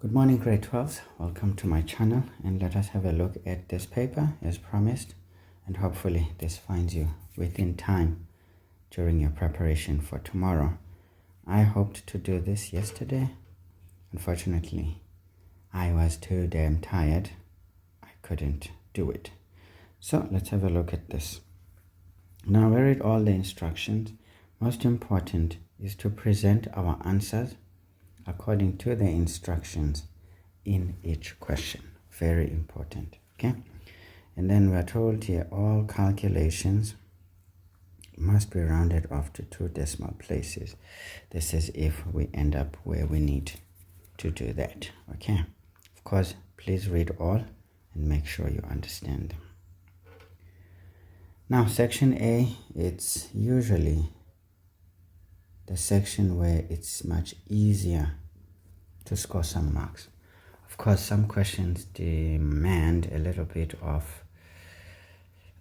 Good morning, grade 12. Welcome to my channel, and let us have a look at this paper as promised, and hopefully this finds you within time during your preparation for tomorrow. I hoped to do this yesterday. Unfortunately, I was too damn tired. I couldn't do it. So let's have a look at this. Now, I read all the instructions. Most important is to present our answers according to the instructions in each question. Very important. Okay, and then we are told here all calculations must be rounded off to 2 decimal places. This is if we end up where we need to do that. Okay, of course, please read all and make sure you understand them. Now, section A, it's usually the section where it's much easier to score some marks. Of course, some questions demand a little bit of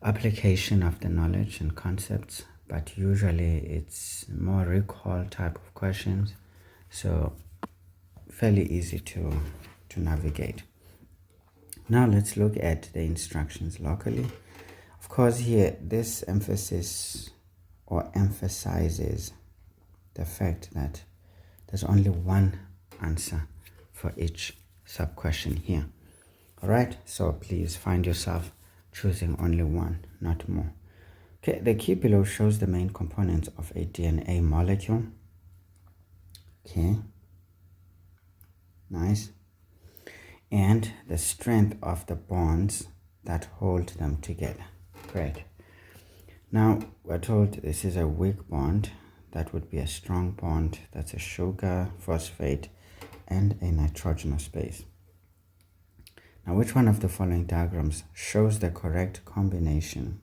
application of the knowledge and concepts, but usually it's more recall type of questions, so fairly easy to navigate. Now let's look at the instructions locally. Of course, here this emphasis or emphasizes the fact that there's only one answer for each sub-question here. All right, so please find yourself choosing only one, not more. Okay, the key below shows the main components of a DNA molecule. Okay, nice. And the strength of the bonds that hold them together. Great. Now, we're told this is a weak bond. That would be a strong bond. That's a sugar, phosphate, and a nitrogenous base. Now, which one of the following diagrams shows the correct combination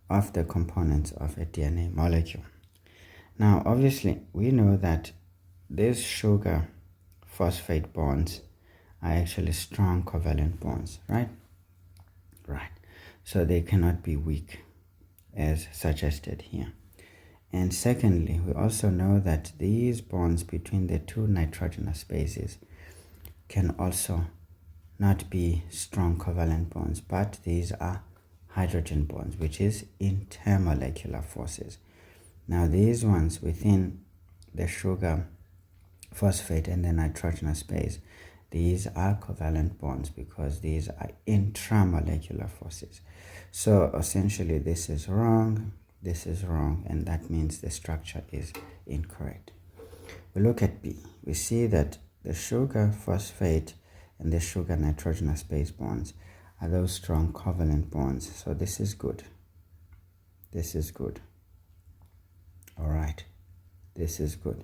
of the components of a DNA molecule? Now, obviously, we know that these sugar phosphate bonds are actually strong covalent bonds, right? Right. So they cannot be weak as suggested here. And secondly, we also know that these bonds between the two nitrogenous bases can also not be strong covalent bonds, but these are hydrogen bonds, which is intermolecular forces. Now, these ones within the sugar, phosphate, and the nitrogenous base, these are covalent bonds because these are intramolecular forces. So essentially, this is wrong. This is wrong, and that means the structure is incorrect. We look at B. We see that the sugar phosphate and the sugar nitrogenous base bonds are those strong covalent bonds. So this is good. This is good. All right. This is good.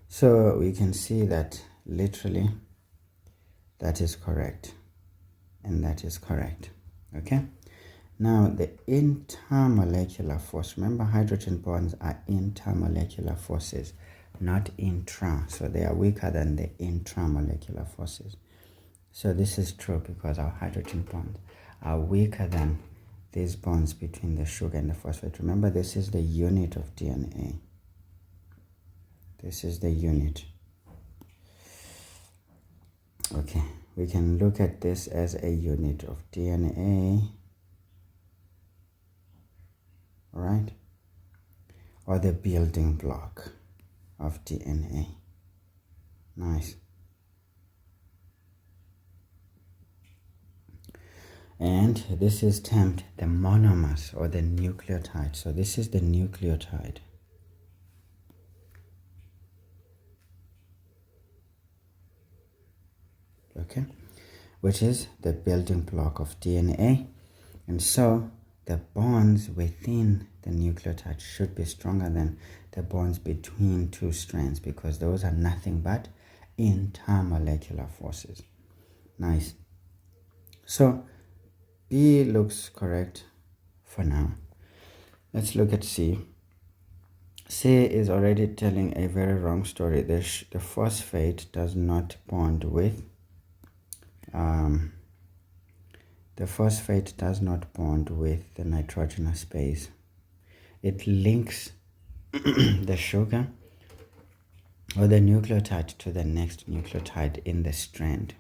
So we can see that literally that is correct, and that is correct. Okay. Now, the intermolecular force, remember hydrogen bonds are intermolecular forces, not intra, so they are weaker than the intramolecular forces. So this is true because our hydrogen bonds are weaker than these bonds between the sugar and the phosphate. Remember, this is the unit of DNA. This is the unit. Okay, we can look at this as a unit of DNA. Right, or the building block of DNA. Nice. And this is termed the monomers or the nucleotide. So this is the nucleotide. Okay, which is the building block of DNA. And so the bonds within the nucleotide should be stronger than the bonds between two strands because those are nothing but intermolecular forces. Nice. So B looks correct for now. Let's look at C. C is already telling a very wrong story. The phosphate does not bond with the phosphate does not bond with the nitrogenous base. It links the sugar or the nucleotide to the next nucleotide in the strand.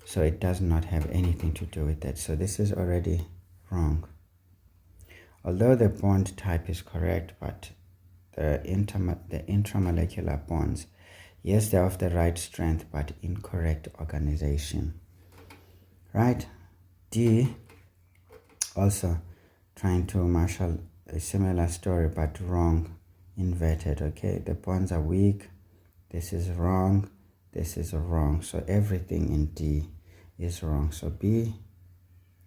So it does not have anything to do with that. So this is already wrong. Although the bond type is correct, but the intramolecular bonds, yes, they're of the right strength, but incorrect organization. Right? D, also trying to marshal a similar story, but wrong, inverted. Okay, the bonds are weak. This is wrong. This is wrong. So everything in D is wrong. So B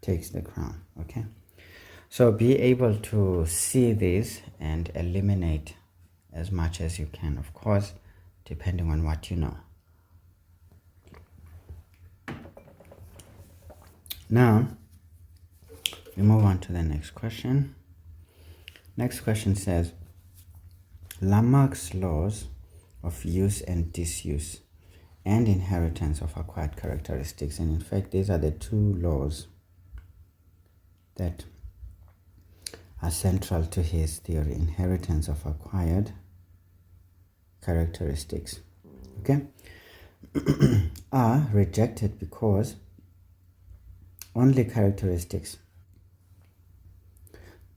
takes the crown. Okay. So be able to see this and eliminate as much as you can, of course, depending on what you know. Now, we move on to the next question. Next question says, Lamarck's laws of use and disuse and inheritance of acquired characteristics. And in fact, these are the two laws that are central to his theory, inheritance of acquired characteristics. Okay? Are rejected because only characteristics.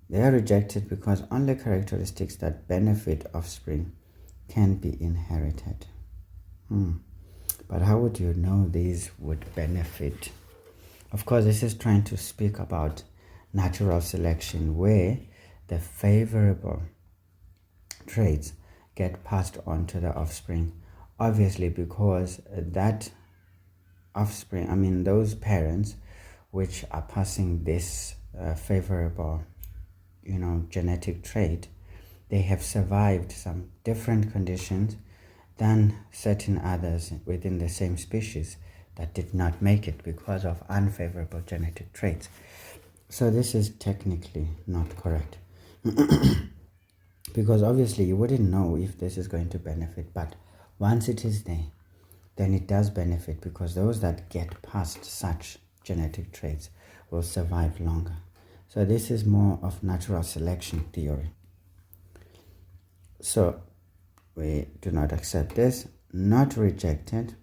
They are rejected because only characteristics that benefit offspring can be inherited. But how would you know these would benefit? Of course, this is trying to speak about natural selection, where the favorable traits get passed on to the offspring. Obviously, because that offspring, those parents which are passing this favorable, genetic trait, they have survived some different conditions than certain others within the same species that did not make it because of unfavorable genetic traits. So this is technically not correct. Because obviously you wouldn't know if this is going to benefit, but once it is there, then it does benefit, because those that get past such genetic traits will survive longer. So this is more of natural selection theory. So we do not accept this. Not rejected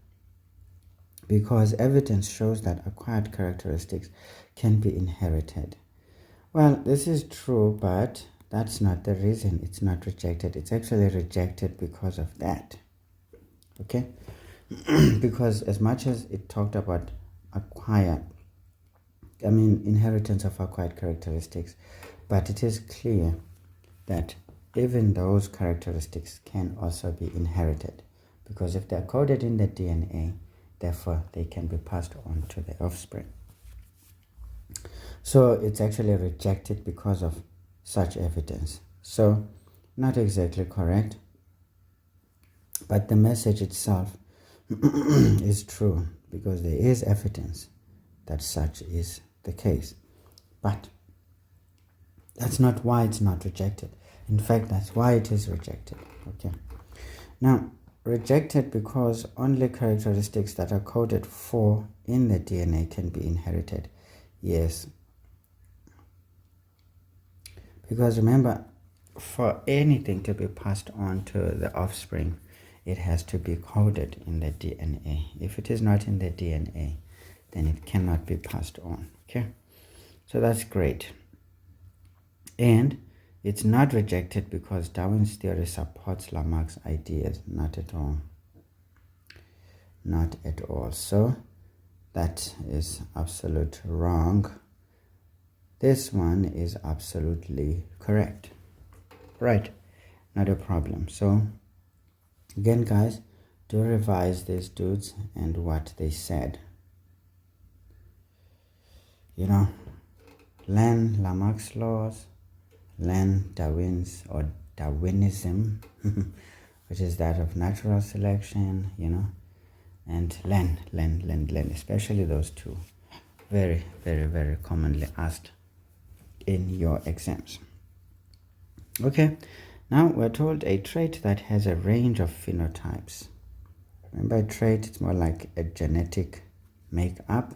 because evidence shows that acquired characteristics can be inherited. Well, this is true, but that's not the reason it's not rejected. It's actually rejected because of that. Okay? Because as much as it talked about inheritance of acquired characteristics, but it is clear that even those characteristics can also be inherited, because if they're coded in the DNA, therefore they can be passed on to the offspring. So it's actually rejected because of such evidence. So not exactly correct, but the message itself is true, because there is evidence that such is the case. But that's not why it's not rejected. In fact, that's why it is rejected. Okay. Now, rejected because only characteristics that are coded for in the DNA can be inherited. Yes. Because remember, for anything to be passed on to the offspring, it has to be coded in the DNA. If it is not in the DNA, then it cannot be passed on. Okay. So that's great. And it's not rejected because Darwin's theory supports Lamarck's ideas. Not at all. Not at all. So that is absolute wrong. This one is absolutely correct. Right. Not a problem. So again, guys, do revise these dudes and what they said. Learn Lamarck's laws, learn Darwin's or Darwinism, which is that of natural selection, and learn, especially those two. Very, very, very commonly asked in your exams. Okay, now we're told a trait that has a range of phenotypes. Remember, a trait, it's more like a genetic makeup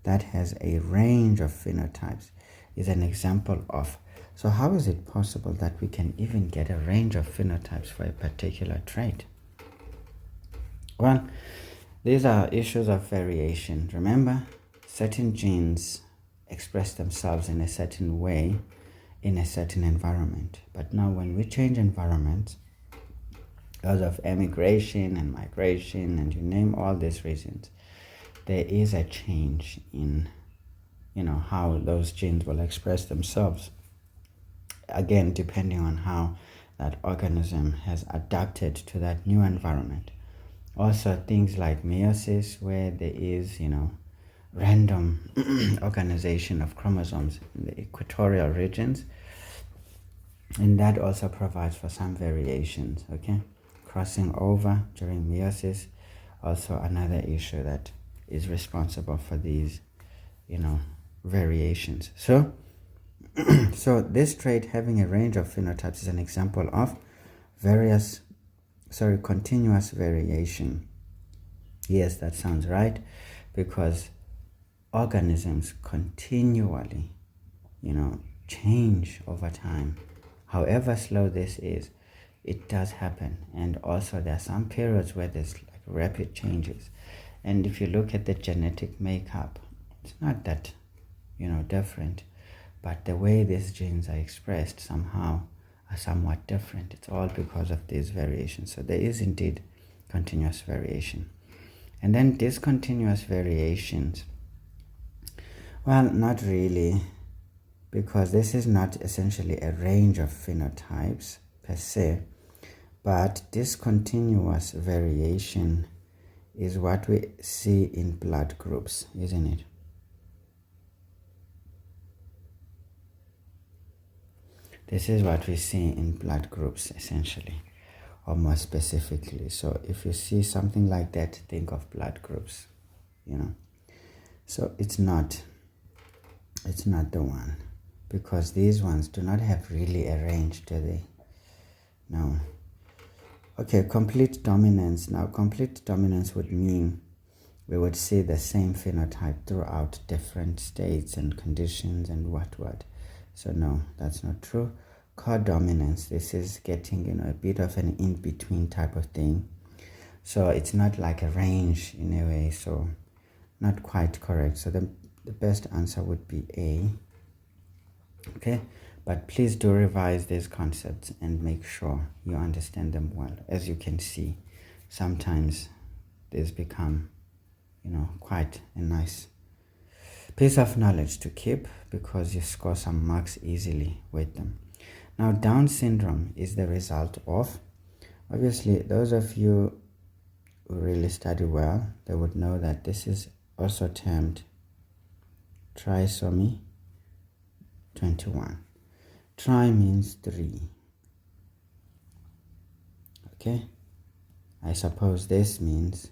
that has a range of phenotypes is an example of. So how is it possible that we can even get a range of phenotypes for a particular trait? Well, these are issues of variation. Remember, certain genes express themselves in a certain way in a certain environment. But now when we change environments, because of emigration and migration and you name all these reasons, there is a change in how those genes will express themselves, again depending on how that organism has adapted to that new environment. Also things like meiosis, where there is random organization of chromosomes in the equatorial regions, and that also provides for some variations. Okay, crossing over during meiosis, also another issue that is responsible for these variations. So so this trait, having a range of phenotypes, is an example of continuous variation. Yes, that sounds right, because organisms continually change over time. However slow this is, it does happen. And also there are some periods where there's like rapid changes. And if you look at the genetic makeup, it's not that different, but the way these genes are expressed somehow are somewhat different. It's all because of these variations. So there is indeed continuous variation. And then discontinuous variations, well, not really, because this is not essentially a range of phenotypes per se, but discontinuous variation is what we see in blood groups, isn't it? This is what we see in blood groups essentially, or more specifically. So if you see something like that, think of blood groups, So it's not the one, because these ones do not have really a range, do they? No. Okay, complete dominance. Now, complete dominance would mean we would see the same phenotype throughout different states and conditions and what. So no, that's not true. Codominance, this is getting a bit of an in-between type of thing. So it's not like a range in a way, so not quite correct. So the best answer would be A. Okay, but please do revise these concepts and make sure you understand them well. As you can see, sometimes these become quite a nice piece of knowledge to keep, because you score some marks easily with them. Now, Down syndrome is the result of, obviously those of you who really study well, they would know that this is also termed trisomy 21. Tri means 3. Okay, I suppose this means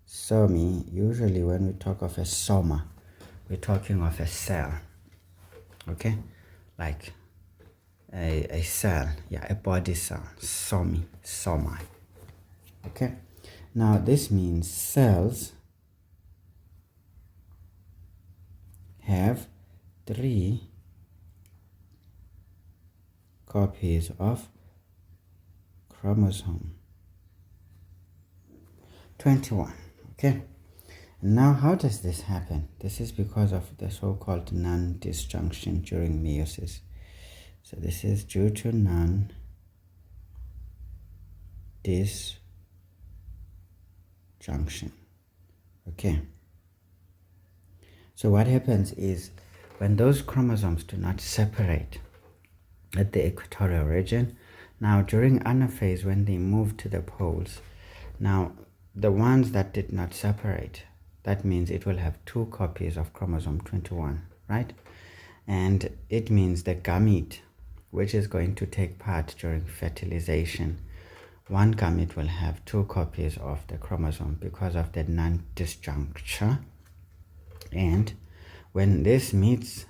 somy. Usually when we talk of a soma, we're talking of a cell. Okay, like a cell, a body cell. Somi. Okay, now this means cells have 3 copies of chromosome 21. Okay, now how does this happen? This is because of the so-called non-disjunction during meiosis. So this is due to non-disjunction. Okay, so what happens is, when those chromosomes do not separate at the equatorial region, now during anaphase, when they move to the poles, now the ones that did not separate, that means it will have 2 copies of chromosome 21, right? And it means the gamete, which is going to take part during fertilization, one gamete will have 2 copies of the chromosome because of the non-disjuncture. And when this meets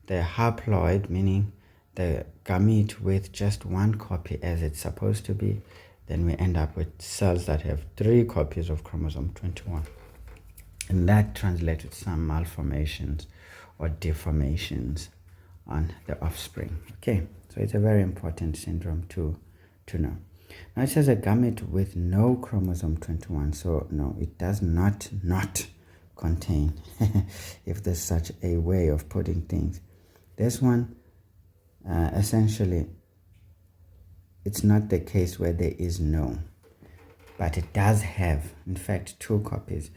the haploid, meaning the gamete with just 1 copy as it's supposed to be, then we end up with cells that have 3 copies of chromosome 21. And that translates to some malformations or deformations on the offspring. Okay, so it's a very important syndrome to know. Now it says a gamete with no chromosome 21. So no, it does not contain, if there's such a way of putting things. This one, essentially, it's not the case where there is no, but it does have, in fact, 2 copies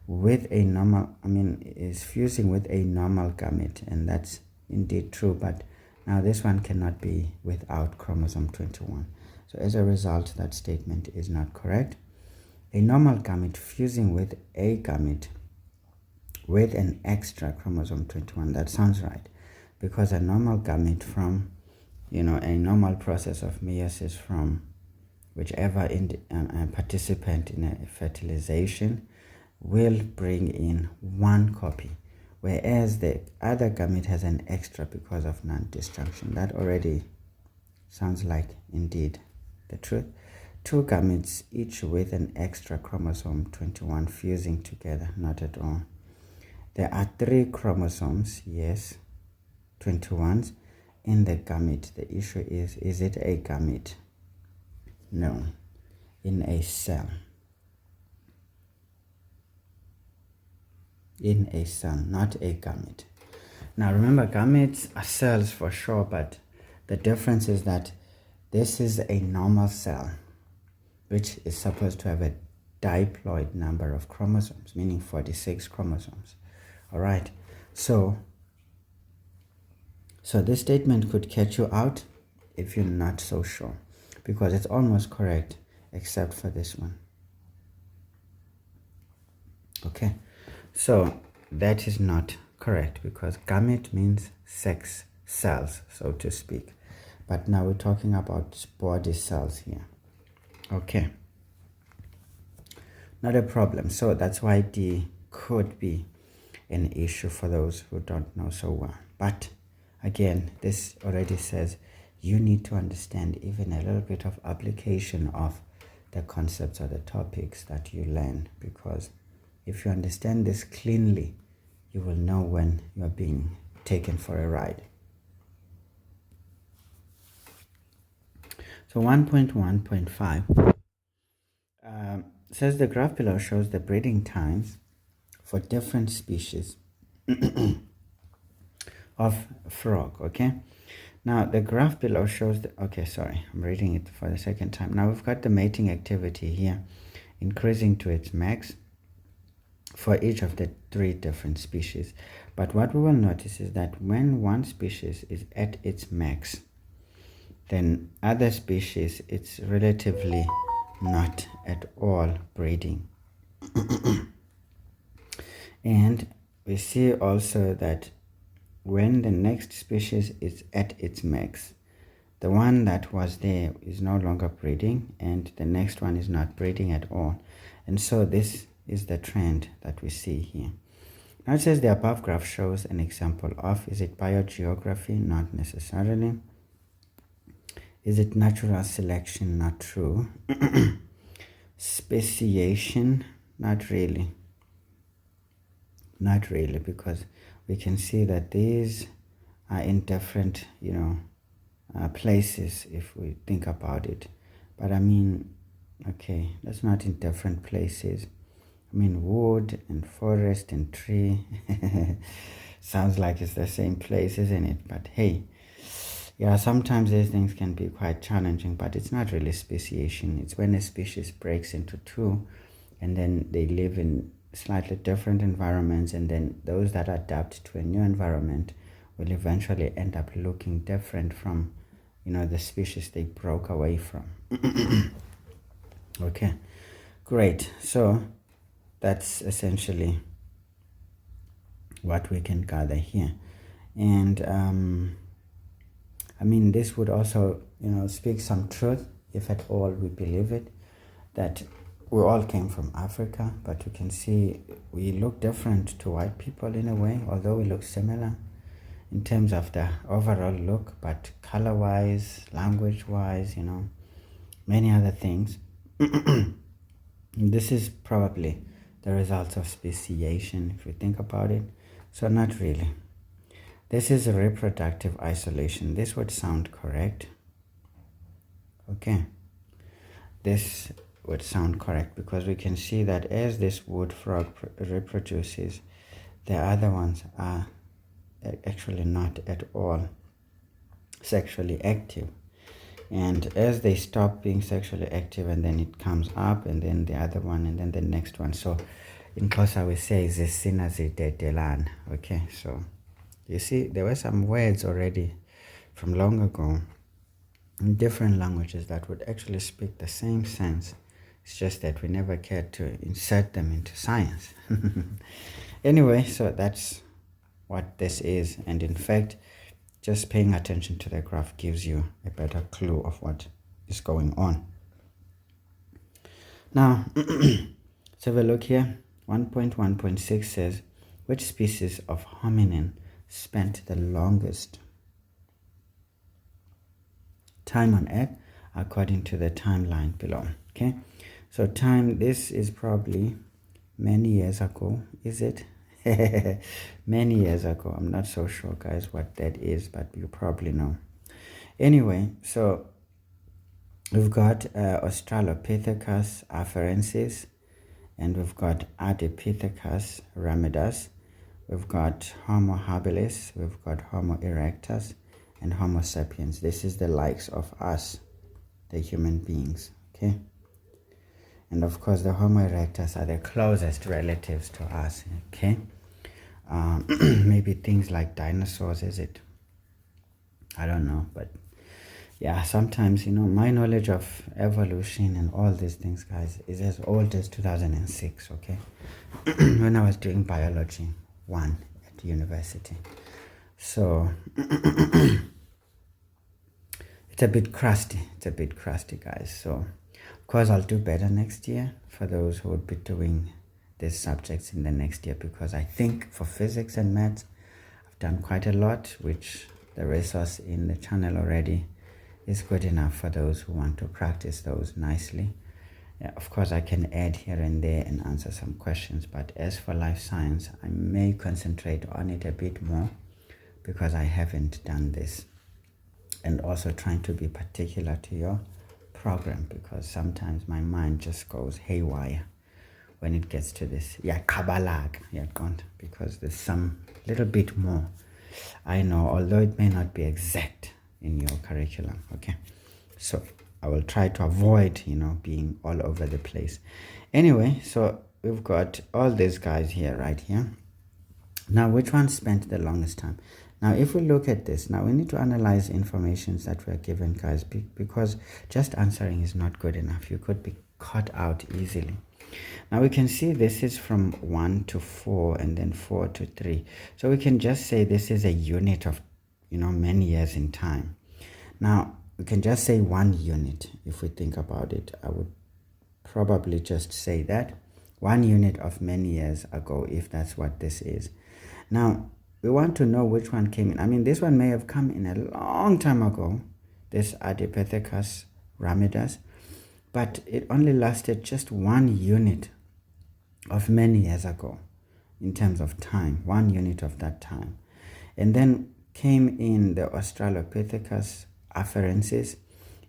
with a normal, is fusing with a normal gamete, and that's indeed true, but now this one cannot be without chromosome 21. So as a result, that statement is not correct. A normal gamete fusing with a gamete with an extra chromosome 21, that sounds right, because a normal gamete from, a normal process of meiosis from whichever participant in a fertilization will bring in 1 copy, whereas the other gamete has an extra because of non-disjunction. That already sounds like indeed the truth. 2 gametes, each with an extra chromosome 21 fusing together, not at all. There are 3 chromosomes, yes, 21s, in the gamete. The issue is it a gamete? No, in a cell. In a cell, not a gamete. Now remember, gametes are cells for sure, but the difference is that this is a normal cell, which is supposed to have a diploid number of chromosomes, meaning 46 chromosomes. All right, so this statement could catch you out if you're not so sure, because it's almost correct except for this one. Okay, so that is not correct, because gamete means sex cells, so to speak, but now we're talking about body cells here. Okay, not a problem. So that's why D could be an issue for those who don't know so well. But again, this already says you need to understand even a little bit of application of the concepts or the topics that you learn, because if you understand this cleanly, you will know when you are being taken for a ride. So 1.1.5 says the graph below shows the breeding times for different species of frog. Okay, now the graph below shows the, I'm reading it for the second time. Now we've got the mating activity here increasing to its max for each of the 3 different species, but what we will notice is that when one species is at its max, then other species, it's relatively not at all breeding. And we see also that when the next species is at its max, the one that was there is no longer breeding, and the next one is not breeding at all. And so this is the trend that we see here. Now it says the above graph shows an example of, is it biogeography? Not necessarily. Is it natural selection? Not true. Speciation? Not really. Not really, because we can see that these are in different, places if we think about it. But okay, that's not in different places. Wood and forest and tree sounds like it's the same place, isn't it? But hey, yeah, sometimes these things can be quite challenging, but it's not really speciation. It's when a species breaks into 2 and then they live in slightly different environments, and then those that adapt to a new environment will eventually end up looking different from, the species they broke away from. Okay, great. So that's essentially what we can gather here. And this would also, speak some truth, if at all we believe it, that we all came from Africa, but you can see we look different to white people in a way, although we look similar in terms of the overall look, but color-wise, language-wise, many other things. This is probably the results of speciation, if you think about it. So not really. This is a reproductive isolation. This would sound correct. Okay. this would sound correct, because we can see that as this wood frog reproduces, the other ones are actually not at all sexually active. And as they stop being sexually active, and then it comes up, and then the other one, and then the next one. So in Xhosa we say zisina zidedelana. Okay, so you see there were some words already from long ago in different languages that would actually speak the same sense. It's just that we never cared to insert them into science. Anyway, so that's what this is. And in fact, just paying attention to the graph gives you a better clue of what is going on. Now, let's have a look here. 1.1.6 says, which species of hominin spent the longest time on Earth according to the timeline below? Okay, so time, this is probably many years ago, is it? Many years ago. I'm not so sure, guys, what that is, but you probably know. Anyway, so we've got Australopithecus afarensis, and we've got Ardipithecus ramidus, we've got Homo habilis, we've got Homo erectus, and Homo sapiens. This is the likes of us, the human beings, okay? And of course, the Homo erectus are the closest relatives to us, okay? Maybe things like dinosaurs, is it? I don't know, but yeah, sometimes, you know, my knowledge of evolution and all these things, guys, is as old as 2006, okay? When I was doing biology 1 at university. So it's a bit crusty. It's a bit crusty, guys. So of course I'll do better next year for those who would be doing these subjects in the next year, because I think for physics and maths I've done quite a lot, which the resource in the channel already is good enough for those who want to practice those nicely. Yeah, of course I can add here and there and answer some questions, but as for life science, I may concentrate on it a bit more because I haven't done this. And also trying to be particular to your program, because sometimes my mind just goes haywire when it gets to this. Yeah, kabalag, yeah, because there's some little bit more I know, although it may not be exact in your curriculum, okay? So I will try to avoid, you know, being all over the place. Anyway, so we've got all these guys here, right here. Now, which one spent the longest time? Now, if we look at this, now we need to analyze information that we are given, guys, because just answering is not good enough. You could be caught out easily. Now we can see this is from 1 to 4 and then 4 to 3. So we can just say this is a unit of, you know, many years in time. Now we can just say 1 unit. If we think about it, I would probably just say that 1 unit of many years ago, if that's what this is. Now we want to know which one came in. I mean, this one may have come in a long time ago, this Ardipithecus ramidus, but it only lasted just 1 unit of many years ago in terms of time, 1 unit of that time. And then came in the Australopithecus afarensis.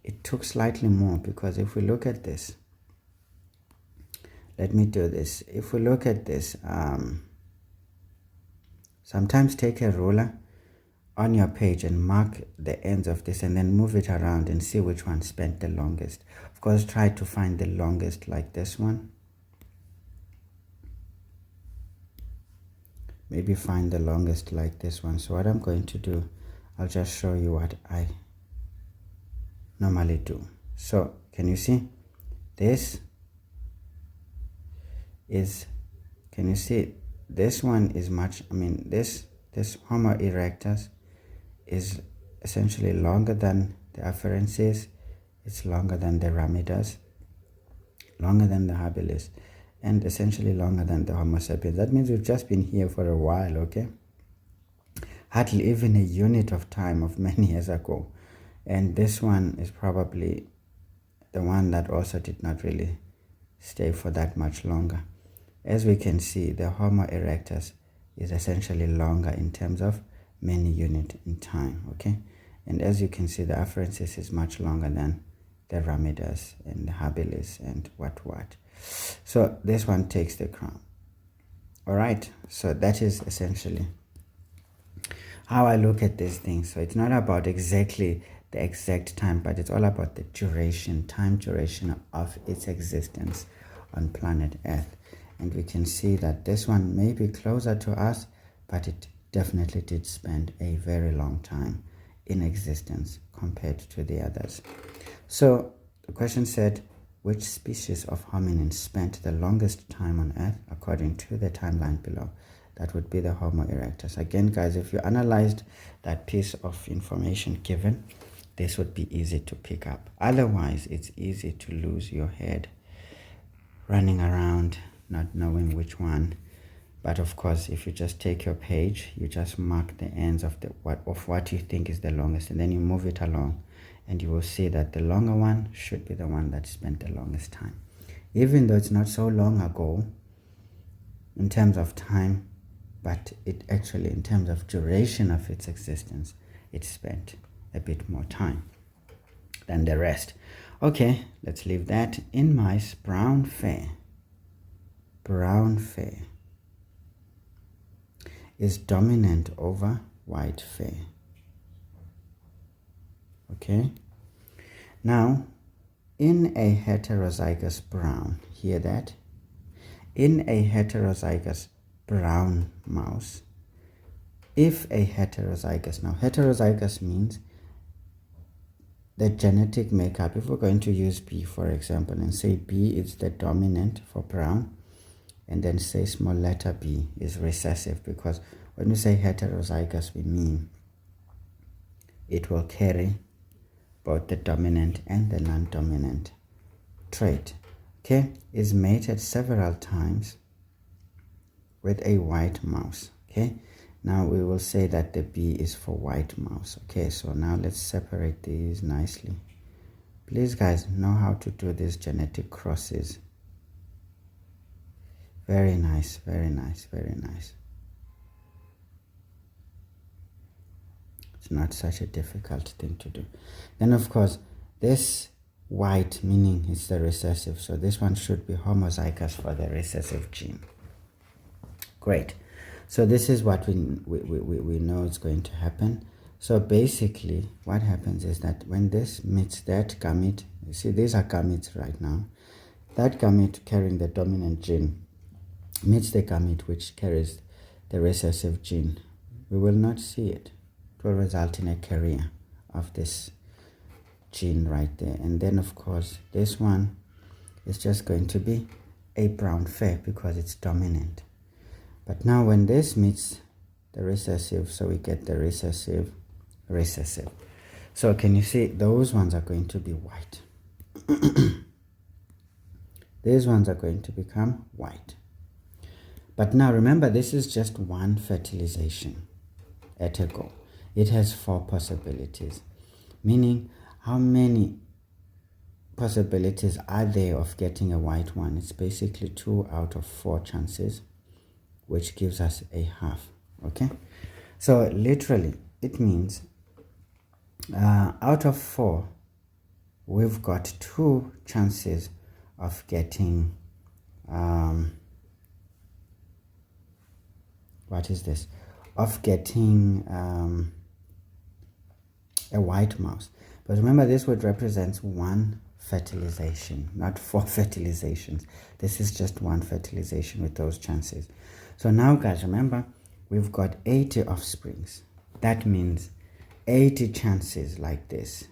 It took slightly more, because if we look at this, let me do this. If we look at this, sometimes take a ruler on your page and mark the ends of this and then move it around and see which one spent the longest. Of course, try to find the longest like this one. Maybe find the longest like this one. So what I'm going to do, I'll just show you what I normally do. So can you see this is, can you see this one is much, I mean this Homo erectus is essentially longer than the afarensis, it's longer than the ramidus, longer than the habilis, and essentially longer than the Homo sapiens. That means we've just been here for a while, okay? Hardly even a unit of time of many years ago. And this one is probably the one that also did not really stay for that much longer. As we can see, the Homo erectus is essentially longer in terms of many unit in time, okay? And as you can see, the afarensis is much longer than the Ramidas and the Habilis and what. So this one takes the crown. All right, so that is essentially how I look at these things. So it's not about exactly the exact time, but it's all about the duration, time duration of its existence on planet Earth. And we can see that this one may be closer to us, but it definitely did spend a very long time in existence compared to the others. So the question said, which species of hominin spent the longest time on Earth according to the timeline below? That would be the Homo erectus. Again, guys, if you analyzed that piece of information given, this would be easy to pick up. Otherwise, it's easy to lose your head running around, not knowing which one. But of course, if you just take your page, you just mark the ends of what you think is the longest, and then you move it along, and you will see that the longer one should be the one that spent the longest time. Even though it's not so long ago in terms of time, but it actually, in terms of duration of its existence, it spent a bit more time than the rest. Okay, let's leave that. In mice, brown fur is dominant over white fur. Okay, now in a heterozygous brown, hear that? In a heterozygous brown mouse, if a heterozygous, now heterozygous means the genetic makeup, if we're going to use B for example, and say B is the dominant for brown, and then say small letter b is recessive, because when we say heterozygous, we mean it will carry both the dominant and the non-dominant trait. Okay, is mated several times with a white mouse. Okay, now we will say that the B is for white mouse. Okay, so now let's separate these nicely. Please guys, know how to do these genetic crosses. Very nice, very nice, very nice. It's not such a difficult thing to do. Then of course, this white, meaning it's the recessive, so this one should be homozygous for the recessive gene. Great. So this is what we know is going to happen. So basically what happens is that when this meets that gamete, you see these are gametes right now, that gamete carrying the dominant gene meets the gamete which carries the recessive gene, we will not see it. It will result in a carrier of this gene right there. And then of course this one is just going to be a brown fur because it's dominant. But now when this meets the recessive, so we get the recessive. So can you see those ones are going to be white. These ones are going to become white. But now remember, this is just one fertilization at a go. It has 4 possibilities, meaning how many possibilities are there of getting a white one? It's basically 2 out of 4 chances, which gives us a half. Okay, so literally it means out of 4 we've got 2 chances of getting of getting a white mouse. But remember, this would represent 1 fertilization, not 4 fertilizations. This is just 1 fertilization with those chances. So now guys, remember, we've got 80 offsprings. That means 80 chances like this.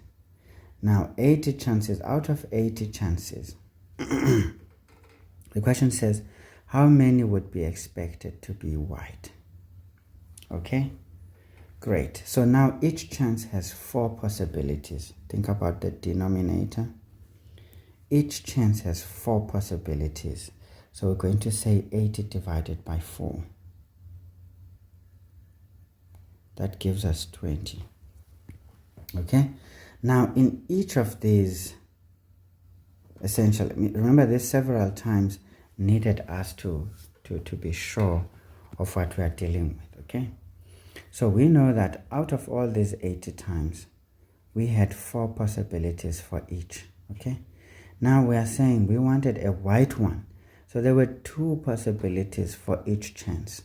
Now 80 chances, out of 80 chances, the question says how many would be expected to be white? Okay, great. So now each chance has 4 possibilities. Think about the denominator. Each chance has 4 possibilities. So we're going to say 80 divided by 4. That gives us 20. Okay, now in each of these, essentially, remember this several times needed us to be sure of what we are dealing with. Okay, so we know that out of all these 80 times, we had 4 possibilities for each Okay, now we are saying we wanted a white one, so there were two possibilities for each chance.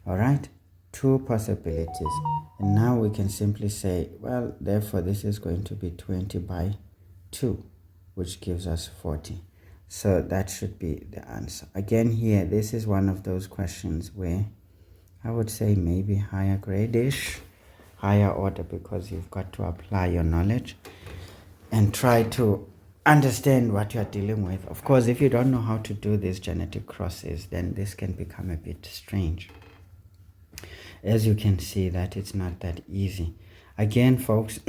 All right, two possibilities, and now we can simply say, well, therefore this is going to be 20 by 2, which gives us 40. So that should be the answer. Again, here, this is one of those questions where I would say maybe higher grade-ish, higher order, because you've got to apply your knowledge and try to understand what you're dealing with. Of course, if you don't know how to do these genetic crosses, then this can become a bit strange. As you can see, that it's not that easy. Again, folks,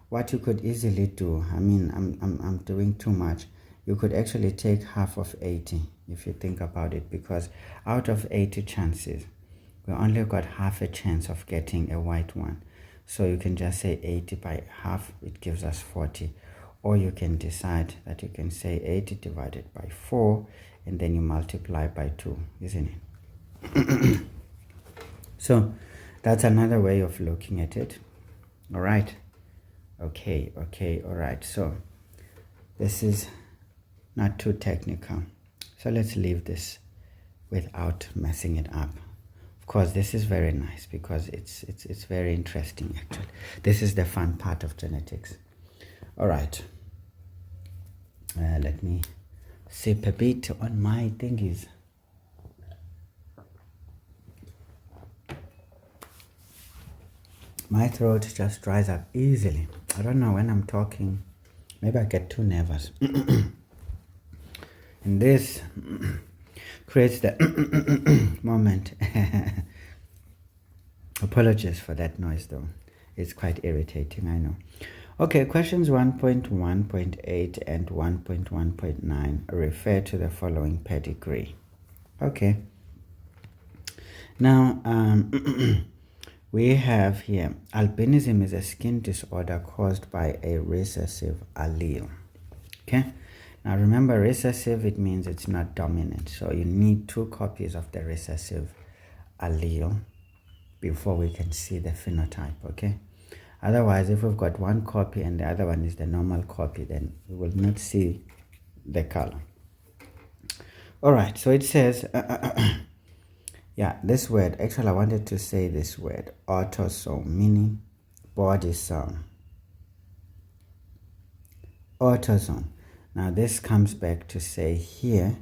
what you could easily do, I mean, I'm doing too much. You could actually take half of 80 if you think about it, because out of 80 chances, we only got half a chance of getting a white one. So you can just say 80 by half, it gives us 40. Or you can decide that you can say 80 divided by 4, and then you multiply by 2, isn't it? So that's another way of looking at it. All right. Okay. All right. So this is not too technical. So let's leave this without messing it up. Of course, this is very nice because it's very interesting, actually. This is the fun part of genetics. All right. Let me sip a bit on my thingies. My throat just dries up easily. I don't know, when I'm talking, maybe I get too nervous. And this creates the moment. Apologies for that noise though. It's quite irritating, I know. Okay, questions 1.1.8 and 1.1.9 refer to the following pedigree. Okay. Now, we have here, albinism is a skin disorder caused by a recessive allele. Okay, now remember, recessive, it means it's not dominant. So you need 2 copies of the recessive allele before we can see the phenotype, okay? Otherwise, if we've got 1 copy and the other one is the normal copy, then we will not see the color. All right, so it says, yeah, this word, actually I wanted to say this word, autosome, meaning body cell. Autosome. Now this comes back to say here,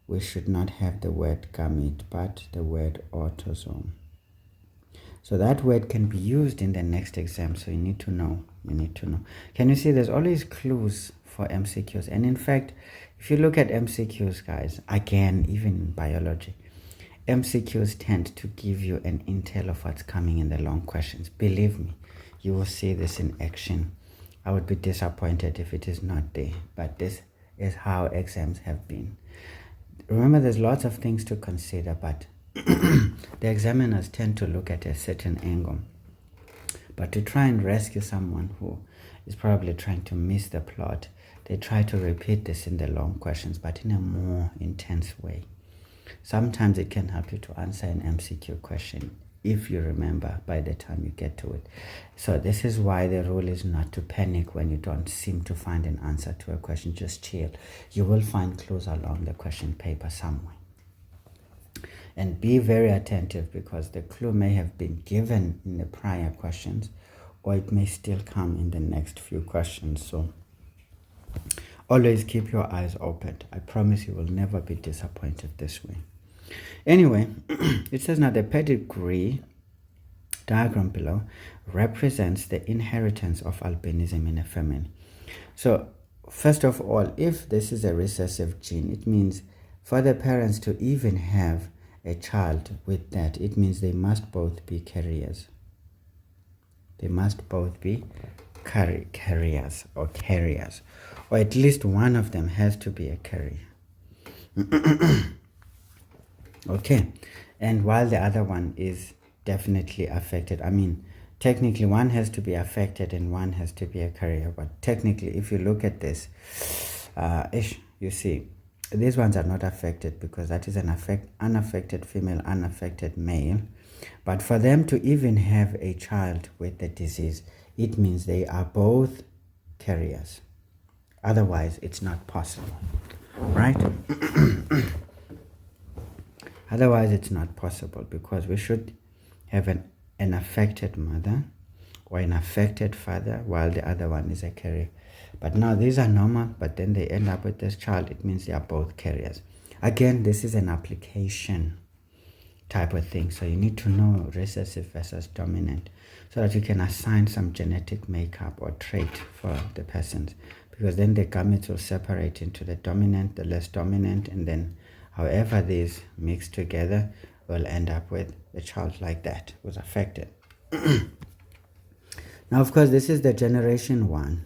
we should not have the word gamete, but the word autosome. So that word can be used in the next exam, so you need to know. Can you see there's always clues for MCQs? And in fact, if you look at MCQs, guys, again, even in biology, MCQs tend to give you an intel of what's coming in the long questions. Believe me, you will see this in action. I would be disappointed if it is not there, but this is how exams have been. Remember, there's lots of things to consider, but the examiners tend to look at a certain angle. But to try and rescue someone who is probably trying to miss the plot, they try to repeat this in the long questions, but in a more intense way. Sometimes it can help you to answer an MCQ question if you remember by the time you get to it. So this is why the rule is not to panic when you don't seem to find an answer to a question. Just chill. You will find clues along the question paper somewhere. And be very attentive, because the clue may have been given in the prior questions, or it may still come in the next few questions. So always keep your eyes open. I promise you will never be disappointed this way. Anyway, it says now the pedigree diagram below represents the inheritance of albinism in a family. So first of all, if this is a recessive gene, it means for the parents to even have a child with that, it means they must both be carriers. They must both be carriers, or at least one of them has to be a carrier. Okay, and while the other one is definitely affected, I mean, technically one has to be affected and one has to be a carrier, but technically if you look at this, you see, these ones are not affected because that is an unaffected female, unaffected male. But for them to even have a child with the disease, it means they are both carriers. Otherwise, it's not possible, right? Otherwise, it's not possible because we should have an affected mother or an affected father while the other one is a carrier. But now these are normal, but then they end up with this child. It means they are both carriers. Again, this is an application type of thing. So you need to know recessive versus dominant so that you can assign some genetic makeup or trait for the persons, because then the gametes will separate into the dominant, the less dominant, and then however these mix together will end up with a child like that who's affected. Now, of course, this is the generation 1.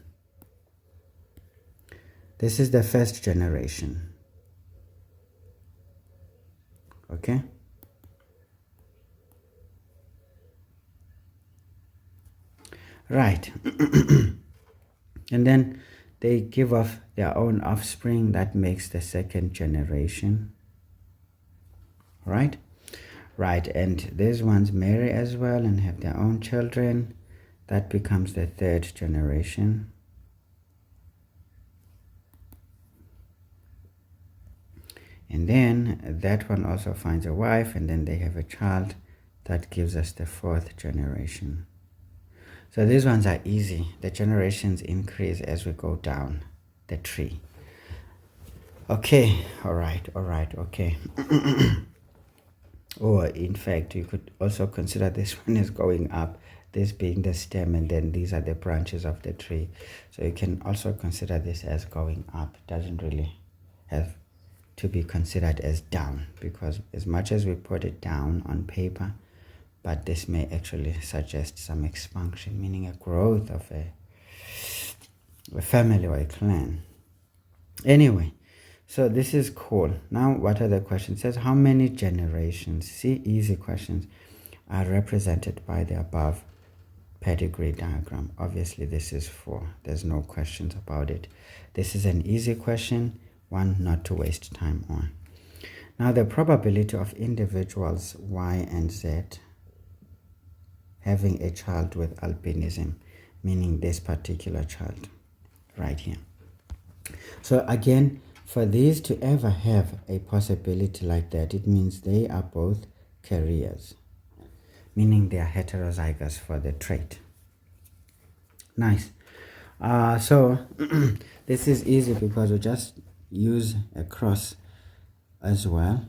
This is the first generation. Okay? Right. And then they give off their own offspring. That makes the second generation. Right? Right. And these ones marry as well and have their own children. That becomes the third generation. And then that one also finds a wife, and then they have a child. That gives us the fourth generation. So these ones are easy. The generations increase as we go down the tree. Okay, all right, okay. Or in fact, you could also consider this one as going up, this being the stem, and then these are the branches of the tree. So you can also consider this as going up. It doesn't really have to be considered as down, because as much as we put it down on paper, but this may actually suggest some expansion, meaning a growth of a family or a clan. Anyway, so this is cool. Now, what are the questions? It says, how many generations, see, easy questions, are represented by the above pedigree diagram? Obviously, this is 4. There's no questions about it. This is an easy question, one not to waste time on. Now, the probability of individuals Y and Z having a child with albinism, meaning this particular child right here. So again, for these to ever have a possibility like that, it means they are both carriers, meaning they are heterozygous for the trait. Nice. So this is easy because we just use a cross as well.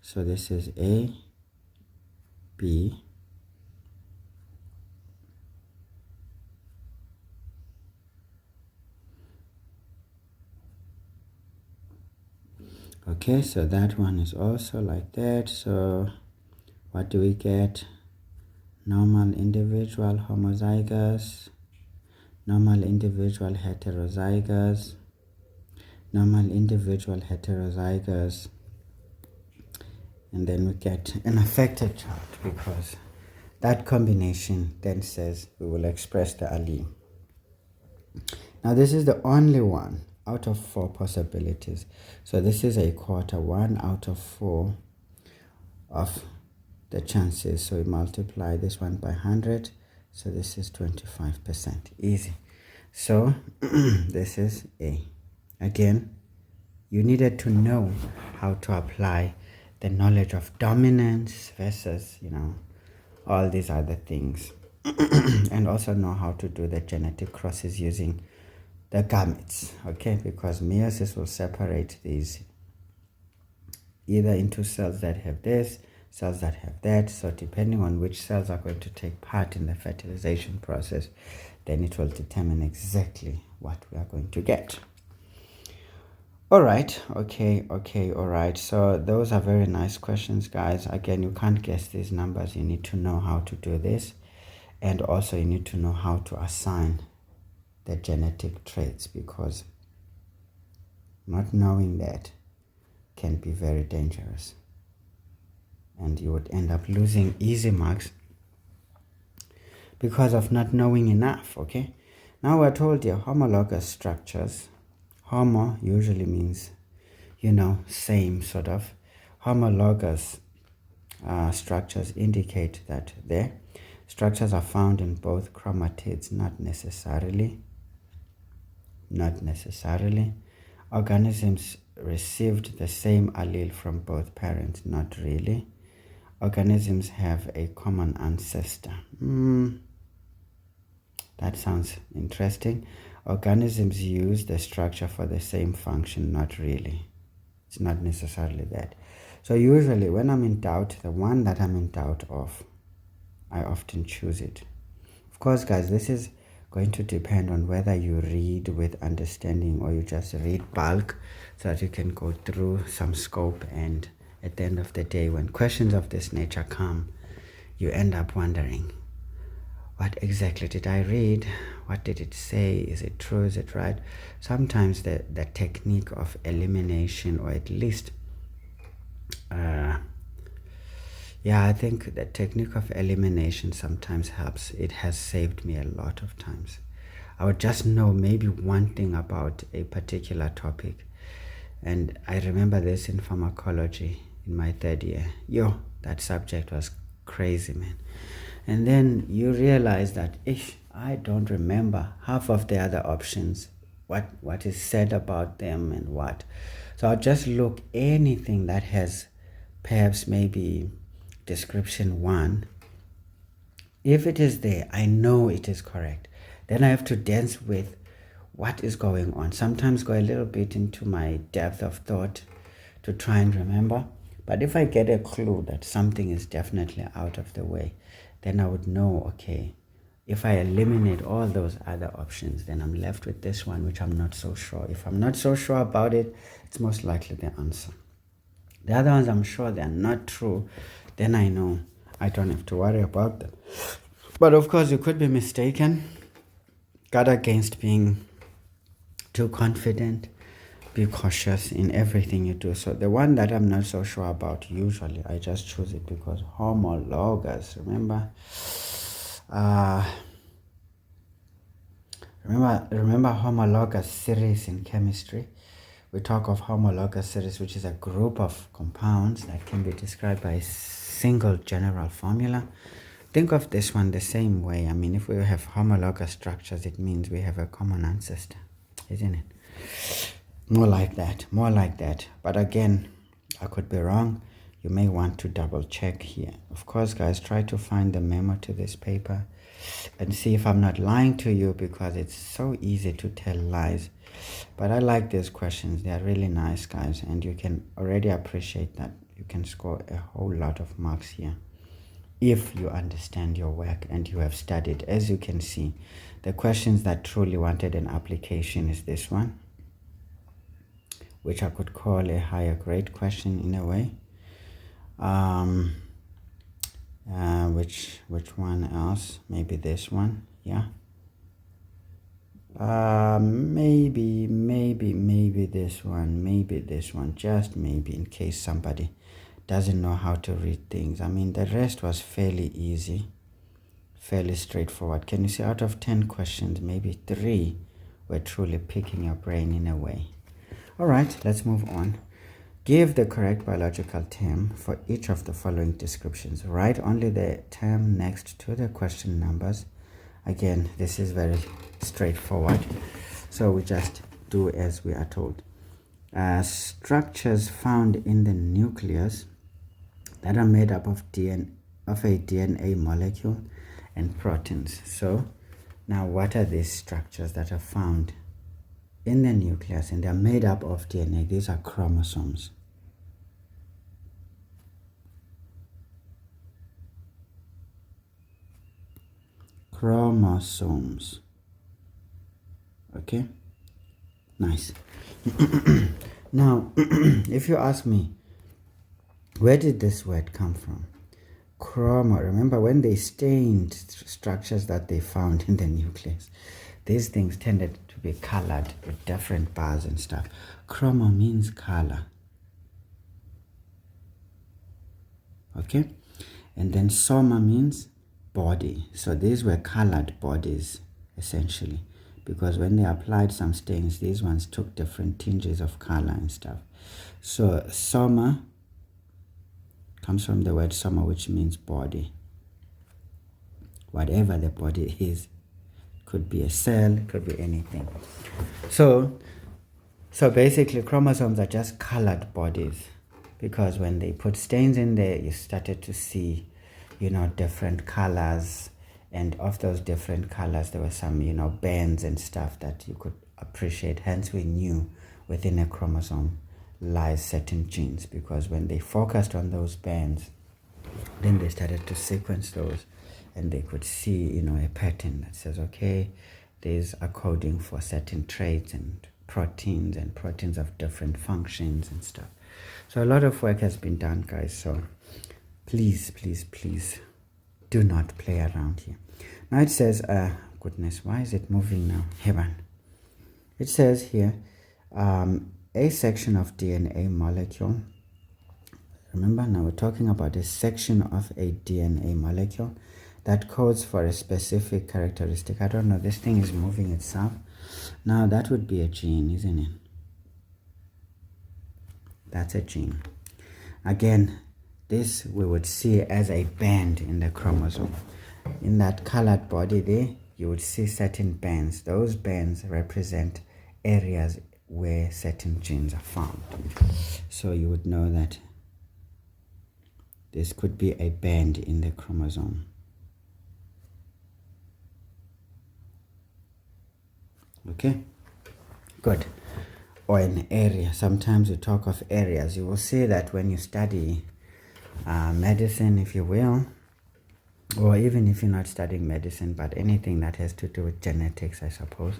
So this is A, B, okay, so that one is also like that. So what do we get? Normal individual homozygous, normal individual heterozygous, normal individual heterozygous, and then we get an affected child, because that combination then says we will express the allele. Now this is the only one out of 4 possibilities. So this is a quarter, 1 out of 4 of the chances. So we multiply this one by 100. So this is 25%. Easy. So this is A. Again, you needed to know how to apply the knowledge of dominance versus, all these other things. And also know how to do the genetic crosses using the gametes, okay? Because meiosis will separate these either into cells that have this, cells that have that. So depending on which cells are going to take part in the fertilization process, then it will determine exactly what we are going to get. All right, okay, all right. So those are very nice questions, guys. Again, you can't guess these numbers. You need to know how to do this. And also you need to know how to assign the genetic traits, because not knowing that can be very dangerous. And you would end up losing easy marks because of not knowing enough, okay? Now we're told here homologous structures. Homo usually means, same sort of. Homologous structures indicate that the structures are found in both chromatids, not necessarily Not necessarily. Organisms received the same allele from both parents? Not really. Organisms have a common ancestor. That sounds interesting. Organisms use the structure for the same function? Not really. It's not necessarily that. So usually when I'm in doubt, the one that I'm in doubt of, I often choose it. Of course, guys, this is going to depend on whether you read with understanding or you just read bulk so that you can go through some scope, and at the end of the day, when questions of this nature come, you end up wondering, what exactly did I read? What did it say? Is it true? Is it right? Sometimes the technique of elimination, or at least I think the technique of elimination sometimes helps. It has saved me a lot of times. I would just know maybe one thing about a particular topic, and I remember this in pharmacology in my third year. That subject was crazy, man. And then you realize that I don't remember half of the other options, what is said about them and what. So I'll just look anything that has perhaps maybe description 1. If it is there, I know it is correct. Then I have to dance with what is going on. Sometimes go a little bit into my depth of thought to try and remember. But if I get a clue that something is definitely out of the way, then I would know, okay, if I eliminate all those other options, then I'm left with this one, which I'm not so sure. If I'm not so sure about it, it's most likely the answer. The other ones, I'm sure they're not true. Then I know I don't have to worry about them. But of course, you could be mistaken. Guard against being too confident. Be cautious in everything you do. So the one that I'm not so sure about, usually I just choose it because homologous. Remember homologous series in chemistry. We talk of homologous series, which is a group of compounds that can be described by a single general formula. Think of this one the same way. I mean, if we have homologous structures, it means we have a common ancestor, isn't it? More like that. But again, I could be wrong. You may want to double check here. Of course, guys, try to find the memo to this paper and see if I'm not lying to you, because it's so easy to tell lies. But I like these questions. They are really nice, guys, and you can already appreciate that you can score a whole lot of marks here if you understand your work and you have studied. As you can see, the questions that truly wanted an application is this one, which I could call a higher grade question in a way. Which one else? Maybe this one, yeah. Maybe this one, just maybe, in case somebody doesn't know how to read things. I mean, the rest was fairly easy, fairly straightforward. Can you see, out of 10 questions, maybe 3 were truly picking your brain in a way. All right, let's move on. Give the correct biological term for each of the following descriptions. Write only the term next to the question numbers. Again, this is very straightforward, so we just do as we are told. Structures found in the nucleus that are made up of a DNA molecule and proteins. So now, what are these structures that are found in the nucleus and they're made up of DNA? These are chromosomes. Chromosomes. Okay, nice. Now, if you ask me, where did this word come from? Remember when they stained structures that they found in the nucleus, these things tended to be colored with different bars and stuff. Chromo means color. Okay, and then soma means body. So these were colored bodies essentially, because when they applied some stains, these ones took different tinges of color and stuff. So soma comes from the word soma, which means body. Whatever the body is, could be a cell, it could be anything. So basically chromosomes are just colored bodies, because when they put stains in there, you started to see, different colors, and of those different colors there were some, bands and stuff that you could appreciate. Hence we knew within a chromosome lies certain genes, because when they focused on those bands, then they started to sequence those, and they could see, a pattern that says, okay, there's a coding for certain traits and proteins of different functions and stuff. So a lot of work has been done, guys. So please do not play around here. Now it says, goodness, why is it moving now? Heaven. It says here, a section of DNA molecule. Remember, now we're talking about a section of a DNA molecule that codes for a specific characteristic. I don't know, this thing is moving itself. Now that would be a gene, isn't it? That's a gene. Again, this we would see as a band in the chromosome. In that colored body there, you would see certain bands. Those bands represent areas where certain genes are found. So you would know that this could be a band in the chromosome. Okay, good. Or an area. Sometimes we talk of areas. You will see that when you study medicine, if you will, or even if you're not studying medicine, but anything that has to do with genetics, I suppose,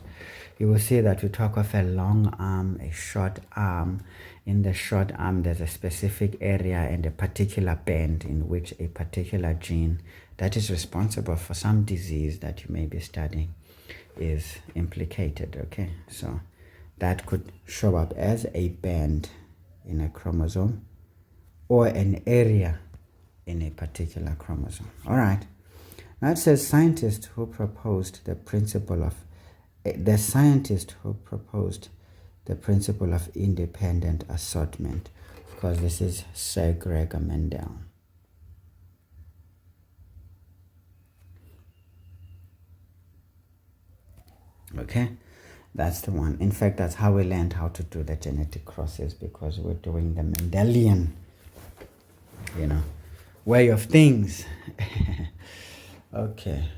you will see that we talk of a long arm, a short arm. In the short arm, there's a specific area and a particular band in which a particular gene that is responsible for some disease that you may be studying is implicated. Okay, so that could show up as a band in a chromosome or an area in a particular chromosome. All right. Now it says the scientist who proposed the principle of independent assortment. Of course, this is Sir Gregor Mendel. Okay, that's the one. In fact, that's how we learned how to do the genetic crosses, because we're doing the Mendelian, way of things. Okay.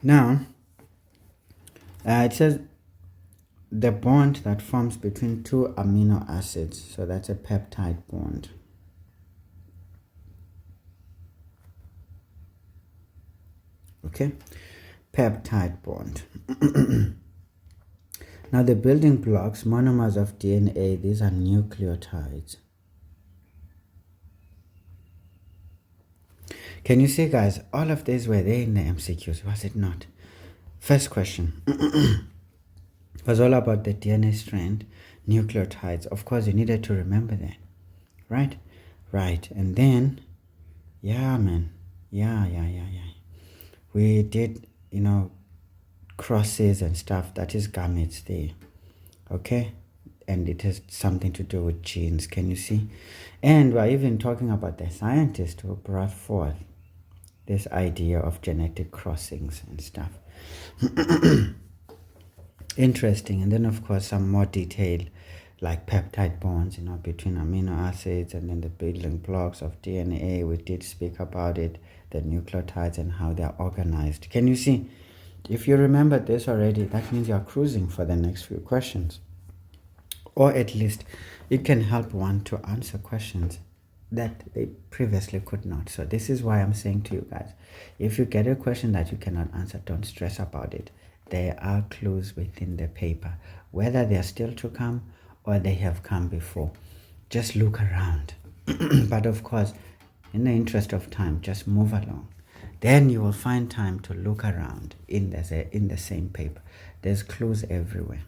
Now, it says the bond that forms between two amino acids. So that's a peptide bond. Okay, peptide bond. Now the building blocks, monomers of DNA, these are nucleotides. Can you see, guys, all of these were there in the MCQs, was it not? First question was all about the DNA strand, nucleotides. Of course, you needed to remember that, right? Right, and then, yeah, man, yeah. We did, crosses and stuff. That is gametes there, okay? And it has something to do with genes, can you see? And we're even talking about the scientist who brought forth this idea of genetic crossings and stuff. Interesting. And then, of course, some more detail like peptide bonds, between amino acids, and then the building blocks of DNA. We did speak about it, the nucleotides and how they're organized. Can you see? If you remember this already, that means you're cruising for the next few questions. Or at least it can help one to answer questions that they previously could not. So this is why I'm saying to you guys, if you get a question that you cannot answer, don't stress about it. There are clues within the paper, whether they are still to come or they have come before. Just look around. But of course, in the interest of time, just move along. Then you will find time to look around in the same paper. There's clues everywhere.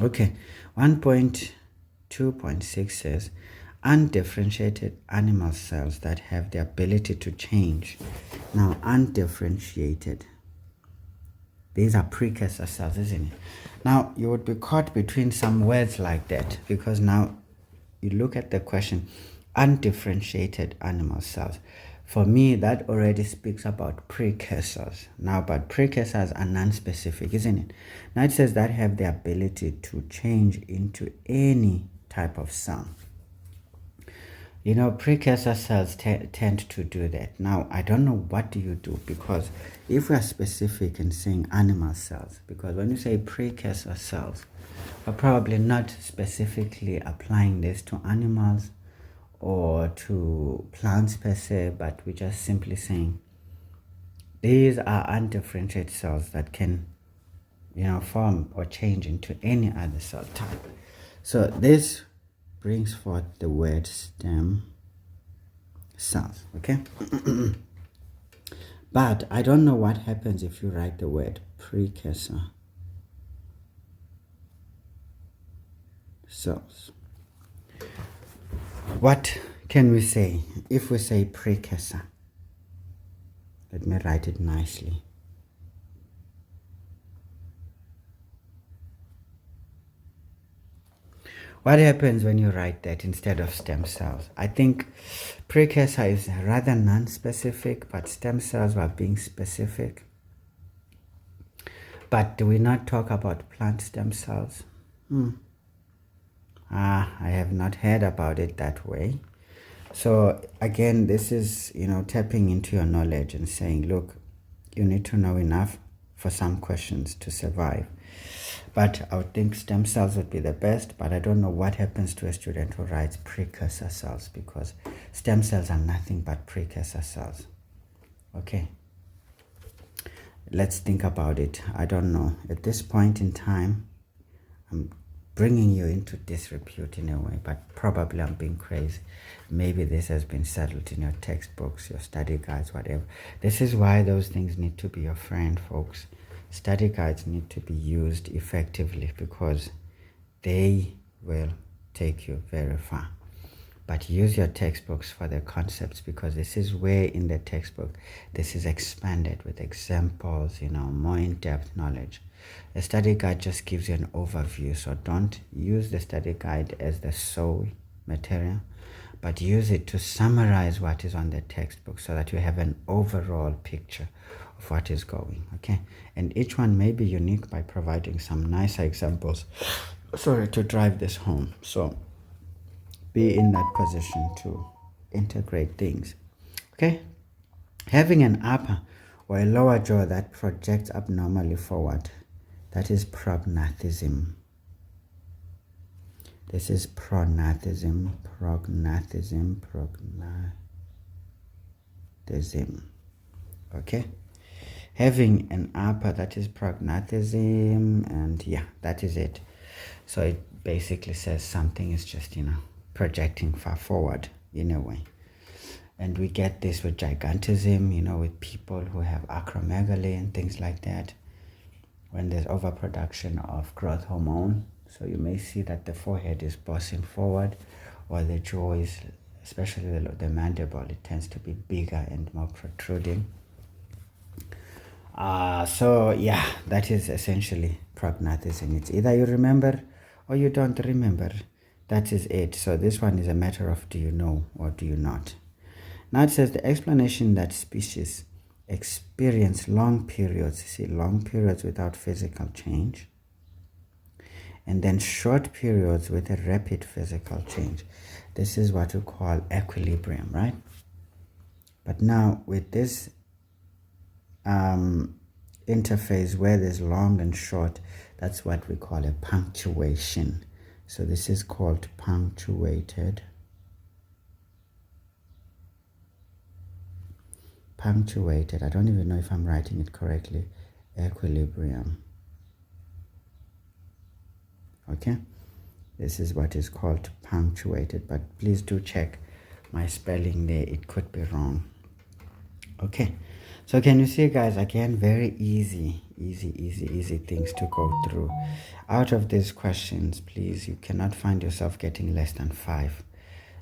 Okay, 1.2.6 says, undifferentiated animal cells that have the ability to change. Now, undifferentiated, These are precursor cells, isn't it? Now, you would be caught between some words like that, because now you look at the question, undifferentiated animal cells. For me, that already speaks about precursors. Now, but precursors are non-specific, isn't it? Now it says that have the ability to change into any type of cell. You know, precursor cells tend to do that. Now, I don't know what do you do, because if we are specific in saying animal cells, because when you say precursor cells, we're probably not specifically applying this to animals or to plants per se, but we're just simply saying these are undifferentiated cells that can, you know, form or change into any other cell type. So this brings forth the word stem cells, okay? But I don't know what happens if you write the word precursor cells. What can we say if we say precursor? Let me write it nicely. What happens when you write that instead of stem cells? I think precursor is rather non-specific, but stem cells are being specific. But do we not talk about plant stem cells? I have not heard about it that way. So again, this is, you know, tapping into your knowledge and saying, look, you need to know enough for some questions to survive. But I would think stem cells would be the best, but I don't know what happens to a student who writes precursor cells, because stem cells are nothing but precursor cells. Okay, let's think about it. I don't know. At this point in time, I'm bringing you into disrepute in a way, but probably I'm being crazy. Maybe this has been settled in your textbooks, your study guides, whatever. This is why those things need to be your friend, folks. Study guides need to be used effectively, because they will take you very far. But use your textbooks for the concepts, because this is where in the textbook this is expanded with examples, you know, more in-depth knowledge. A study guide just gives you an overview, so don't use the study guide as the sole material, but use it to summarize what is on the textbook so that you have an overall picture of what is going, okay? And each one may be unique by providing some nicer examples, to drive this home. So be in that position to integrate things, okay? Having an upper or a lower jaw that projects abnormally forward, that is prognathism. This is prognathism. Okay? Having an upper, that is prognathism, and yeah, that is it. So it basically says something is just, you know, projecting far forward in a way. And we get this with gigantism, you know, with people who have acromegaly and things like that, when there's overproduction of growth hormone. So you may see that the forehead is bossing forward, or the jaw is, especially the mandible, it tends to be bigger and more protruding. So yeah, that is essentially prognathism. It's either you remember or you don't remember. That is it. So this one is a matter of do you know or do you not. Now it says the explanation that species experience long periods, see, long periods without physical change, and then short periods with a rapid physical change. This is what we call equilibrium, right? But now with this interface where there's long and short, that's what we call a punctuation. So this is called punctuated. Punctuated, I don't even know if I'm writing it correctly, equilibrium. Okay, this is what is called punctuated, but please do check my spelling there, it could be wrong. Okay, so can you see, guys, again, very easy things to go through. Out of these questions, please, you cannot find yourself getting less than 5.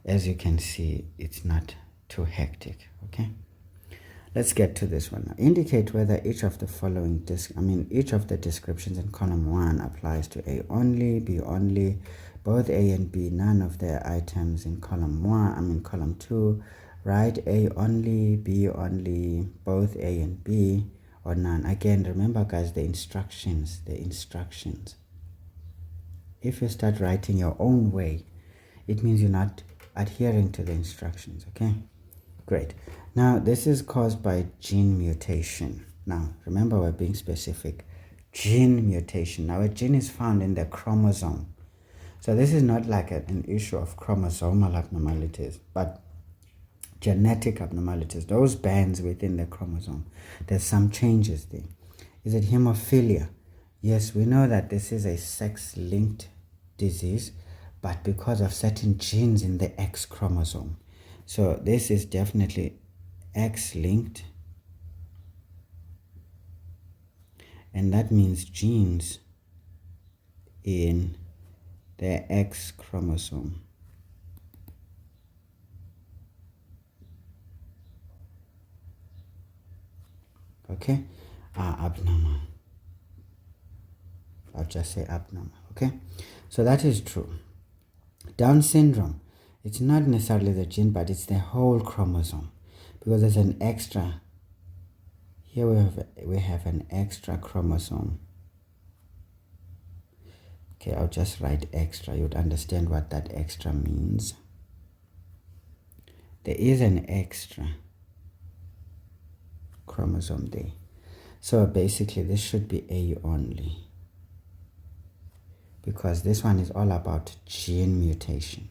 As you can see, it's not too hectic, okay? Let's get to this one now. Indicate whether each of the following each of the descriptions in column 1 applies to A only, B only, both A and B, none of the items in column 1, column 2. Write A only, B only, both A and B, or none. Again, remember guys, the instructions. If you start writing your own way, it means you're not adhering to the instructions, okay? Great. Now, this is caused by gene mutation. Now, remember, we're being specific. Gene mutation. Now, a gene is found in the chromosome. So this is not like an issue of chromosomal abnormalities, but genetic abnormalities, those bands within the chromosome. There's some changes there. Is it hemophilia? Yes, we know that this is a sex-linked disease, but because of certain genes in the X chromosome. So this is definitely X-linked, and that means genes in the X chromosome. Okay, are abnormal. I'll just say abnormal. Okay, so that is true. Down syndrome, it's not necessarily the gene, but it's the whole chromosome, because there's an extra. Here we have an extra chromosome. Okay, I'll just write extra. You'd understand what that extra means. There is an extra chromosome there. So basically this should be A only, because this one is all about gene mutation.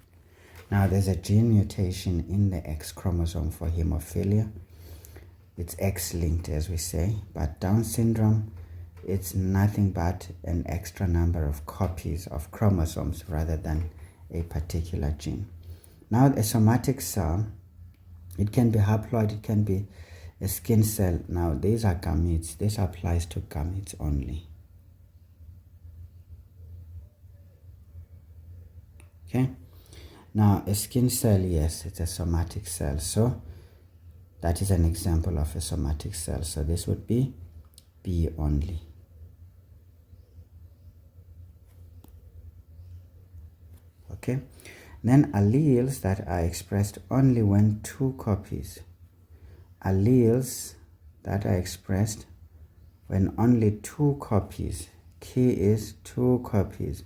Now there's a gene mutation in the X chromosome for hemophilia. It's X-linked, as we say, but Down syndrome, it's nothing but an extra number of copies of chromosomes rather than a particular gene. Now a somatic cell, it can be haploid, it can be a skin cell. Now these are gametes. This applies to gametes only. Okay, now a skin cell, yes, it's a somatic cell, so that is an example of a somatic cell. So this would be B only. Okay, then alleles that are expressed only when 2 copies. Alleles that are expressed when only 2 copies, key is 2 copies,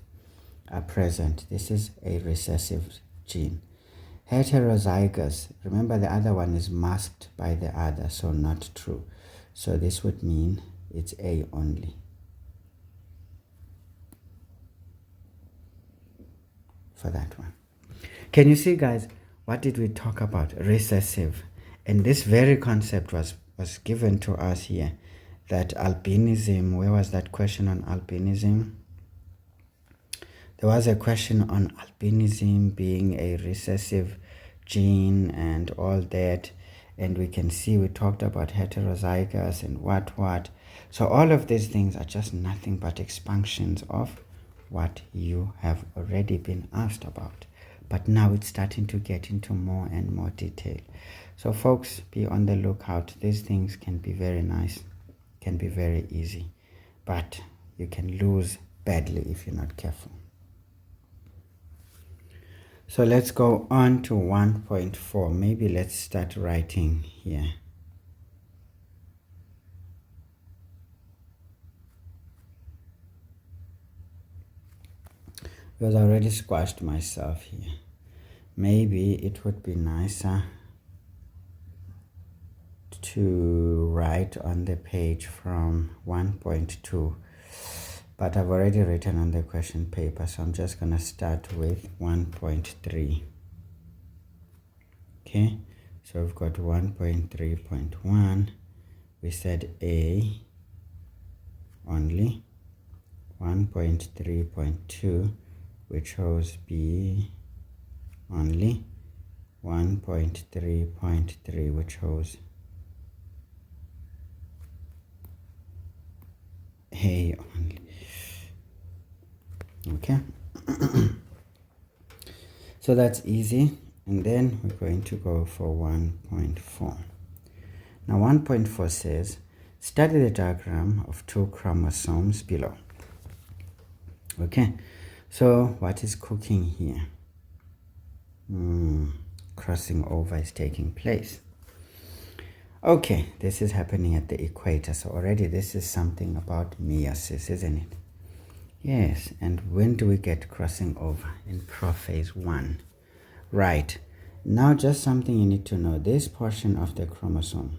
are present. This is a recessive gene. Heterozygous, remember the other one is masked by the other, so not true. So this would mean it's A only. For that one. Can you see, guys, what did we talk about? Recessive. And this very concept was given to us here. That albinism, where was that question on albinism? There was a question on albinism being a recessive gene and all that. And we can see we talked about heterozygous and what. So all of these things are just nothing but expansions of what you have already been asked about. But now it's starting to get into more and more detail. So folks, be on the lookout. These things can be very nice, can be very easy, but you can lose badly if you're not careful. So let's go on to 1.4. Maybe let's start writing here. Because I already squashed myself here. Maybe it would be nicer to write on the page from 1.2, but I've already written on the question paper, so I'm just going to start with 1.3. Okay, so we've got 1.3.1. We said A only. 1.3.2, we chose B only. 1.3.3, we chose A only. Okay. So that's easy. And then we're going to go for 1.4. Now 1.4 says, study the diagram of 2 chromosomes below. Okay, so what is cooking here? Crossing over is taking place. Okay, this is happening at the equator, so already this is something about meiosis, isn't it? Yes, and when do we get crossing over? In prophase 1. Right, now just something you need to know. This portion of the chromosome,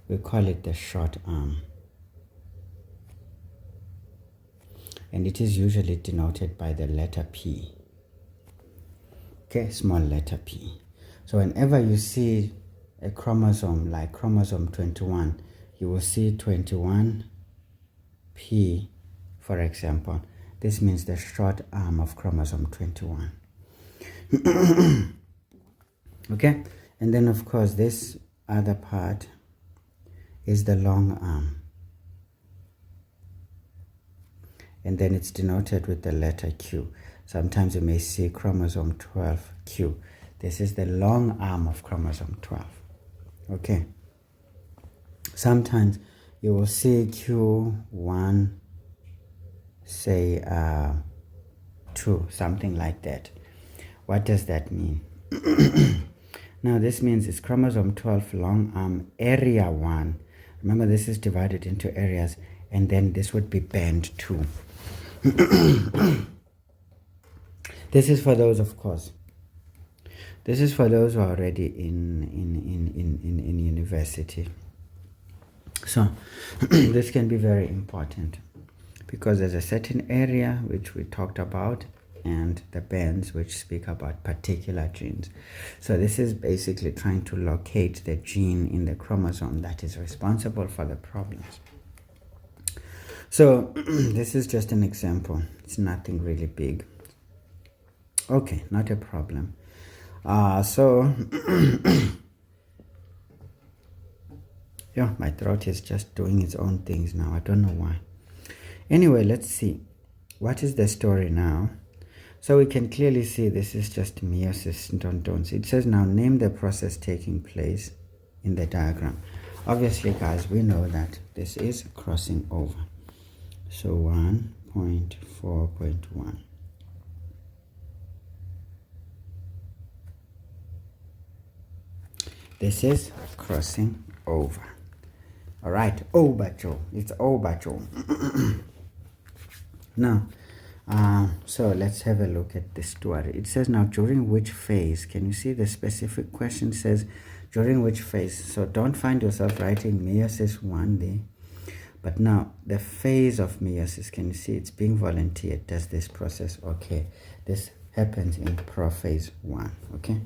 we call it the short arm. And it is usually denoted by the letter P. Okay, small letter P. So whenever you see a chromosome like chromosome 21, you will see 21P, for example. This means the short arm of chromosome 21. Okay, and then of course this other part is the long arm. And then it's denoted with the letter Q. Sometimes you may see chromosome 12Q. This is the long arm of chromosome 12. Okay. Sometimes you will see Q1, say 2, something like that. What does that mean? Now this means it's chromosome 12 long arm area 1. Remember, this is divided into areas, and then this would be band 2. This is for those, of course. This is for those who are already in university. So this can be very important because there's a certain area which we talked about and the bands which speak about particular genes. So this is basically trying to locate the gene in the chromosome that is responsible for the problems. So this is just an example. It's nothing really big. Okay, not a problem. Yeah, my throat is just doing its own things now. I don't know why. Anyway, let's see. What is the story now? So we can clearly see this is just meiosis. Don't. It says now name the process taking place in the diagram. Obviously, guys, we know that this is crossing over. So 1.4.1. This is crossing over. All right, Obacho. It's Obacho. Now, so let's have a look at this story. It says now during which phase? Can you see the specific question says during which phase? So don't find yourself writing meiosis 1 there. But now the phase of meiosis, can you see it's being volunteered? Does this process? Okay, this happens in prophase 1. Okay,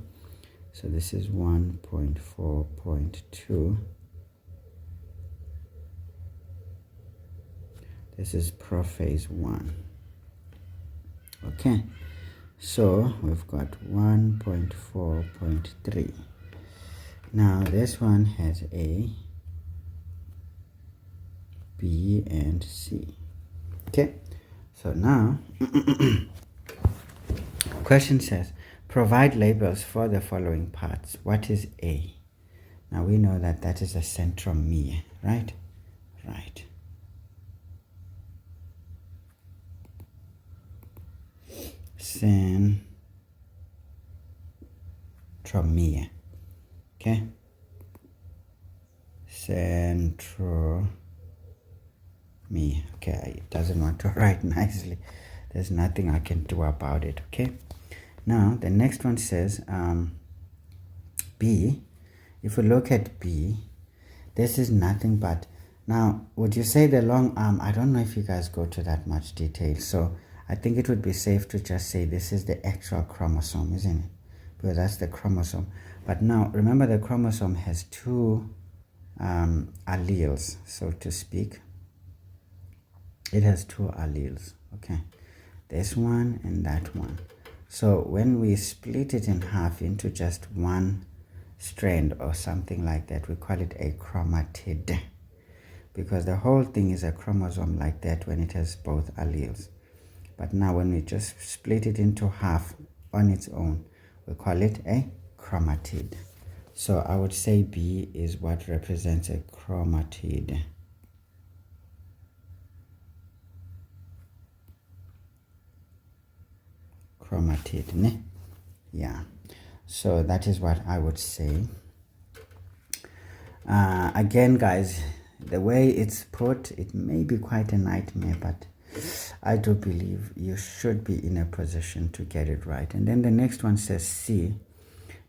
so this is 1.4.2. This is prophase 1. Okay, so we've got 1.4.3. Now this one has A, B, and C. Okay, so now question says provide labels for the following parts. What is A? Now we know that that is a centromere, right? Right. Centromere. Okay, centromere. Okay, it doesn't want to write nicely. There's nothing I can do about it. Okay, now the next one says B. If we look at B, this is nothing but, now would you say the long arm? I don't know if you guys go to that much detail, so I think it would be safe to just say this is the actual chromosome, isn't it? Because that's the chromosome. But now remember, the chromosome has 2 alleles, so to speak. It has 2 alleles. Okay, this one and that one. So when we split it in half into just one strand or something like that, we call it a chromatid, because the whole thing is a chromosome like that when it has both alleles. But now when we just split it into half on its own, we call it a chromatid. So I would say B is what represents a chromatid. Chromatid, ne? Yeah. So that is what I would say. Again, guys, the way it's put, it may be quite a nightmare, but I do believe you should be in a position to get it right. And then the next one says C.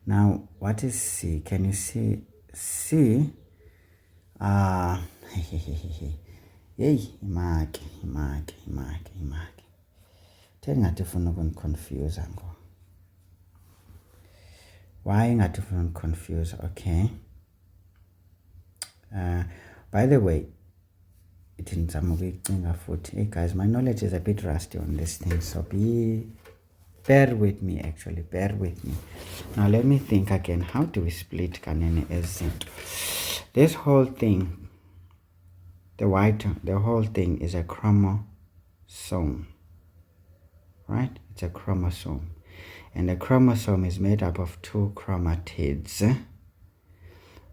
Now, what is C? Can you see C? Hey, imaki. Tengathi ufuna ukundiconfuse ngo. Why ngathi ufuna undiconfuse? Okay. By the way, hey guys, my knowledge is a bit rusty on this thing, so bear with me. Now let me think again. How do we split kanene as this whole thing? The whole thing is a chromosome, right? It's a chromosome, and a chromosome is made up of 2 chromatids.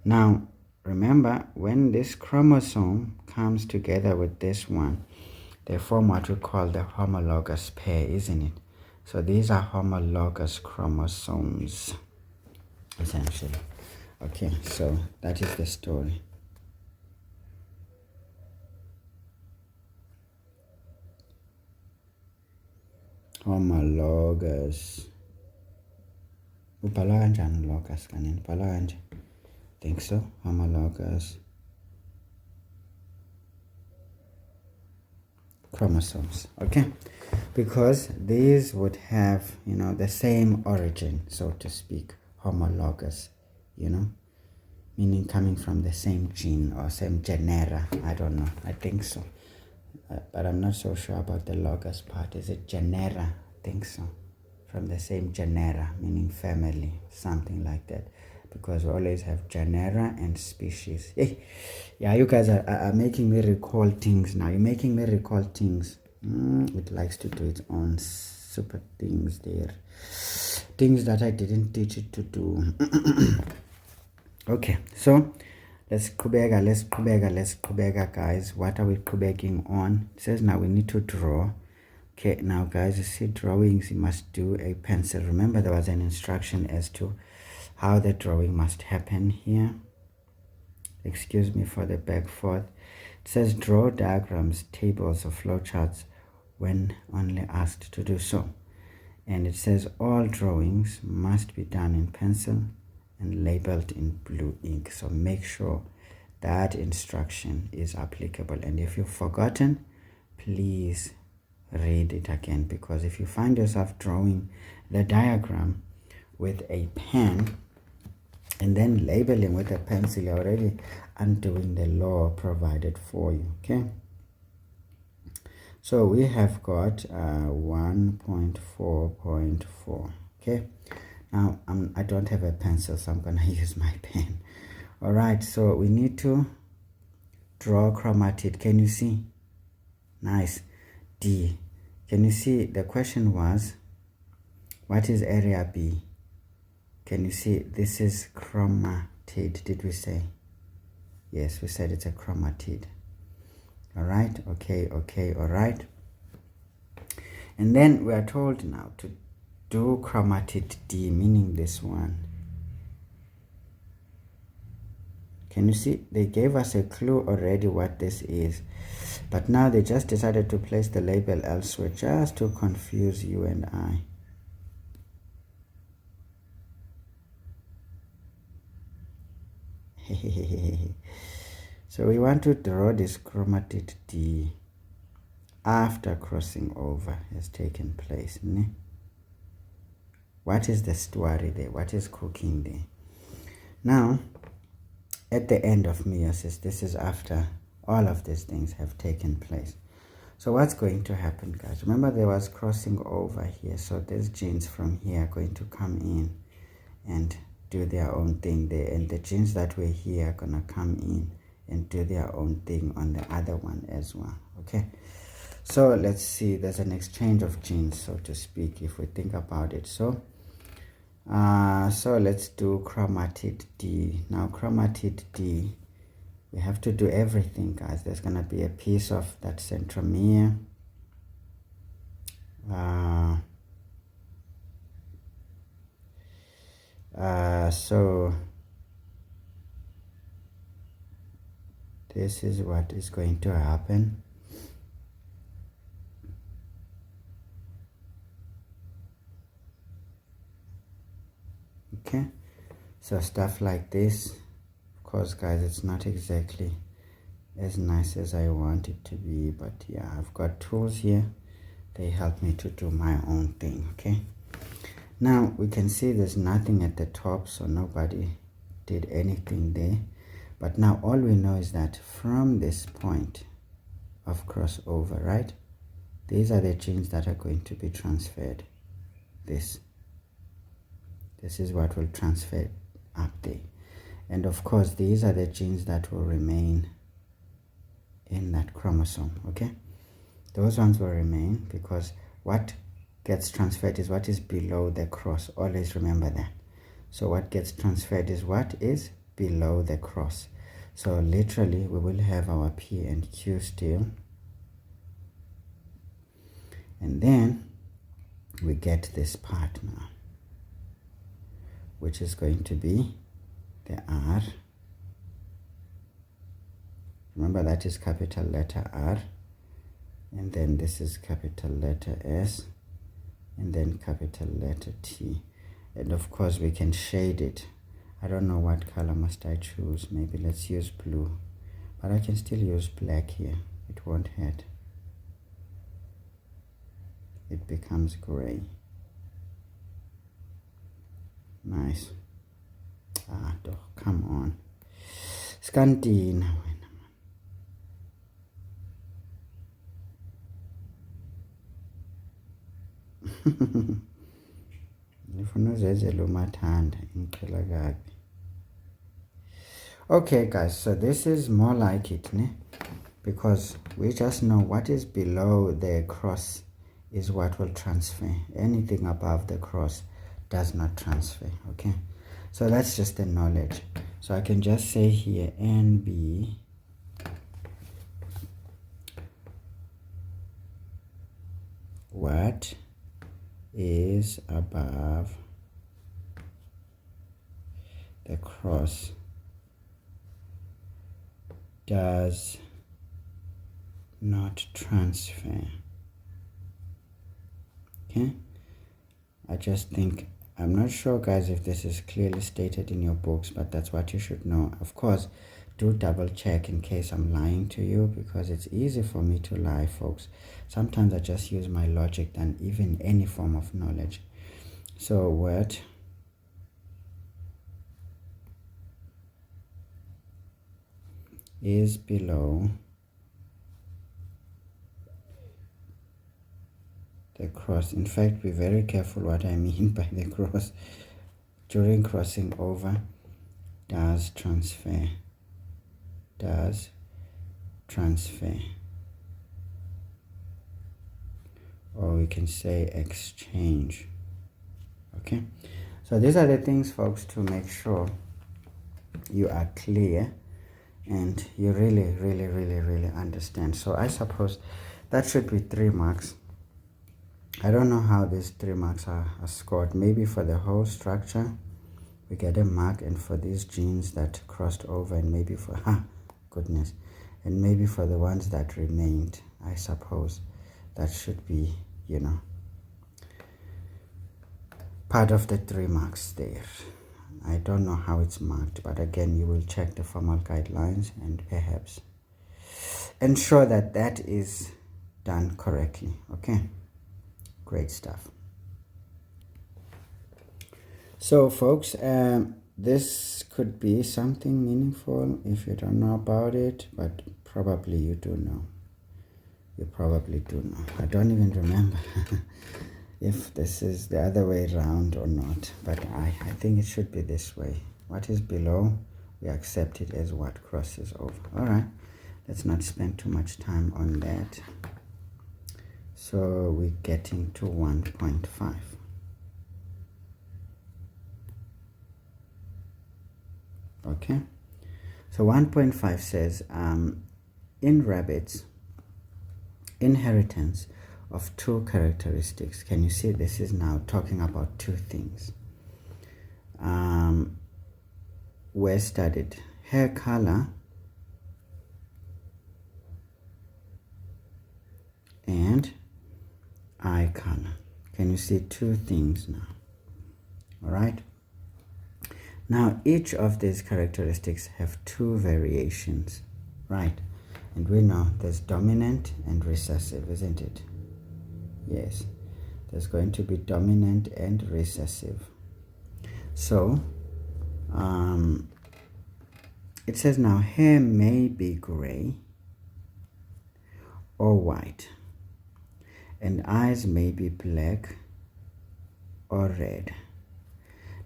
Now remember, when this chromosome comes together with this one, they form what we call the homologous pair, isn't it? So these are homologous chromosomes, essentially. Okay, so that is the story. Homologous. Ubhala kanjani logous kanini? Ubhala kanje? Think so. Homologous chromosomes. Okay, because these would have, the same origin, so to speak. Homologous, meaning coming from the same gene or same genera. I don't know, I think so, but I'm not so sure about the logous part. Is it genera? I think so, from the same genera, meaning family, something like that, because we always have genera and species. Hey, yeah, you guys are making me recall things now. You're making me recall things. It likes to do its own super things there, things that I didn't teach it to do. Okay, so let's qhubeka, guys. What are we qhubeking on? It says now we need to draw. Okay, now guys, you see drawings, you must do a pencil. Remember, there was an instruction as to how the drawing must happen here. Excuse me for the back forth. It says draw diagrams, tables, or flowcharts when only asked to do so. And it says all drawings must be done in pencil and labeled in blue ink. So make sure that instruction is applicable. And if you've forgotten, please read it again, because if you find yourself drawing the diagram with a pen and then labeling with a pencil, you're already undoing the law provided for you. Okay, so we have got 1.4.4. okay, now I don't have a pencil, so I'm gonna use my pen. All right, so we need to draw chromatid. Can you see? Nice. D. Can you see? The question was, what is area B? Can you see? This is chromatid. Did we say? Yes, we said it's a chromatid. All right. Okay. All right. And then we are told now to do chromatid D, meaning this one. Can you see? They gave us a clue already what this is, but now they just decided to place the label elsewhere just to confuse you and I. So we want to draw this chromatid D after crossing over has taken place. What is the story there? What is cooking there? Now, at the end of meiosis, this is after all of these things have taken place. So what's going to happen, guys? Remember, there was crossing over here, so these genes from here are going to come in and do their own thing there, and the genes that were here are gonna come in and do their own thing on the other one as well. Okay, so let's see, there's an exchange of genes, so to speak, if we think about it. So So let's do chromatid D. Now chromatid D, we have to do everything, guys. There's gonna be a piece of that centromere. So this is what is going to happen. Okay, so stuff like this, of course, guys, it's not exactly as nice as I want it to be, but yeah, I've got tools here. They help me to do my own thing. Okay, now we can see there's nothing at the top, so nobody did anything there. But now all we know is that from this point of crossover, right, these are the genes that are going to be transferred. This is what will transfer up there. And of course, these are the genes that will remain in that chromosome. Okay, those ones will remain, because what gets transferred is what is below the cross. Always remember that. So what gets transferred is what is below the cross. So literally we will have our P and Q still, and then we get this part now, which is going to be the R. Remember, that is capital letter R, and then this is capital letter S, and then capital letter T. And of course we can shade it. I don't know what color must I choose. Maybe let's use blue, but I can still use black here. It won't hurt. It becomes gray. Nice. Come on. Scantina. Okay, guys, so this is more like it, ne? Because we just know what is below the cross is what will transfer. Anything above the cross does not transfer. Okay, so that's just the knowledge. So I can just say here NB what is above the cross does not transfer. Okay, I just think, I'm not sure, guys, if this is clearly stated in your books, but that's what you should know. Of course, do double check in case I'm lying to you, because it's easy for me to lie, folks. Sometimes I just use my logic than even any form of knowledge. So what is below the cross. In fact, be very careful what I mean by the cross. During crossing over, does transfer. Does transfer. Or we can say exchange. Okay, so these are the things, folks, to make sure you are clear and you really understand. So I suppose that should be 3 marks. I don't know how these 3 marks are scored. Maybe for the whole structure we get a mark, and for these genes that crossed over, and maybe for goodness, and maybe for the ones that remained. I suppose that should be, you know, part of the 3 marks there. I don't know how it's marked, but again, you will check the formal guidelines and perhaps ensure that that is done correctly. Okay, great stuff. So folks, this could be something meaningful if you don't know about it, but probably you do know. You probably do know. I don't even remember if this is the other way around or not, but I think it should be this way. What is below, we accept it as what crosses over. All right, let's not spend too much time on that. So we're getting to 1.5. Okay, so 1.5 says in rabbits, inheritance of two characteristics. Can you see this is now talking about two things were studied: hair color and eye color. Can you see two things now? All right, now each of these characteristics have two variations, right? And we know there's dominant and recessive, isn't it? Yes, there's going to be dominant and recessive. So it says now hair may be gray or white, and eyes may be black or red.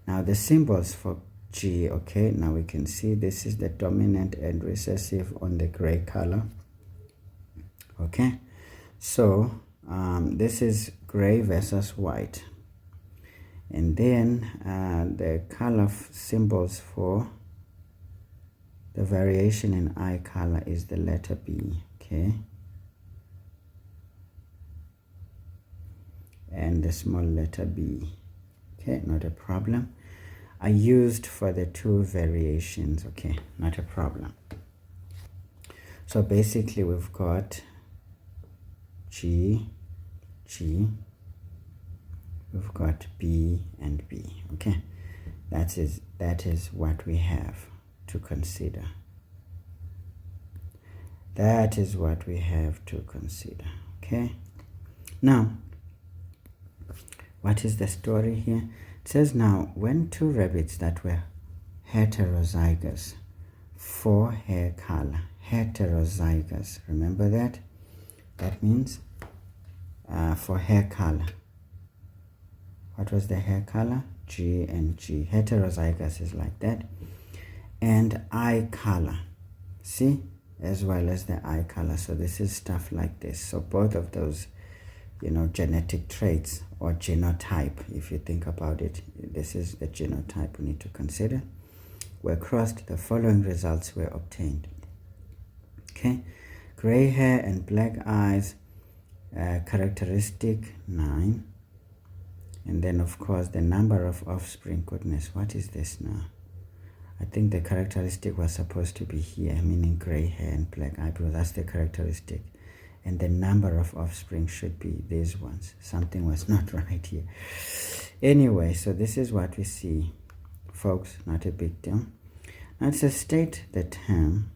Now the symbols for G, okay, now we can see this is the dominant and recessive on the gray color. Okay, so this is gray versus white, and then the color symbols for the variation in eye color is the letter B, okay, and the small letter B. Okay, not a problem. I used for the two variations. Okay, not a problem. So basically we've got G, G, we've got B and B. Okay, that is what we have to consider. That is what we have to consider. Okay, now what is the story here? It says now when two rabbits that were heterozygous for hair color, heterozygous, remember that? That means for hair color. What was the hair color? G and G. Heterozygous is like that. And eye color, see, as well as the eye color. So this is stuff like this. So both of those, you know, genetic traits or genotype, if you think about it, this is the genotype we need to consider, were crossed. The following results were obtained. Okay, gray hair and black eyes, characteristic 9, and then of course the number of offspring. Goodness, what is this now? I think the characteristic was supposed to be here, meaning gray hair and black eye, because that's the characteristic, and the number of offspring should be these ones. Something was not right here. Anyway, so this is what we see, folks. Not a big deal. Now it says state the term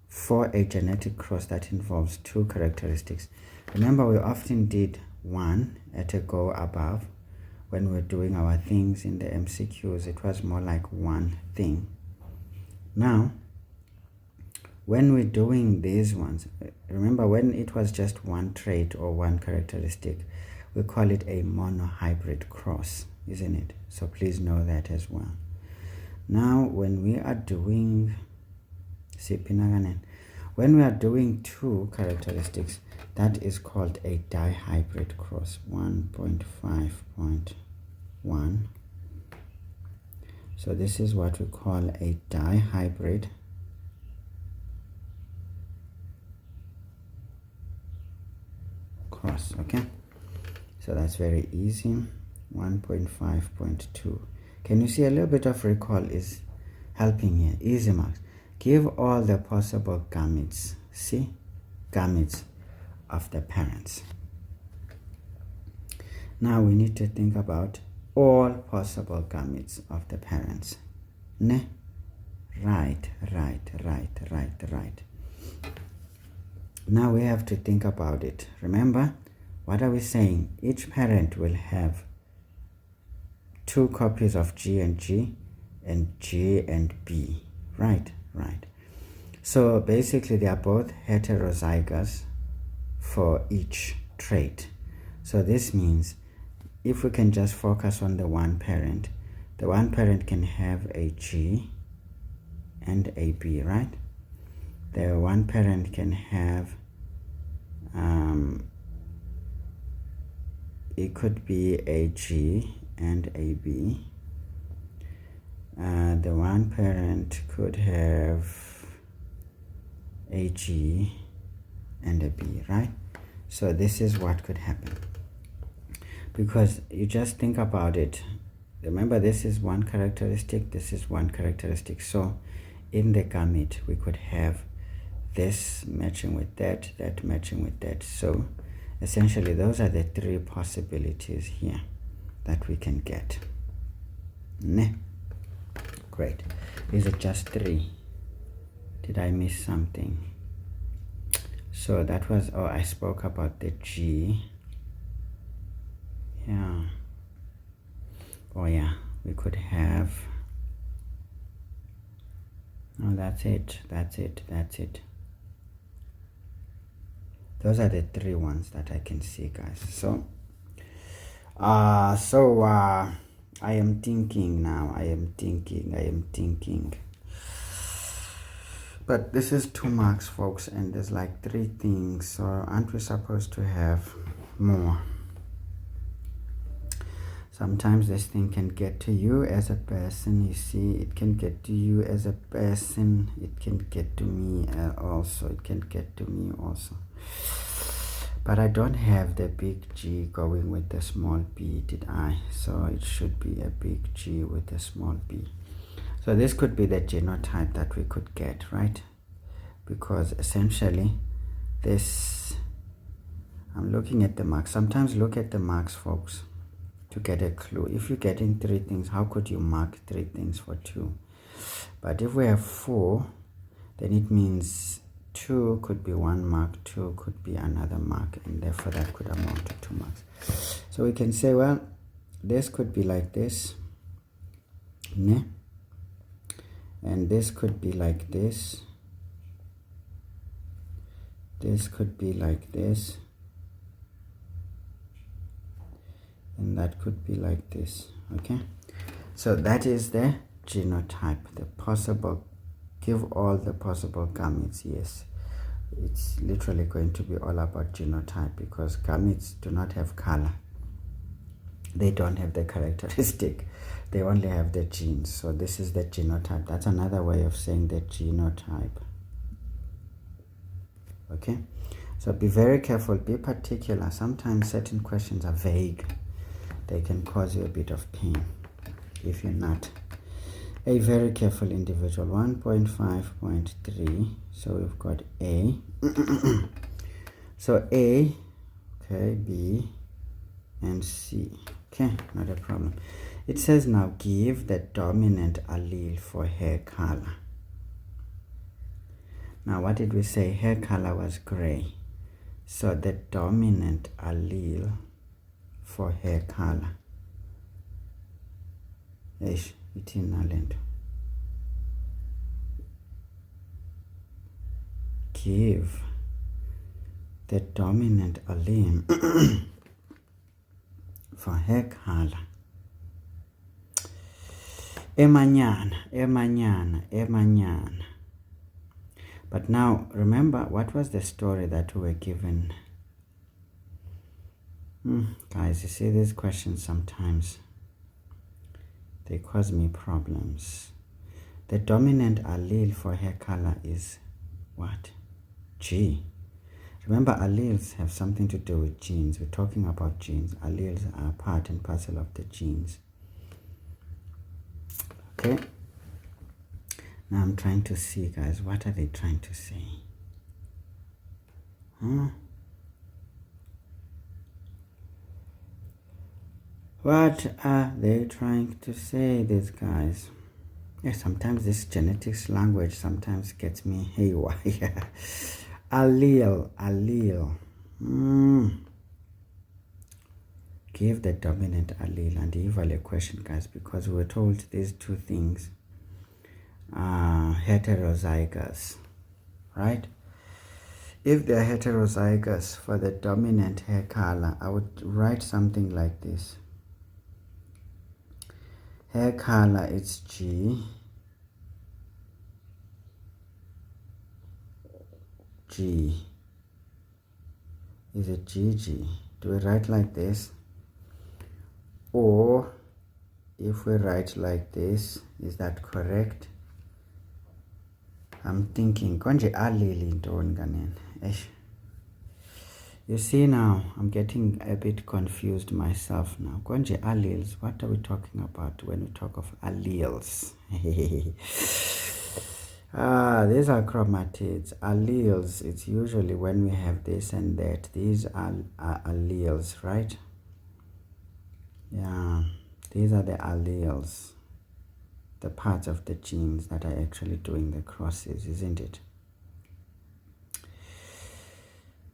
for a genetic cross that involves two characteristics. Remember, we often did one at a go above. When we're doing our things in the MCQs, it was more like one thing. Now, when we're doing these ones, remember when it was just one trait or one characteristic, we call it a monohybrid cross, isn't it? So please know that as well. Now, when we are doing two characteristics, that is called a dihybrid cross. 1.5.1. So this is what we call a dihybrid cross. Okay, so that's very easy. 1.5.2. Can you see a little bit of recall is helping here? Easy marks. Give all the possible gametes. See, gametes of the parents. Now we need to think about all possible gametes of the parents. Ne? Right. Now we have to think about it. Remember, what are we saying? Each parent will have two copies of G and G and G and B. Right. So basically they are both heterozygous for each trait. So this means if we can just focus on the one parent can have a G and a B, right? The one parent can have it could be a G and a B. the one parent could have a G and a B, right? So this is what could happen, because you just think about it. Remember, this is one characteristic, this is one characteristic. So in the gamete we could have this matching with that, that matching with that. So essentially those are the three possibilities here that we can get. Ne? Great. Is it just three? Did I miss something? So that was, oh, I spoke about the G. Yeah. Oh yeah, we could have, oh, that's it. Those are the three ones that I can see, guys. So I am thinking now. I am thinking. But this is 2 marks, folks, and there's like 3 things. So aren't we supposed to have more? Sometimes this thing can get to you as a person. You see, it can get to you as a person. It can get to me also. It can get to me also. But I don't have the big G going with the small b, did I? So it should be a big G with a small b. So this could be the genotype that we could get, right? Because essentially this, I'm looking at the marks. Sometimes look at the marks, folks, to get a clue. If you're getting 3 things, how could you mark 3 things for 2? But if we have 4, then it means 2 could be 1 mark, 2 could be another mark, and therefore that could amount to 2 marks. So we can say, well, this could be like this, ne? And this could be like this. This could be like this. And that could be like this. Okay, so that is the genotype, the possible, give all the possible gametes. Yes, it's literally going to be all about genotype, because gametes do not have color, they don't have the characteristic, they only have the genes. So this is the genotype. That's another way of saying the genotype. Okay, so be very careful, be particular. Sometimes certain questions are vague, they can cause you a bit of pain if you're not a very careful individual. 1.5.3, so we've got A. So A, okay, B and C. Okay, not a problem. It says now give the dominant allele for hair color. Now what did we say? Hair color was gray. So the dominant allele for hair color. Ish, itinalento. Give the dominant allele for hair color. Emanyana. But now remember, what was the story that we were given? Guys, you see these questions sometimes, they cause me problems. The dominant allele for hair color is what? G. Remember, alleles have something to do with genes. We're talking about genes. Alleles are part and parcel of the genes. Okay. Now I'm trying to see, guys, what are they trying to say? What are they trying to say, these guys? Yeah, sometimes this genetics language sometimes gets me haywire. Allele. Give the dominant allele, and evaluate question, guys, because we were told these 2 things are heterozygous, right? If they're heterozygous for the dominant hair color, I would write something like this. Hair color is G. Is it GG? Do we write like this? Or if we write like this, is that correct? I'm thinking konje alili ntoni kanene. You see now, I'm getting a bit confused myself now. Konje alleles, what are we talking about when we talk of alleles? These are chromatids. Alleles, it's usually when we have this and that. These are alleles, right? Yeah, these are the alleles. The parts of the genes that are actually doing the crosses, isn't it?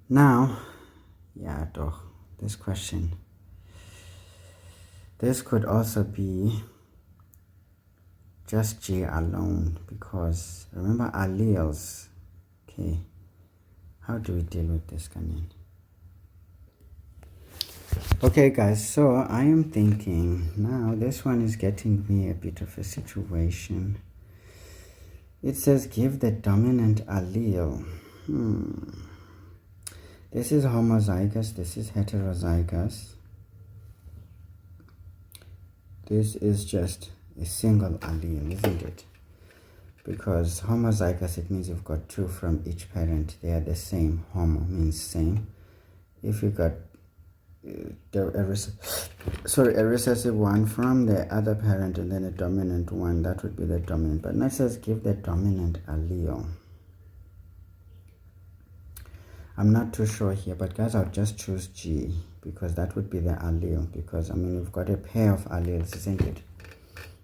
Now, yeah, doch, this question. This could also be just G alone, because remember alleles. Okay, how do we deal with this, Kanin? Okay, guys, so I am thinking now this one is getting me a bit of a situation. It says give the dominant allele. This is homozygous, this is heterozygous. This is just a single allele, isn't it? Because homozygous, it means you've got two from each parent. They are the same. Homo means same. If you got a recessive one from the other parent and then a dominant one, that would be the dominant. But now it says give the dominant allele. I'm not too sure here, but guys, I'll just choose G because that would be the allele. Because I mean, we've got a pair of alleles, isn't it?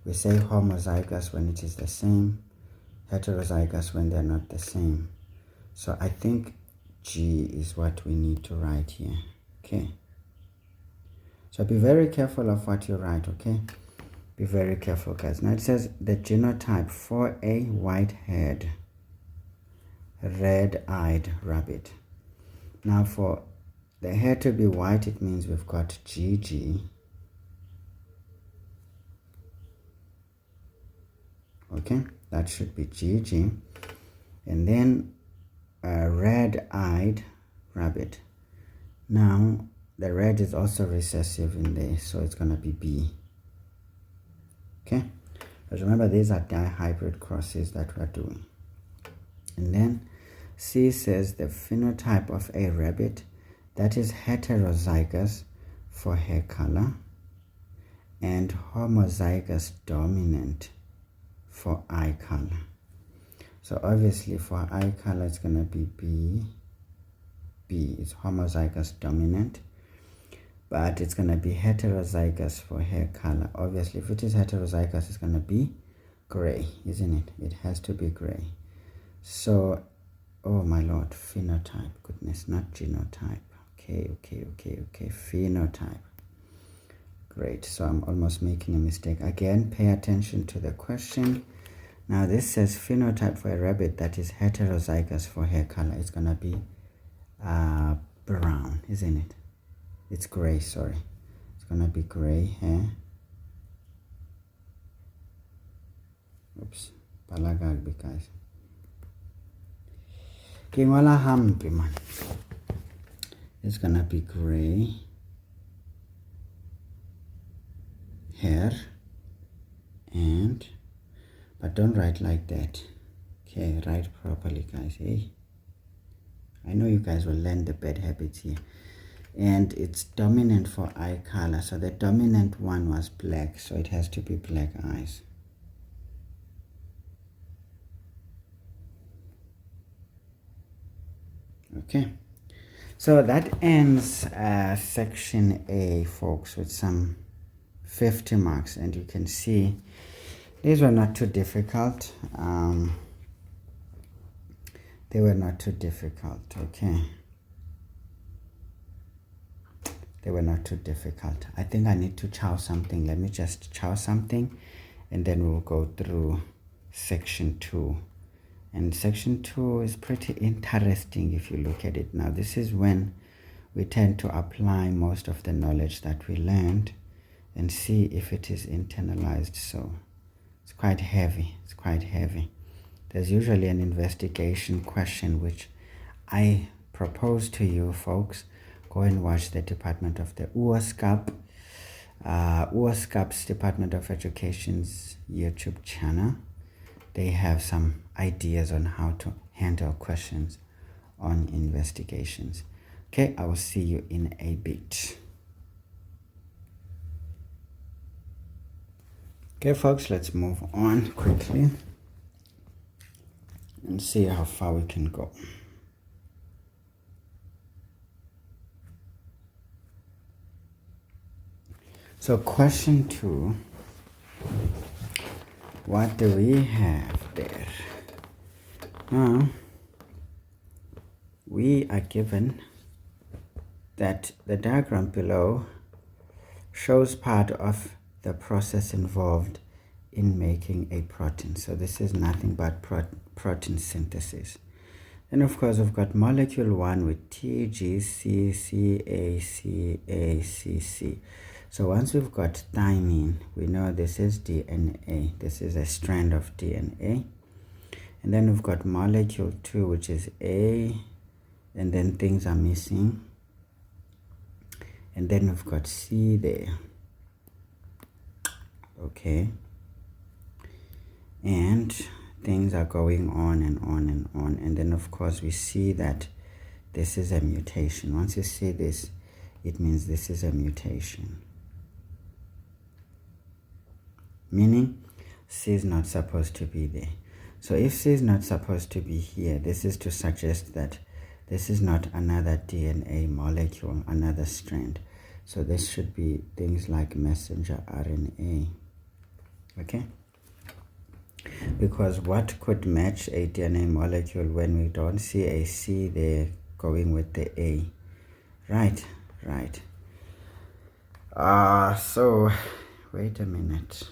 We say homozygous when it is the same, heterozygous when they're not the same. So I think G is what we need to write here. Okay. So be very careful of what you write, okay? Be very careful, guys. Now it says the genotype for a white-haired, red-eyed rabbit. Now for the hair to be white, it means we've got GG. Okay, that should be GG. And then a red-eyed rabbit. Now the red is also recessive in there, so it's going to be B. Okay, but remember these are dihybrid crosses that we're doing. And then C says the phenotype of a rabbit, that is heterozygous for hair color and homozygous dominant for eye color. So obviously for eye color it's going to be B. B is homozygous dominant, but it's going to be heterozygous for hair color. Obviously if it is heterozygous, it's going to be gray, isn't it? It has to be gray. So, oh my lord, phenotype, goodness, not genotype. Okay, phenotype. Great, so I'm almost making a mistake. Again, pay attention to the question. Now this says phenotype for a rabbit that is heterozygous for hair color. It's going to be brown, isn't it? It's gray, sorry. It's going to be gray hair. Oops, palagagbi, guys. Kingwala hampi, man. It's going to be gray hair, and but don't write like that. Okay, write properly, guys. Hey, I know you guys will learn the bad habits here. And it's dominant for eye color, so the dominant one was black, so it has to be black eyes. Okay, so that ends section A, folks, with some 50 marks, and you can see these were not too difficult. They were not too difficult. Okay, they were not too difficult. I think I need to chow something. Let me just chow something, and then we'll go through section 2. And section 2 is pretty interesting if you look at it. Now this is when we tend to apply most of the knowledge that we learned and see if it is internalized. So it's quite heavy. It's quite heavy. There's usually an investigation question which I propose to you folks. Go and watch the Department of the UOSCAP UOSCAP's Department of Education's YouTube channel. They have some ideas on how to handle questions on investigations. Okay, I will see you in a bit. Okay, folks, let's move on quickly and see how far we can go. So question 2, what do we have there? Now, we are given that the diagram below shows part of the process involved in making a protein. So this is nothing but protein synthesis. And of course, we've got molecule 1 with T, G, C, C, A, C, A, C, C. So once we've got thymine, we know this is DNA. This is a strand of DNA. And then we've got molecule 2, which is A, and then things are missing. And then we've got C there. Okay. And things are going on and on and on. And then, of course, we see that this is a mutation. Once you see this, it means this is a mutation. Meaning C is not supposed to be there. So if C is not supposed to be here, this is to suggest that this is not another DNA molecule, another strand. So this should be things like messenger RNA. Okay? Because what could match a DNA molecule when we don't see a C there going with the A? Right. So wait a minute.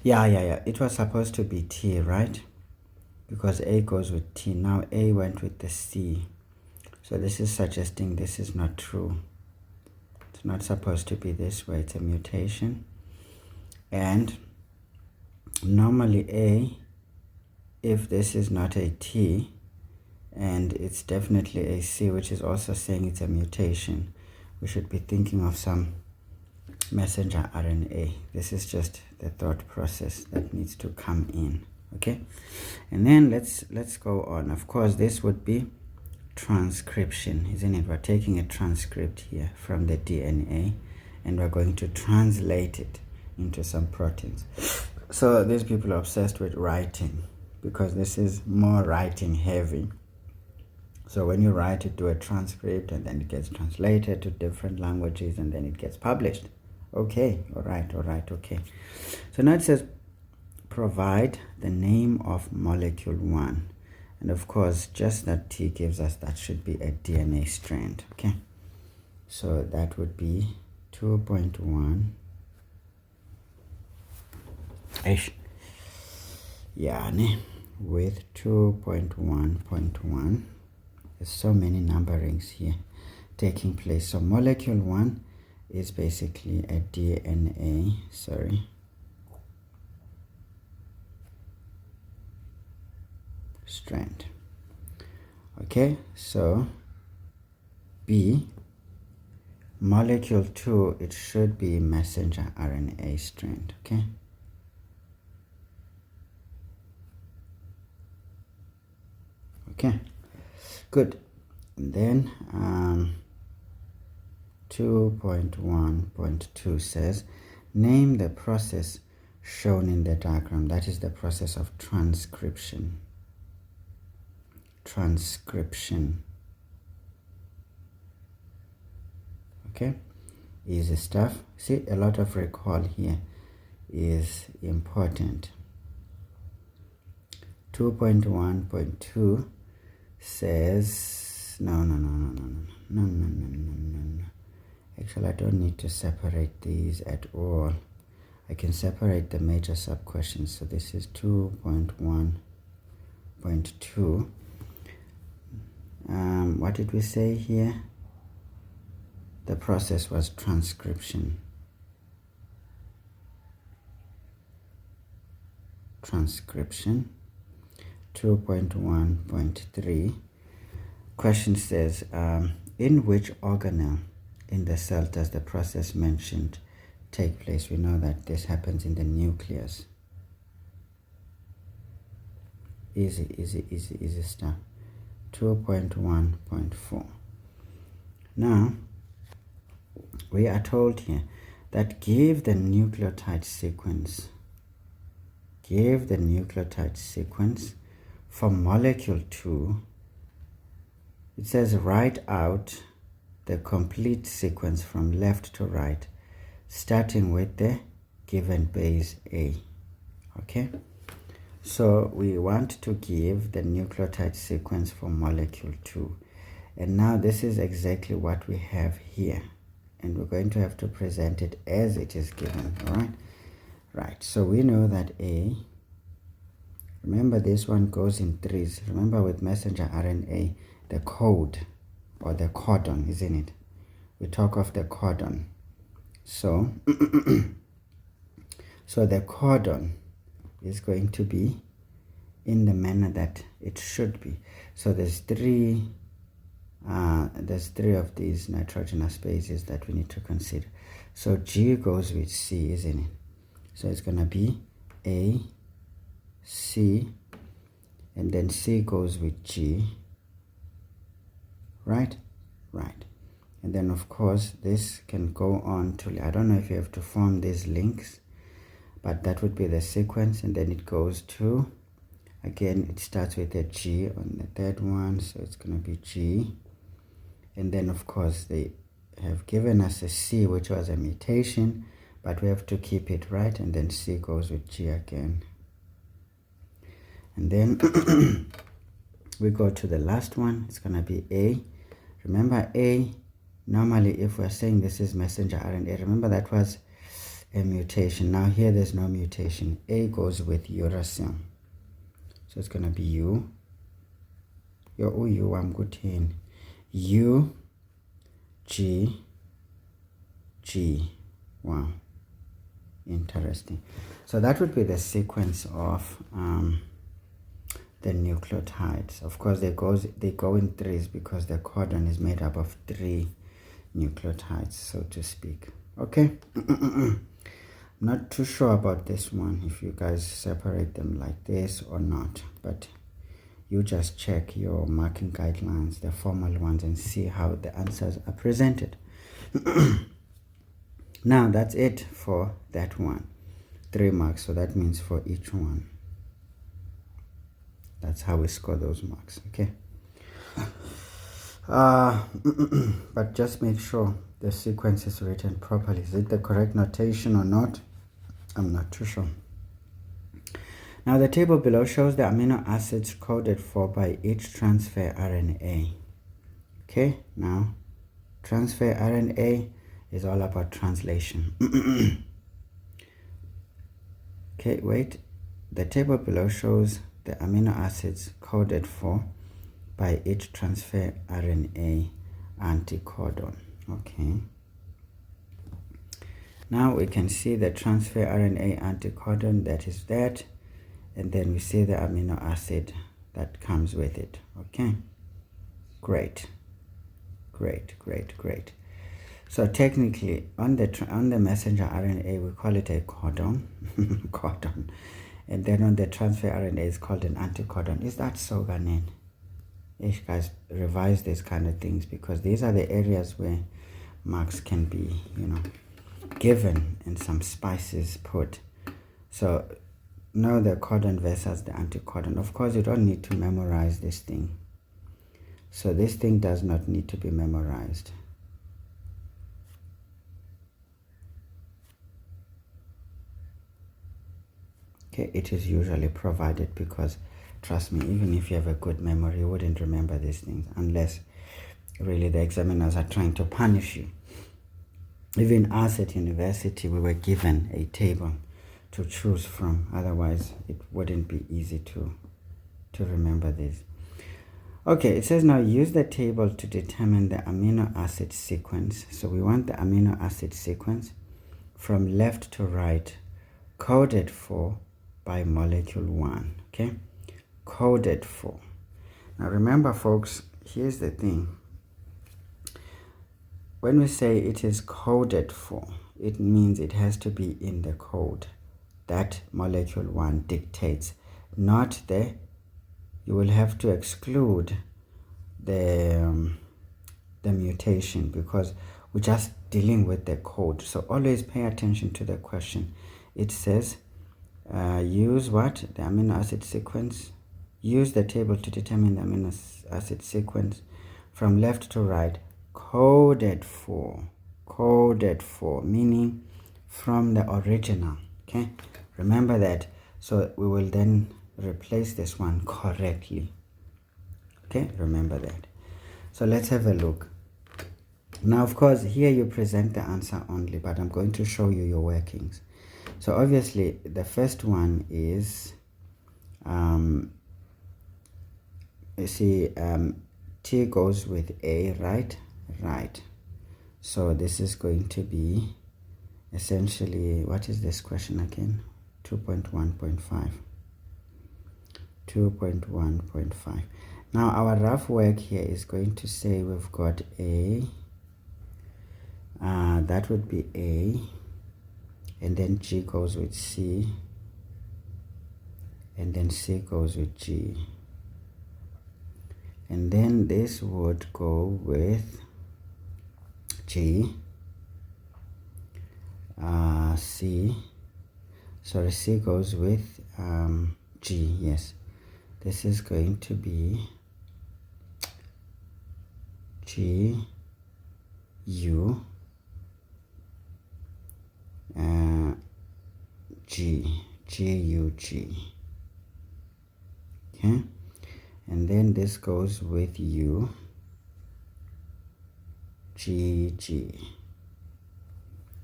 Yeah. It was supposed to be T, right? Because A goes with T. Now A went with the C. So this is suggesting this is not true. It's not supposed to be this way. It's a mutation. And normally A, if this is not a T, and it's definitely a C, which is also saying it's a mutation, we should be thinking of some messenger RNA. This is just the thought process that needs to come in. Okay, and then let's go on. Of course, this would be transcription, isn't it? We're taking a transcript here from the DNA and we're going to translate it into some proteins. So these people are obsessed with writing because this is more writing heavy. So when you write it, do a transcript and then it gets translated to different languages and then it gets published. Okay, all right, okay. So now it says provide the name of molecule 1. And of course, just that T gives us that should be a DNA strand. Okay, so that would be 2.1. With 2.1.1. There's so many numberings here taking place. So molecule 1 is basically a DNA, strand. Okay, so B, molecule 2, it should be messenger RNA strand. Okay, good. And then 2.1.2 says name the process shown in the diagram. That is the process of transcription. Okay, easy stuff. See, a lot of recall here is important. 2.1.2 says no. Actually, I don't need to separate these at all. I can separate the major sub questions. So this is 2.1.2. What did we say here? The process was transcription. 2.1.3. question says, in which organelle in the cell does the process mentioned take place? We know that this happens in the nucleus. Easy stuff. 2.1.4. Now, we are told here that give the nucleotide sequence. Give the nucleotide sequence for molecule 2. It says write out the complete sequence from left to right, starting with the given base A. Okay? So we want to give the nucleotide sequence for molecule 2. And now this is exactly what we have here. And we're going to have to present it as it is given, all right? Right, so we know that A, remember this one goes in threes. Remember with messenger RNA, the code or the codon, isn't it? We talk of the codon. So, so the codon is going to be in the manner that it should be. So there's three of these nitrogenous bases that we need to consider. So G goes with C, isn't it? So it's going to be A, C, and then C goes with G, right? Right. And then of course this can go on to, I don't know if you have to form these links, but that would be the sequence, and then it goes to, again it starts with a G on the third one, so it's going to be G. And then of course they have given us a C, which was a mutation, but we have to keep it right, and then C goes with G again. And then we go to the last one. It's going to be A. Remember A, normally if we're saying this is messenger RNA, remember that was a mutation. Now here there's no mutation. A goes with uracil. So it's going to be U. I'm good in U, G, G. Wow. Interesting. So that would be the sequence of the nucleotides. Of course, they go in threes because the codon is made up of 3 nucleotides, so to speak. Okay. Not too sure about this one, if you guys separate them like this or not, but you just check your marking guidelines, the formal ones, and see how the answers are presented. Now that's it for that one. 3 marks, so that means for each one. That's how we score those marks, okay? But just make sure the sequence is written properly. Is it the correct notation or not? I'm not too sure. Now the table below shows the amino acids coded for by each transfer RNA. Okay, now transfer RNA is all about translation. Okay, wait. The table below shows the amino acids coded for by each transfer RNA anticodon. Okay. Now we can see the transfer RNA anticodon, that is that, and then we see the amino acid that comes with it. Okay. Great. So technically on the messenger RNA we call it a codon, codon, and then on the transfer RNA is called an anticodon. Is that so, Ganen? You guys revise these kind of things, because these are the areas where marks can be, given and some spices put. So know the codon versus the anticodon. Of course, you don't need to memorize this thing. So this thing does not need to be memorized. Okay, it is usually provided because, trust me, even if you have a good memory, you wouldn't remember these things unless really the examiners are trying to punish you. Even us at university, we were given a table to choose from. Otherwise, it wouldn't be easy to remember this. Okay, it says now use the table to determine the amino acid sequence. So we want the amino acid sequence from left to right, coded for by molecule 1. Okay, coded for. Now remember, folks, here's the thing. When we say it is coded for, it means it has to be in the code that molecule 1 dictates, not the, you will have to exclude the mutation, because we're just dealing with the code. So always pay attention to the question. It says use what? The amino acid sequence. Use the table to determine the amino acid sequence from left to right. Coded for, meaning from the original. Okay, remember that. So we will then replace this one correctly. Okay, remember that. So let's have a look. Now, of course, here you present the answer only, but I'm going to show you your workings. So obviously, the first one is, you see, T goes with A, right? Right. So this is going to be essentially, what is this question again? 2.1.5. 2.1.5. Now our rough work here is going to say we've got A, that would be A, and then G goes with C, and then C goes with G, and then this would go with G, C, sorry, C goes with G, yes. This is going to be G, U, G, G, U, G. Okay, and then this goes with U, G, G.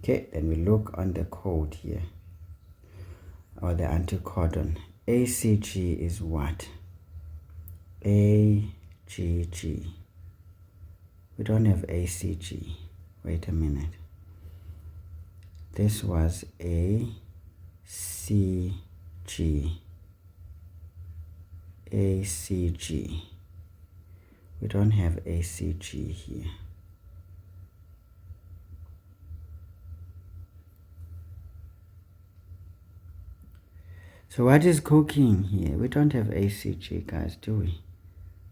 Okay, then we look on the code here, or the anticodon. ACG is what? AGG. We don't have ACG. Wait a minute. This was ACG. ACG. We don't have ACG here. So what is cooking here? We don't have ACG, guys, do we?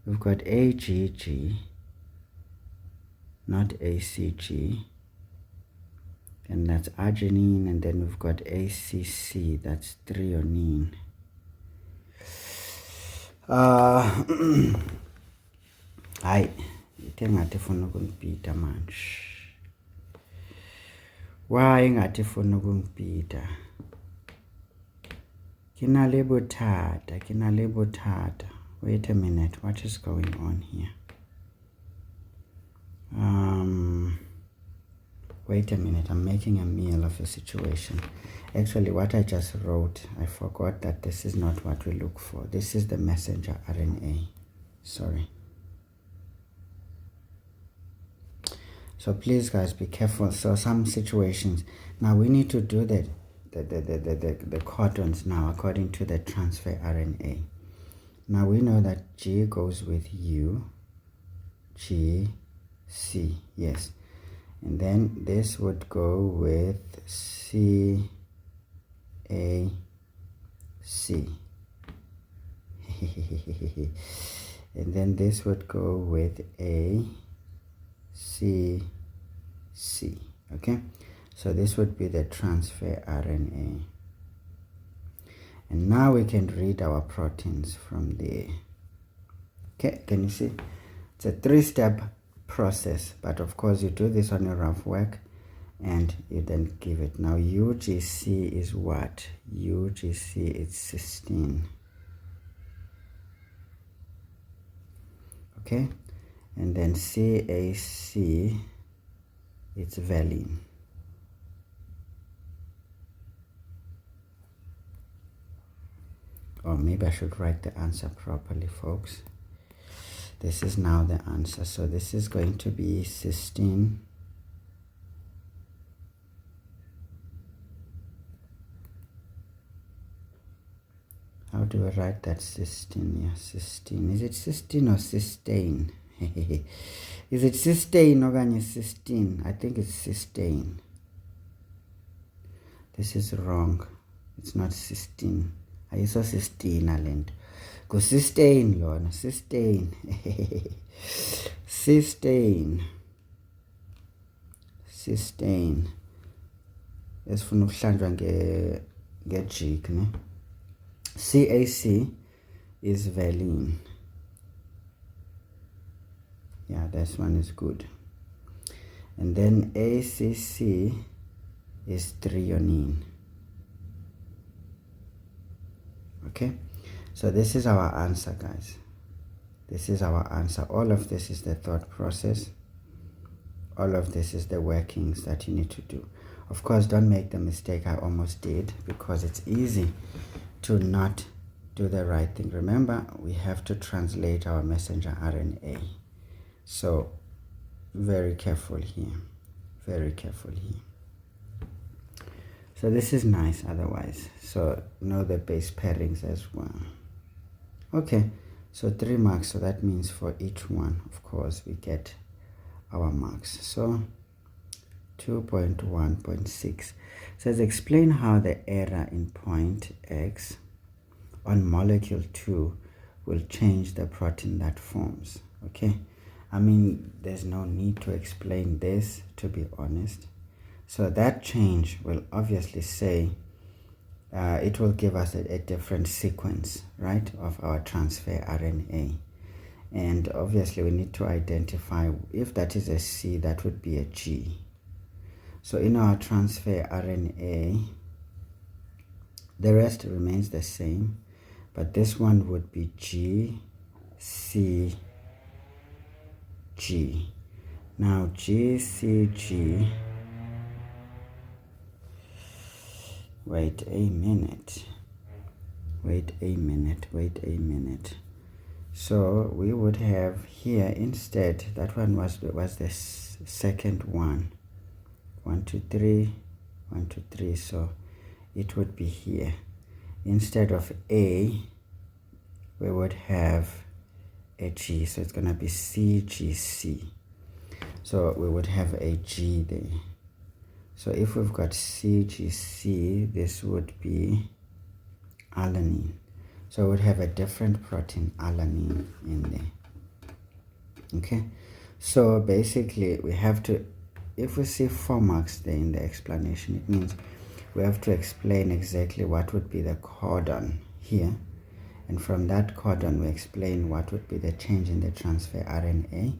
We've got AGG, not ACG. And that's arginine, and then we've got ACC, that's threonine. Hayi, ithe ngathi ifuna ukungibhida manje. Why ngathi ifuna ukungibhida? Kinale bothata. Wait a minute, what is going on here? Wait a minute, I'm making a meal of a situation. Actually, what I just wrote, I forgot that this is not what we look for. This is the messenger RNA. Sorry. So please, guys, be careful. So some situations, now we need to do the codons now according to the transfer RNA. Now we know that G goes with U, G, C, yes. And then this would go with C, A, C. And then this would go with A, C, C. Okay, so this would be the transfer RNA. And now we can read our proteins from there. Okay, can you see? It's a 3-step process, but of course you do this on your rough work and you then give it. Now UGC is what? UGC is cysteine. Okay, and then CAC, it's valine. Or maybe I should write the answer properly, folks. This is now the answer. So this is going to be cysteine. How do I write that cysteine? Yeah, cysteine. Is it cysteine or cysteine? Is it cysteine or cysteine? I think it's cysteine. This is wrong. It's not cysteine. I saw cysteine, Alend. Go cysteine, Lord. Cysteine. Cysteine. Cysteine. Esifuna ukuhlanjwa nge-jig, ne? CAC is valine. Yeah, this one is good. And then ACC is threonine. Okay, so this is our answer, guys. This is our answer. All of this is the thought process. All of this is the workings that you need to do. Of course, don't make the mistake I almost did, because it's easy to not do the right thing. Remember, we have to translate our messenger RNA. So very careful here. Very careful here. So this is nice otherwise. So know the base pairings as well. Okay, so 3 marks. So that means for each one, of course, we get our marks. So 2.1.6 says explain how the error in point X on molecule 2 will change the protein that forms. Okay, I mean, there's no need to explain this, to be honest. So that change will obviously say it will give us a different sequence, right, of our transfer RNA. And obviously we need to identify, if that is a C, that would be a G. So in our transfer RNA, the rest remains the same, but this one would be G, C, G. Now G, C, G. Wait a minute. So we would have here instead, that one was the second one. 1, 2, 3, 1, 2, 3. So it would be here. Instead of A, we would have a G. So it's going to be CGC. So we would have a G there. So if we've got CGC, this would be alanine. So we would have a different protein, alanine, in there. Okay, so basically we have to, if we see 4 marks there in the explanation, it means we have to explain exactly what would be the codon here. And from that codon, we explain what would be the change in the transfer RNA.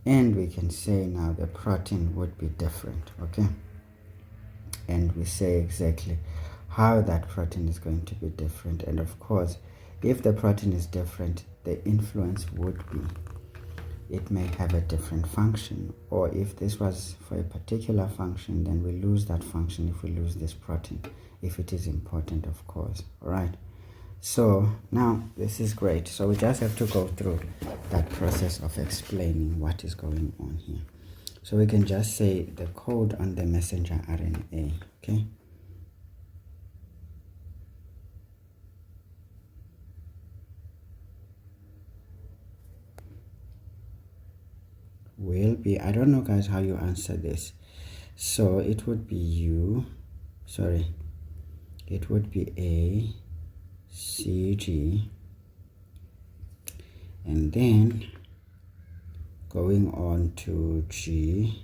And we can say now the protein would be different, okay? And we say exactly how that protein is going to be different. And of course, if the protein is different, the influence would be, it may have a different function. Or if this was for a particular function, then we lose that function if we lose this protein, if it is important, of course. All right. So now this is great. So we just have to go through that process of explaining what is going on here. So we can just say the code on the messenger RNA, okay? Will be, I don't know guys how you answer this. So it would be it would be A, C, G, and then going on to G,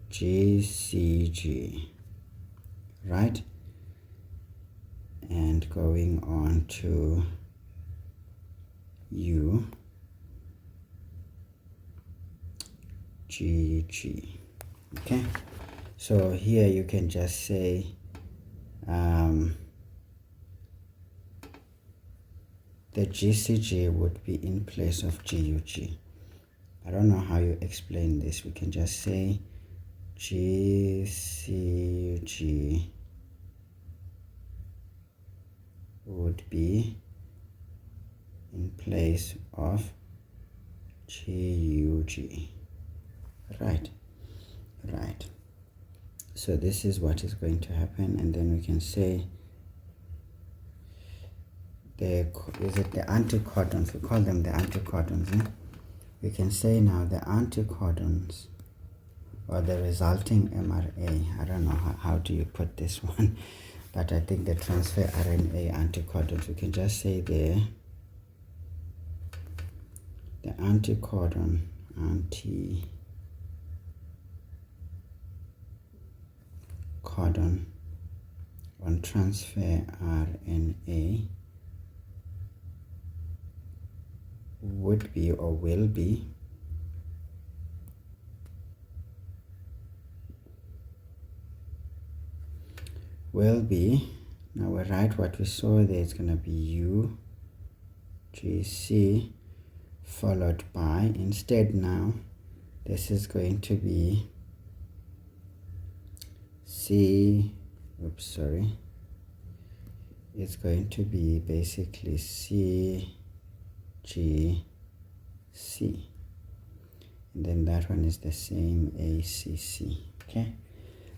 G, C, G, right? And going on to U, G, G. Okay, so here you can just say the GCG would be in place of GUG. I don't know how you explain this. We can just say GCG would be in place of GUG. Right. So this is what is going to happen, and then we can say is it the anticodons? We call them the anticodons. We can say now the anticodons or the resulting mRNA. I don't know how do you put this one, but I think the transfer RNA anticodons, we can just say the anticodon on transfer RNA would be or will be now we write what we saw there. It's going to be UGC followed by, instead now this is going to be it's going to be basically CGC, and then that one is the same, ACC. Okay,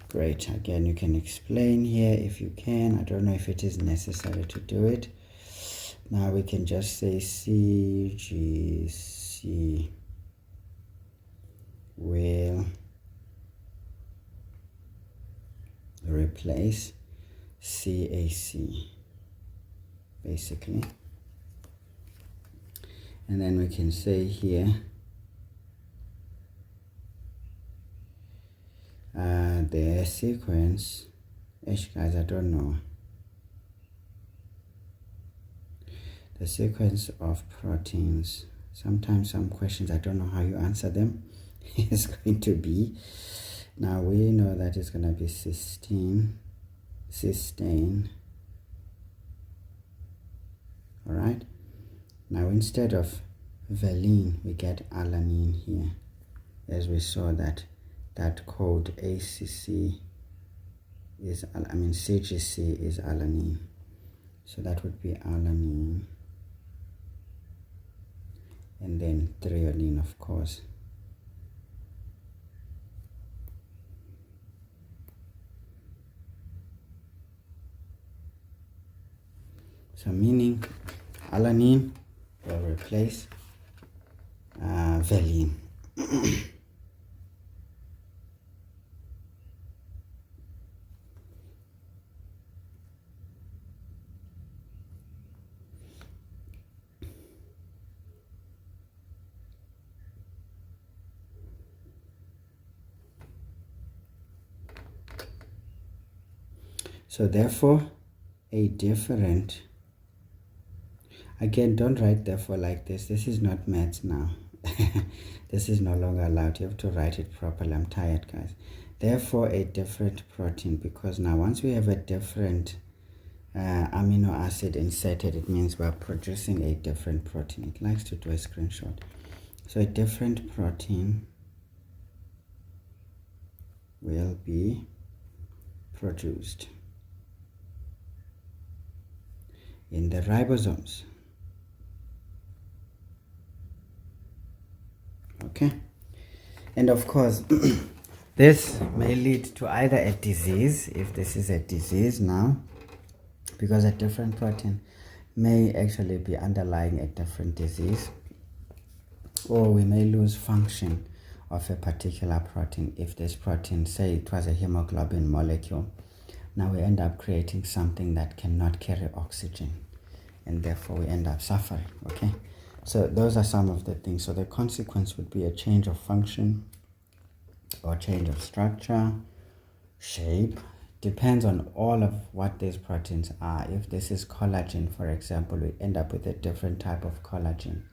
great. Again, you can explain here if you can. I don't know if it is necessary to do it. Now we can just say CGC will replace CAC basically, and then we can say here the sequence, guys, I don't know, the sequence of proteins. Sometimes some questions I don't know how you answer them is going to be, now we know that it's going to be cysteine. All right, now instead of valine we get alanine here, as we saw that code ACC is, CGC is alanine, so that would be alanine, and then threonine, of course. So meaning alanine will replace valine. So therefore, a different, again, don't write therefore like this. This is not maths now. This is no longer allowed. You have to write it properly. I'm tired, guys. Therefore, a different protein, because now once we have a different amino acid inserted, it means we're producing a different protein. It likes to do a screenshot. So a different protein will be produced in the ribosomes. Okay, and of course this may lead to either a disease, if this is a disease now, because a different protein may actually be underlying a different disease, or we may lose function of a particular protein. If this protein, say it was a hemoglobin molecule, now we end up creating something that cannot carry oxygen, and therefore we end up suffering. Okay, so those are some of the things. So the consequence would be a change of function or change of structure, shape, depends on all of what these proteins are. If this is collagen, for example, we end up with a different type of collagen.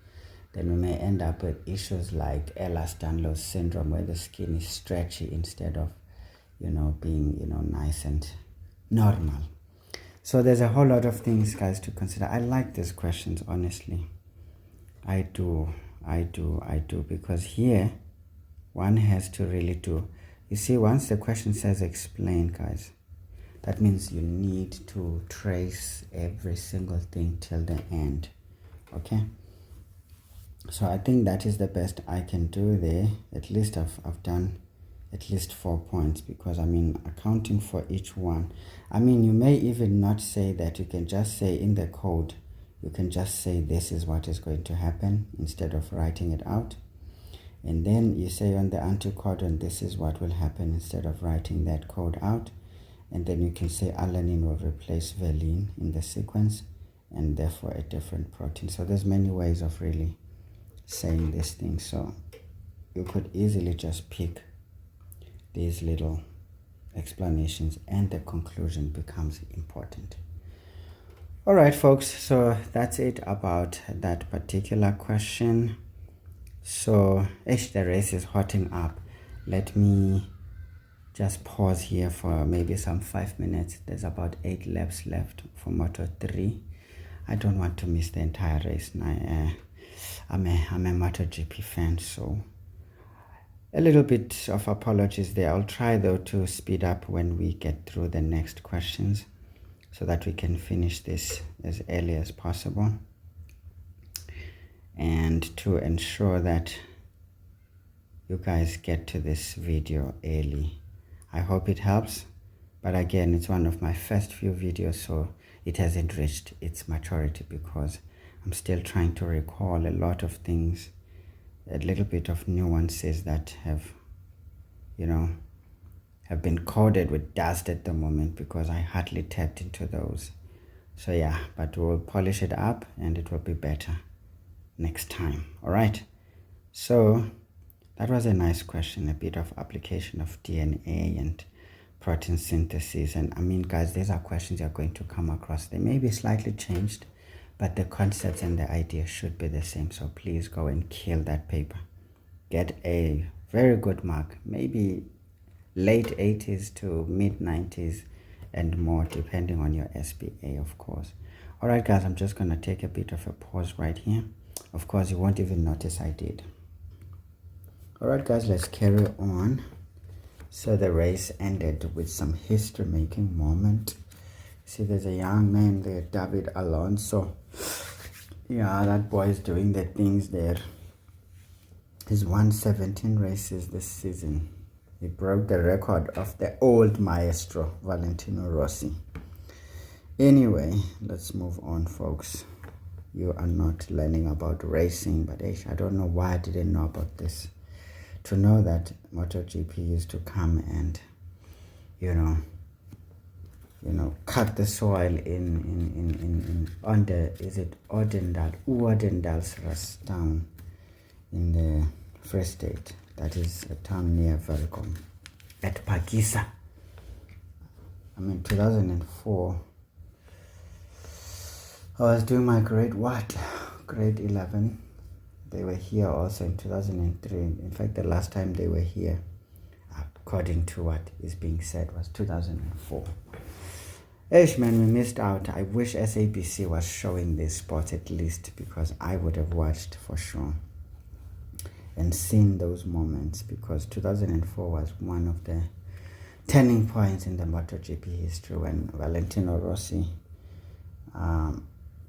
Then we may end up with issues like Ehlers-Danlos syndrome, where the skin is stretchy instead of, being, nice and normal. So there's a whole lot of things, guys, to consider. I like these questions, honestly. I do, because here one has to really do. You see, once the question says explain, guys, that means you need to trace every single thing till the end. Okay, so I think that is the best I can do there. At least I've done at least 4 points, because accounting for each one. You may even not say that. You can just say in the code you can just say this is what is going to happen instead of writing it out. And then you say on the anticodon, this is what will happen instead of writing that code out. And then you can say alanine will replace valine in the sequence, and therefore a different protein. So there's many ways of really saying this thing. So you could easily just pick these little explanations and the conclusion becomes important. All right, folks, so that's it about that particular question. So the race is hotting up. Let me just pause here for maybe some 5 minutes. There's about 8 laps left for Moto 3. I don't want to miss the entire race. I'm a MotoGP fan, so a little bit of apologies there. I'll try though to speed up when we get through the next questions so that we can finish this as early as possible, and to ensure that you guys get to this video early. I hope it helps, but again, it's one of my first few videos, so it hasn't reached its maturity because I'm still trying to recall a lot of things, a little bit of nuances that have been coated with dust at the moment because I hardly tapped into those. So yeah, but we'll polish it up and it will be better next time. All right, so that was a nice question, a bit of application of DNA and protein synthesis. And I mean, guys, these are questions you're going to come across. They may be slightly changed, but the concepts and the idea should be the same. So please go and kill that paper. Get a very good mark, maybe late 80s to mid 90s and more, depending on your SBA, of course. All right, guys, I'm just going to take a bit of a pause right here. Of course, you won't even notice I did. All right, guys, let's carry on. So the race ended with some history-making moment. See, there's a young man there, David Alonso. Yeah, that boy is doing the things there. He's won 17 races this season. He broke the record of the old maestro, Valentino Rossi. Anyway, let's move on, folks. You are not learning about racing, but I don't know why I didn't know about this. To know that MotoGP used to come and, cut the soil on the, is it Oudendaalsrus town in the Free State. That is a town near Velkom at Pagisa. I mean, 2004, I was doing my grade 11. They were here also in 2003. In fact, the last time they were here, according to what is being said, was 2004. Man, we missed out. I wish SABC was showing this sport at least, because I would have watched for sure and seen those moments, because 2004 was one of the turning points in the MotoGP history when Valentino Rossi,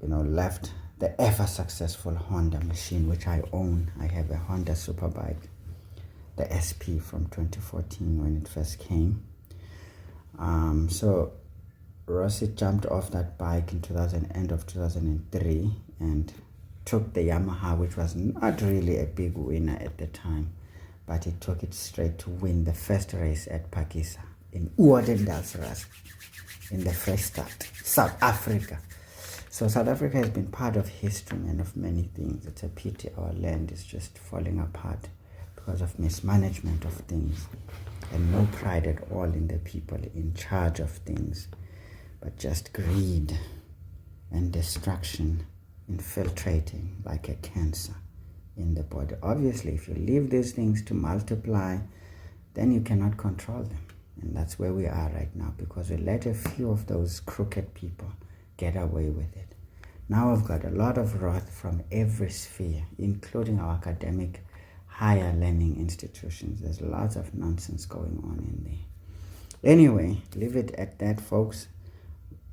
left the ever successful Honda machine, which I own. I have a Honda Superbike, the SP from 2014 when it first came. So Rossi jumped off that bike in end of 2003 and took the Yamaha, which was not really a big winner at the time, but he took it straight to win the first race at Pagisa in Oudendaalsrus in the Free State, South Africa. So South Africa has been part of history and of many things. It's a pity our land is just falling apart because of mismanagement of things and no pride at all in the people in charge of things, but just greed and destruction infiltrating like a cancer in the body. Obviously, if you leave these things to multiply, then you cannot control them. And that's where we are right now, because we let a few of those crooked people get away with it. Now we've got a lot of wrath from every sphere, including our academic higher learning institutions. There's lots of nonsense going on in there. Anyway, leave it at that, folks.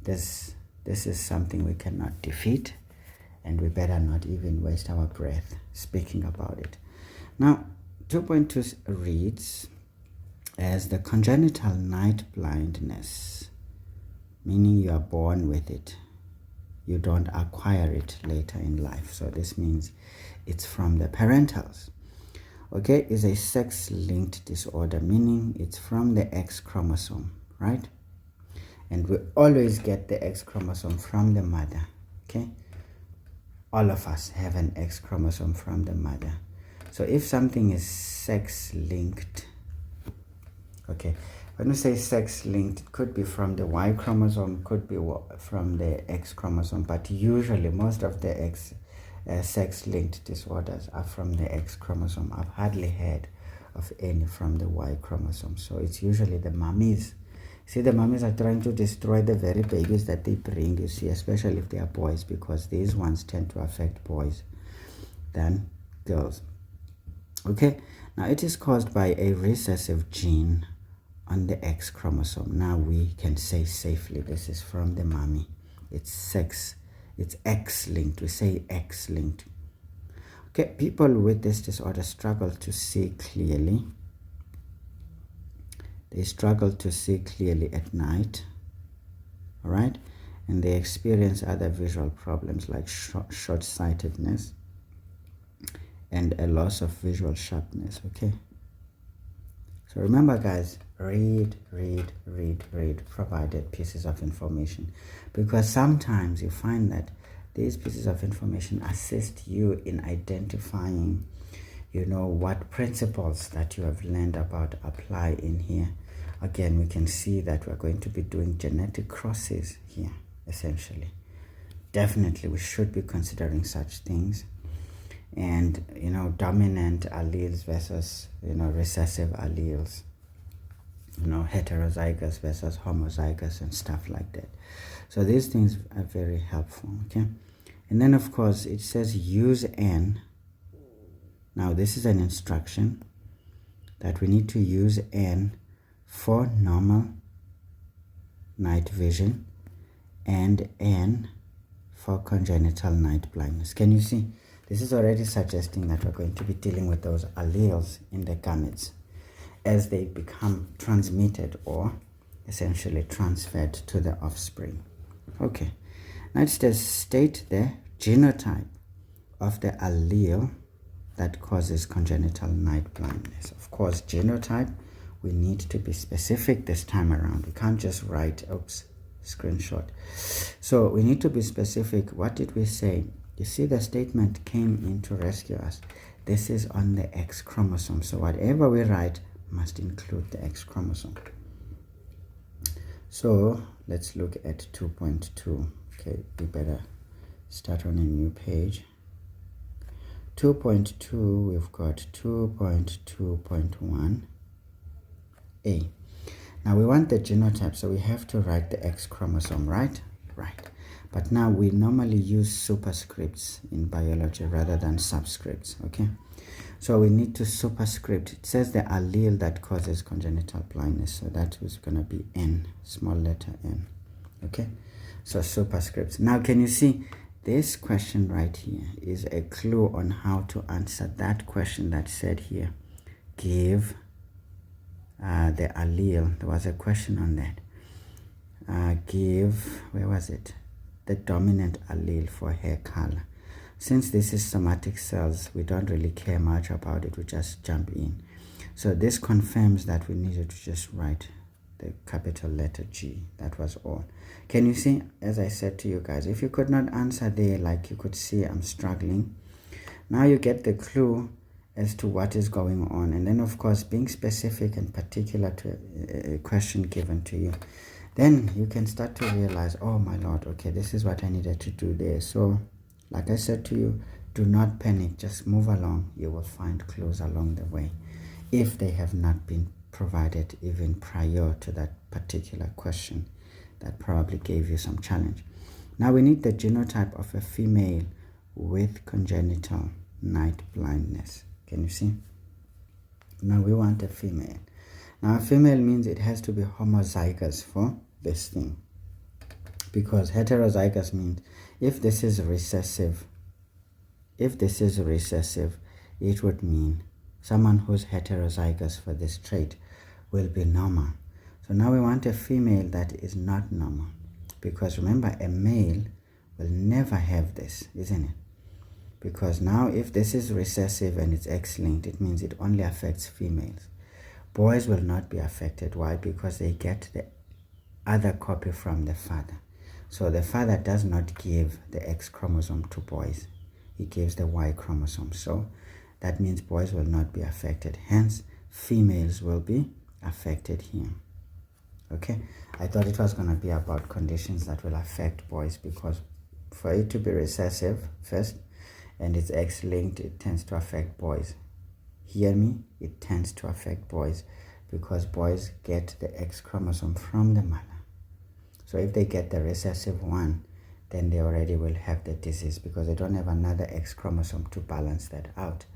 This is something we cannot defeat, and we better not even waste our breath speaking about it. Now, 2.2 reads as the congenital night blindness, meaning you are born with it. you don't acquire it later in life. So this means it's from the parentals. Okay, is a sex-linked disorder, meaning it's from the X chromosome, right? And we always get the X chromosome from the mother. Okay, all of us have an X chromosome from the mother. So if something is sex-linked, okay, when we say sex-linked, it could be from the Y chromosome, could be from the X chromosome, but usually most of the sex-linked disorders are from the X chromosome. I've hardly heard of any from the Y chromosome. So it's usually the mummies. See, the mummies are trying to destroy the very babies that they bring, you see, especially if they are boys, because these ones tend to affect boys than girls. Okay, now it is caused by a recessive gene on the X chromosome. Now we can say safely this is from the mommy. It's X-linked. We say X-linked. Okay, people with this disorder struggle to see clearly. They struggle to see clearly at night. All right, and they experience other visual problems like short-sightedness and a loss of visual sharpness. Okay, so remember guys, read provided pieces of information, because sometimes you find that these pieces of information assist you in identifying, you know, what principles that you have learned about apply in here. Again, we can see that we're going to be doing genetic crosses here, essentially. Definitely we should be considering such things. And, you know, dominant alleles versus, you know, recessive alleles, you know, heterozygous versus homozygous and stuff like that. So these things are very helpful. Okay, and then of course it says use N. Now this is an instruction that we need to use N for normal night vision and N for congenital night blindness. Can you see? This is already suggesting that we're going to be dealing with those alleles in the gametes as they become transmitted or essentially transferred to the offspring. Okay, now it says state the genotype of the allele that causes congenital night blindness. Of course, genotype, we need to be specific this time around. We can't just write, oops, screenshot. So we need to be specific. What did we say? You see, the statement came in to rescue us. This is on the X chromosome. So whatever we write must include the X chromosome. So let's look at 2.2. Okay, we better start on a new page. 2.2, we've got 2.2.1a. Now we want the genotype, so we have to write the X chromosome, right? Right. But now we normally use superscripts in biology rather than subscripts, okay? So we need to superscript. It says the allele that causes congenital blindness, so that is going to be N, small letter N, okay? So superscripts. Now can you see this question right here is a clue on how to answer that question that said here, give the allele. There was a question on that. Give, where was it? The dominant allele for hair color. Since this is somatic cells, we don't really care much about it. We just jump in. So this confirms that we needed to just write the capital letter G. That was all. Can you see, as I said to you guys, if you could not answer there, like you could see I'm struggling, now you get the clue as to what is going on. And then of course, being specific and particular to a question given to you, then you can start to realize, oh my Lord, okay, this is what I needed to do there. So like I said to you, do not panic, just move along. You will find clues along the way if they have not been provided even prior to that particular question that probably gave you some challenge. Now we need the genotype of a female with congenital night blindness. Can you see? Now we want a female. Now a female means it has to be homozygous for this thing, because heterozygous means if this is recessive, it would mean someone who's heterozygous for this trait will be normal. So now we want a female that is not normal, because remember, a male will never have this, isn't it? Because now if this is recessive and it's X-linked, it means it only affects females. Boys will not be affected. Why? Because they get the other copy from the father. So the father does not give the X chromosome to boys. He gives the Y chromosome. So that means boys will not be affected. Hence, females will be affected here. Okay, I thought it was going to be about conditions that will affect boys, because for it to be recessive first and it's X-linked, it tends to affect boys. Hear me? It tends to affect boys because boys get the X chromosome from the mother. So if they get the recessive one, then they already will have the disease because they don't have another X chromosome to balance that out.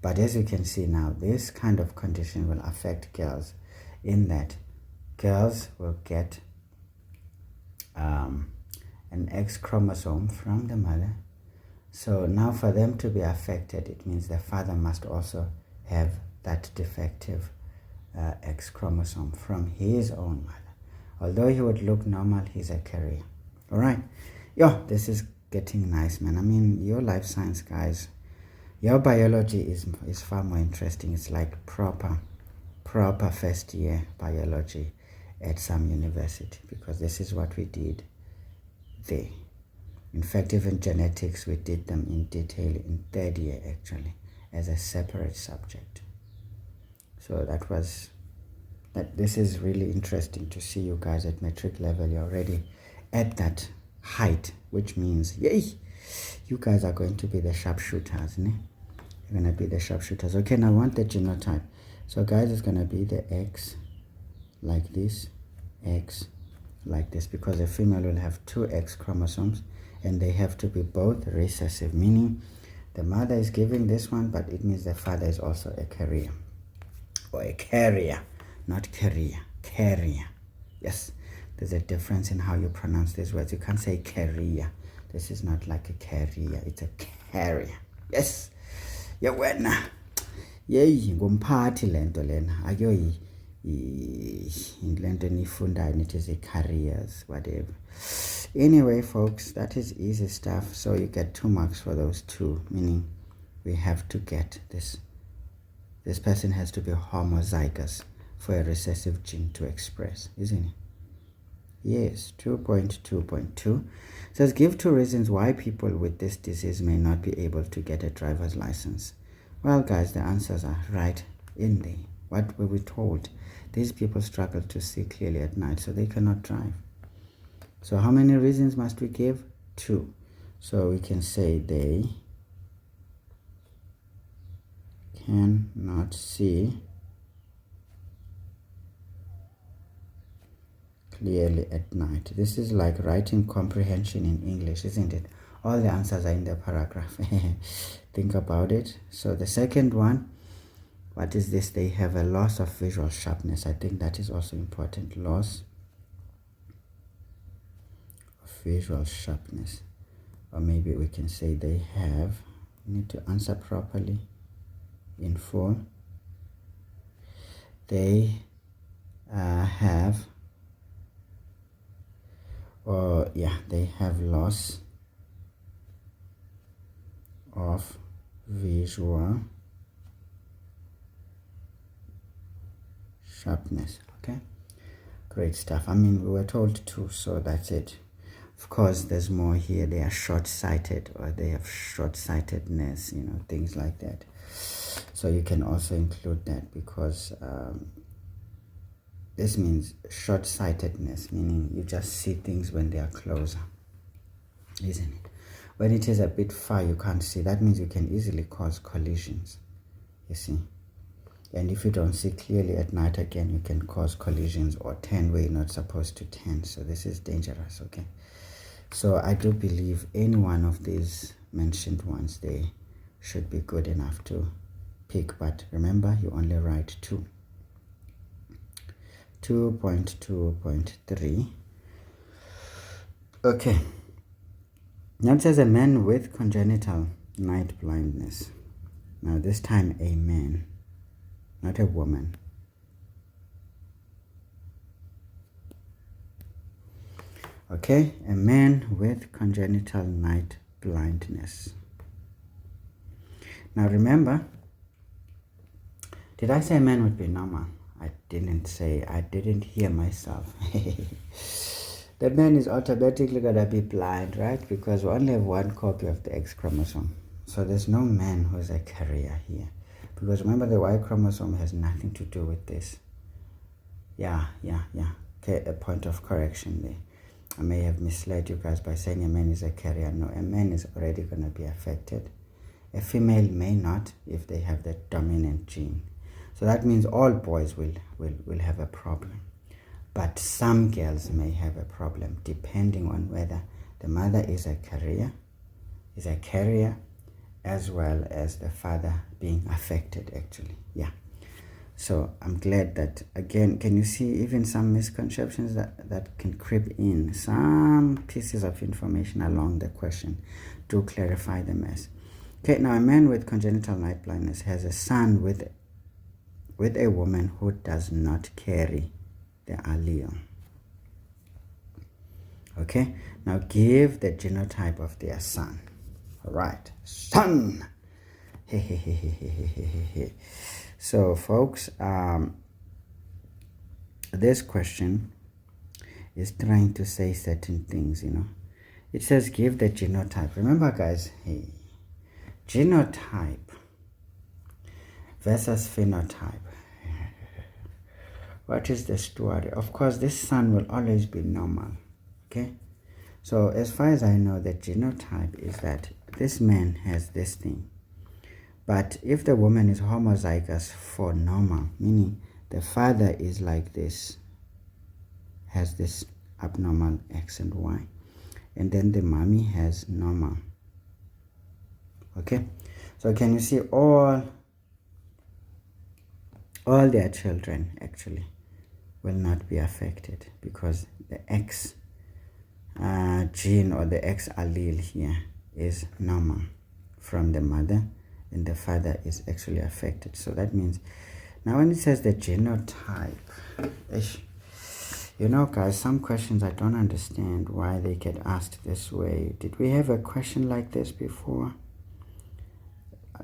But as you can see now, this kind of condition will affect girls in that girls will get an X chromosome from the mother. So now for them to be affected, it means the father must also have that defective X chromosome from his own mother. Although he would look normal, he's a carrier. All right. Yo, this is getting nice, man. I mean, your life science guys, your biology is far more interesting. It's like proper first year biology at some university, because this is what we did there. In fact, even genetics, we did them in detail in third year actually as a separate subject. So this is really interesting to see you guys at metric level. You're already at that height, which means, yay, you guys are going to be the sharpshooters, né? You're going to be the sharpshooters. Okay, now I want the genotype. So guys, it's going to be the X like this, X like this, because a female will have two X chromosomes and they have to be both recessive, meaning the mother is giving this one, but it means the father is also a carrier, or a carrier, not carrier, carrier. Yes, there's a difference in how you pronounce these words. You can't say carrier. This is not like a carrier, it's a carrier. Yes. Yeah, wena. Yey, ngumphathi lento lena. Ayo lento nifundayo nithi is carriers, whatever. Anyway, folks, that is easy stuff. So you get 2 marks for those two, meaning we have to get this. This person has to be homozygous for a recessive gene to express, isn't it? Yes, 2.2.2 says give 2 reasons why people with this disease may not be able to get a driver's license. Well, guys, the answers are right in there. What were we told? These people struggle to see clearly at night, so they cannot drive. So how many reasons must we give? 2. So we can say they cannot see clearly at night. This is like writing comprehension in English, isn't it? All the answers are in the paragraph. Think about it. So the second one, what is this? They have a loss of visual sharpness. I think that is also important. Loss of visual sharpness. Or maybe we can say they have. We need to answer properly in full. They have, or yeah, they have loss of visual sharpness. Okay, great stuff. I mean, we were told 2, so that's it. Of course, there's more here. They are short-sighted, or they have short-sightedness, you know, things like that. So you can also include that, because this means short-sightedness, meaning you just see things when they are closer, isn't it? When it is a bit far, you can't see. That means you can easily cause collisions, you see. And if you don't see clearly at night, again, you can cause collisions or turn where you're not supposed to turn. So this is dangerous, okay? So I do believe any one of these mentioned ones, they should be good enough to pick. But remember, you only write 2. 2.2.3. Okay. Now it says a man with congenital night blindness. Now this time a man, not a woman. Okay, a man with congenital night blindness. Now remember, did I say a man would be normal? I didn't hear myself. The man is automatically gonna be blind, right? Because we only have one copy of the X chromosome. So there's no man who's a carrier here. Because remember, the Y chromosome has nothing to do with this. Yeah. Okay, a point of correction there. I may have misled you guys by saying a man is a carrier. No, a man is already going to be affected. A female may not if they have the dominant gene. So that means all boys will have a problem. But some girls may have a problem depending on whether the mother is a carrier, as well as the father being affected actually. Yeah. So I'm glad that, again, can you see even some misconceptions that can creep in? Some pieces of information along the question. Do clarify the mess. Okay, now a man with congenital night blindness has a son with a woman who does not carry the allele. Okay, now give the genotype of their son. All right, son. So folks, this question is trying to say certain things, It says give the genotype. Remember guys, genotype versus phenotype. What is the story? Of course, this son will always be normal, okay? So as far as I know, the genotype is that this man has this thing. But if the woman is homozygous for normal, meaning the father is like this, has this abnormal X and Y, and then the mommy has normal. Okay, so can you see all their children actually will not be affected because the X gene or the X allele here is normal from the mother, and the father is actually affected. So that means now when it says the genotype, guys, some questions I don't understand why they get asked this way. Did we have a question like this before?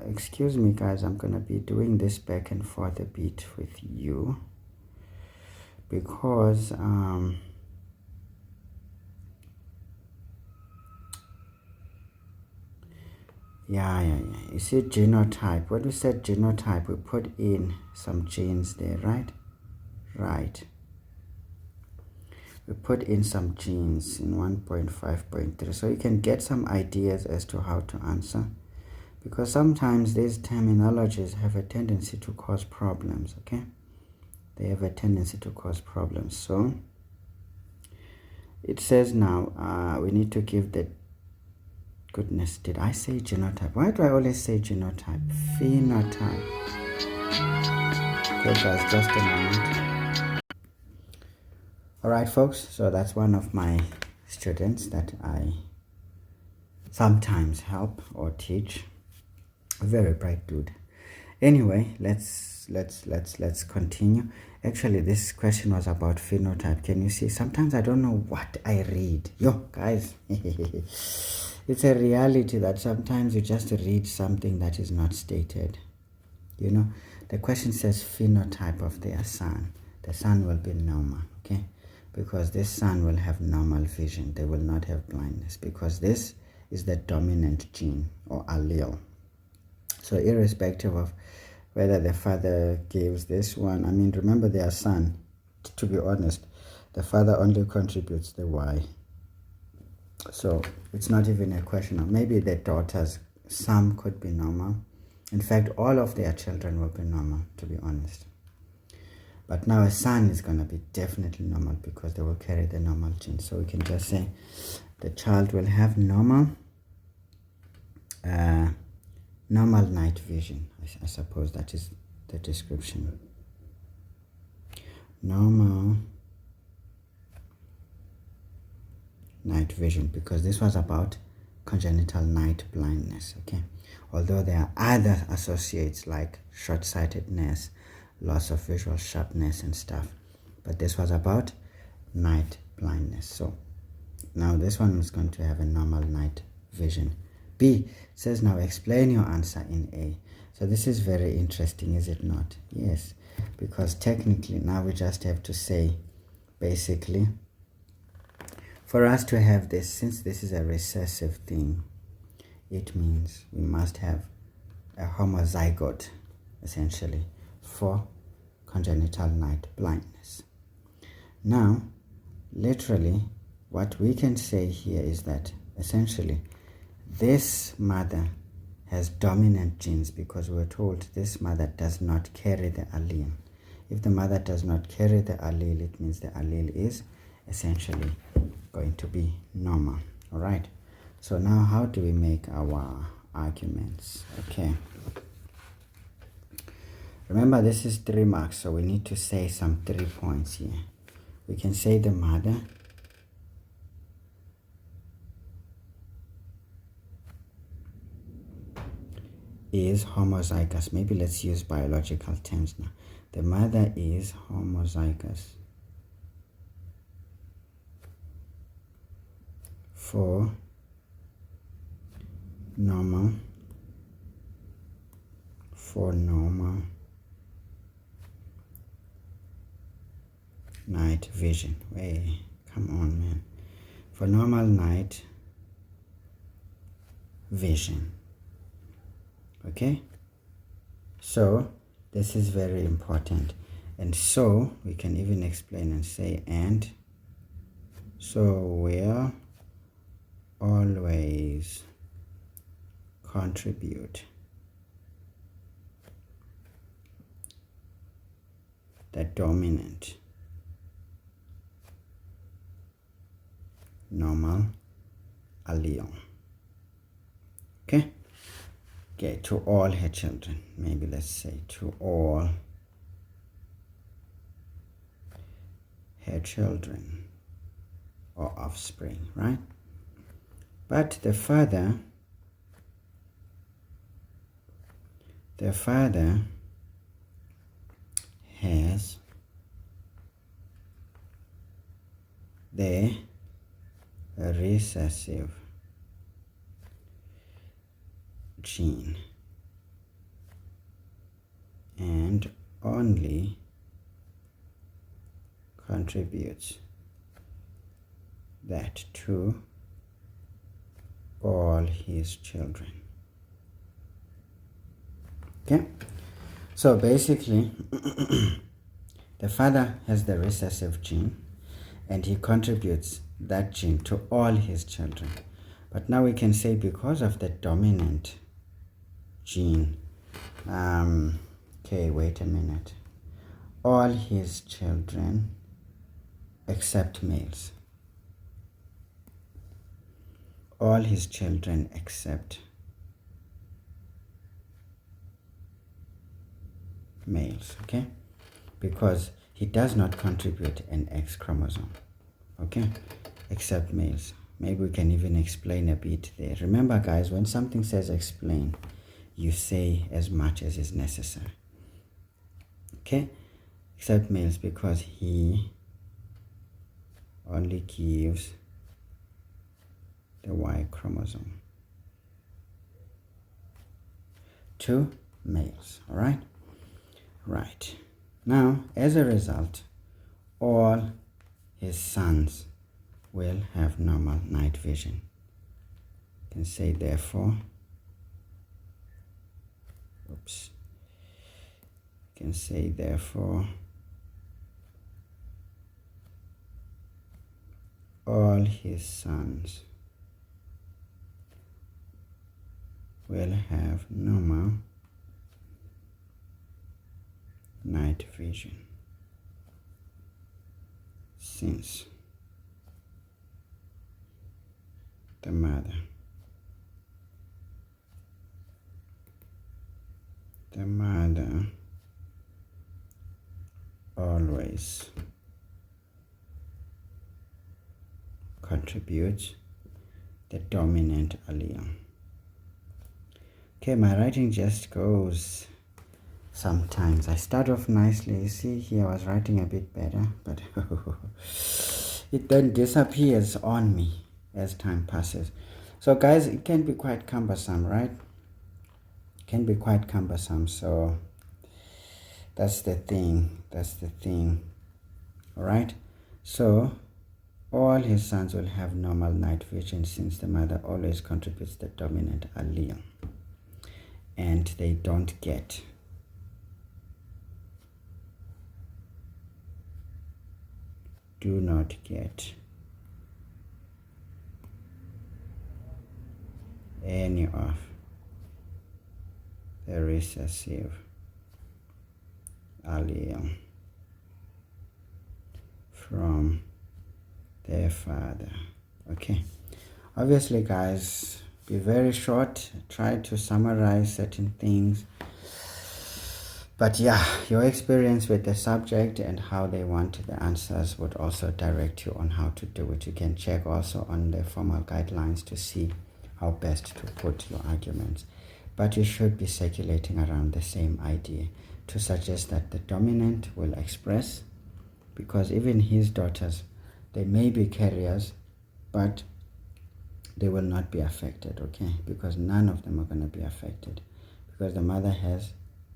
Excuse me guys, I'm gonna be doing this back and forth a bit with you because yeah, you see genotype. When we said genotype, we put in some genes there, right? We put in some genes in 1.5.3 so you can get some ideas as to how to answer, because sometimes these terminologies have a tendency to cause problems. Okay, they have a tendency to cause problems. So it says now we need to give the, goodness, did I say genotype? Why do I always say genotype? Phenotype. Okay guys, just a moment. Alright folks, so that's one of my students that I sometimes help or teach. A very bright dude. Anyway, let's continue. Actually, this question was about phenotype. Can you see? Sometimes I don't know what I read. Yo, guys. It's a reality that sometimes you just read something that is not stated. The question says phenotype of their son. The son will be normal, okay? Because this son will have normal vision. They will not have blindness because this is the dominant gene or allele. So irrespective of whether the father gives this one, I mean, remember their son, to be honest, the father only contributes the Y. So it's not even a question of, maybe the daughters, some could be normal. In fact, all of their children will be normal, to be honest. But now a son is going to be definitely normal because they will carry the normal gene. So we can just say the child will have normal night vision. I suppose that is the description. Normal night vision, because this was about congenital night blindness. Okay, although there are other associates like short-sightedness, loss of visual sharpness and stuff, but this was about night blindness. So Now this one is going to have a normal night vision. B says now explain your answer in A. So this is very interesting, is it not? Yes, because technically now we just have to say, basically, for us to have this, since this is a recessive thing, it means we must have a homozygote, essentially, for congenital night blindness. Now, literally, what we can say here is that, essentially, this mother has dominant genes because we're told this mother does not carry the allele. If the mother does not carry the allele, it means the allele is essentially going to be normal. All right. So now how do we make our arguments? Okay. Remember, this is 3 marks, so we need to say some 3 points here. We can say the mother is homozygous. Maybe let's use biological terms now. The mother is homozygous for normal night vision. Hey, come on, man. For normal night vision. Okay, so this is very important, and so we can even explain and say, and so will always contribute the dominant normal allele. Okay. Okay, to all her children. Maybe let's say to all her children or offspring, right? But the father has the recessive gene and only contributes that to all his children. Okay, so basically the father has the recessive gene and he contributes that gene to all his children. But now we can say because of the dominant gene, okay, wait a minute, all his children except males, all his children except males, okay, because he does not contribute an X chromosome, okay, except males. Maybe we can even explain a bit there. Remember, guys, when something says explain, you say as much as is necessary. Okay? Except males, because he only gives the Y chromosome to males. All right? Right. Now, as a result, all his sons will have normal night vision. You can say therefore, you can say therefore all his sons will have normal night vision, since the mother always contributes the dominant allele. Okay, my writing just goes sometimes. I start off nicely. You see here I was writing a bit better, but it then disappears on me as time passes. So guys, it can be quite cumbersome, right? It can be quite cumbersome. So that's the thing. All right. So all his sons will have normal night vision, since the mother always contributes the dominant allele, and they don't get do not get any of the recessive allele from their father. Okay, obviously guys, be very short, try to summarize certain things, but yeah, your experience with the subject and how they want the answers would also direct you on how to do it. You can check also on the formal guidelines to see how best to put your arguments, but you should be circulating around the same idea to suggest that the dominant will express, because even his daughters, they may be carriers, but they will not be affected, okay? Because none of them are going to be affected, because the mother has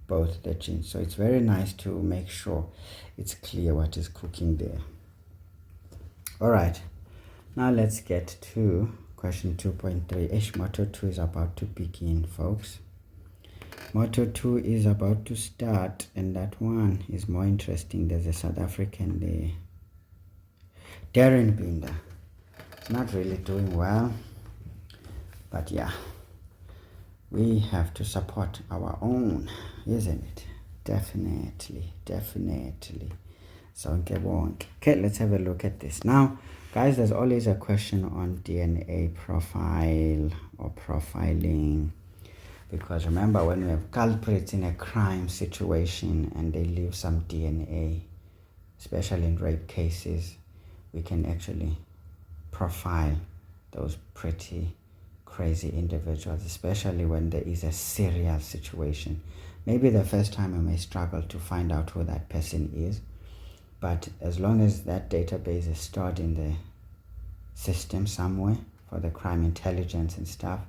both the genes. So it's very nice to make sure it's clear what is cooking there. All right, now let's get to question 2.3. Motto 2 is about to begin, folks. Motto 2 is about to start, and that one is more interesting. There's a South African there, Darren Binder. It's not really doing well, but yeah, we have to support our own, isn't it? Definitely. So okay, let's have a look at this now, guys. There's always a question on DNA profile or profiling, because remember, when we have culprits in a crime situation and they leave some DNA, especially in rape cases, we can actually profile those pretty crazy individuals, especially when there is a serious situation. Maybe the first time I may struggle to find out who that person is, but as long as that database is stored in the system somewhere for the crime intelligence and stuff,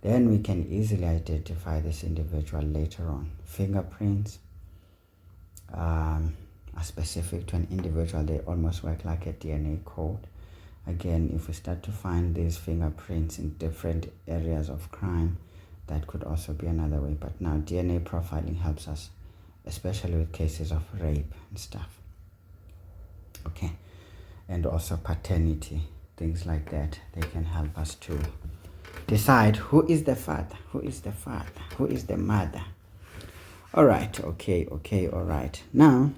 then we can easily identify this individual later on. Fingerprints are specific to an individual. They almost work like a DNA code. Again, if we start to find these fingerprints in different areas of crime, that could also be another way. But now DNA profiling helps us, especially with cases of rape and stuff. Okay, and also paternity, things like that. They can help us to decide who is the father, who is the mother. All right, okay, all right. Now,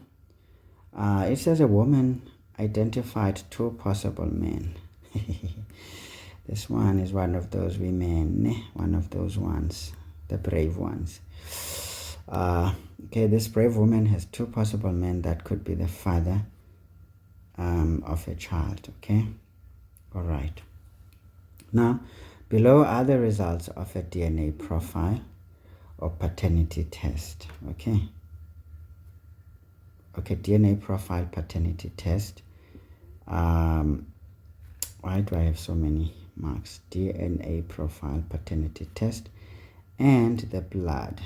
it says a woman identified 2 possible men. This one is one of those women, one of those ones, the brave ones. Okay, this brave woman has 2 possible men that could be the father of a child. Okay, all right. Now, below are the results of a DNA profile or paternity test. Okay, DNA profile, paternity test. Why do I have so many marks? DNA profile, paternity test, and the blood.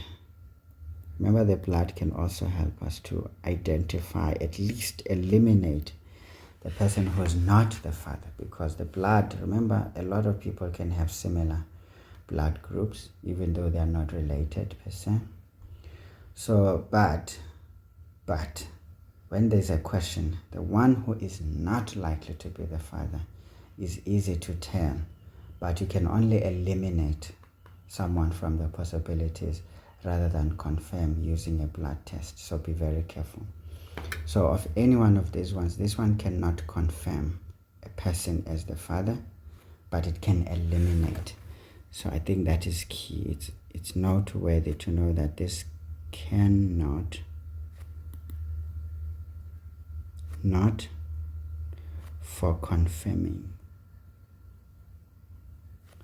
Remember, the blood can also help us to identify, at least eliminate the person who is not the father, because the blood, remember, a lot of people can have similar blood groups, even though they are not related per se. So, but when there's a question, the one who is not likely to be the father is easy to tell, but you can only eliminate someone from the possibilities rather than confirm using a blood test. So be very careful. So of any one of these ones, this one cannot confirm a person as the father, but it can eliminate. So I think that is key. It's noteworthy to know that this cannot not for confirming,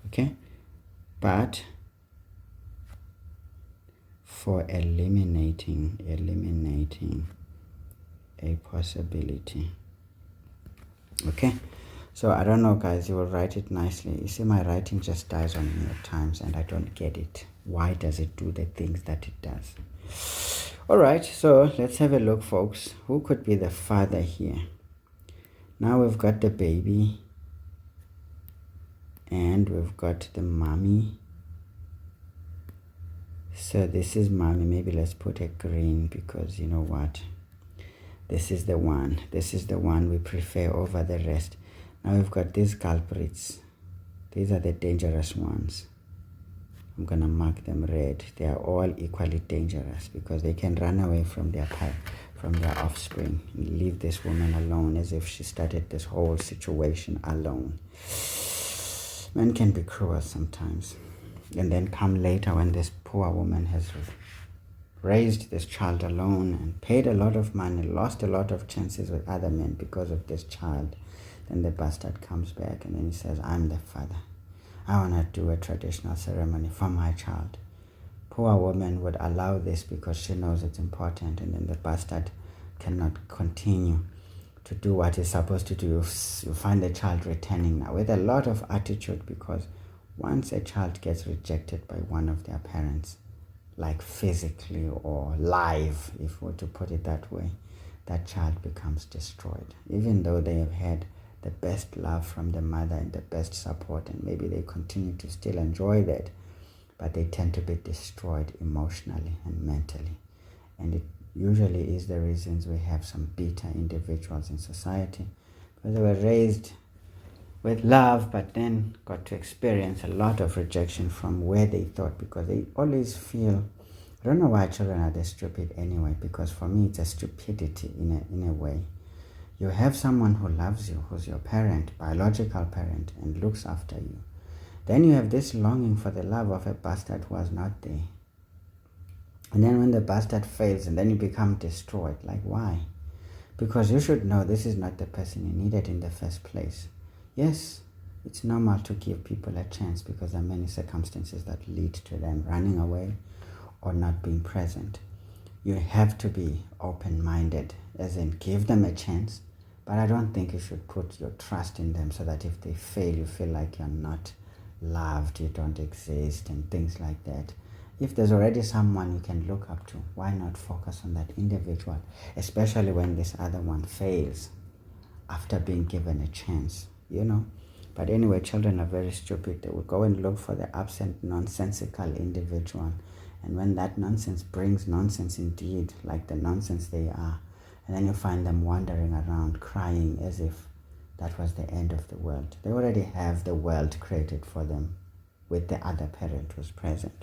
okay, but for eliminating a possibility. Okay, so I don't know, guys, you will write it nicely. You see, my writing just dies on me at times and I don't get it. Why does it do the things that it does? All right, so let's have a look, folks. Who could be the father here? Now we've got the baby and we've got the mommy. So this is mommy. Maybe let's put a green because you know what? This is the one. This is the one we prefer over the rest. Now we've got these culprits. These are the dangerous ones. I'm gonna mark them red. They are all equally dangerous because they can run away from their offspring and leave this woman alone as if she started this whole situation alone. Men can be cruel sometimes. And then come later when this poor woman has raised this child alone and paid a lot of money, lost a lot of chances with other men because of this child. Then the bastard comes back and then he says, I'm the father. I want to do a traditional ceremony for my child. Poor woman would allow this because she knows it's important, and then the bastard cannot continue to do what he's supposed to do. You find the child returning now with a lot of attitude, because once a child gets rejected by one of their parents, like physically or live, if we were to put it that way, that child becomes destroyed. Even though they have had the best love from the mother and the best support, and maybe they continue to still enjoy that, but they tend to be destroyed emotionally and mentally. And it usually is the reasons we have some bitter individuals in society, because they were raised with love but then got to experience a lot of rejection from where they thought, because they always feel, I don't know why children are this stupid anyway, because for me it's a stupidity in a way. You have someone who loves you, who's your parent, biological parent, and looks after you. Then you have this longing for the love of a bastard who was not there. And then when the bastard fails, and then you become destroyed. Like, why? Because you should know this is not the person you needed in the first place. Yes, it's normal to give people a chance because there are many circumstances that lead to them running away or not being present. You have to be open-minded, as in give them a chance, but I don't think you should put your trust in them so that if they fail, you feel like you're not loved, you don't exist, and things like that. If there's already someone you can look up to, why not focus on that individual, especially when this other one fails after being given a chance, you know? But anyway, children are very stupid. They will go and look for the absent, nonsensical individual. And when that nonsense brings nonsense indeed, like the nonsense they are, and then you find them wandering around crying as if that was the end of the world. They already have the world created for them with the other parent who's present.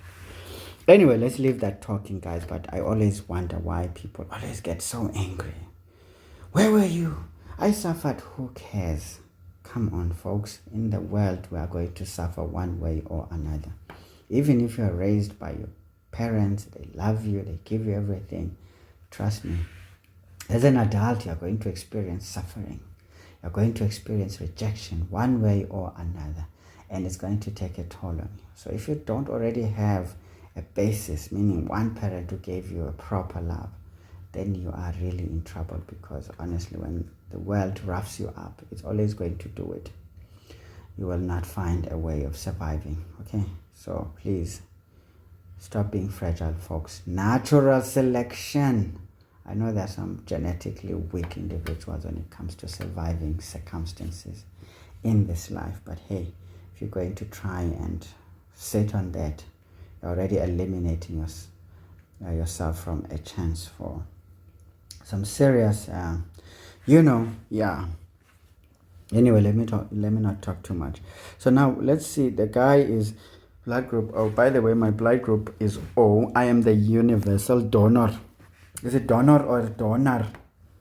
Anyway, let's leave that talking, guys, but I always wonder why people always get so angry. Where were you? I suffered. Who cares? Come on, folks. In the world, we are going to suffer one way or another. Even if you're raised by your parents, they love you, they give you everything. Trust me, as an adult, you're going to experience suffering. You're going to experience rejection one way or another, and it's going to take a toll on you. So if you don't already have a basis, meaning one parent who gave you a proper love, then you are really in trouble, because honestly, when the world roughs you up, it's always going to do it. You will not find a way of surviving, okay? So please, stop being fragile, folks. Natural selection. I know there are some genetically weak individuals when it comes to surviving circumstances in this life, but hey, if you're going to try and sit on that, you're already eliminating yourself from a chance for some serious, yeah. Anyway, let me not talk too much. So now let's see. The guy is blood group O. By the way, my blood group is O. I am the universal donor. Is it donor or donor?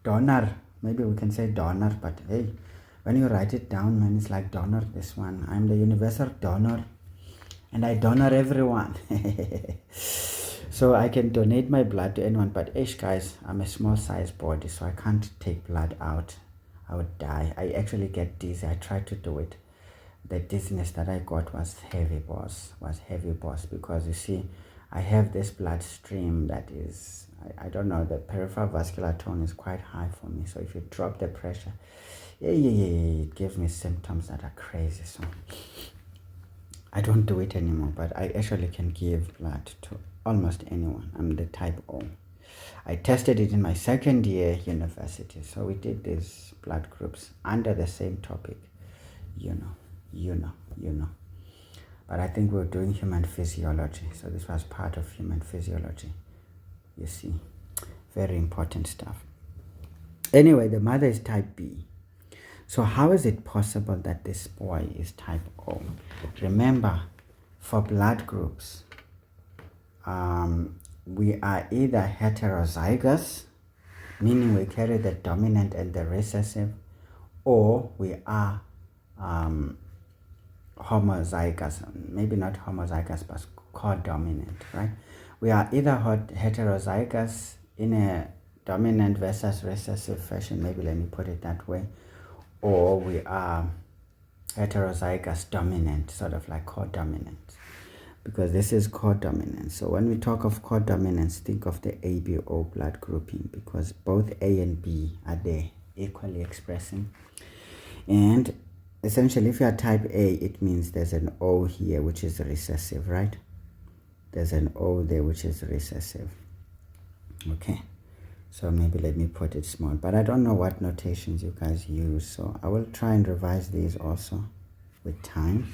Donor. Maybe we can say donor, but hey, when you write it down, man, it's like donor. This one. I'm the universal donor, and I donor everyone. So I can donate my blood to anyone, but guys, I'm a small size body, so I can't take blood out. I would die. I actually get dizzy. I tried to do it. The dizziness that I got was heavy, boss. Because you see, I have this blood stream that is, I don't know, the peripheral vascular tone is quite high for me. So if you drop the pressure, It gives me symptoms that are crazy. So I don't do it anymore, but I actually can give blood to almost anyone. I'm the type O. I tested it in my second year university. So we did these blood groups under the same topic. You know. But I think we're doing human physiology. So this was part of human physiology. You see, very important stuff. Anyway, the mother is type B. So how is it possible that this boy is type O? Remember, for blood groups, we are either heterozygous, meaning we carry the dominant and the recessive, or we are homozygous, maybe not homozygous, but codominant, right? We are either heterozygous in a dominant versus recessive fashion, maybe let me put it that way, or we are heterozygous dominant, sort of like codominant, because this is codominant. So when we talk of codominance, think of the ABO blood grouping, because both A and B are there equally expressing. And essentially, if you are type A, it means there's an O here, which is recessive, right? There's an O there, which is recessive. Okay. So maybe let me put it small. But I don't know what notations you guys use. So I will try and revise these also with time,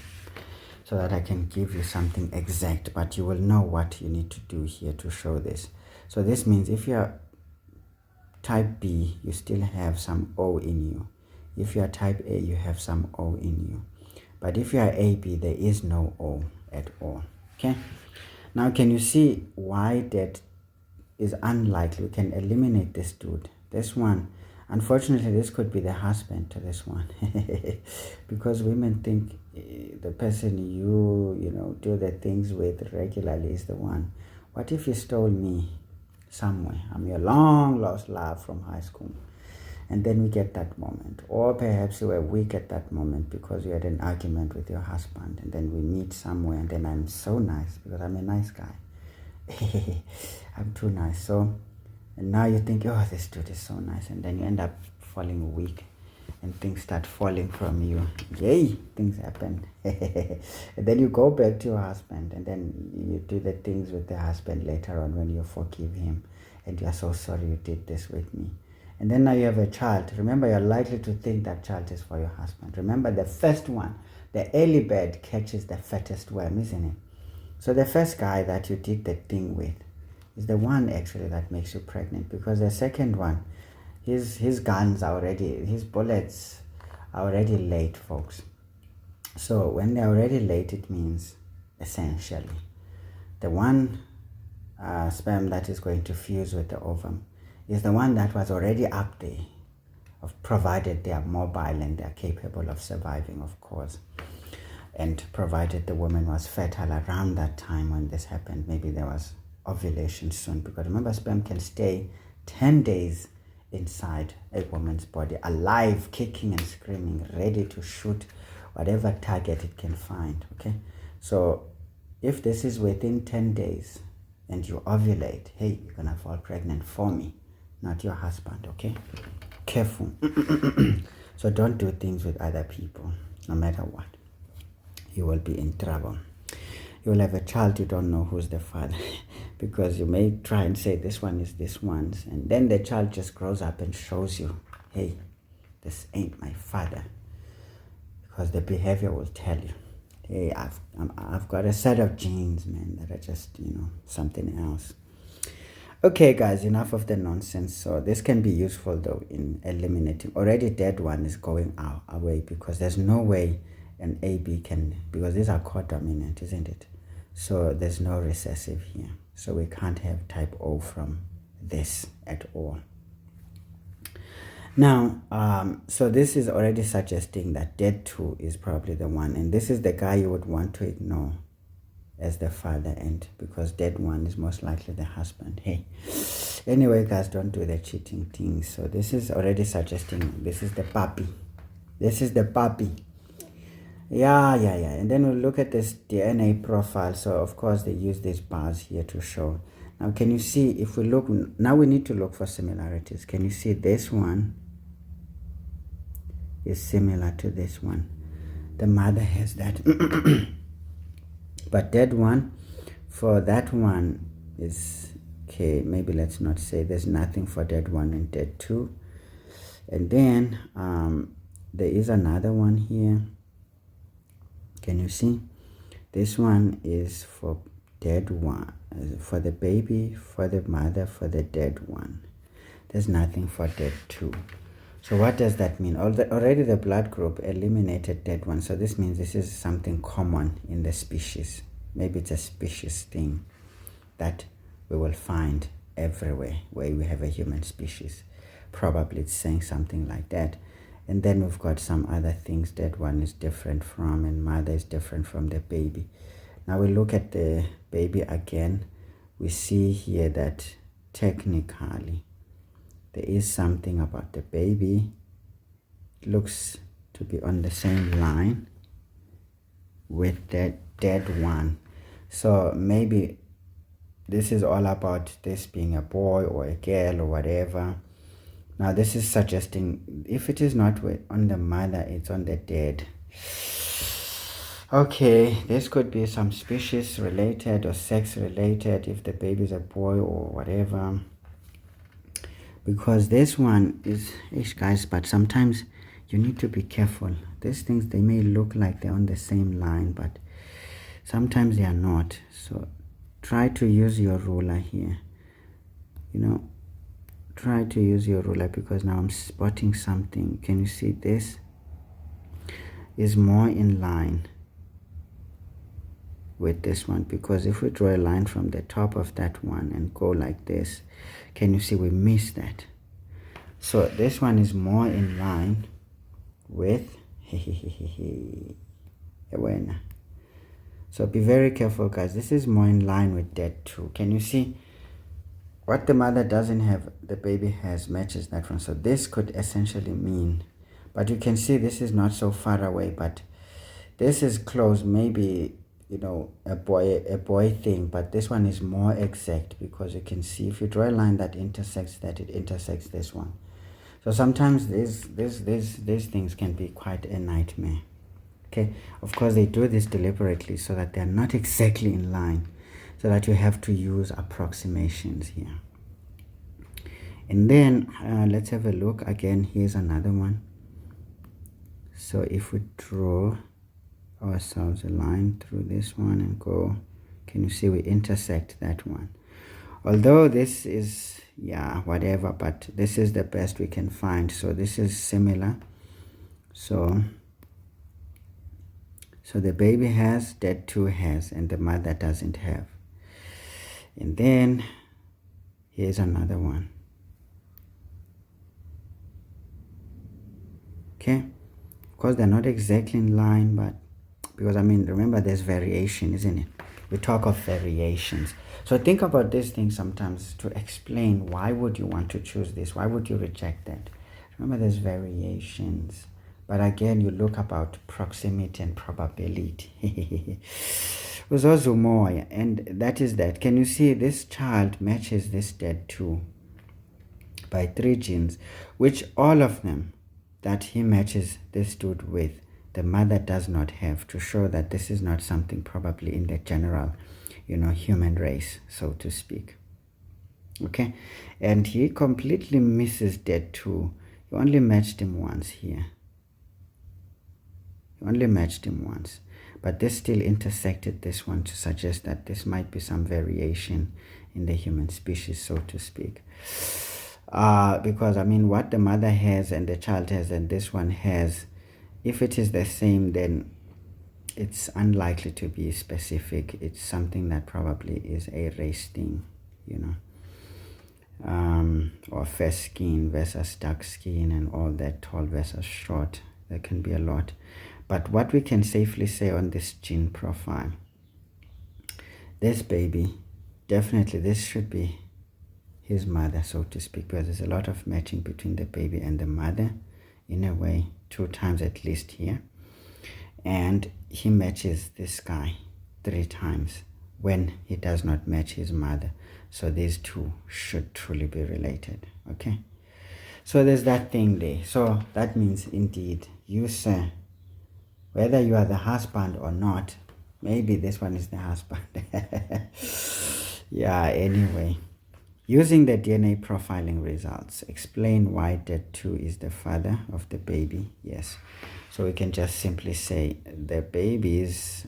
so that I can give you something exact. But you will know what you need to do here to show this. So this means if you're type B, you still have some O in you. If you are type A, you have some O in you. But if you are AB, there is no O at all. Okay. Now, can you see why that is unlikely? We can eliminate this dude. This one, unfortunately, this could be the husband to this one. Because women think the person you do the things with regularly is the one. What if you stole me somewhere? I'm your long lost love from high school. And then we get that moment. Or perhaps you were weak at that moment because you had an argument with your husband. And then we meet somewhere, and then I'm so nice because I'm a nice guy. I'm too nice. So, and now you think, oh, this dude is so nice. And then you end up falling weak. And things start falling from you. Yay, things happen. And then you go back to your husband. And then you do the things with the husband later on when you forgive him. And you are so sorry you did this with me. And then now you have a child. Remember, you're likely to think that child is for your husband. Remember, the first one, the early bird catches the fattest worm, isn't it? So the first guy that you did the thing with is the one actually that makes you pregnant, because the second one, his guns are already, his bullets are already late, folks. So when they're already late, it means essentially the one sperm that is going to fuse with the ovum is the one that was already up there, provided they are mobile and they are capable of surviving, of course, and provided the woman was fertile around that time when this happened. Maybe there was ovulation soon, because remember, sperm can stay 10 days inside a woman's body, alive, kicking and screaming, ready to shoot whatever target it can find. Okay, so if this is within 10 days and you ovulate, hey, you're gonna fall pregnant for me, not your husband. Okay, careful. So don't do things with other people, no matter what. You will be in trouble. You will have a child, you don't know who's the father, because you may try and say this one is this one's, and then the child just grows up and shows you, hey, this ain't my father, because the behavior will tell you, hey, I've got a set of genes, man, that are just, something else. Okay, guys, enough of the nonsense. So this can be useful, though, in eliminating. Already dead one is going away, because there's no way an AB can, because these are codominant, isn't it? So there's no recessive here. So we can't have type O from this at all. Now, so this is already suggesting that dead 2 is probably the one. And this is the guy you would want to ignore as the father, and because dead 1 is most likely the husband. Hey, anyway, guys, don't do the cheating things. So this is already suggesting this is the puppy. This is the puppy. Yeah. And then we'll look at this DNA profile. So of course they use these bars here to show. Now can you see, if we look, now we need to look for similarities. Can you see this one is similar to this one. The mother has that. But dead one, for that one is, okay, maybe let's not say there's nothing for dead one and dead two. And then there is another one here. Can you see? This one is for dead one, for the baby, for the mother, for the dead one. There's nothing for dead two. So what does that mean? Already the blood group eliminated dead one. So this means this is something common in the species. Maybe it's a species thing that we will find everywhere where we have a human species. Probably it's saying something like that. And then we've got some other things. Dead one is different from, and mother is different from the baby. Now we look at the baby again. We see here that technically there is something about the baby. It looks to be on the same line with the dead one. So maybe this is all about this being a boy or a girl or whatever. Now this is suggesting if it is not on the mother, it's on the dead. Okay, this could be some species related or sex related if the baby is a boy or whatever. Because this one is, guys, but sometimes you need to be careful. These things, they may look like they're on the same line, but sometimes they are not. So try to use your ruler here. Try to use your ruler, because now I'm spotting something. Can you see this is more in line with this one? Because if we draw a line from the top of that one and go like this, can you see we miss that? So this one is more in line with so be very careful, guys. This is more in line with dead two. Can you see what the mother doesn't have, the baby has, matches that one? So this could essentially mean, but you can see this is not so far away, but this is close. Maybe a boy thing, but this one is more exact, because you can see if you draw a line that intersects that, it intersects this one. So sometimes these things can be quite a nightmare. Okay, of course they do this deliberately so that they're not exactly in line, so that you have to use approximations here. And then let's have a look again. Here's another one. So if we draw ourselves a line through this one and go, can you see we intersect that one? Although this is, yeah, whatever, but this is the best we can find. So this is similar. So the baby has, dead two has, and the mother doesn't have. And then here's another one. Okay, of course they're not exactly in line, but because remember there's variation, isn't it? We talk of variations. So think about these things sometimes to explain why would you want to choose this, why would you reject that. Remember there's variations, but again you look about proximity and probability. And that is that. Can you see this child matches this dead two by 3 genes, which all of them that he matches this dude with, the mother does not have, to show that this is not something probably in the general, human race, so to speak. Okay, and he completely misses dead two. You only matched him once here. You only matched him once, but this still intersected this one to suggest that this might be some variation in the human species, so to speak. Because what the mother has and the child has and this one has, if it is the same, then it's unlikely to be specific. It's something that probably is a race thing, or fair skin versus dark skin and all that, tall versus short. There can be a lot. But what we can safely say on this gene profile, this baby, definitely this should be his mother, so to speak, because there's a lot of matching between the baby and the mother, in a way, 2 times at least here. And he matches this guy 3 times when he does not match his mother. So these two should truly be related. Okay, So there's that thing there. So that means indeed, you sir, whether you are the husband or not, maybe this one is the husband. Yeah, anyway. Using the DNA profiling results, explain why Dad2 is the father of the baby. Yes. So we can just simply say the baby's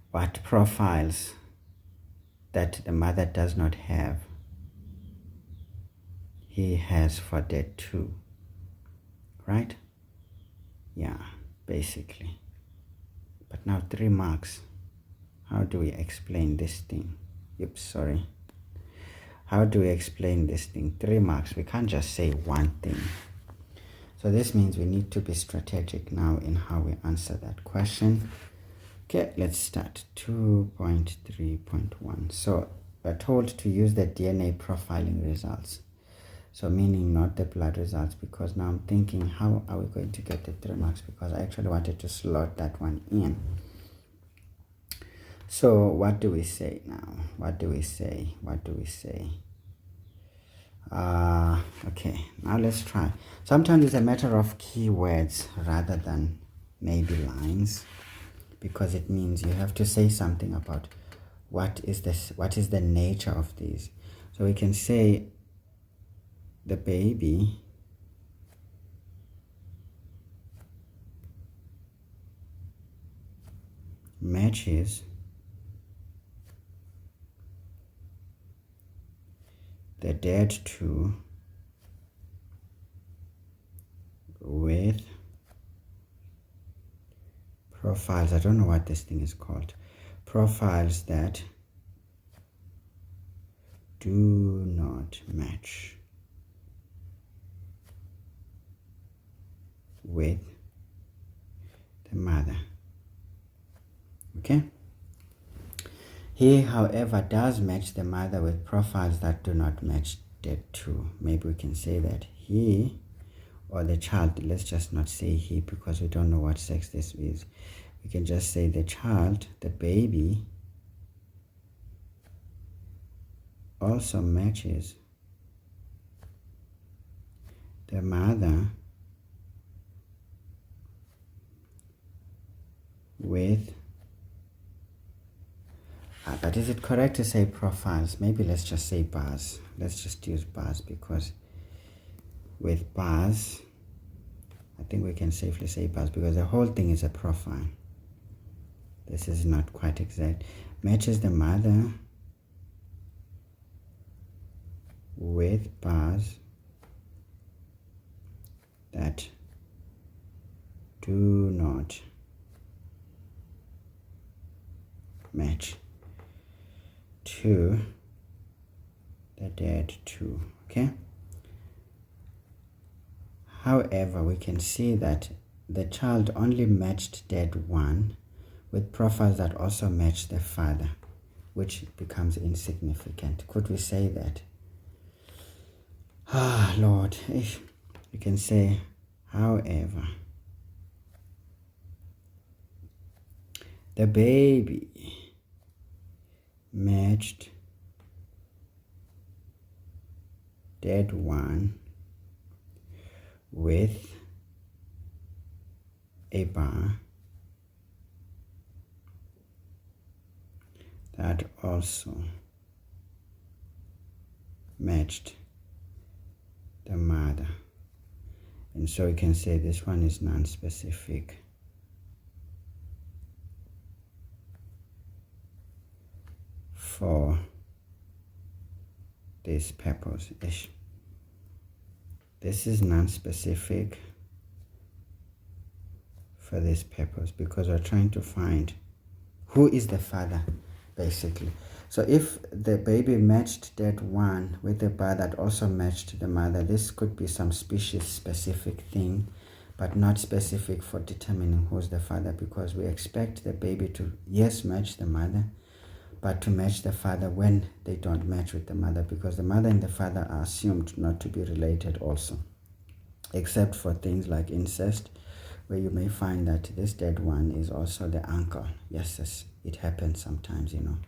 what profiles that the mother does not have, he has for Dad2. Right? Yeah, basically. But now 3 marks. How do we explain this thing? Oops, sorry. How do we explain this thing? 3 marks. We can't just say one thing. So this means we need to be strategic now in how we answer that question. Okay, let's start. 2.3.1. So we're told to use the DNA profiling results. So meaning not the blood results, because now I'm thinking, how are we going to get the 3 marks? Because I actually wanted to slot that one in. So what do we say now? What do we say? Okay, now let's try. Sometimes it's a matter of keywords rather than maybe lines, because it means you have to say something about what is the nature of these. So we can say the baby matches the Dad2 with profiles. I don't know what this thing is called. Profiles that do not match with the mother. Okay? He, however, does match the mother with profiles that do not match Dad2. Maybe we can say that he, or the child, let's just not say he because we don't know what sex this is. We can just say the child, the baby, also matches the mother with but is it correct to say profiles? Maybe let's just say bars. Let's just use bars, because with bars, I think we can safely say bars, because the whole thing is a profile. This is not quite exact. Matches the mother with bars that do not match to the Dad2. Okay, however, we can see that the child only matched Dad1 with profiles that also match the father, which becomes insignificant. Could we say that? Lord, we can say, however, the baby matched Dad1 with a bar that also matched the mother. And so you can say this one is non-specific. For this purpose. This is non-specific for this purpose, because we're trying to find who is the father, basically. So if the baby matched Dad1 with a bar that also matched the mother, this could be some species specific thing, but not specific for determining who's the father, because we expect the baby to, yes, match the mother, but to match the father when they don't match with the mother, because the mother and the father are assumed not to be related also, except for things like incest, where you may find that this Dad1 is also the uncle. Yes, it happens sometimes, you know.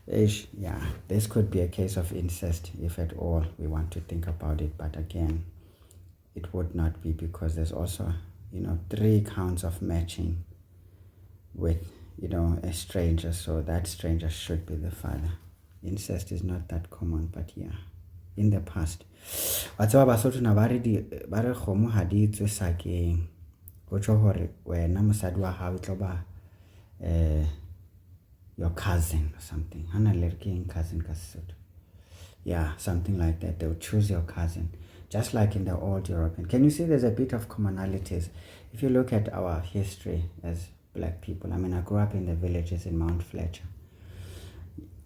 Yeah, this could be a case of incest if at all we want to think about it, but again, it would not be, because there's also 3 counts of matching with a stranger, so that stranger should be the father. Incest is not that common, but yeah, in the past. Wa tseba Basotho na ba re kgomo ha di tswe sakeng, go tjho hore wena mosadi wa hao tlo ba your cousin or something. Hana le re ke cousin ka Sesotho. Yeah, something like that. They would choose your cousin, just like in the old European. Can you see there's a bit of commonalities? If you look at our history as black people, I mean, I grew up in the villages in Mount Fletcher.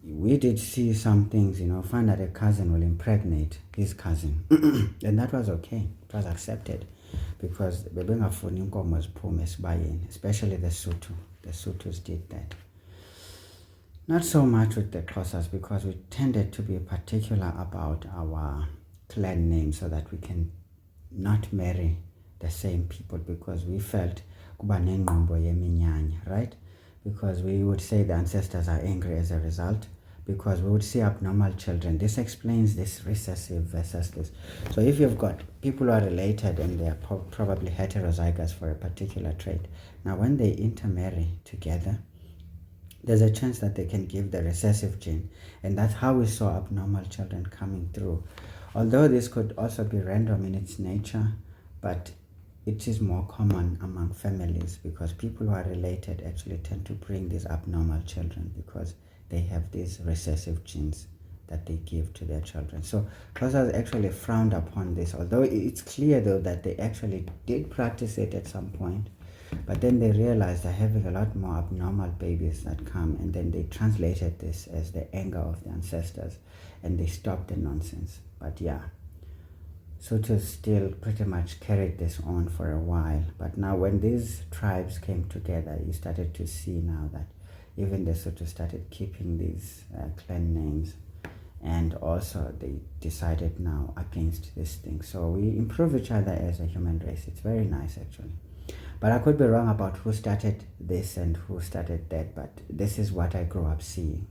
We did see some things, find that a cousin will impregnate his cousin. And that was okay. It was accepted, because especially the Sotho. The Sothos did that. Not so much with the Xhosas, because we tended to be particular about our clan name, so that we can not marry the same people, because we felt right? Because we would say the ancestors are angry as a result, because we would see abnormal children. This explains this recessive versus this. So if you've got people who are related and they are probably heterozygous for a particular trait, now when they intermarry together, there's a chance that they can give the recessive gene, and that's how we saw abnormal children coming through. Although this could also be random in its nature, but it is more common among families, because people who are related actually tend to bring these abnormal children, because they have these recessive genes that they give to their children. So Xhosas actually frowned upon this, although it's clear though that they actually did practice it at some point. But then they realized they're having a lot more abnormal babies that come, and then they translated this as the anger of the ancestors, and they stopped the nonsense. But yeah, Sothos still pretty much carried this on for a while. But now when these tribes came together, you started to see now that even the Sothos started keeping these clan names, and also they decided now against this thing. So we improve each other as a human race. It's very nice actually. But I could be wrong about who started this and who started that, but this is what I grew up seeing.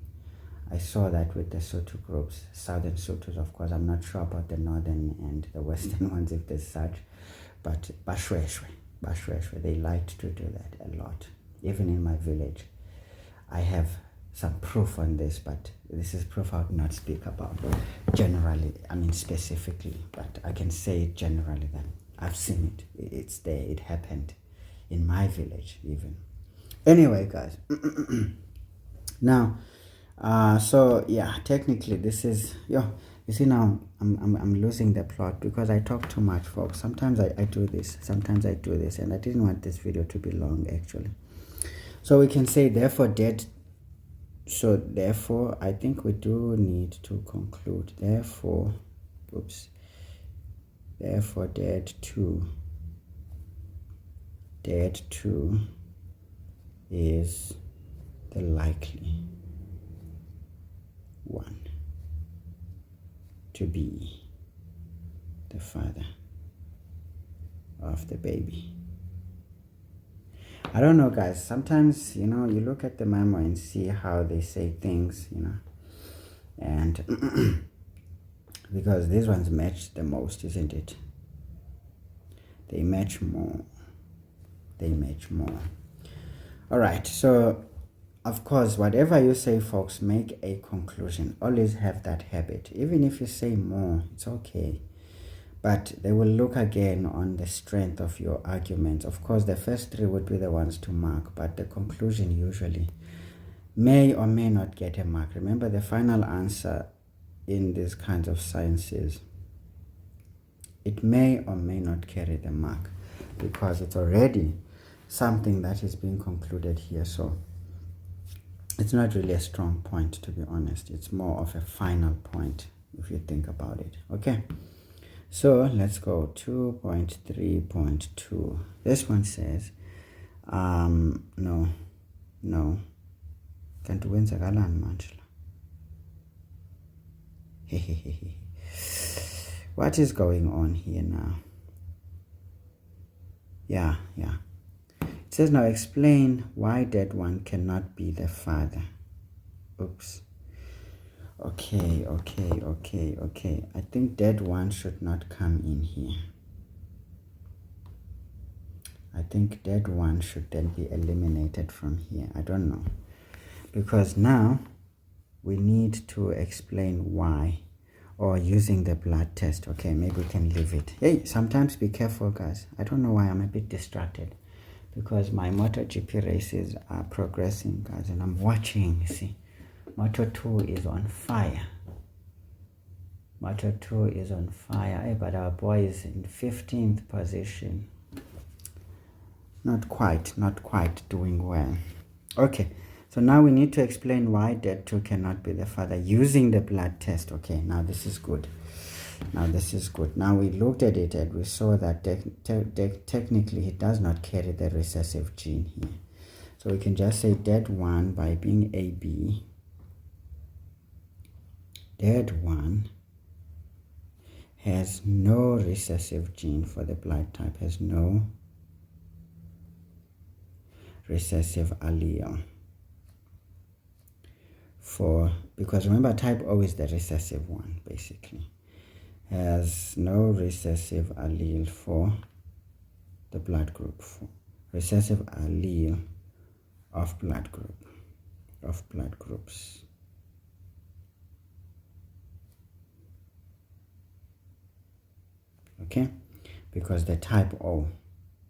I saw that with the Sotho groups, Southern Sothos, of course. I'm not sure about the Northern and the Western ones, if there's such, but Bashweshwe, they liked to do that a lot. Even in my village, I have some proof on this, but this is proof I would not speak about generally, I mean specifically, but I can say it generally that I've seen it. It's there, it happened in my village even. Anyway, guys, now so yeah, technically this is you see now I'm losing the plot because I talk too much, folks. Sometimes I do this, sometimes I do this, and I didn't want this video to be long actually. So we can say therefore dead. So therefore I think we do need to conclude. Therefore dead 2 is the likely one to be the father of the baby. I don't know, guys. Sometimes, you look at the memo and see how they say things, and because these ones match the most, isn't it? They match more. All right, so of course, whatever you say, folks, make a conclusion. Always have that habit. Even if you say more, it's okay, but they will look again on the strength of your arguments. Of course, the first 3 would be the ones to mark, but the conclusion usually may or may not get a mark. Remember, the final answer in these kinds of sciences, it may or may not carry the mark, because it's already something that is being concluded here. So it's not really a strong point, to be honest. It's more of a final point if you think about it. Okay, so let's go 2.3.2. This one says no can't win zakalan manje. What is going on here now? Yeah. It says now explain why dead one cannot be the father. Oops. Okay. I think dead one should not come in here. I think dead one should then be eliminated from here. I don't know. Because now we need to explain why, or using the blood test. Okay, maybe we can leave it. Hey, sometimes be careful, guys. I don't know why I'm a bit distracted, because my MotoGP races are progressing, guys, and I'm watching. You see, Moto2 is on fire. Moto2 is on fire. Hey, but our boy is in 15th position. Not quite doing well. Okay, so now we need to explain why dead 2 cannot be the father using the blood test. Okay, now this is good. Now we looked at it and we saw that technically he does not carry the recessive gene here. So we can just say dead 1 by being AB. Dead 1 has no recessive gene for the blood type, has no recessive allele because remember type O is the recessive one, basically has no recessive allele for the blood group, for recessive allele of blood groups. Okay, because the type O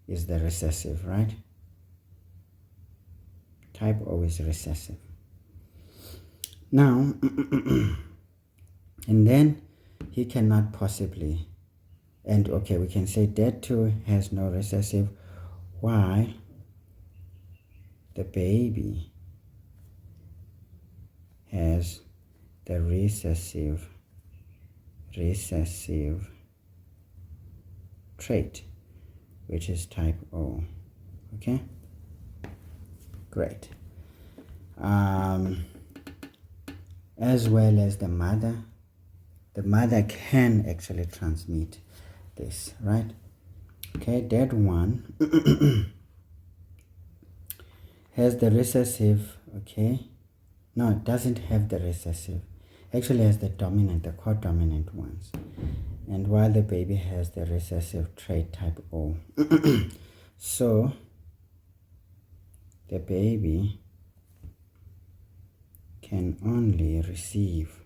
is the recessive, right? Type O is recessive. Now, and then he cannot possibly, and okay, we can say dead 2 has no recessive, while the baby has the recessive trait, which is type O. Okay, great. As well as the mother can actually transmit this, right? Okay, dead 1 has the recessive, okay? No, it doesn't have the recessive. Actually has the dominant, the codominant ones. And while the baby has the recessive trait type O. So the baby can only receive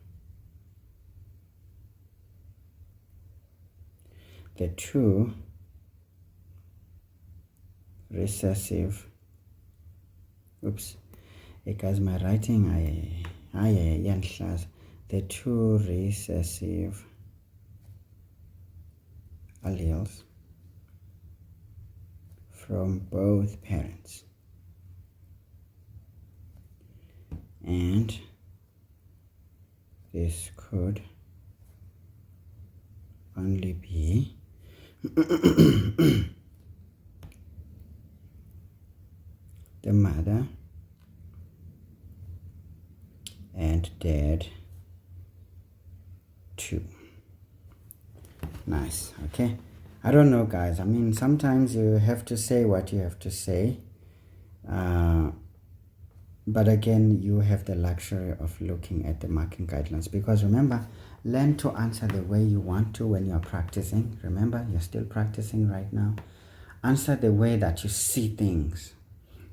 the 2 recessive, hey guys, my writing, the 2 recessive alleles from both parents. And this could only be the mother and dead 2. Nice. Okay, I don't know, guys. I mean, sometimes you have to say what you have to say, but again, you have the luxury of looking at the marking guidelines, because remember, learn to answer the way you want to when you're practicing. Remember, you're still practicing right now. Answer the way that you see things,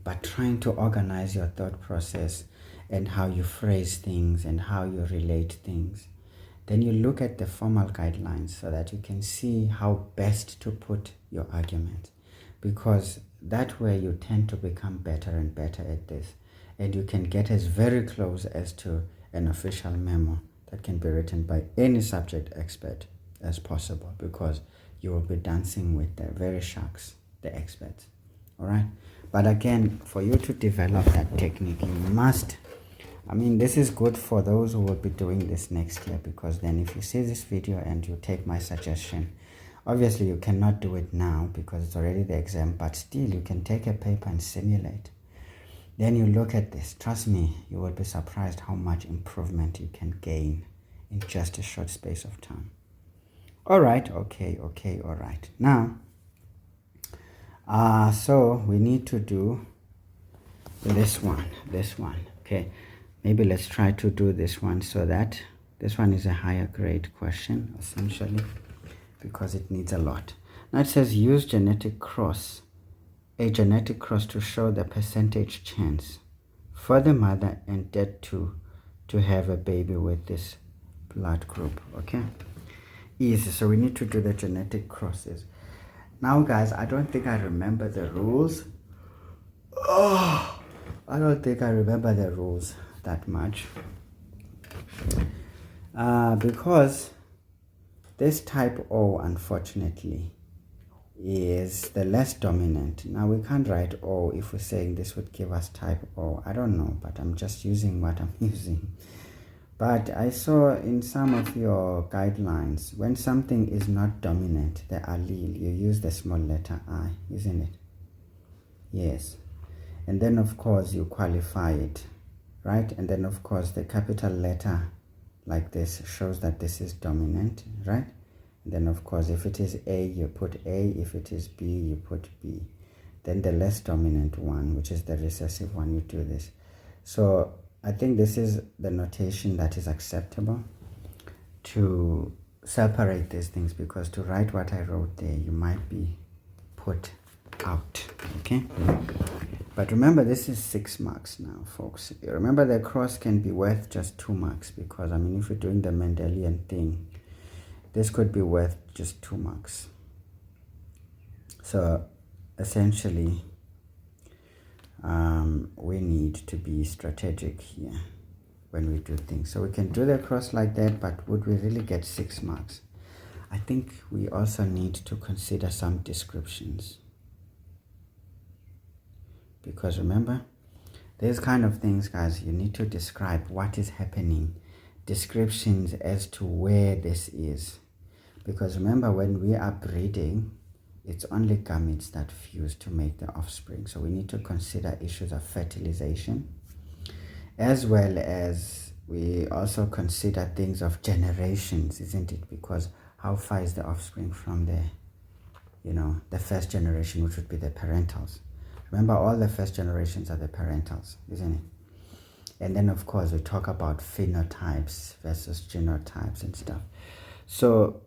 but trying to organize your thought process and how you phrase things and how you relate things. Then you look at the formal guidelines so that you can see how best to put your argument, because that way you tend to become better and better at this, and you can get as very close as to an official memo that can be written by any subject expert as possible, because you will be dancing with the very sharks, the experts. All right, but again, for you to develop that technique, you must, I mean, this is good for those who will be doing this next year, because then if you see this video and you take my suggestion, obviously you cannot do it now because it's already the exam, but still you can take a paper and simulate. Then you look at this. Trust me, you will be surprised how much improvement you can gain in just a short space of time. All right, okay, all right. Now, so we need to do this one, okay. maybe let's try to do this one, so that this one is a higher grade question essentially, because it needs a lot. Now it says use a genetic cross to show the percentage chance for the mother and dad to have a baby with this blood group. Okay, easy. So we need to do the genetic crosses. Now guys, I don't think I remember the rules. I don't think I remember the rules that much, because this type O, unfortunately, is the less dominant. Now we can't write O if we're saying this would give us type O. I don't know, but I'm just using what I'm using. But I saw in some of your guidelines, when something is not dominant, the allele, you use the small letter I, isn't it? Yes. And then of course you qualify it, right? And then of course the capital letter like this shows that this is dominant, right? And then of course if it is A, you put A. If it is B, you put B. Then the less dominant one, which is the recessive one, you do this. So I think this is the notation that is acceptable to separate these things, because to write what I wrote there, you might be put out. Okay, but remember, this is 6 marks now, folks. Remember, the cross can be worth just 2 marks, because I mean, if you're doing the Mendelian thing, this could be worth just 2 marks. So essentially, we need to be strategic here when we do things. So we can do the cross like that, but would we really get 6 marks? I think we also need to consider some descriptions, because remember, these kind of things, guys, you need to describe what is happening, descriptions as to where this is, because remember, when we are breeding, it's only gametes that fuse to make the offspring. So we need to consider issues of fertilization, as well as we also consider things of generations, isn't it? Because how far is the offspring from the first generation, which would be the parentals? Remember, all the first generations are the parentals, isn't it? And then of course we talk about phenotypes versus genotypes and stuff. So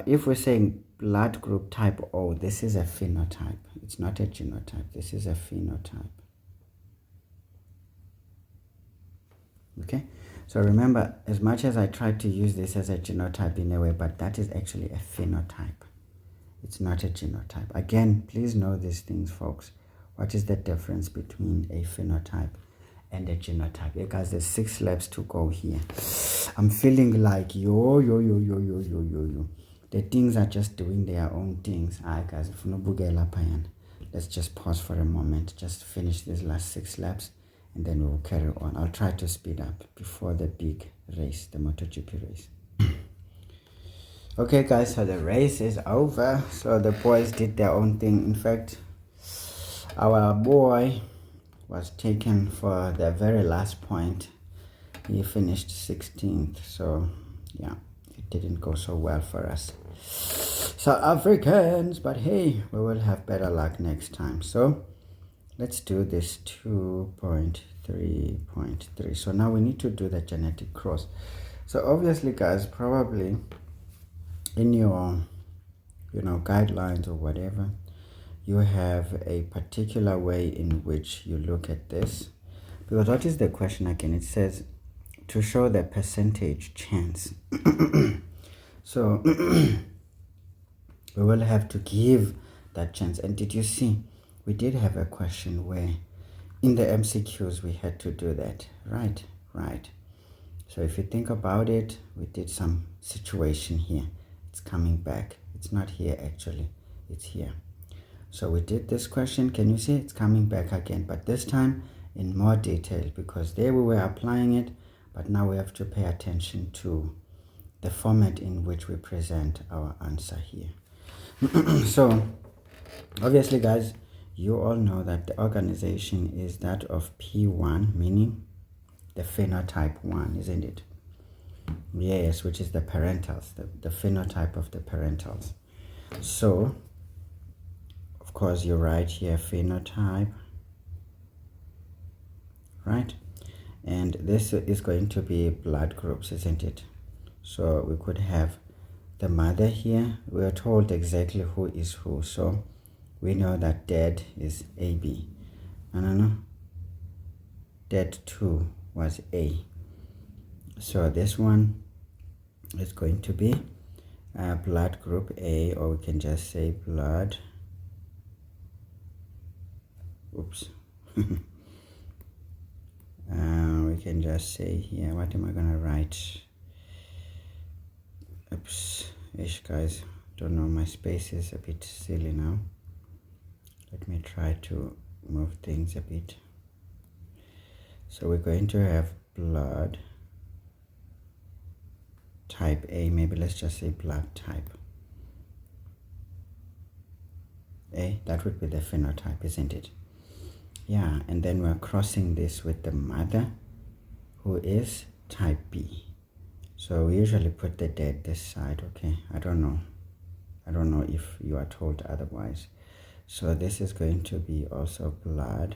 if we're saying blood group type O, this is a phenotype. It's not a genotype. This is a phenotype. Okay, so remember, as much as I tried to use this as a genotype in a way, but that is actually a phenotype. It's not a genotype. Again, please know these things, folks. What is the difference between a phenotype and a genotype? Yeah, guys, there's 6 laps to go here. I'm feeling like yo. The things are just doing their own things. Alright, guys, let's just pause for a moment. Just finish these last 6 laps, and then we'll carry on. I'll try to speed up before the big race, the MotoGP race. Okay, guys, so the race is over. So the boys did their own thing. In fact, our boy was taken for the very last point. He finished 16th. So yeah, it didn't go so well for us South Africans, but hey, we will have better luck next time. So let's do this 2.3.3. So now we need to do the genetic cross. So obviously, guys, probably in your guidelines or whatever, you have a particular way in which you look at this, because what is the question again? It says to show the percentage chance. So we will have to give that chance. And did you see, we did have a question where in the MCQs we had to do that, right? So if you think about it, we did some situation here. It's coming back. It's not here actually, it's here. So we did this question. Can you see it's coming back again, but this time in more detail, because there we were applying it, but now we have to pay attention to the format in which we present our answer here. So obviously, guys, you all know that the organization is that of P1, meaning the phenotype 1, isn't it? Yes, which is the parentals, the phenotype of the parentals. So of course you write here phenotype, right? and this is going to be blood groups, isn't it? So we could have the mother here. We are told exactly who is who, so we know that dad is AB. No. Dad 2 was A. So this one is going to be blood group A, or we can just say blood. Oops. We can just say here, what am I gonna write? Oops, ish guys, don't know, my space is a bit silly now. Let me try to move things a bit. So we're going to have blood type A. Maybe let's just say blood type A. That would be the phenotype, isn't it? Yeah, and then we're crossing this with the mother, who is type B. So we usually put the dad this side, okay? I don't know if you are told otherwise. So this is going to be also blood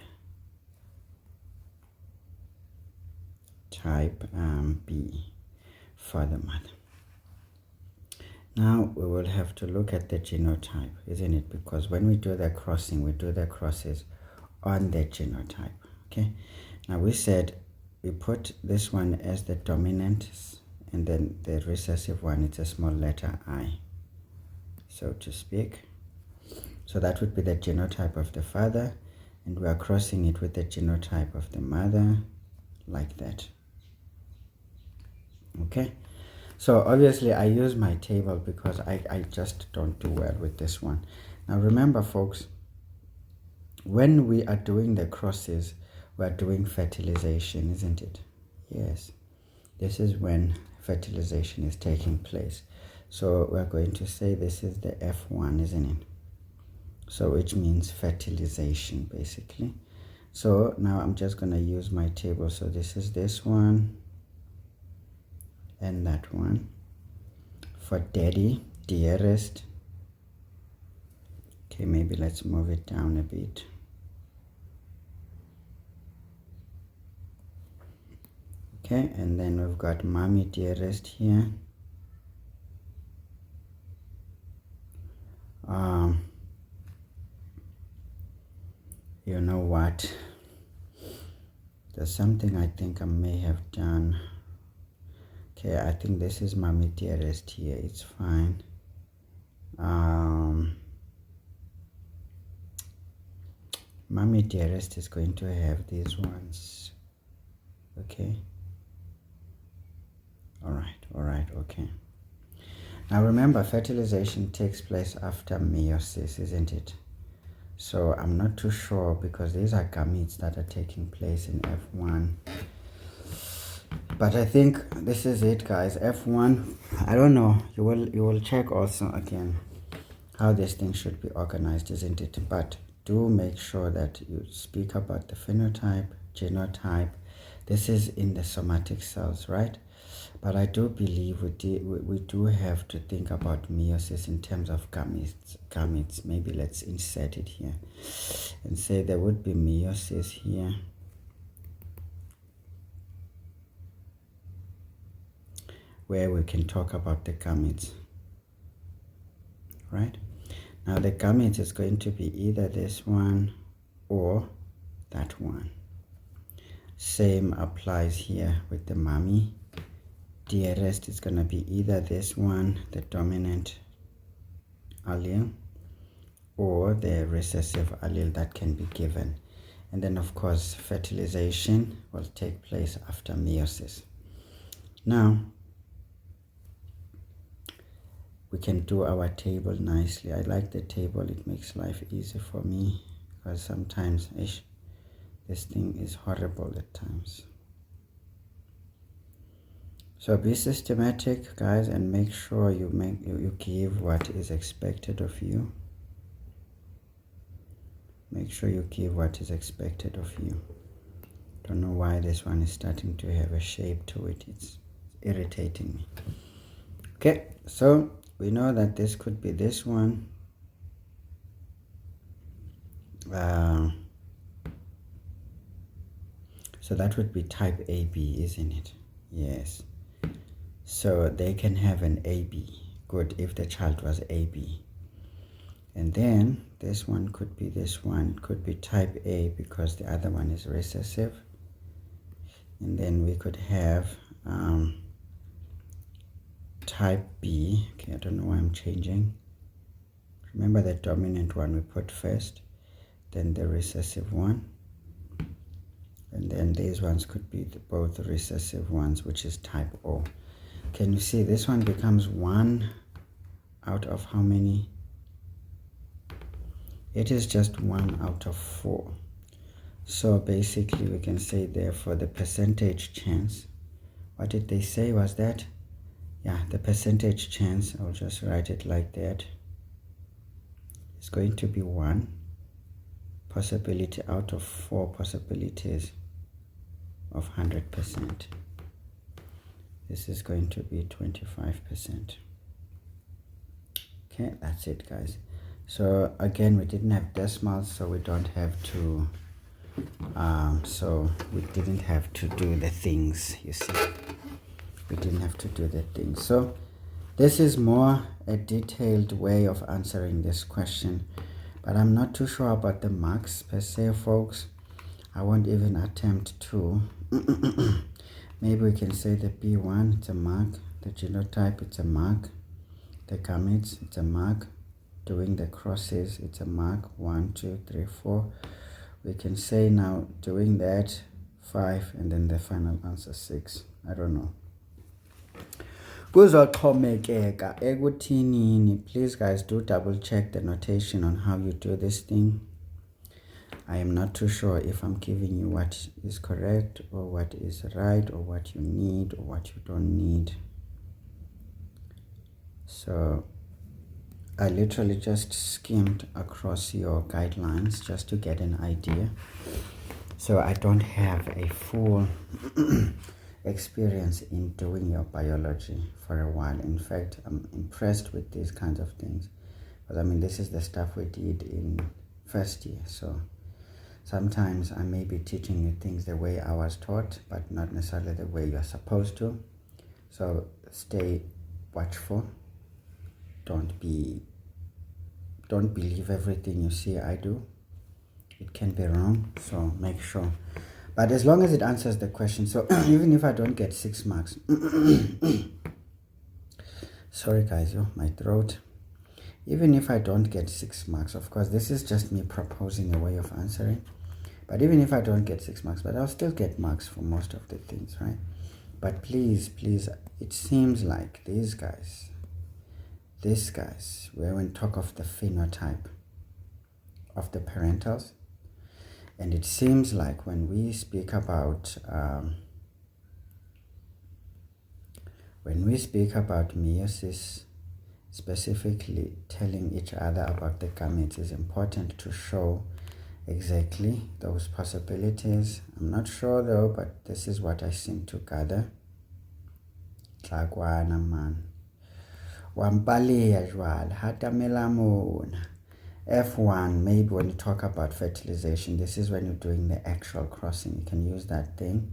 type B for the mother. Now we will have to look at the genotype, isn't it? Because when we do the crossing, we do the crosses on the genotype, okay? Now we said we put this one as the dominant, and then the recessive one, it's a small letter I, so to speak. So that would be the genotype of the father, and we are crossing it with the genotype of the mother, like that. Okay, so obviously I use my table because I just don't do well with this one. Now remember folks, when we are doing the crosses, we are doing fertilization, isn't it? Yes, this is when fertilization is taking place. So we're going to say this is the F1, isn't it? So which means fertilization basically. So now I'm just going to use my table. So this is this one and that one. For daddy, dearest. Okay, maybe let's move it down a bit. Okay, and then we've got mommy, dearest here. You know what? There's something I think I may have done. Okay, I think this is mommy, dearest here. It's fine. Mommy, dearest is going to have these ones. Okay. All right, okay. Now remember, fertilization takes place after meiosis, isn't it? So I'm not too sure because these are gametes that are taking place in F1. But I think this is it, guys. F1, I don't know. You will check also again how this thing should be organized, isn't it? But do make sure that you speak about the phenotype, genotype. This is in the somatic cells, right? But I do believe we do have to think about meiosis in terms of gametes. Maybe let's insert it here and say there would be meiosis here. Where we can talk about the gametes. Right? Now the gametes is going to be either this one or that one. Same applies here with the mommy. Dearest is going to be either this one, the dominant allele, or the recessive allele that can be given. And then of course fertilization will take place after meiosis. Now we can do our table nicely. I like the table, it makes life easy for me because sometimes this thing is horrible at times. So be systematic, guys, and make sure you give what is expected of you. Make sure you give what is expected of you. Don't know why this one is starting to have a shape to it. It's irritating me. Okay, so we know that this could be this one. So that would be type AB, isn't it? Yes. So they can have an AB. Good, if the child was AB. And then this one could be type A because the other one is recessive. And then we could have type B. Okay, I don't know why I'm changing. Remember the dominant one we put first, then the recessive one. And then these ones could be both recessive ones, which is type O. Can you see this one becomes 1 out of how many? It is just 1 out of 4. So basically we can say therefore the percentage chance, what did they say was that? Yeah, the percentage chance, I'll just write it like that, is going to be 1 possibility out of 4 possibilities of 100%. This is going to be 25%. Okay, that's it, guys. So again, we didn't have decimals, so we don't have to so we didn't have to do the things, you see. We didn't have to do the things. So this is more a detailed way of answering this question, but I'm not too sure about the marks per se, folks. I won't even attempt to. Maybe we can say the B1, it's a mark. The genotype, it's a mark. The gametes, it's a mark. Doing the crosses, it's a mark. 1, 2, 3, 4. We can say now doing that 5, and then the final answer 6. I don't know. Please guys, do double check the notation on how you do this thing. I am not too sure if I'm giving you what is correct or what is right or what you need or what you don't need. So I literally just skimmed across your guidelines just to get an idea. So I don't have a full experience in doing your biology for a while. In fact, I'm impressed with these kinds of things. But I mean, this is the stuff we did in first year. So sometimes I may be teaching you things the way I was taught, but not necessarily the way you're supposed to. So stay watchful. Don't believe everything you see I do. It can be wrong, so make sure. But as long as it answers the question, so even if I don't get 6 marks, sorry guys, my throat. Even if I don't get 6 marks, of course, this is just me proposing a way of answering. But even if I don't get 6 marks, but I'll still get marks for most of the things, right? But please, it seems like these guys, when we talk of the phenotype of the parentals, and it seems like when we speak about meiosis, specifically telling each other about the gametes, is important to show exactly those possibilities. I'm not sure though, but this is what I seem to gather. Tlakwana man. Wampaliya jwala hatamela mona. F1, maybe when you talk about fertilization, this is when you're doing the actual crossing. You can use that thing.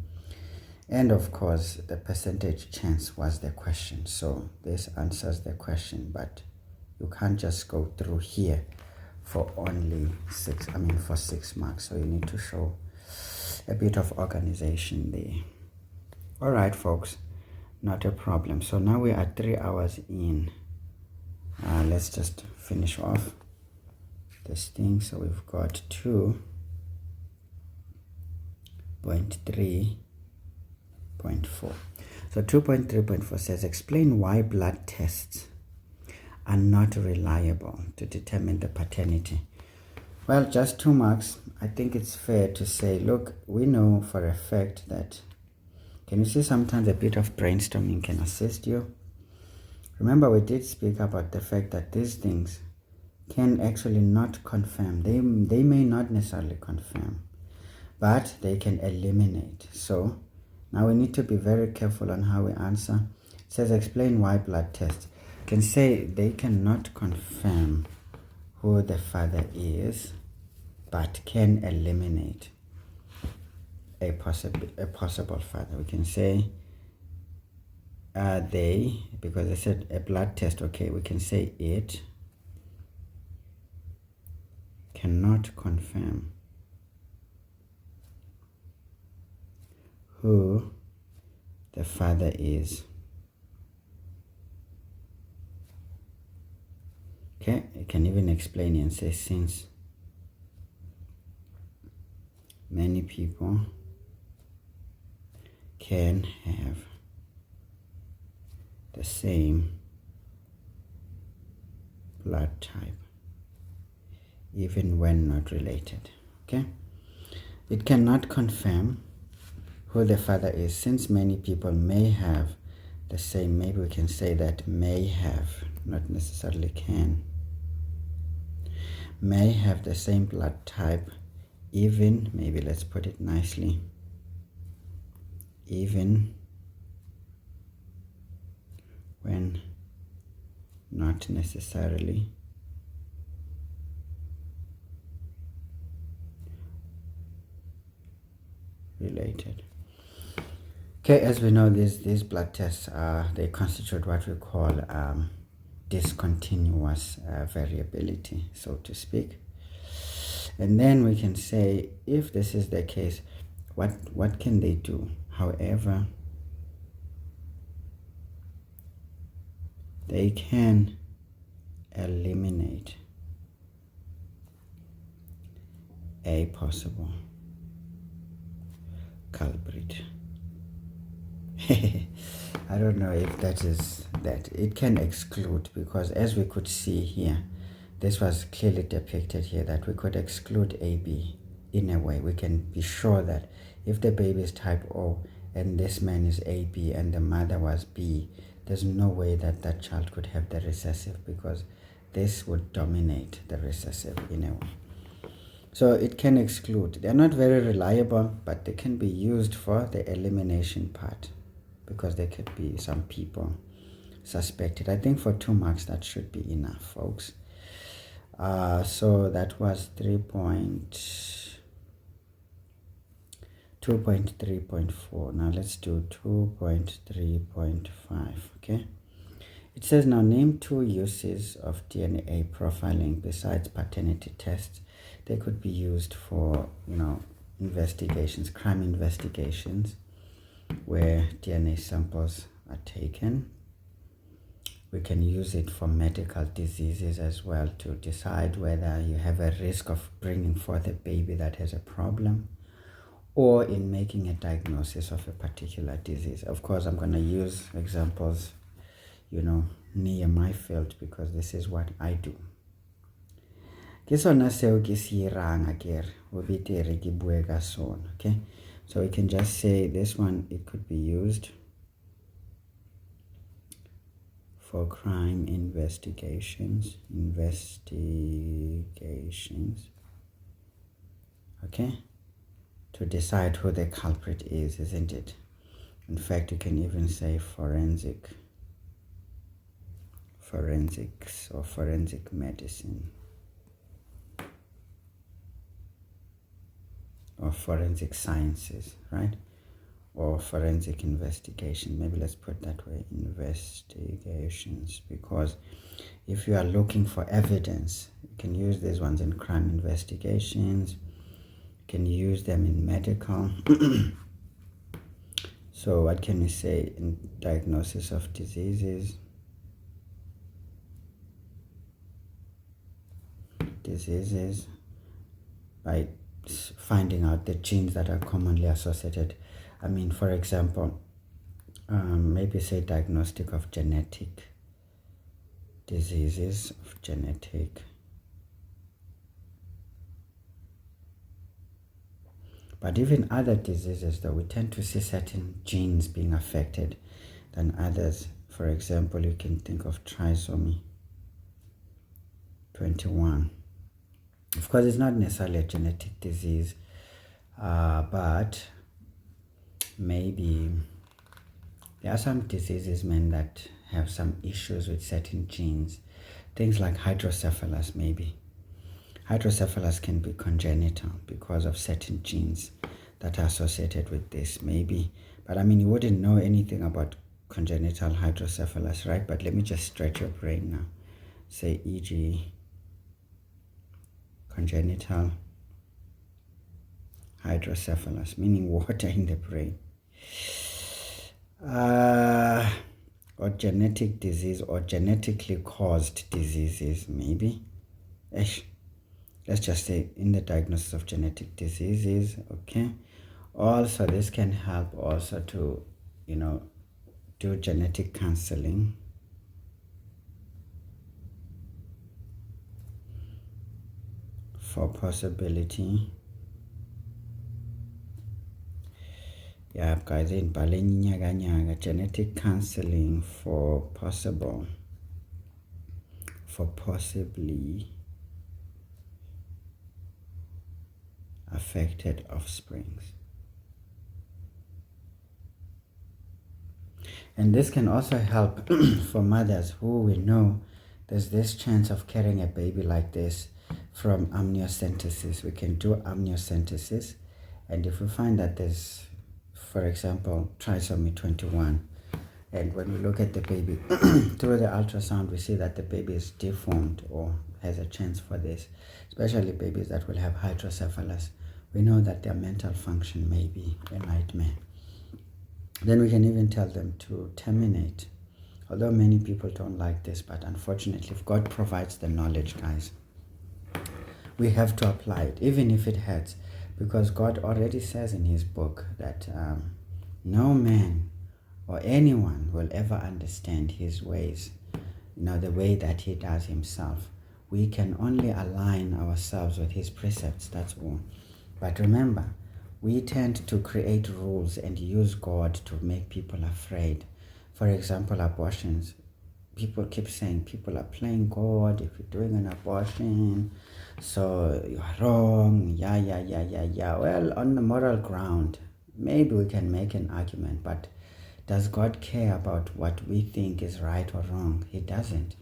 And of course, the percentage chance was the question. So this answers the question, but you can't just go through here for only 6 marks. So you need to show a bit of organization there. All right, folks, not a problem. So now we are 3 hours in. Let's just finish off this thing. So we've got 2.3.4. So 2.3.4 says, explain why blood tests are not reliable to determine the paternity. Well, just 2 marks. I think it's fair to say, look, we know for a fact that, can you see sometimes a bit of brainstorming can assist you? Remember, we did speak about the fact that these things can actually not confirm. They may not necessarily confirm, but they can eliminate. So now we need to be very careful on how we answer. It says, explain why blood tests. You can say they cannot confirm who the father is, but can eliminate a possible father. We can say they, because I said a blood test, okay, we can say it cannot confirm who the father is. Okay, you can even explain and say, since many people can have the same blood type even when not related. Okay, it cannot confirm who the father is, since many people may have the same. Maybe we can say that may have, not necessarily can. May have the same blood type, even, maybe let's put it nicely, even when not necessarily related. Okay, as we know, these blood tests they constitute what we call discontinuous variability, so to speak. And then we can say, if this is the case, what can they do? However, they can eliminate a possible culprit. I don't know if that is that. It can exclude, because as we could see here, this was clearly depicted here, that we could exclude AB in a way. We can be sure that if the baby is type O and this man is AB and the mother was B, there's no way that that child could have the recessive, because this would dominate the recessive in a way. So it can exclude. They're not very reliable, but they can be used for the elimination part, because there could be some people suspected. I think for 2 marks that should be enough, folks. So that was 2.3.4. Now let's do 2.3.5. Okay, it says, now name 2 uses of DNA profiling besides paternity tests. They could be used for, investigations, crime investigations, where DNA samples are taken. We can use it for medical diseases as well, to decide whether you have a risk of bringing forth a baby that has a problem, or in making a diagnosis of a particular disease. Of course, I'm going to use examples, near my field, because this is what I do. Okay, so we can just say this one, it could be used for crime investigations, okay, to decide who the culprit is, isn't it? In fact, you can even say forensics or forensic medicine, or forensic sciences, right? Or forensic investigation. Maybe let's put that way, investigations, because if you are looking for evidence, you can use these ones in crime investigations. You can use them in medical. So what can we say in diagnosis of diseases? By finding out the genes that are commonly associated. I mean, for example, maybe say diagnostic of genetic diseases, But even other diseases, though, we tend to see certain genes being affected than others. For example, you can think of trisomy 21. Of course, it's not necessarily a genetic disease, but maybe there are some diseases, that have some issues with certain genes. Things like hydrocephalus, maybe. Hydrocephalus can be congenital because of certain genes that are associated with this, maybe. But I mean, you wouldn't know anything about congenital hydrocephalus, right? But let me just stretch your brain now. Say, e.g., congenital hydrocephalus, meaning water in the brain. Or genetic disease or genetically caused diseases, maybe. Let's just say in the diagnosis of genetic diseases, okay? Also, this can help also to, do genetic counseling. For possibility. Yeah, guys, in genetic counseling for possibly affected offsprings. And this can also help for mothers who we know there's this chance of carrying a baby like this from amniocentesis. We can do amniocentesis, and if we find that there's, for example, trisomy 21, and when we look at the baby through the ultrasound, we see that the baby is deformed or has a chance for this, especially babies that will have hydrocephalus. We know that their mental function may be a nightmare. Then we can even tell them to terminate. Although many people don't like this, but unfortunately, if God provides the knowledge, guys, we have to apply it, even if it hurts, because God already says in his book that no man or anyone will ever understand his ways, the way that he does himself. We can only align ourselves with his precepts, that's all. But remember, we tend to create rules and use God to make people afraid. For example, abortions. People keep saying people are playing God if you're doing an abortion, so you are wrong. Yeah. Well, on the moral ground, maybe we can make an argument, but does God care about what we think is right or wrong? He doesn't.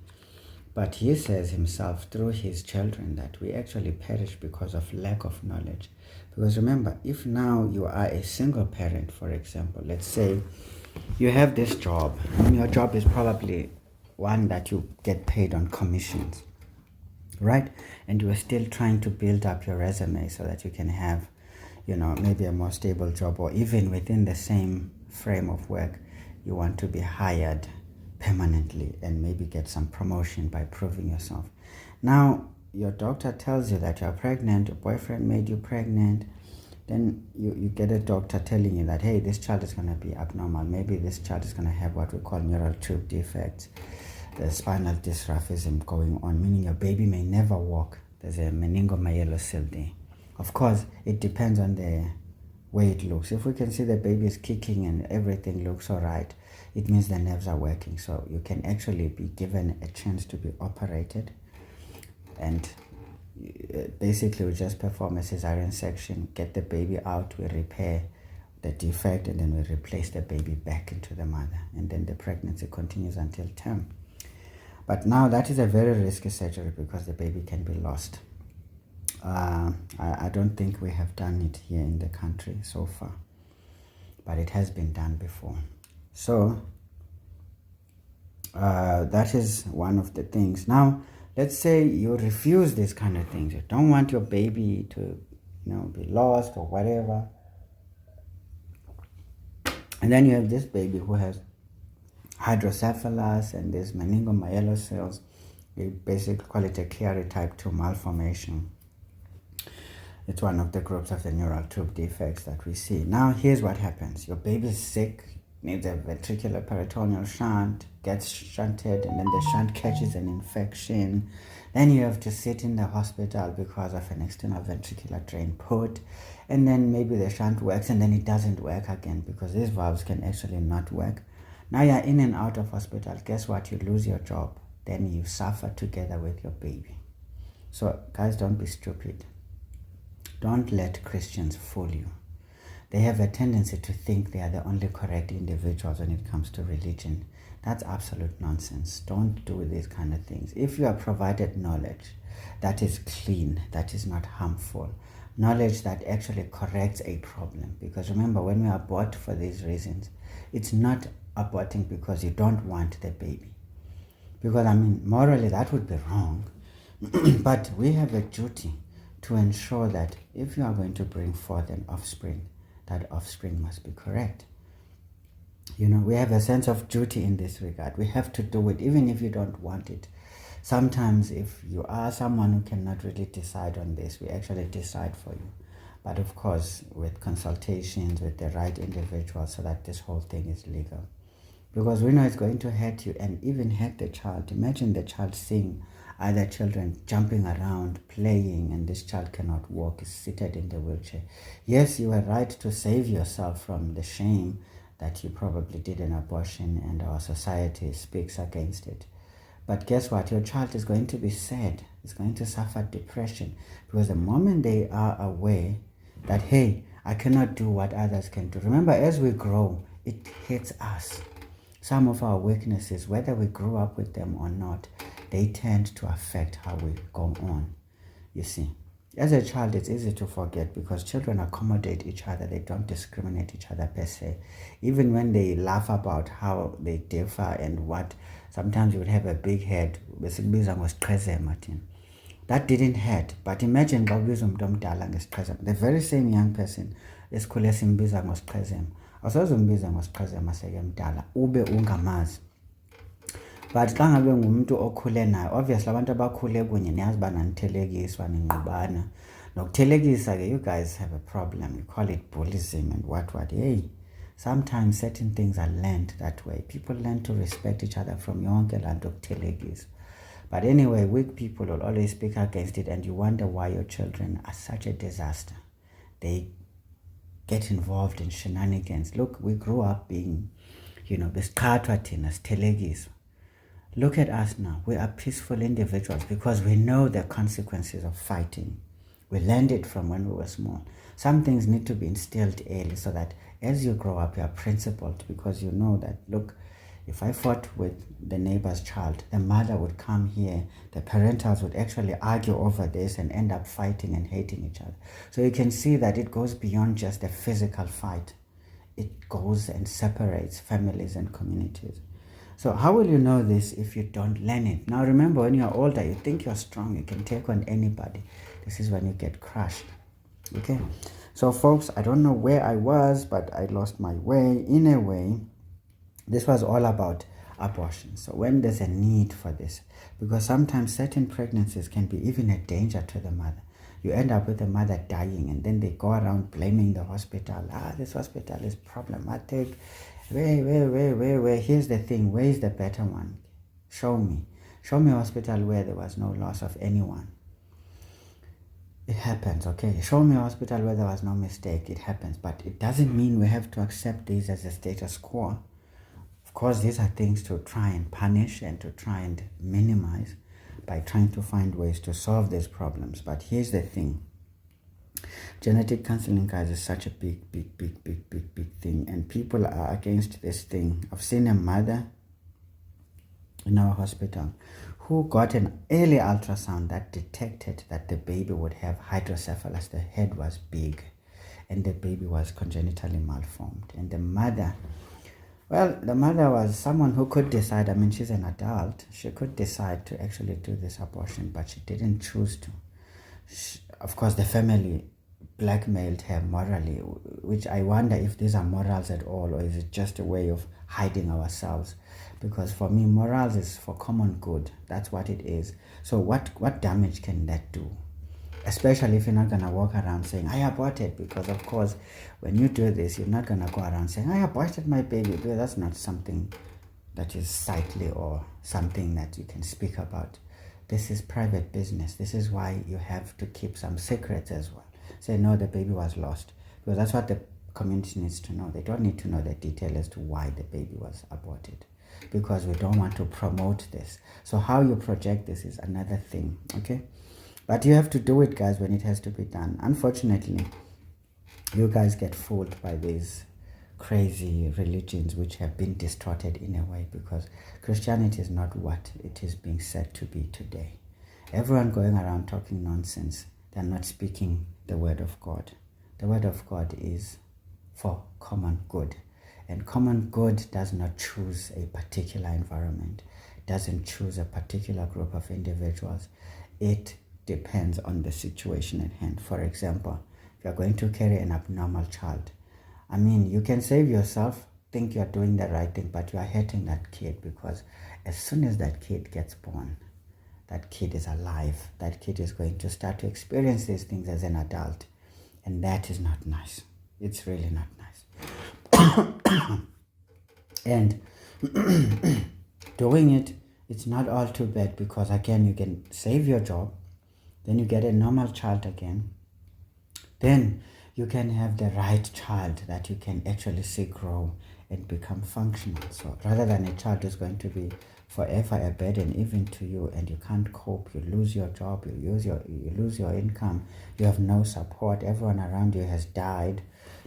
But he says himself through his children that we actually perish because of lack of knowledge. Because remember, if now you are a single parent, for example, let's say you have this job, and your job is probably one that you get paid on commissions, right? And you are still trying to build up your resume so that you can have, maybe a more stable job, or even within the same frame of work, you want to be hired permanently and maybe get some promotion by proving yourself. Now, your doctor tells you that you're pregnant, your boyfriend made you pregnant, then you get a doctor telling you that, hey, this child is going to be abnormal. Maybe this child is going to have what we call neural tube defects. There's spinal dysraphism going on, meaning your baby may never walk. There's a meningomyelocele there. Of course, it depends on the way it looks. If we can see the baby is kicking and everything looks all right, it means the nerves are working. So you can actually be given a chance to be operated. And basically we just perform a cesarean section, get the baby out, we repair the defect, and then we replace the baby back into the mother. And then the pregnancy continues until term. But now that is a very risky surgery because the baby can be lost. I don't think we have done it here in the country so far, but it has been done before. So that is one of the things. Now, let's say you refuse these kind of things. You don't want your baby to, be lost or whatever. And then you have this baby who has hydrocephalus and this meningomyelocele. We basically call it a Chiari type 2 malformation. It's one of the groups of the neural tube defects that we see. Now, here's what happens. Your baby is sick, needs a ventricular peritoneal shunt, gets shunted, and then the shunt catches an infection. Then you have to sit in the hospital because of an external ventricular drain put, and then maybe the shunt works and then it doesn't work again because these valves can actually not work. Now you're in and out of hospital. Guess what? You lose your job. Then you suffer together with your baby. So guys, don't be stupid. Don't let Christians fool you. They have a tendency to think they are the only correct individuals when it comes to religion. That's absolute nonsense. Don't do these kind of things. If you are provided knowledge that is clean, that is not harmful, knowledge that actually corrects a problem. Because remember, when we abort for these reasons, it's not aborting because you don't want the baby. Because I mean, morally that would be wrong. But we have a duty to ensure that if you are going to bring forth an offspring, that offspring must be correct. You know, we have a sense of duty in this regard. We have to do it even if you don't want it. Sometimes if you are someone who cannot really decide on this, we actually decide for you. But of course, with consultations with the right individual so that this whole thing is legal. Because we know it's going to hurt you and even hurt the child. Imagine the child seeing other children jumping around, playing, and this child cannot walk, is seated in the wheelchair. Yes, you are right to save yourself from the shame that you probably did an abortion and our society speaks against it. But guess what? Your child is going to be sad. It's going to suffer depression because the moment they are aware that, hey, I cannot do what others can do. Remember, as we grow, it hits us. Some of our weaknesses, whether we grew up with them or not, they tend to affect how we go on. You see, as a child, it's easy to forget because children accommodate each other. They don't discriminate each other per se. Even when they laugh about how they differ and what, sometimes you would have a big head. That didn't hurt. But imagine the very same young person esikhule simbiza ngosiqhezema. Awusazombiza ngosiqhezema sekemdala ube ungamazi. But xa ngabe ngumuntu okhule nayo, obviously abantu abakhule kunye niyazi bananithelekiswa ninqubana. Nokuthelekisa ke, you guys have a problem. You call it bullyism and what. Hey, sometimes certain things are learned that way. People learn to respect each other from yonke laa nto yokuthelekisa. But anyway, weak people will always speak against it and you wonder why your children are such a disaster. They get involved in shenanigans. Look, we grew up being, besiqhathwa thina sithelekiswa. Look at us now. We are peaceful individuals because we know the consequences of fighting. We learned it from when we were small. Some things need to be instilled early so that as you grow up, you are principled because you know that, look, if I fought with the neighbor's child, the mother would come here, the parentals would actually argue over this and end up fighting and hating each other. So you can see that it goes beyond just a physical fight. It goes and separates families and communities. So how will you know this if you don't learn it? Now remember, when you're older, you think you're strong, you can take on anybody. This is when you get crushed. Okay? So folks, I don't know where I was, but I lost my way. In a way, this was all about abortion. So when there's a need for this, because sometimes certain pregnancies can be even a danger to the mother. You end up with the mother dying and then they go around blaming the hospital. This hospital is problematic. Where? Here's the thing. Where is the better one? Show me. Show me a hospital where there was no loss of anyone. It happens, okay? Show me a hospital where there was no mistake. It happens. But it doesn't mean we have to accept this as a status quo. Of course, these are things to try and punish and to try and minimize by trying to find ways to solve these problems. But here's the thing. Genetic counseling, guys, is such a big thing, and people are against this thing. I've seen a mother in our hospital who got an early ultrasound that detected that the baby would have hydrocephalus. The head was big and the baby was congenitally malformed. And the mother was someone who could decide. I mean, she's an adult. She could decide to actually do this abortion, but she didn't choose to. Of course, the family blackmailed her morally, which I wonder if these are morals at all, or is it just a way of hiding ourselves? Because for me, morals is for common good. That's what it is. So what damage can that do? Especially if you're not going to walk around saying, I aborted, because of course, when you do this, you're not going to go around saying, I aborted my baby, because that's not something that is sightly or something that you can speak about. This is private business. This is why you have to keep some secrets as well. Say, no, the baby was lost. Because that's what the community needs to know. They don't need to know the detail as to why the baby was aborted. Because we don't want to promote this. So how you project this is another thing, okay? But you have to do it, guys, when it has to be done. Unfortunately, you guys get fooled by these crazy religions which have been distorted in a way, because Christianity is not what it is being said to be today. Everyone going around talking nonsense, they're not speaking the word of God. The word of God is for common good. And common good does not choose a particular environment, doesn't choose a particular group of individuals. It depends on the situation at hand. For example, if you're going to carry an abnormal child, I mean, you can save yourself, think you're doing the right thing, but you are hurting that kid, because as soon as that kid gets born, that kid is alive. That kid is going to start to experience these things as an adult. And that is not nice. It's really not nice. And doing it, it's not all too bad, because again, you can save your job, then you get a normal child again, then you can have the right child that you can actually see grow and become functional. So rather than a child who's going to be forever a burden even to you, and you can't cope, you lose your job, you lose your income, you have no support, everyone around you has died.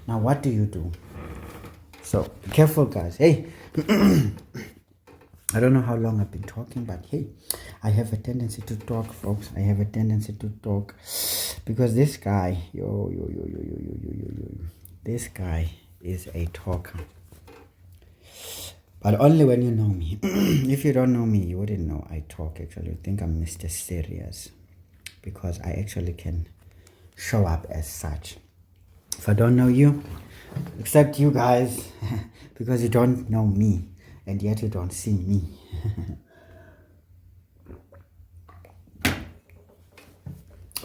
Now what do you do? So be careful, guys. Hey, I don't know how long I've been talking, but hey, I have a tendency to talk, folks. I have a tendency to talk because this guy, this guy is a talker. But only when you know me. If you don't know me, you wouldn't know I talk, actually. You think I'm Mr. Serious, because I actually can show up as such. If I don't know you, except you guys, because you don't know me, and yet you don't see me.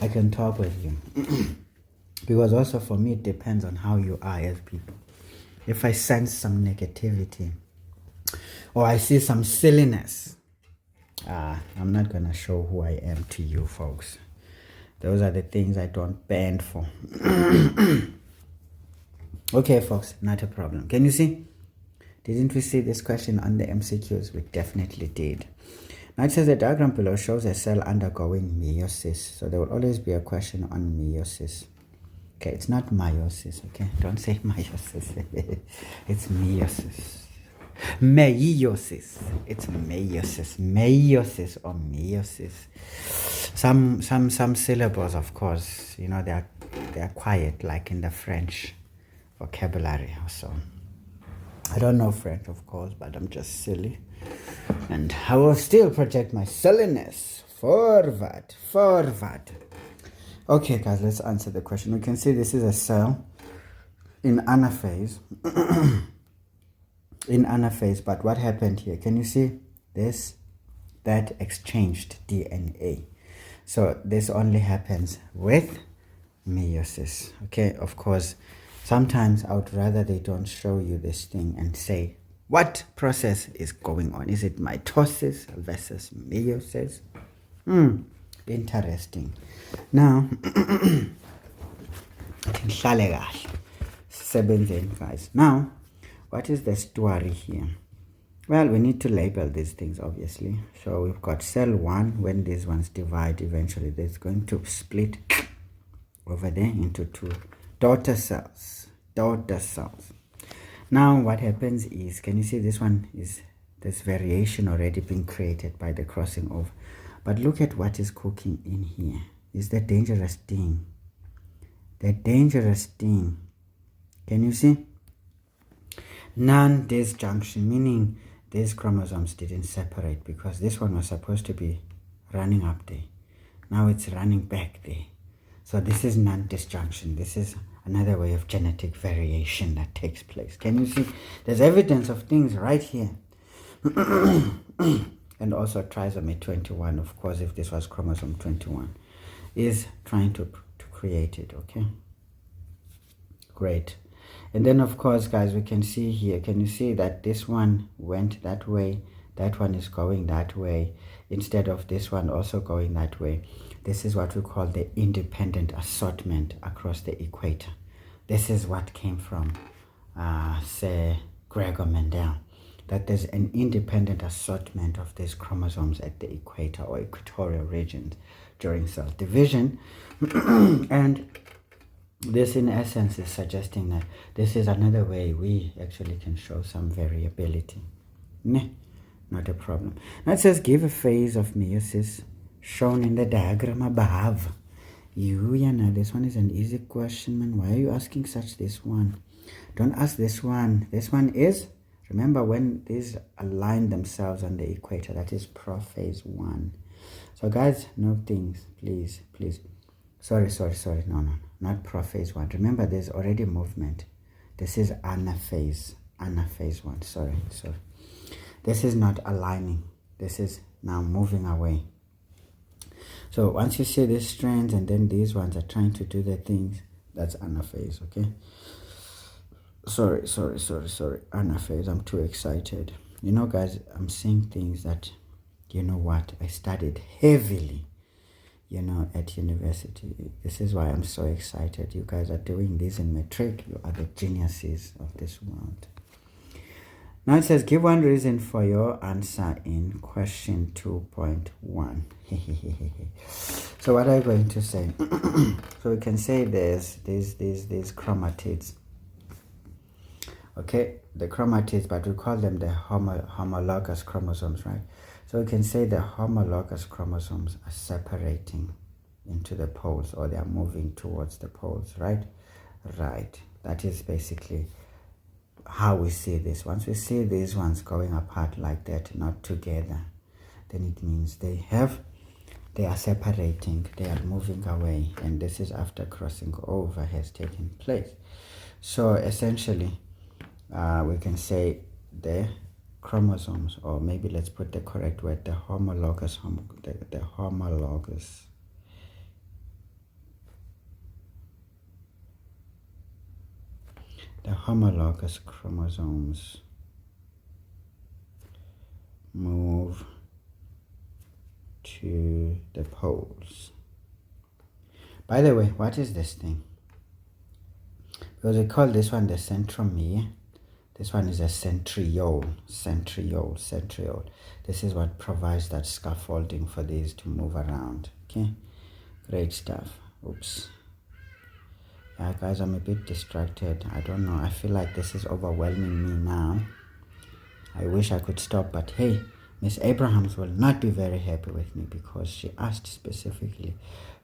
I can talk with you. Because also for me, it depends on how you are as people. If I sense some negativity, or I see some silliness, I'm not going to show who I am to you, folks. Those are the things I don't bend for. Okay, folks, not a problem. Can you see? Didn't we see this question on the MCQs? We definitely did. Now it says the diagram below shows a cell undergoing meiosis. So there will always be a question on meiosis. Okay, it's not meiosis, okay? Don't say meiosis. It's meiosis. Meiosis. It's meiosis. Meiosis or meiosis. Some syllables, of course, you know, they're quiet, like in the French vocabulary or so. I don't know French, of course, but I'm just silly. And I will still project my silliness forward. Okay, guys, let's answer the question. We can see this is a cell in anaphase. In anaphase, but what happened here? Can you see this? That exchanged DNA. So this only happens with meiosis. Okay, of course, sometimes I would rather they don't show you this thing and say what process is going on. Is it mitosis versus meiosis? Interesting. Now, guys. Now, what is the story here? Well, we need to label these things, obviously. So we've got cell 1. When these ones divide, eventually there's going to split over there into two daughter cells. Now what happens is, can you see this one is this variation already being created by the crossing over? But look at what is cooking in here. Is the dangerous thing. The dangerous thing. Can you see? Non-disjunction, meaning these chromosomes didn't separate, because this one was supposed to be running up there. Now it's running back there. So this is non-disjunction. This is another way of genetic variation that takes place. Can you see? There's evidence of things right here. And also trisomy 21, of course, if this was chromosome 21, is trying to create it, okay? Great. And then, of course, guys, we can see here, can you see that this one went that way? That one is going that way, instead of this one also going that way. This is what we call the independent assortment across the equator. This is what came from Sir Gregor Mendel, that there's an independent assortment of these chromosomes at the equator or equatorial regions during cell division. And this, in essence, is suggesting that this is another way we actually can show some variability. Not a problem. Now it says, give a phase of meiosis shown in the diagram above. Yana, this one is an easy question, man. Why are you asking such this one? Don't ask this one. This one is, remember when these align themselves on the equator, that is prophase 1. So guys, note things, please. Sorry. No, not prophase 1. Remember, there's already movement. This is anaphase 1. Sorry. This is not aligning. This is now moving away. So once you see these strands and then these ones are trying to do the things, that's anaphase, okay? Sorry. Anaphase, I'm too excited. You know, guys, I'm seeing things that, you know what, I studied heavily, you know, at university. This is why I'm so excited. You guys are doing this in matric. You are the geniuses of this world. Now it says, give one reason for your answer in question 2.1. So what are you going to say? So we can say there's these chromatids. Okay, the chromatids, but we call them the homologous chromosomes, right? So we can say the homologous chromosomes are separating into the poles, or they are moving towards the poles, right? Right. That is basically how we see this. Once we see these ones going apart like that, not together, then it means they are separating, they are moving away, and this is after crossing over has taken place. So essentially, we can say the chromosomes, or maybe let's put the correct word, the homologous chromosomes move to the poles. By the way, what is this thing? Because we call this one the centromere. This one is a centriole. This is what provides that scaffolding for these to move around. Okay, great stuff. Oops. Yeah, guys, I'm a bit distracted. I don't know. I feel like this is overwhelming me now. I wish I could stop, but hey, Miss Abrahams will not be very happy with me because she asked specifically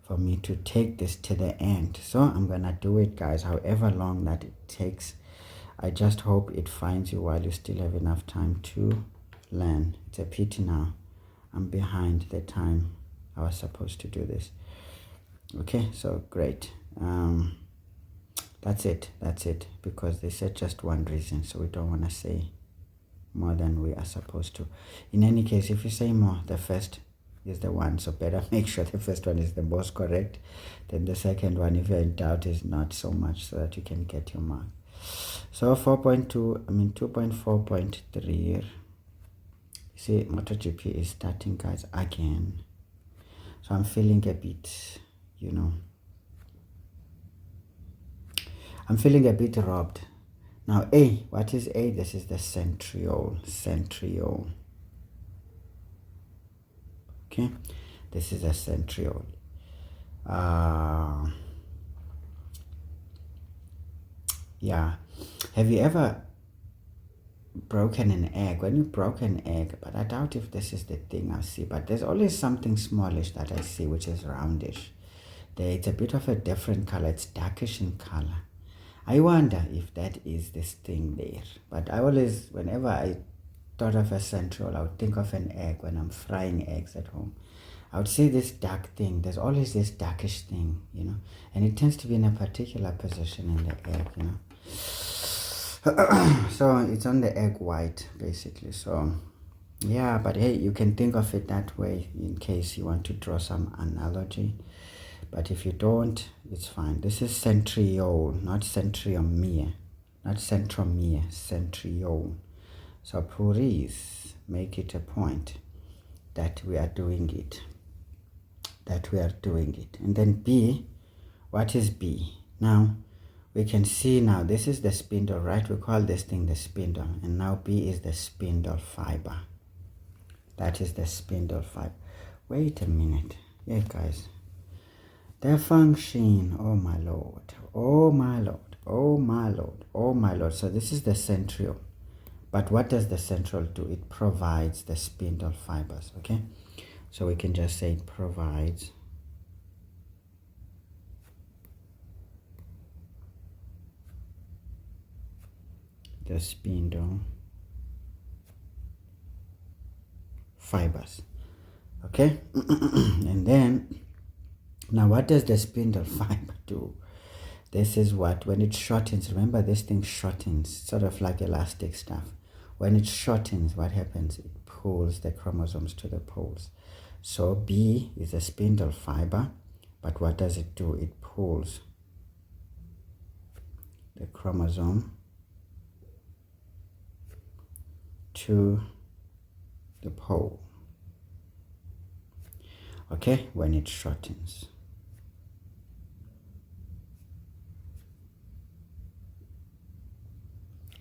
for me to take this to the end. So I'm gonna do it, guys, however long that it takes. I just hope it finds you while you still have enough time to learn. It's a pity now I'm behind the time I was supposed to do this. Okay, so great. That's it, because they said just one reason, so we don't want to say more than we are supposed to. In any case, if you say more, the first is the one, so better make sure the first one is the most correct. Then the second one, if you're in doubt, is not so much, so that you can get your mark. So 2.4.3, see, MotoGP is starting, guys, again. So I'm feeling a bit, you know, I'm feeling a bit robbed. Now A, what is A? This is the centriole. Okay, this is a centriole. Yeah, have you ever broken an egg? When you broke an egg, but I doubt if this is the thing I see, but there's always something smallish that I see, which is roundish. It's a bit of a different color. It's darkish in color. I wonder if that is this thing there. But I always, whenever I thought of a centriole, I would think of an egg when I'm frying eggs at home. I would see this dark thing. There's always this darkish thing, you know, and it tends to be in a particular position in the egg, you know. So it's on the egg white, basically. So yeah, but hey, you can think of it that way in case you want to draw some analogy. But if you don't, it's fine. This is centriole, not centromere. Not centromere, centriole. So please make it a point that we are doing it. And then B, what is B? Now, we can see now, this is the spindle, right? We call this thing the spindle. And now B is the spindle fiber. That is the spindle fiber. Wait a minute. Yeah, guys. The function, oh my lord. So this is the centriole. But what does the centriole do? It provides the spindle fibers, okay? So we can just say it provides the spindle fibers. Okay. And then now what does the spindle fiber do? This is what, when it shortens, remember this thing shortens, sort of like elastic stuff. When it shortens, what happens? It pulls the chromosomes to the poles. So B is a spindle fiber, but what does it do? It pulls the chromosome to the pole. Okay, when it shortens.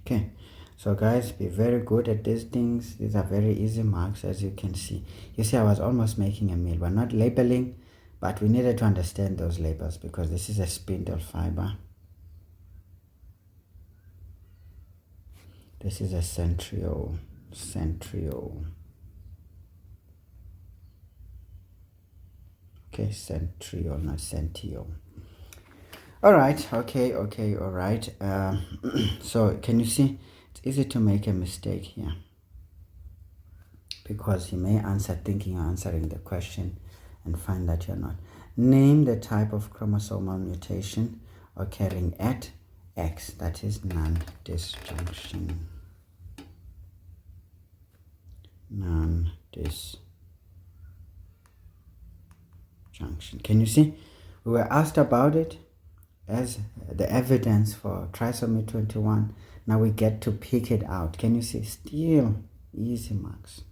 Okay, so guys, be very good at these things. These are very easy marks, as you can see. You see, I was almost making a meal. We're not labeling, but we needed to understand those labels because this is a spindle fiber. This is a centriole. Okay, centriole, not centriole. All right, okay, all right. So can you see, it's easy to make a mistake here because you may answer thinking you're answering the question and find that you're not. Name the type of chromosomal mutation occurring at X, that is non-disjunction. Non-disjunction. Can you see? We were asked about it as the evidence for trisomy 21. Now we get to pick it out. Can you see? Still easy marks.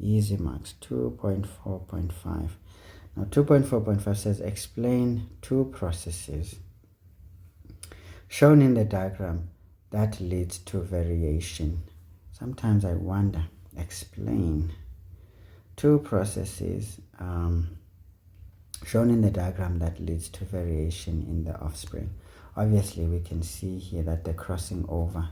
2.4.5. Now 2.4.5 says explain two processes shown in the diagram that leads to variation. Sometimes I wonder, explain two processes shown in the diagram that leads to variation in the offspring. Obviously, we can see here that the crossing over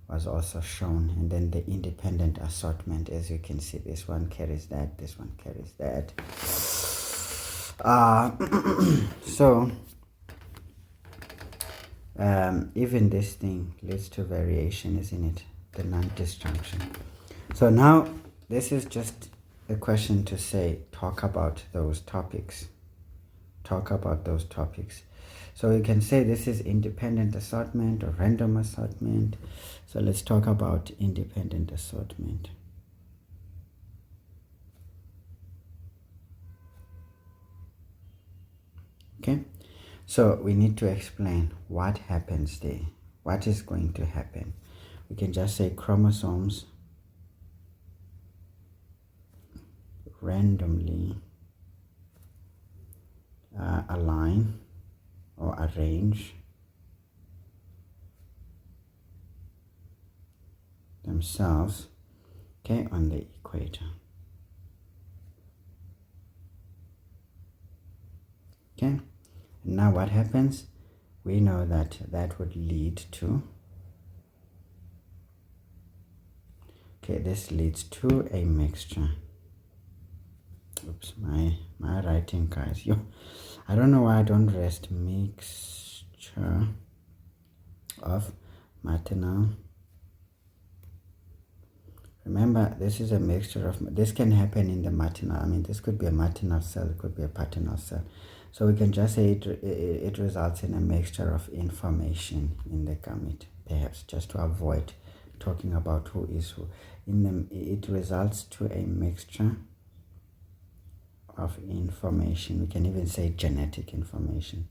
was also shown, and then the independent assortment, as you can see, this one carries that, this one carries that. So even this thing leads to variation, isn't it? The non-disjunction. So now this is just a question to say, talk about those topics. So we can say this is independent assortment or random assortment. So let's talk about independent assortment. Okay, so we need to explain what happens there. What is going to happen? We can just say chromosomes randomly align or arrange themselves, okay, on the equator. Okay, now what happens? We know that that would lead to, okay, this leads to a mixture. Oops, my writing, guys. I don't know why I don't rest. Mixture of maternal. Remember, this is a mixture of, this can happen in the maternal. I mean, this could be a maternal cell, it could be a paternal cell. So we can just say it results in a mixture of information in the gamete, perhaps, just to avoid talking about who is who. It results to a mixture of information. We can even say genetic information.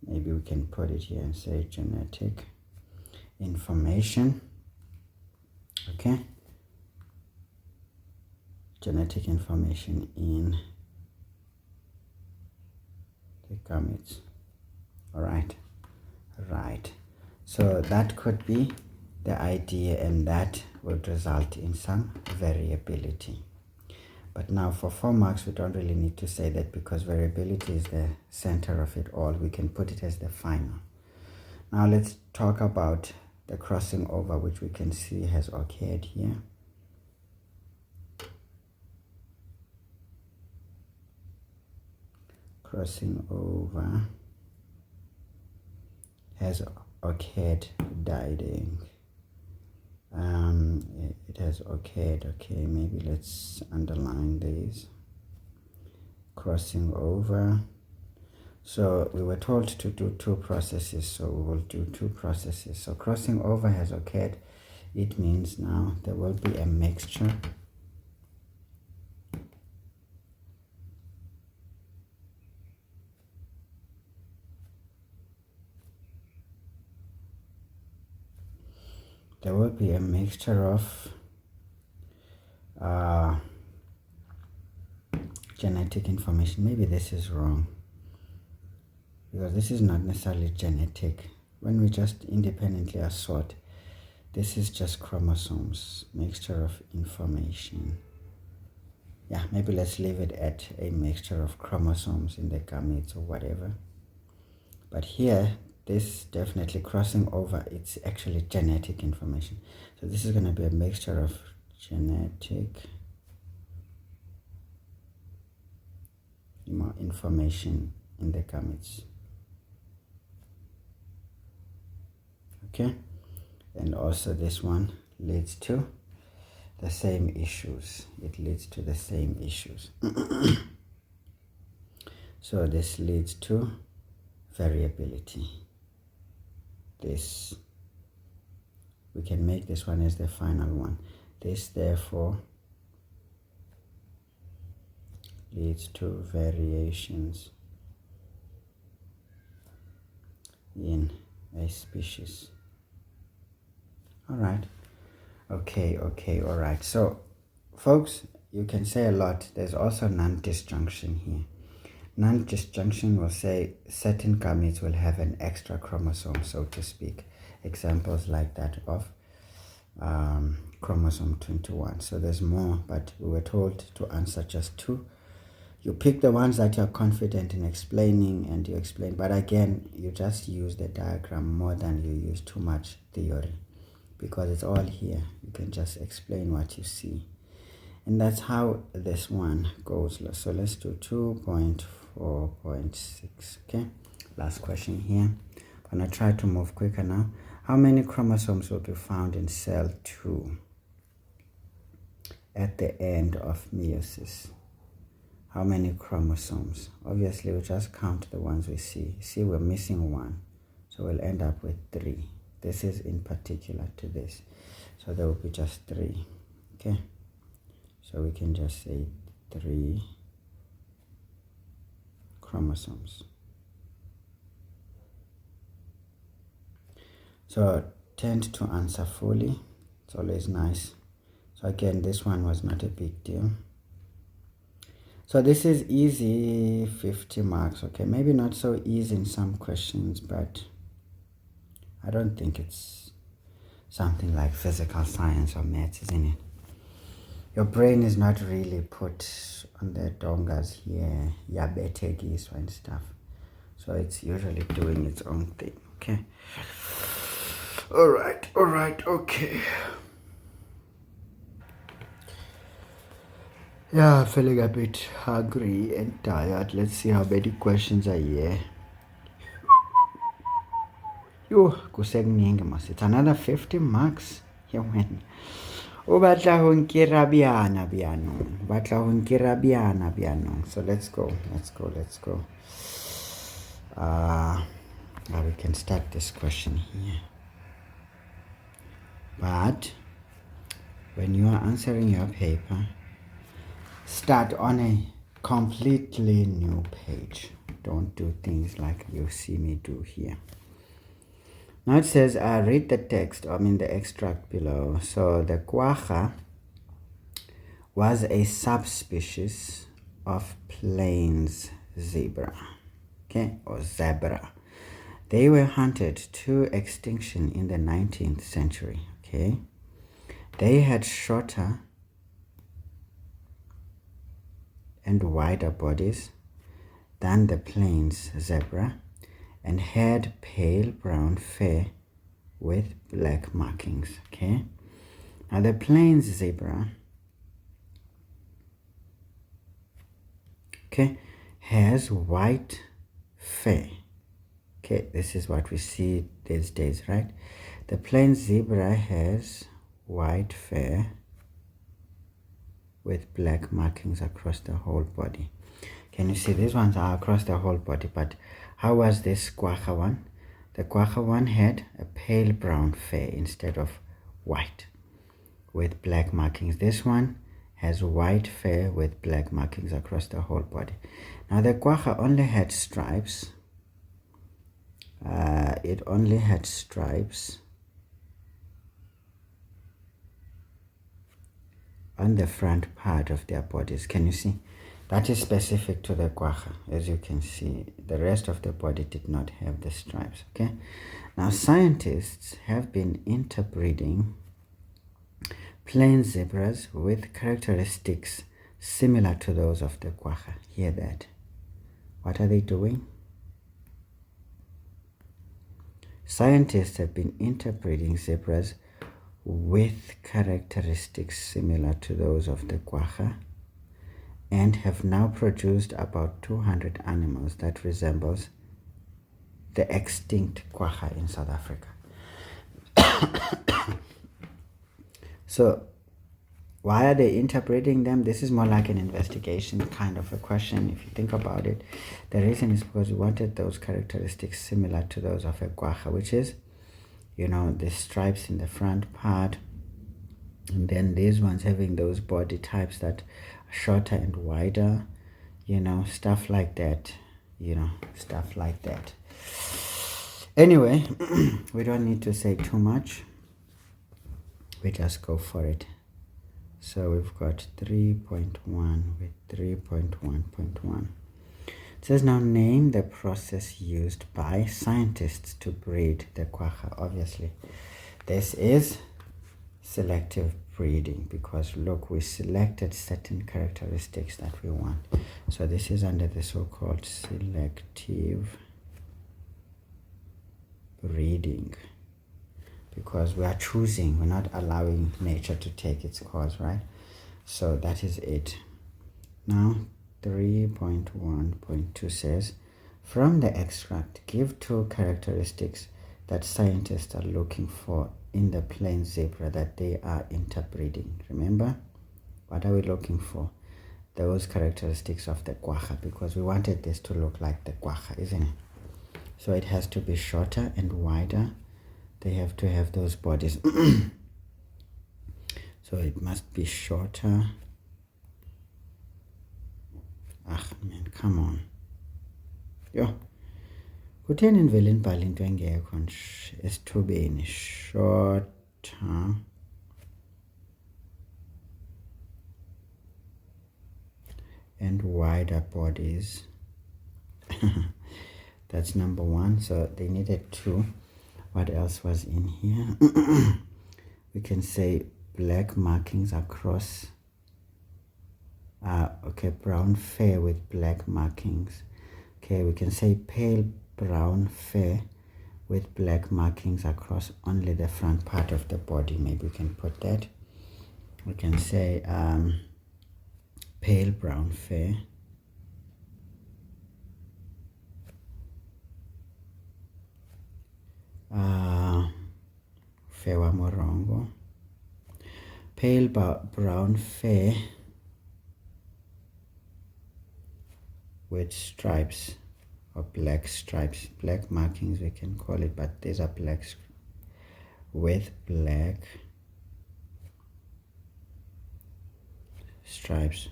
Maybe we can put it here and say genetic information. Okay, genetic information in the gametes. All right, so that could be the idea, and that would result in some variability. But now for 4 marks, we don't really need to say that because variability is the center of it all. We can put it as the final. Now let's talk about the crossing over, which we can see has occurred here. Crossing over has occurred dying. It has occurred. Okay, maybe let's underline these. Crossing over. So we were told to do two processes, so we will do two processes. So crossing over has occurred. It means now there will be a mixture of genetic information. Maybe this is wrong, because this is not necessarily genetic. When we just independently assort, this is just chromosomes, mixture of information. Yeah, maybe let's leave it at a mixture of chromosomes in the gametes or whatever. But here, this definitely crossing over, it's actually genetic information. So this is going to be a mixture of genetic information in the gametes. Okay, and also this one leads to the same issues. It leads to the same issues. So this leads to variability. This, we can make this one as the final one. This therefore leads to variations in a species. All right. Okay, all right. So, folks, you can say a lot. There's also non-disjunction here. Non-disjunction will say certain gametes will have an extra chromosome, so to speak. Examples like that of chromosome 21. So there's more, but we were told to answer just two. You pick the ones that you're confident in explaining and you explain. But again, you just use the diagram more than you use too much theory, because it's all here. You can just explain what you see. And that's how this one goes. So let's do 2.4.6. Okay, last question here. I'm going to try to move quicker now. How many chromosomes will be found in cell 2 at the end of meiosis? How many chromosomes? Obviously, we'll just count the ones we see. See, we're missing one, so we'll end up with 3. This is in particular to this, so there will be just 3. Okay, so we can just say 3 chromosomes. So tend to answer fully. It's always nice. So again, this one was not a big deal. So this is easy, 50 marks. Okay, maybe not so easy in some questions, but I don't think it's something like physical science or maths, isn't it? Your brain is not really put on the dongas here, yabetekis and stuff. So it's usually doing its own thing. Okay. All right. Okay. Yeah, feeling a bit hungry and tired. Let's see how many questions are here. Yo, kusekuningi mas. It's another 50 marks. Yeah, when. O batla ho nkira biana bianong. Batla ho nkira biana bianong. So let's go. Now we can start this question here. But when you are answering your paper, start on a completely new page. Don't do things like you see me do here. Now it says, read the text, the extract below. So the quagga was a subspecies of plains zebra, okay, or zebra. They were hunted to extinction in the 19th century, okay. They had shorter and wider bodies than the plains zebra and had pale brown fur with black markings, okay. Now the plains zebra, okay, has white fur, Okay, this is what we see these days, right? The plain zebra has white fur with black markings across the whole body. Can you see these ones are across the whole body? But how was this quagga one? The quagga one had a pale brown fur instead of white with black markings. This one has white fur with black markings across the whole body. Now the quagga only had stripes. It only had stripes on the front part of their bodies. Can you see? That is specific to the quagga. As you can see, the rest of the body did not have the stripes. Okay. Now scientists have been interbreeding plain zebras with characteristics similar to those of the quagga. Hear that? What are they doing? Scientists have been interbreeding zebras with characteristics similar to those of the quagga and have now produced about 200 animals that resembles the extinct quagga in South Africa. So why are they interbreeding them? This is more like an investigation kind of a question if you think about it. The reason is because we wanted those characteristics similar to those of a quagga, which is, you know, the stripes in the front part, and then these ones having those body types that are shorter and wider, you know, stuff like that, you know, stuff like that. Anyway, we don't need to say too much. We just go for it. So we've got 3.1 with 3.1.1. It says now name the process used by scientists to breed the quagga. Obviously, this is selective breeding because look, we selected certain characteristics that we want. So this is under the so-called selective breeding because we are choosing, we're not allowing nature to take its course, right? So that is it. Now 3.1.2 says, from the extract, give two characteristics that scientists are looking for in the plain zebra that they are interbreeding. Remember, what are we looking for? Those characteristics of the quagga, because we wanted this to look like the quagga, isn't it? So it has to be shorter and wider. They have to have those bodies. So it must be shorter. Ah man, come on. Yo. Kutheni nivele nibhale into engekho nje esithubeni, shorter and wider bodies. That's number one. So they needed two. What else was in here? We can say black markings across. Okay, brown fur with black markings. Okay, we can say pale brown fur with black markings across only the front part of the body. Maybe we can put that. We can say pale brown fur Fewa Morongo. Pale brown fur with stripes or black stripes, black markings we can call it, but these are black with black stripes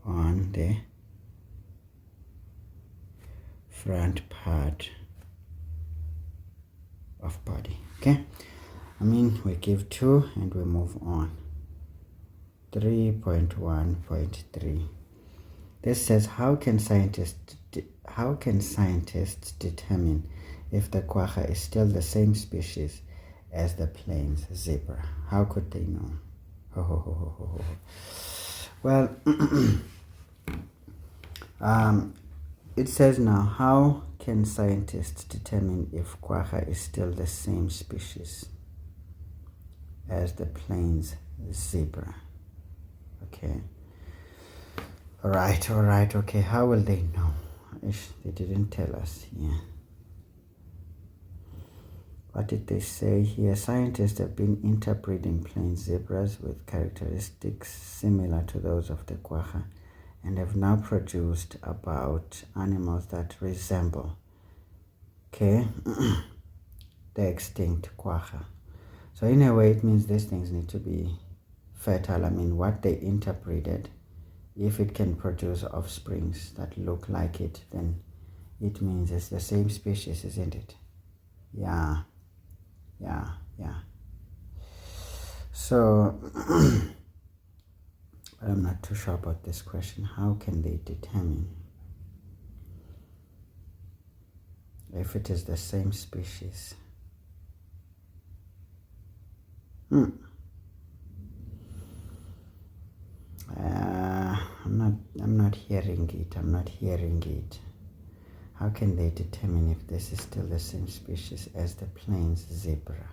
on the front part of body. Okay, I mean, we give 2 and we move on. 3.1.3. This says, how can scientists determine if the quagga is still the same species as the plain zebra? How could they know? Well, it says now, how can scientists determine if quagga is still the same species as the plain zebra? Okay. All right. Okay. How will they know? They didn't tell us here. What did they say here? Scientists have been interbreeding plain zebras with characteristics similar to those of the quagga and have now produced about animals that resemble, okay, the extinct quagga. So in a way, it means these things need to be fertile. I mean, what they interbreeded, if it can produce offsprings that look like it, then it means it's the same species, isn't it? Yeah. So I'm not too sure about this question. How can they determine if it is the same species? I'm not hearing it. How can they determine if this is still the same species as the plains zebra?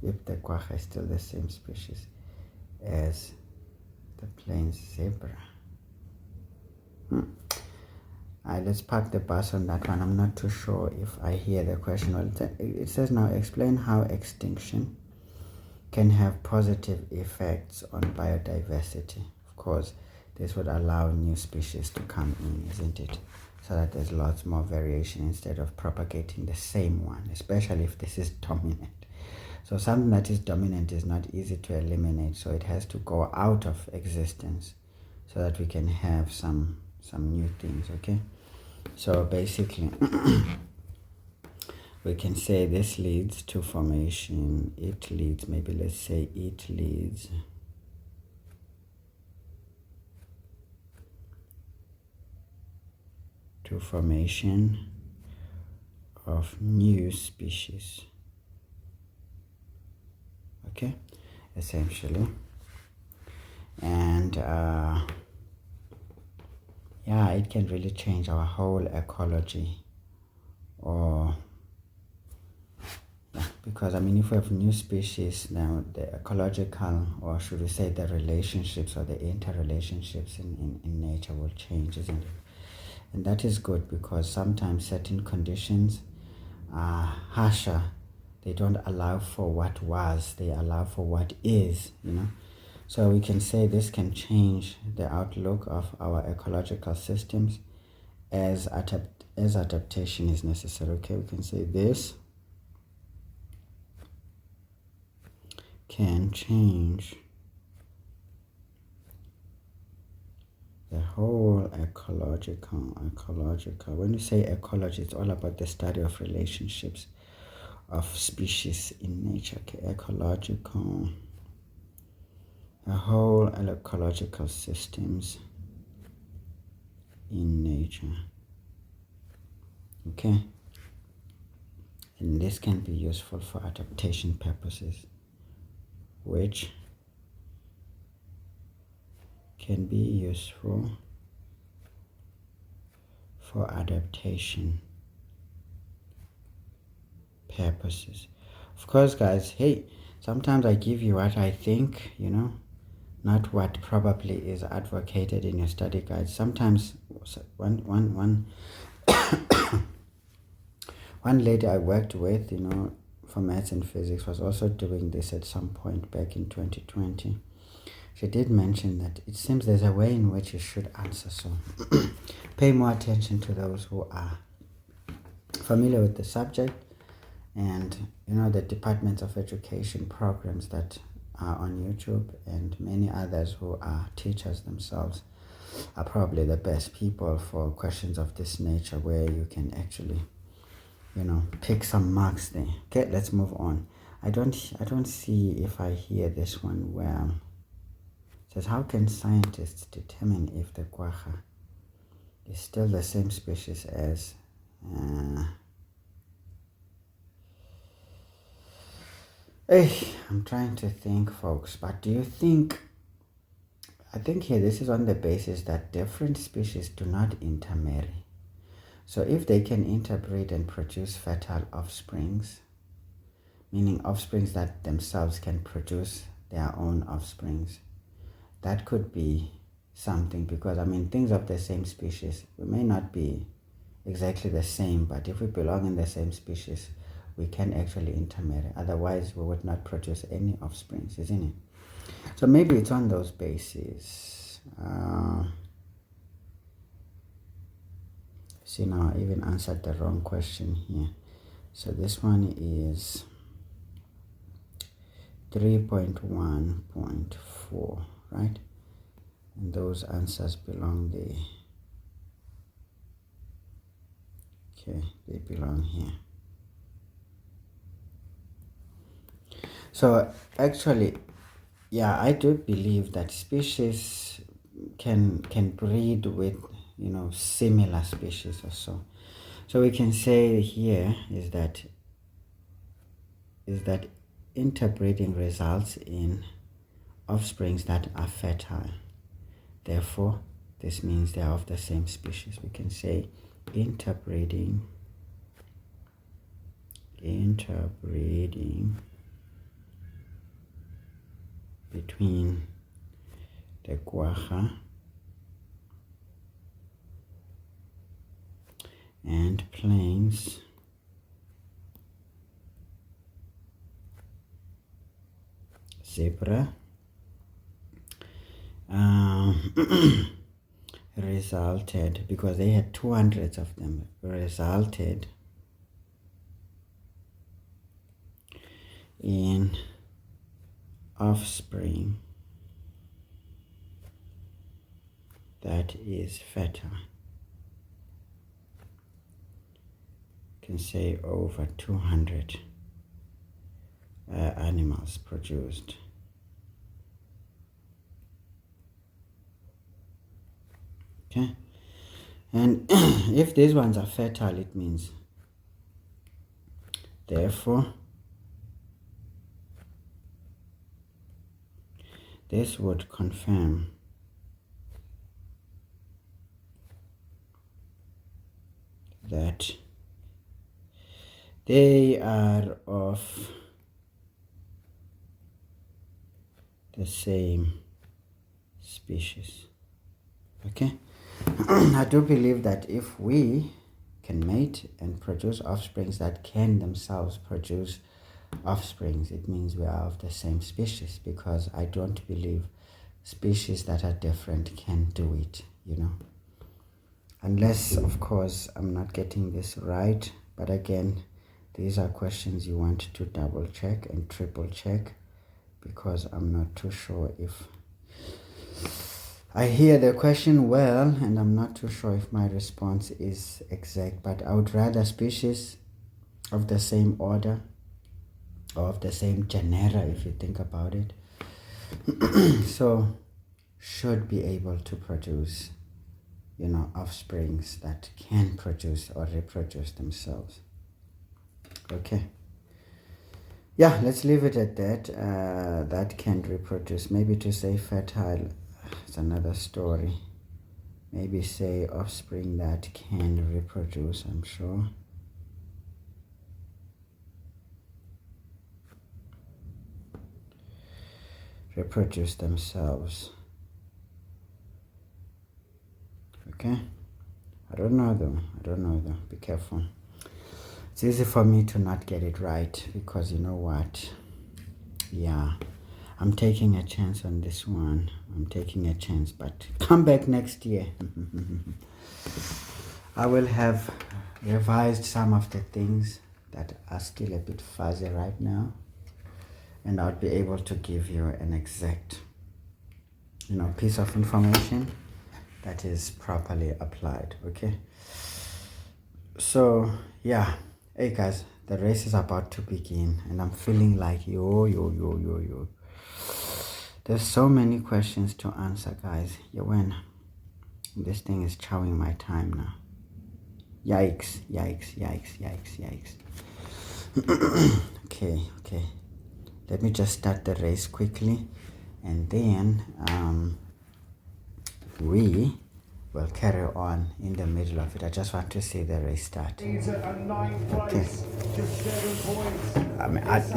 If the quagga is still the same species as the plains zebra. Let's park the bus on that one. I'm not too sure if I hear the question. Well, it says now, explain how extinction can have positive effects on biodiversity. Of course, this would allow new species to come in, isn't it? So that there's lots more variation instead of propagating the same one, especially if this is dominant. So something that is dominant is not easy to eliminate, so it has to go out of existence so that we can have some new things, okay? So basically, we can say this leads to formation, it leads to formation of new species, okay, essentially. And yeah, it can really change our whole ecology, or because I mean, if we have new species, now the ecological, or should we say the relationships or the interrelationships in nature will change, isn't it? And that is good, because sometimes certain conditions are harsher. They don't allow for what was, they allow for what is, So we can say this can change the outlook of our ecological systems as adaptation is necessary. Okay, we can say this can change the whole ecological. When you say ecology, it's all about the study of relationships of species in nature. Okay, ecological. The whole ecological systems in nature. Okay, and this can be useful for adaptation purposes, which can be useful for adaptation purposes. Of course, guys, hey, sometimes I give you what I think, not what probably is advocated in your study guide. Sometimes one lady I worked with, for maths and physics, was also doing this at some point back in 2020. She did mention that it seems there's a way in which you should answer, so pay more attention to those who are familiar with the subject, and the departments of education programs that are on YouTube, and many others who are teachers themselves are probably the best people for questions of this nature, where you can actually pick some marks there. Okay, let's move on. I don't see if I hear this one well. It says, how can scientists determine if the quagga is still the same species as I'm trying to think, folks, but do you think, I think here this is on the basis that different species do not intermarry. So if they can interbreed and produce fertile offsprings, meaning offsprings that themselves can produce their own offsprings, that could be something, because I mean, things of the same species, we may not be exactly the same, but if we belong in the same species, we can actually intermarry. Otherwise, we would not produce any offspring, isn't it? So maybe it's on those bases. See, now I even answered the wrong question here. So this one is 3.1.4, right? And those answers belong there. Okay, they belong here. So actually, yeah, I do believe that species can breed with, you know, similar species or so. So we can say here is that interbreeding results in offsprings that are fertile. Therefore, this means they are of the same species. We can say interbreeding between the guacha and plains zebra resulted, because they had 200 of them, resulted in offspring that is fertile. You can say over 200 animals produced. Okay, and if these ones are fertile, it means therefore this would confirm that they are of the same species. Okay, I do believe that if we can mate and produce offsprings that can themselves produce offsprings, it means we are of the same species, because I don't believe species that are different can do it, you know, unless of course I'm not getting this right. But again, these are questions you want to double check and triple check, because I'm not too sure if I hear the question well, and I'm not too sure if my response is exact. But I would rather species of the same order or of the same genera, if you think about it, so should be able to produce, you know, offsprings that can produce or reproduce themselves. Okay, yeah, let's leave it at that. That can reproduce. Maybe to say fertile, it's another story. Maybe say offspring that can reproduce, I'm sure. Reproduce themselves. Okay, I don't know though. Be careful. It's easy for me to not get it right, because you know what, yeah, I'm taking a chance on this one. I'm taking a chance, but come back next year. I will have revised some of the things that are still a bit fuzzy right now, and I'll be able to give you an exact, you know, piece of information that is properly applied. Okay, so yeah, hey guys, the race is about to begin, and I'm feeling like yo. There's so many questions to answer, guys. When this thing is chowing my time now. Yikes. Okay, let me just start the race quickly, and then we will carry on in the middle of it. I just want to see the race start. Okay,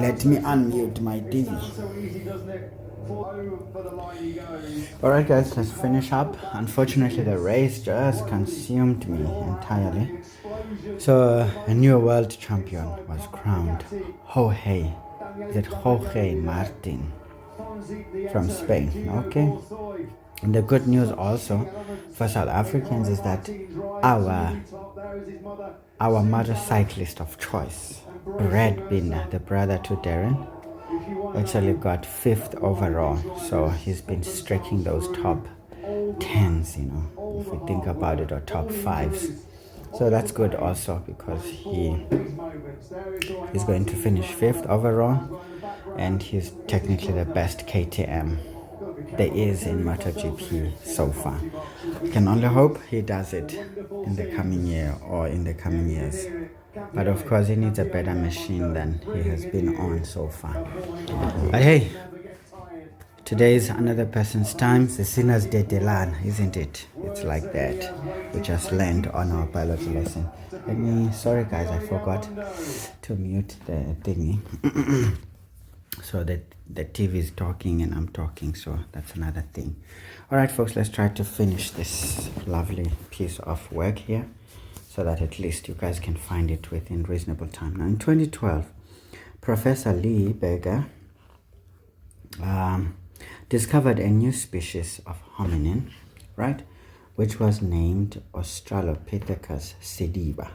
let me unmute my TV. Alright guys, let's finish up. Unfortunately the race just consumed me entirely. So a new world champion was crowned. Jorge, is it Jorge Martin from Spain? Okay. And the good news also for South Africans is that our motorcyclist of choice, Brad Binder, the brother to Darren, actually got 5th overall. So he's been striking those top 10s, if we think about it, or top 5s. So that's good also because he's going to finish 5th overall, and he's technically the best KTM there is in MotoGP so far. We can only hope he does it in the coming year or in the coming years. But of course, he needs a better machine than he has been on so far. But hey, today is another person's time. The sinner's day Delan, isn't it? It's like that. We just learned on our biology lesson. Sorry guys, I forgot to mute the thingy. So that the TV is talking and I'm talking, so that's another thing. All right folks, let's try to finish this lovely piece of work here so that at least you guys can find it within reasonable time. Now in 2012, Professor Lee Berger discovered a new species of hominin, right, which was named Australopithecus sediba.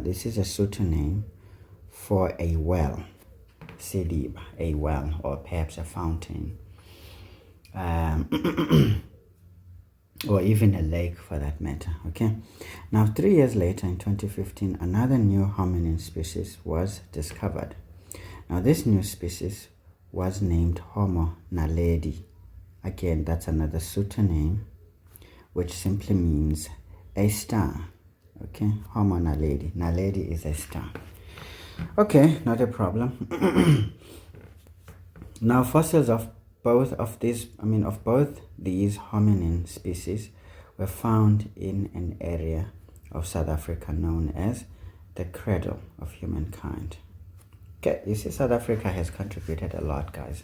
This is a Sotho name for a well. Sediba, a well, or perhaps a fountain, or even a lake for that matter. Okay, now 3 years later in 2015, another new hominin species was discovered. Now this new species was named Homo naledi. Again, that's another Sotho name which simply means a star. Okay, Homo naledi. Naledi is a star. Okay, not a problem. Now fossils of both these hominin species were found in an area of South Africa known as the cradle of humankind. Okay, you see, South Africa has contributed a lot, guys.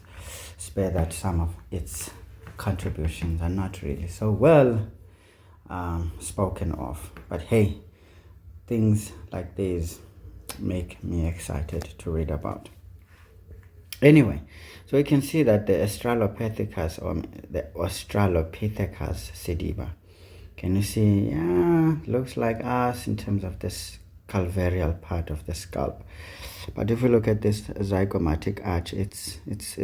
Spare that some of its contributions are not really so well spoken of, but hey, things like these make me excited to read about. Anyway, so we can see that the Australopithecus, or the Australopithecus sediba, can you see? Yeah, looks like us in terms of this calvarial part of the scalp. But if we look at this zygomatic arch, it's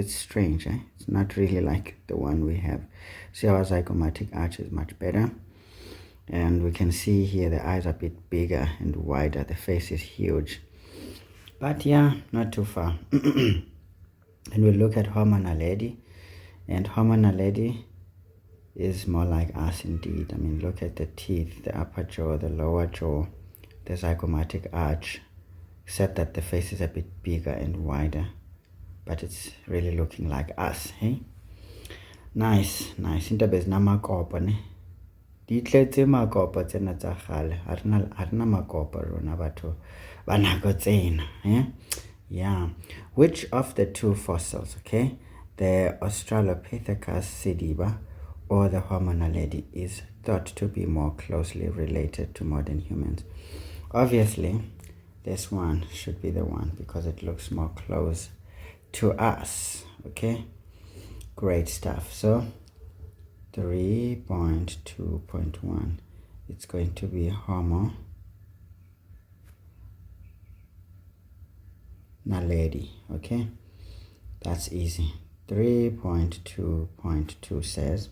strange. It's not really like the one we have. See, our zygomatic arch is much better. And we can see here the eyes are a bit bigger and wider. The face is huge. But yeah, not too far. And we look at Homo naledi. And Homo naledi is more like us indeed. I mean, look at the teeth, the upper jaw, the lower jaw, the zygomatic arch. Except that the face is a bit bigger and wider. But it's really looking like us, hey? Nice. Into bezinamakopo, ne? Ditletse makopo tsena tsa gale. Ha rena makopo rona batho ba nako tsena, eh? Yeah. Which of the two fossils, okay, the Australopithecus sediba or the Homo naledi, is thought to be more closely related to modern humans? Obviously, this one should be the one because it looks more close to us. Okay, great stuff. So 3.2.1, it's going to be Homo naledi. Okay, that's easy. 3.2.2 says,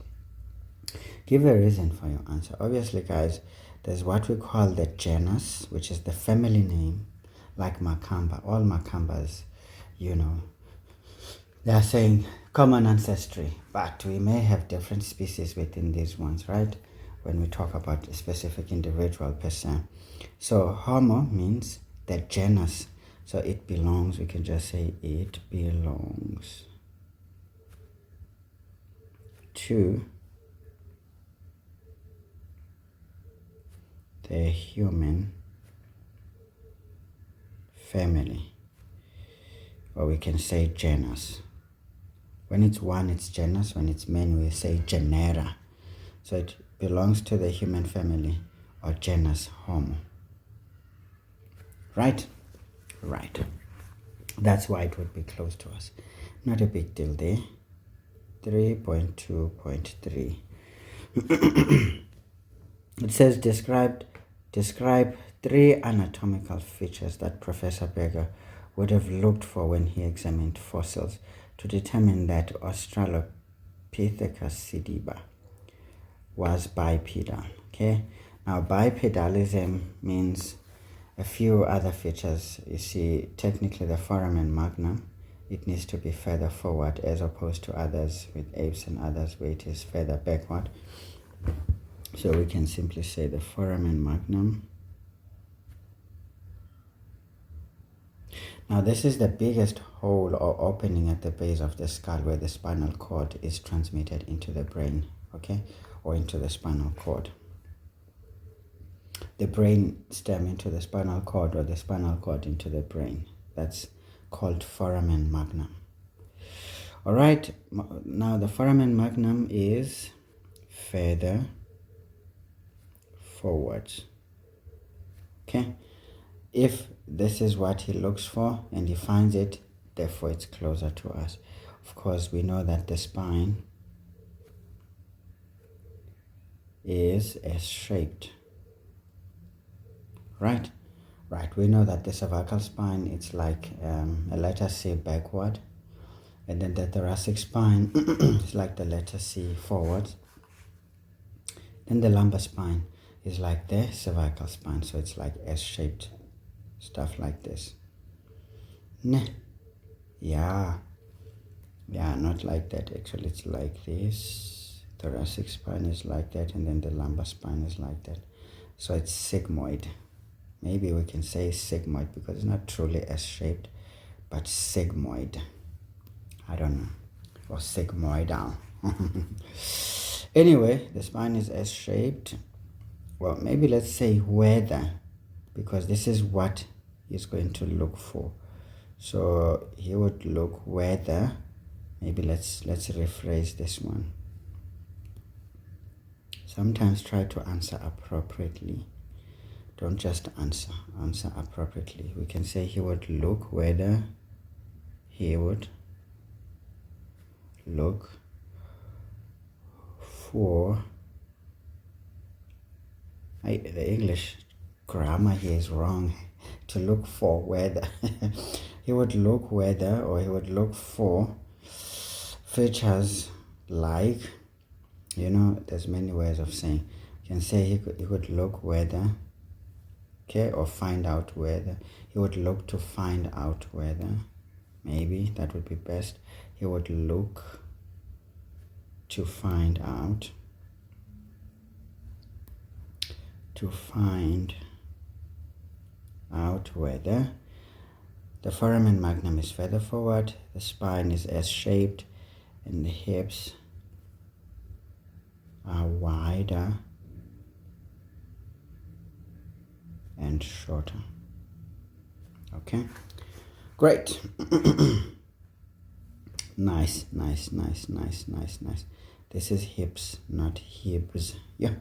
give a reason for your answer. Obviously, guys, there's what we call the genus, which is the family name, like Makhamba. All Makhambas, you know, they are saying common ancestry, but we may have different species within these ones, right? When we talk about a specific individual per se. So Homo means the genus. So it belongs, we can just say it belongs to the human family, or we can say genus. When it's one, it's genus. When it's many, we say genera. So it belongs to the human family or genus Homo. Right? Right. That's why it would be close to us. Not a big deal there. 3.2.3. It says describe 3 anatomical features that Professor Berger would have looked for when he examined fossils to determine that Australopithecus sediba was bipedal. Okay, now bipedalism means a few other features. You see, technically the foramen magnum, it needs to be further forward as opposed to others with apes and others where it is further backward. So we can simply say the foramen magnum. Now this is the biggest hole or opening at the base of the skull where the spinal cord is transmitted into the brain, okay, or into the spinal cord. The brain stem into the spinal cord or the spinal cord into the brain. That's called foramen magnum. All right, now the foramen magnum is further forwards. Okay, if this is what he looks for and he finds it, therefore it's closer to us. Of course, we know that the spine is S-shaped. Right? Right, we know that the cervical spine, it's like a letter C backward, and then the thoracic spine is like the letter C forward. Then the lumbar spine is like the cervical spine, so it's like S-shaped, stuff like this. Yeah, not like that actually, it's like this. Thoracic spine is like that, and then the lumbar spine is like that. So it's sigmoid. Maybe we can say sigmoid because it's not truly S-shaped, but sigmoid. I don't know. Or sigmoidal. Anyway, the spine is S-shaped. Well, maybe let's say weather, because this is what he's going to look for. So he would look weather. Maybe let's rephrase this one. Sometimes try to answer appropriately. Don't just answer appropriately. We can say he would look whether he would look for, the English grammar here is wrong, to look for whether. He would look whether, or he would look for features like, you know, there's many ways of saying. You can say he could look whether, okay, or find out whether. He would look to find out whether. Maybe that would be best. He would look to find out. To find out whether. The foramen magnum is further forward. The spine is S-shaped, and the hips are wider and shorter. Okay, great. Nice. This is hips, not hips. Yeah.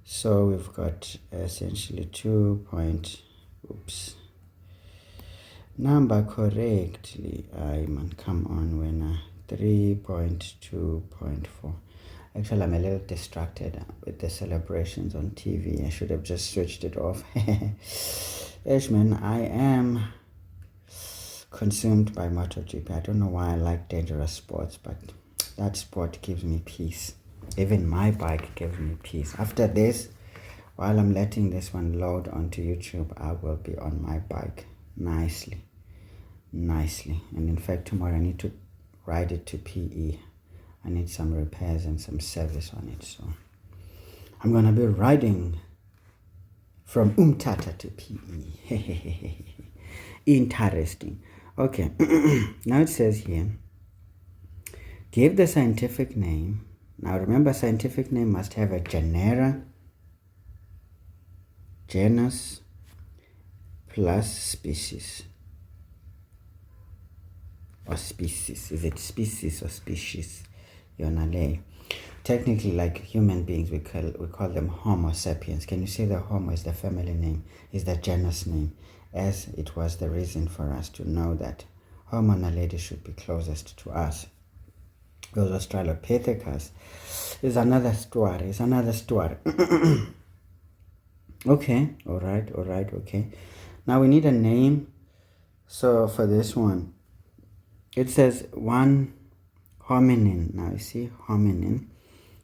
So we've got essentially 2 point, oops, number correctly. Come on, when 3.2.4. Actually, I'm a little distracted with the celebrations on TV. I should have just switched it off. Man, I am consumed by MotoGP. I don't know why I like dangerous sports, but that sport gives me peace. Even my bike gives me peace. After this, while I'm letting this one load onto YouTube, I will be on my bike nicely. And in fact, tomorrow I need to ride it to PE. I need some repairs and some service on it. So I'm going to be riding from Umtata to PE. Interesting. Okay. Now it says here, give the scientific name. Now remember, scientific name must have a genus plus species. or species? Is it species or species? Yonale. Technically, like human beings, we call them Homo sapiens. Can you say the Homo is the family name, is the genus name, as it was the reason for us to know that Homo naledi should be closest to us. Those Australopithecus is another story. Okay, all right, okay. Now we need a name. So for this one, it says one hominin. Now you see hominin,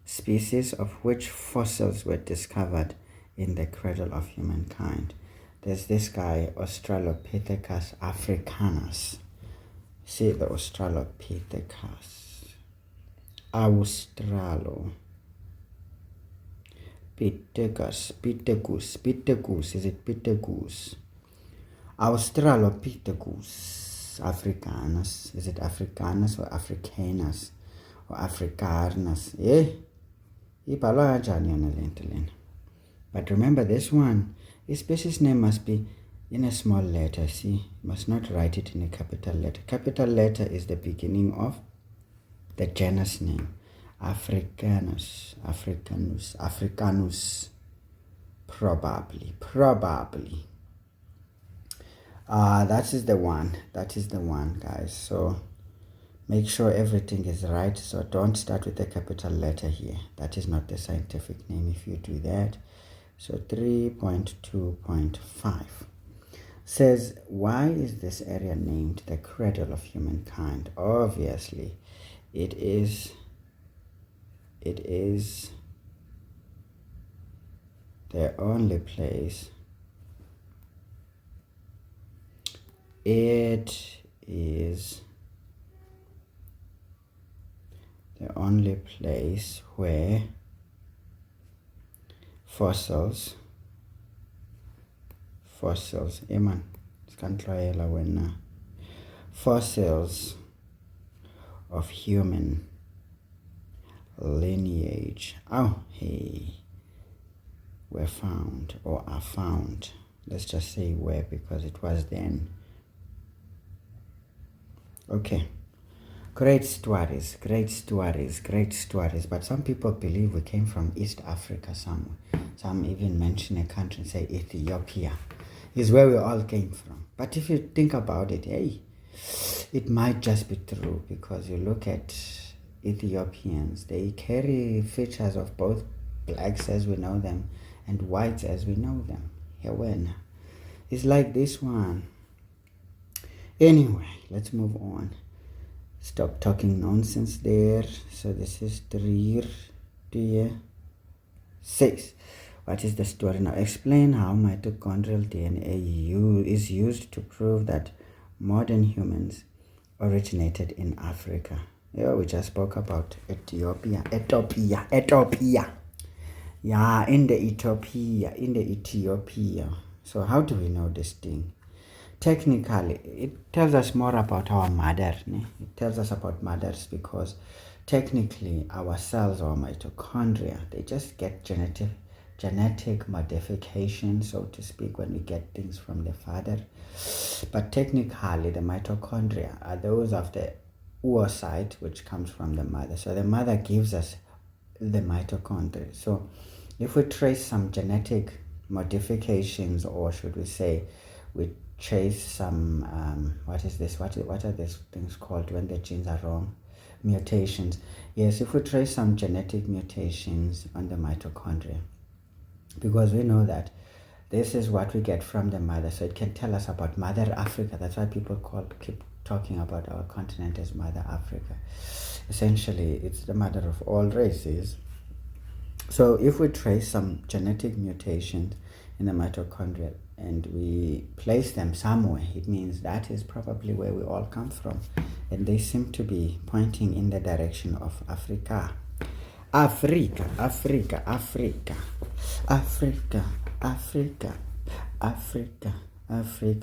species of which fossils were discovered in the cradle of humankind. There's this guy, Australopithecus africanus. See the Australopithecus. Australopithecus, is it Pithecus? Australopithecus africanus, is it Africanus or Africanus or Africanus? But remember this one, his species name must be in a small letter, see? Must not write it in a capital letter. Capital letter is the beginning of the genus name. Africanus, probably. That is the one, guys. So make sure everything is right. So don't start with the capital letter here. That is not the scientific name if you do that. So 3.2.5 says, why is this area named the cradle of humankind? Obviously, it is the only place. It is the only place where fossils, Eman, fossils of human lineage, were found or are found. Let's just say where, because it was then. Okay. Great stories. But some people believe we came from East Africa somewhere. Some even mention a country and say Ethiopia is where we all came from. But if you think about it, it might just be true, because you look at Ethiopians, they carry features of both blacks as we know them and whites as we know them. It's like this one. Anyway, let's move on. Stop talking nonsense there. So this is 3.6. What is the story now? Explain how mitochondrial DNA is used to prove that modern humans originated in Africa. Yeah, we just spoke about Ethiopia. Yeah, in the Ethiopia. So how do we know this thing? Technically, it tells us more about our mother. It tells us about mothers, because technically our cells or mitochondria, they just get genetic modification, so to speak, when we get things from the father. But technically the mitochondria are those of the oocyte, which comes from the mother. So the mother gives us the mitochondria. So if we trace some genetic modifications, or should we say we trace some what are these things called when the genes are wrong? Mutations. Yes, if we trace some genetic mutations on the mitochondria, because we know that this is what we get from the mother, so it can tell us about Mother Africa. That's why people keep talking about our continent as Mother Africa. Essentially, it's the mother of all races. So if we trace some genetic mutations in the mitochondria and we place them somewhere, it means that is probably where we all come from, and they seem to be pointing in the direction of Africa.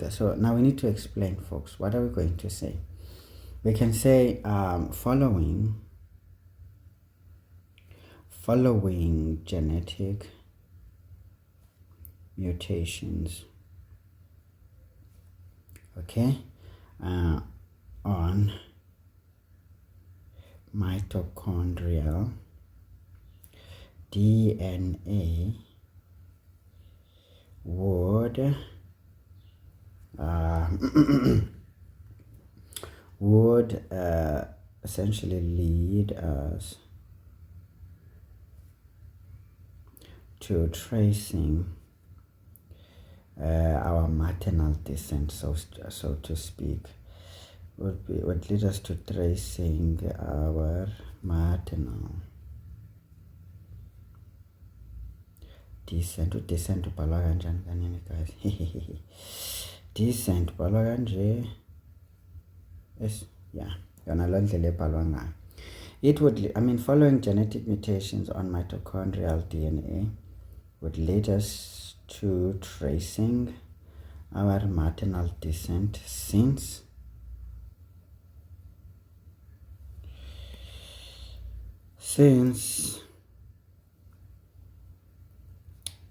So now we need to explain, folks. What are we going to say? We can say following genetic mutations, okay, on mitochondrial DNA would would essentially lead us to tracing our maternal descent, so to speak, would lead us to tracing our maternal descent. Descent ubhalwa kanjani kanini guys? Descent ubhalwa kanje. Yes, yeah, yona lo ndlela ebhalwa ngayo. It would, following genetic mutations on mitochondrial DNA would lead us to tracing our maternal descent since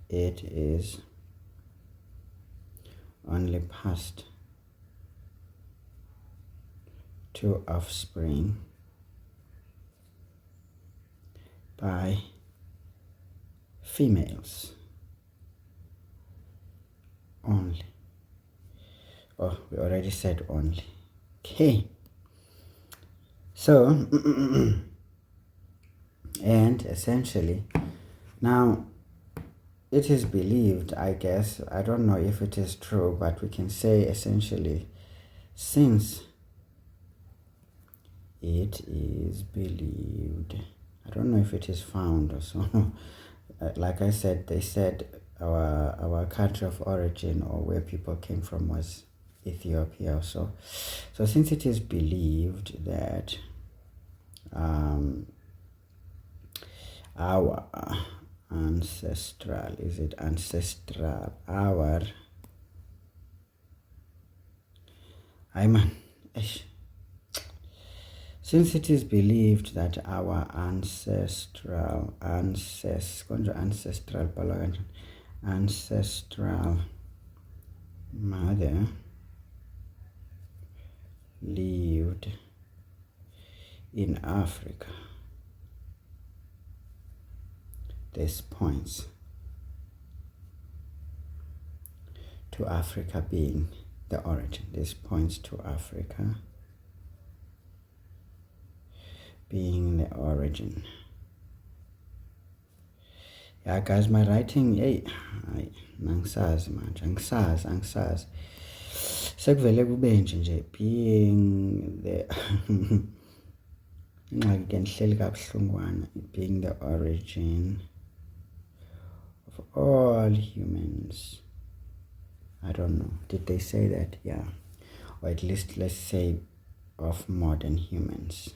it is only passed to offspring by females only. Oh, we already said only. Okay. So, and essentially, now it is believed, I guess, I don't know if it is true, but we can say essentially, since it is believed, I don't know if it is found or so. Like I said, they said our country of origin, or where people came from, was Ethiopia or so. So since it is believed that our ancestral, our since it is believed that our ancestral mother lived in Africa, this points to Africa being the origin. This points to Africa being the origin. Yeah guys, my writing, hey, angisazi manje, angisazi sekuvele kube nje being the ingxaki ke nihleli kabuhlungwana, being the origin of all humans. I don't know, did they say that? Yeah, or at least let's say of modern humans.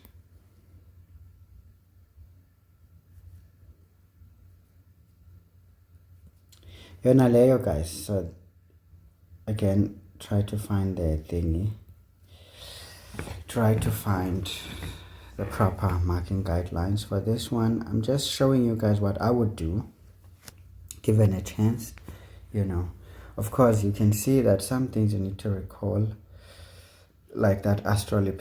Yona leyo guys. So again, try to find the thingy, try to find the proper marking guidelines for this one. I'm just showing you guys what I would do given a chance, you know. Of course, you can see that some things you need to recall, like that astralo,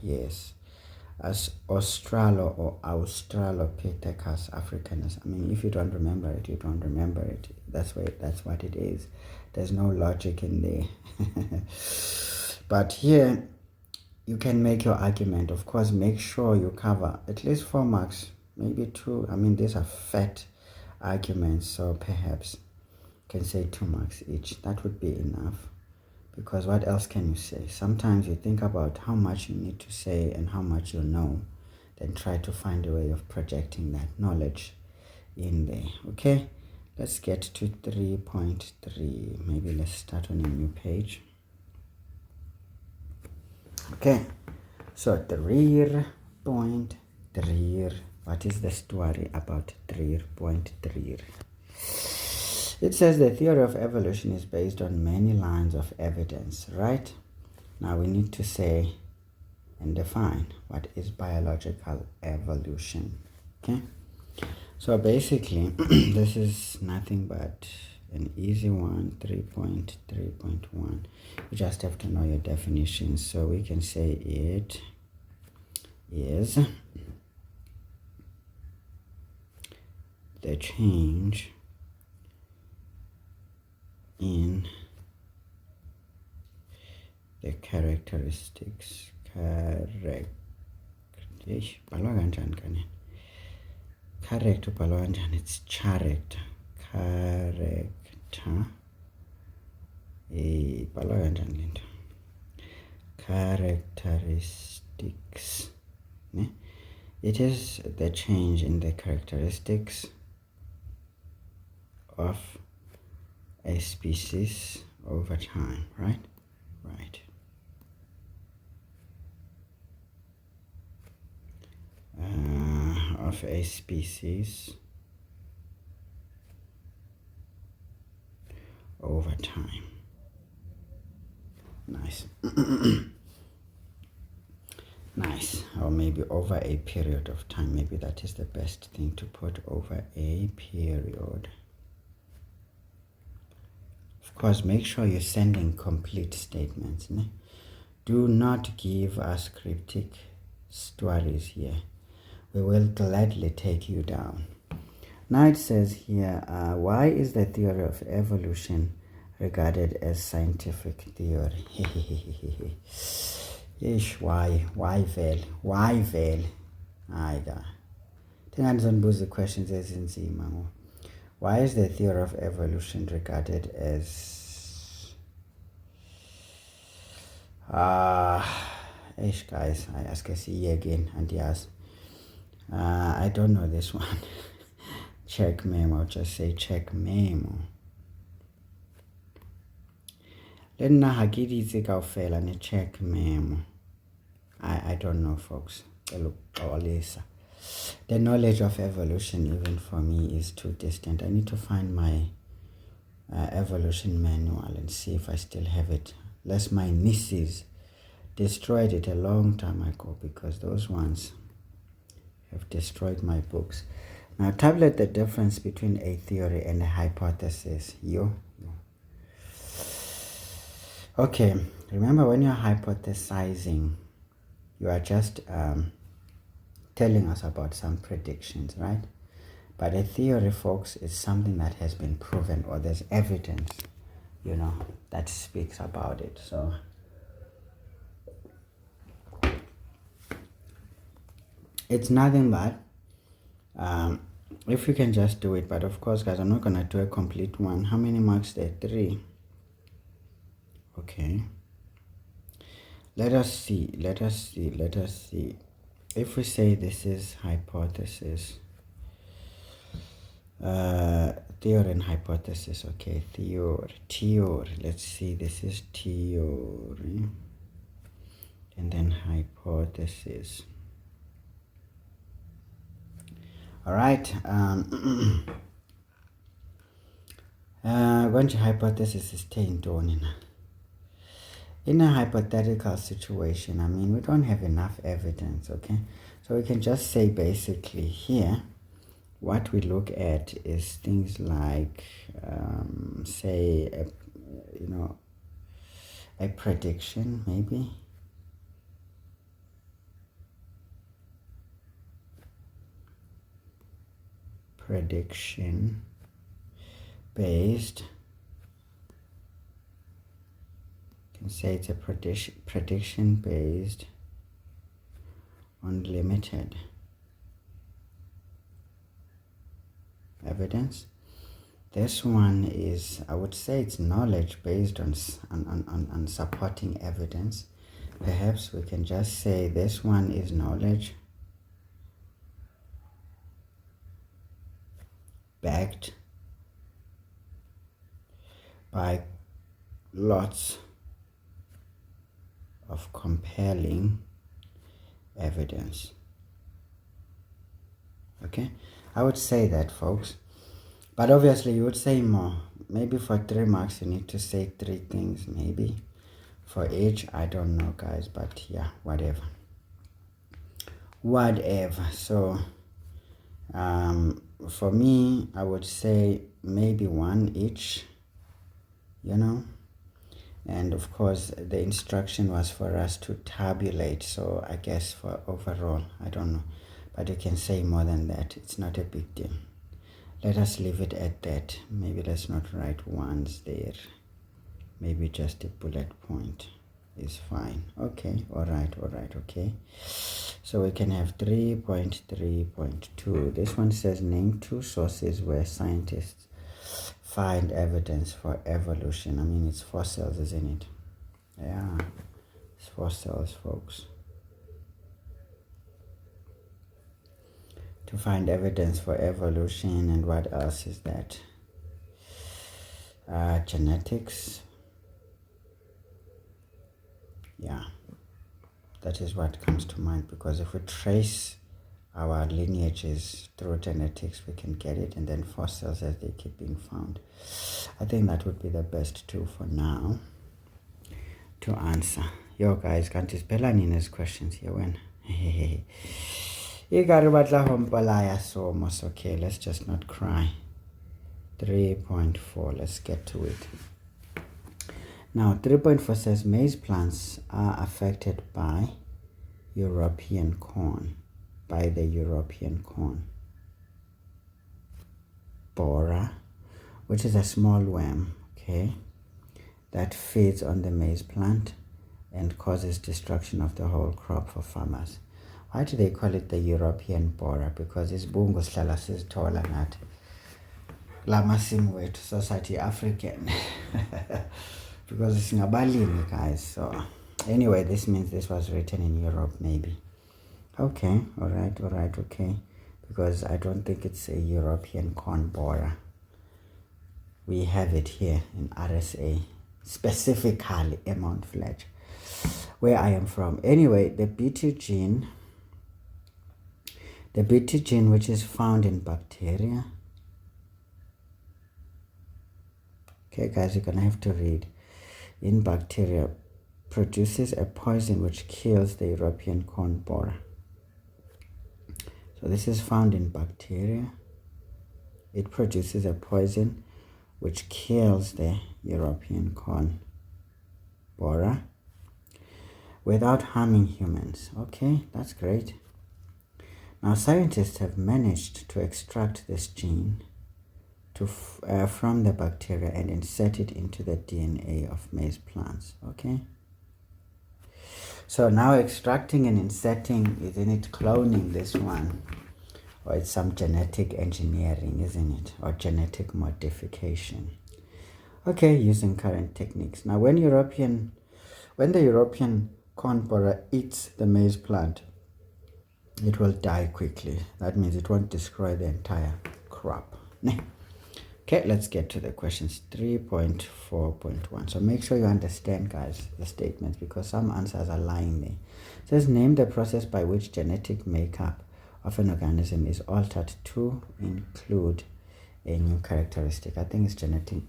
yes, as Australo or Australopithecus africanus. If you don't remember it, you don't remember it. That's what it is. There's no logic in there. But here you can make your argument. Of course, make sure you cover at least 4 marks, maybe 2. These are fat arguments, so perhaps you can say 2 marks each. That would be enough. Because what else can you say? Sometimes you think about how much you need to say and how much you know, then try to find a way of projecting that knowledge in there. Okay, let's get to 3.3. Maybe let's start on a new page. Okay, so 3.3. What is the story about 3.3? It says the theory of evolution is based on many lines of evidence, right? Now we need to say and define what is biological evolution, okay? So basically, this is nothing but an easy one, 3.3.1. You just have to know your definitions. So we can say it is the change in the characteristics. Character, it's character. Characteristics. It is the change in the characteristics of a species over time, right? Right. Of a species over time. Nice. Nice. Or maybe over a period of time. Maybe that is the best thing to put, over a period. Of course, make sure you're sending complete statements. Do not give us cryptic stories here. We will gladly take you down. Now it says here, why is the theory of evolution regarded as scientific theory? Ish, why vele? Why vele? Hayi ka. Ndingandizonibuza questions ezinzima. Why is the theory of evolution regarded as ish, guys, I ask you again, and yes, I don't know this one. Check memo, just say check memo. Lena hagiditse kaofela ne check memo. I don't know, folks. The knowledge of evolution, even for me, is too distant. I need to find my evolution manual and see if I still have it. Lest my nieces destroyed it a long time ago, because those ones have destroyed my books. Now, tablet the difference between a theory and a hypothesis. Okay, remember, when you're hypothesizing, you are just telling us about some predictions, right? But a theory, folks, is something that has been proven, or there's evidence, that speaks about it. So it's nothing but if you can just do it. But of course, guys, I'm not gonna do a complete one. How many marks there? 3. Okay, let us see. If we say this is hypothesis, theory and hypothesis. Okay, theory. Let's see, this is theory, and then hypothesis. All right. When the hypothesis is taken in a hypothetical situation, I mean, we don't have enough evidence, okay? So we can just say, basically, here, what we look at is things like, say, a prediction, maybe. Prediction based. You can say it's a prediction based on limited evidence. This one is, I would say, it's knowledge based on supporting evidence. Perhaps we can just say this one is knowledge backed by lots of compelling evidence. Okay, I would say that, folks, but obviously you would say more. Maybe for 3 marks you need to say 3 things, maybe for each. I don't know, guys, but yeah, whatever. So For me, I would say maybe one each, and of course the instruction was for us to tabulate, so I guess for overall, I don't know, but you can say more than that. It's not a big deal. Let us leave it at that. Maybe let's not write ones there. Maybe just a bullet point is fine. Okay, all right, okay. So we can have 3.3.2. This one says name 2 sources where scientists find evidence for evolution. I mean, it's fossils, isn't it? Yeah, it's fossils, folks. To find evidence for evolution, and what else is that? Genetics. Yeah, that is what comes to mind, because if we trace our lineages through genetics, we can get it, and then fossils as they keep being found. I think that would be the best two for now to answer. Yo guys, can't you spell any these questions here when? You got so much. Okay, let's just not cry. 3.4, let's get to it. Now 3.4 says maize plants are affected by European corn, by the European corn borer, which is a small worm, okay, that feeds on the maize plant and causes destruction of the whole crop for farmers. Why do they call it the European borer? Because it's bungo sihlala sizithola nathi lamasimu wethu society African. Because it's ngabalimi, guys. So anyway, this means this was written in Europe, maybe. Okay, all right, okay. Because I don't think it's a European corn borer. We have it here in RSA, specifically in Mount Fletcher, where I am from. Anyway, the BT gene, which is found in bacteria. Okay, guys, you're gonna have to read. In bacteria, produces a poison which kills the European corn borer. So this is found in bacteria. It produces a poison which kills the European corn borer without harming humans. Okay, that's great. Now scientists have managed to extract this gene from the bacteria and insert it into the DNA of maize plants. Okay, so now extracting and inserting, isn't it cloning this one? Or it's some genetic engineering, isn't it? Or genetic modification. Okay, using current techniques. Now when the European corn borer eats the maize plant, it will die quickly. That means it won't destroy the entire crop. Okay, let's get to the questions. 3.4.1. So make sure you understand, guys, the statements, because some answers are lying there. It says name the process by which genetic makeup of an organism is altered to include a new characteristic. I think it's genetic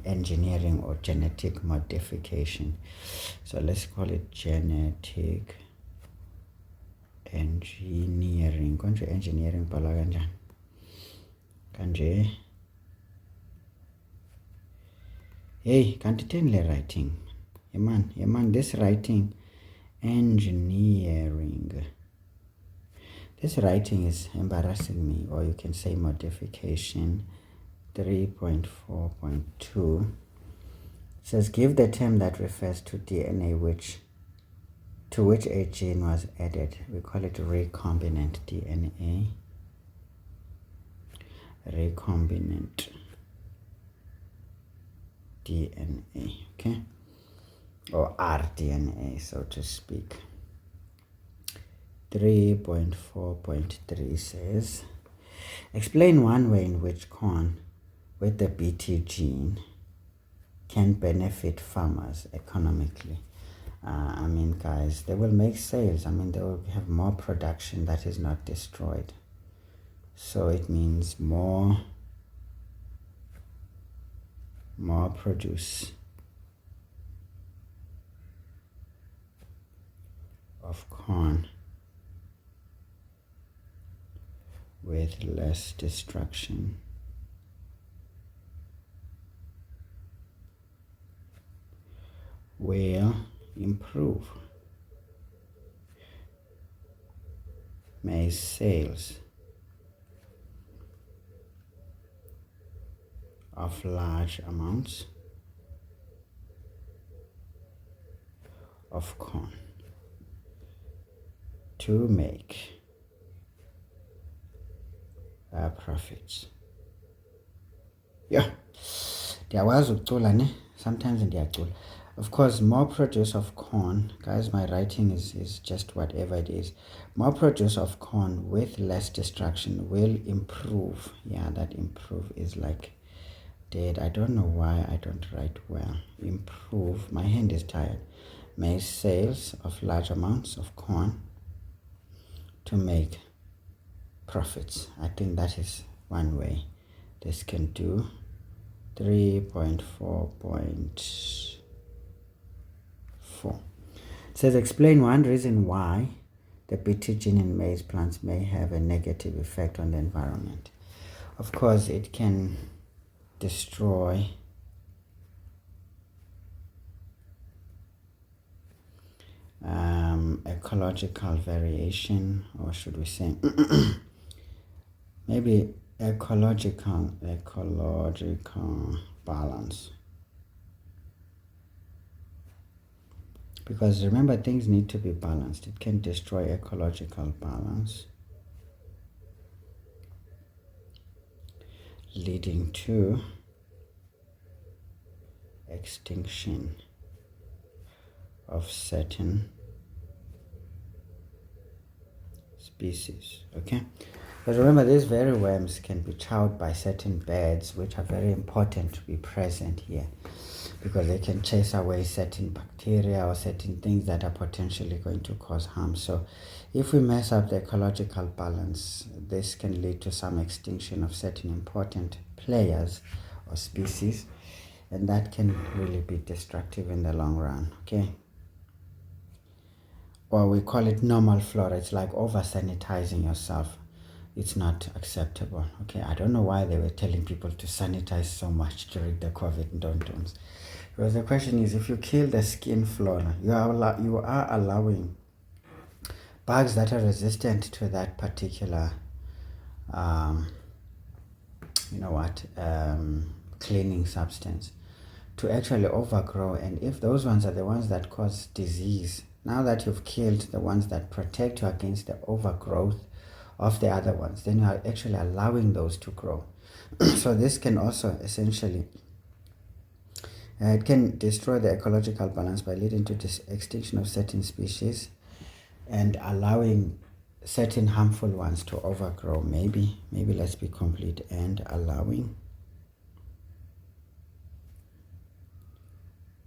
engineering or genetic modification. So let's call it genetic engineering. Konje engineering pala kanjani? Kanje. Hey, can't tell the writing. Man, this writing engineering. This writing is embarrassing me, or you can say modification. 3.4.2 says give the term that refers to DNA to which a gene was added. We call it recombinant DNA. Recombinant DNA, okay, or rDNA, so to speak. 3.4.3 says explain one way in which corn with the BT gene can benefit farmers economically. I mean, guys, they will make sales. I mean, they will have more production that is not destroyed. So it means more produce of corn with less destruction will improve maize sales of large amounts of corn to make profits. Yeah, ndiyakwazi ukucula ne, sometimes ndiyacula. Of course, more produce of corn, guys, my writing is just whatever it is. More produce of corn with less destruction will improve. Yeah, that improve is like dead. I don't know why I don't write well. Improve, my hand is tired. Maize sales of large amounts of corn to make profits. I think that is one way this can do. 3.4.4 it says explain one reason why the Bt gene in maize plants may have a negative effect on the environment. Of course, it can destroy ecological variation, or should we say maybe ecological balance, because remember, things need to be balanced. It can destroy ecological balance, leading to extinction of certain species. Okay, but remember, these very worms can be chowed by certain birds, which are very important to be present here, because they can chase away certain bacteria or certain things that are potentially going to cause harm. So if we mess up the ecological balance, this can lead to some extinction of certain important players or species, and that can really be destructive in the long run. Okay, or we call it normal flora. It's like over sanitizing yourself. It's not acceptable. Okay, I don't know why they were telling people to sanitize so much during the COVID don't. Because the question is, if you kill the skin flora, you are allowing bugs that are resistant to that particular cleaning substance to actually overgrow. And if those ones are the ones that cause disease, now that you've killed the ones that protect you against the overgrowth of the other ones, then you are actually allowing those to grow. So this can also essentially it can destroy the ecological balance by leading to the extinction of certain species and allowing certain harmful ones to overgrow. Maybe let's be complete. And allowing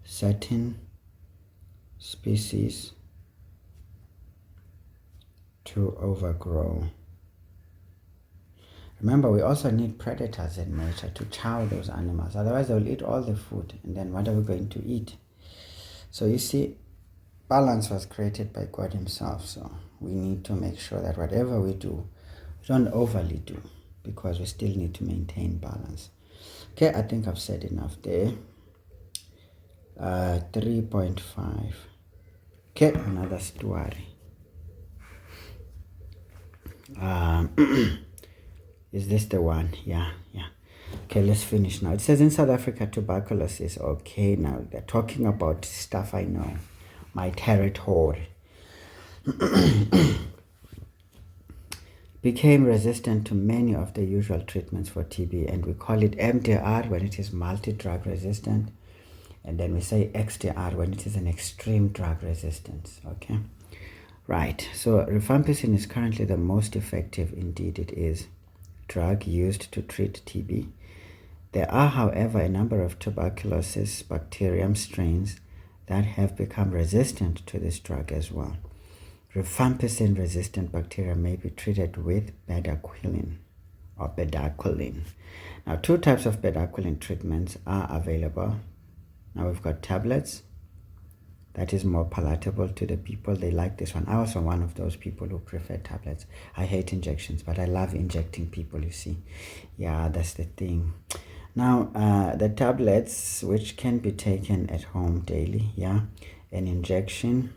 certain species to overgrow. Remember, we also need predators in nature to chow those animals. Otherwise, they will eat all the food. And then what are we going to eat? So you see, balance was created by God himself. So we need to make sure that whatever we do, we don't overly do, because we still need to maintain balance. Okay, I think I've said enough there. 3.5. Okay, another story. Is this the one? Yeah. Okay, let's finish now. It says in South Africa, tuberculosis. Okay, now they're talking about stuff I know, my territory. Became resistant to many of the usual treatments for TB, and we call it MDR when it is multi-drug resistant, and then we say XDR when it is an extreme drug resistance. Okay, right. So rifampicin is currently the most effective, indeed it is, drug used to treat TB. There are, however, a number of tuberculosis bacterium strains that have become resistant to this drug as well. Rifampicin resistant bacteria may be treated with bedaquiline or bedaquiline. Now, two types of bedaquiline treatments are available. Now we've got tablets that is more palatable to the people. They like this one. I was one of those people who prefer tablets. I hate injections, but I love injecting people, you see. Yeah, that's the thing. Now, the tablets, which can be taken at home daily, yeah. An injection,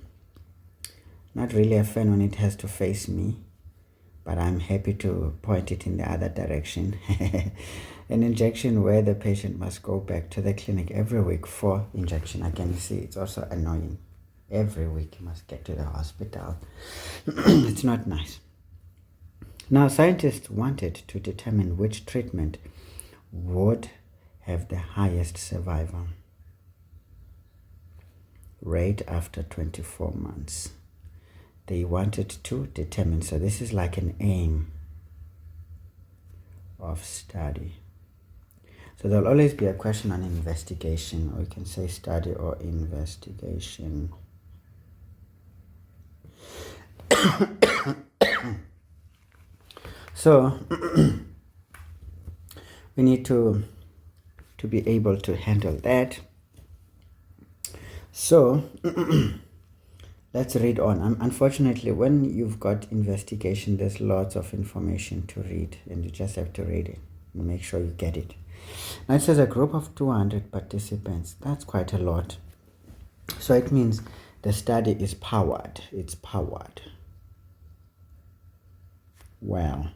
not really a fan when it has to face me, but I'm happy to point it in the other direction. An injection where the patient must go back to the clinic every week for injection. Again, you see, it's also annoying. Every week you must get to the hospital. It's not nice. Now, scientists wanted to determine which treatment would have the highest survival rate after 24 months. They wanted to determine, so this is like an aim of study. So there'll always be a question on investigation, or you can say study or investigation. So we need to be able to handle that. So let's read on. Unfortunately, when you've got investigation, there's lots of information to read, and you just have to read it and make sure you get it. Now it says a group of 200 participants. That's quite a lot. So it means the study is powered. It's powered. Well,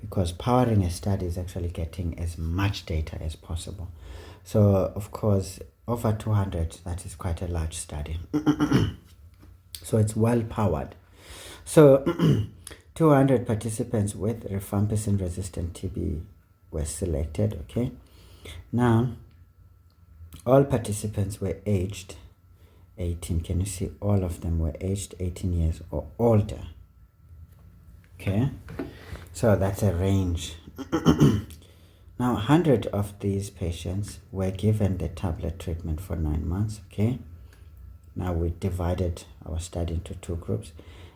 because powering a study is actually getting as much data as possible. So, of course, over 200, that is quite a large study. So it's well powered. So 200 participants with rifampicin-resistant TB were selected, okay? Now, all participants were aged 18. Can you see? All of them were aged 18 years or older. Okay? So that's a range. Now, 100 of these patients were given the tablet treatment for 9 months, okay? Now we divided our study into 2 groups.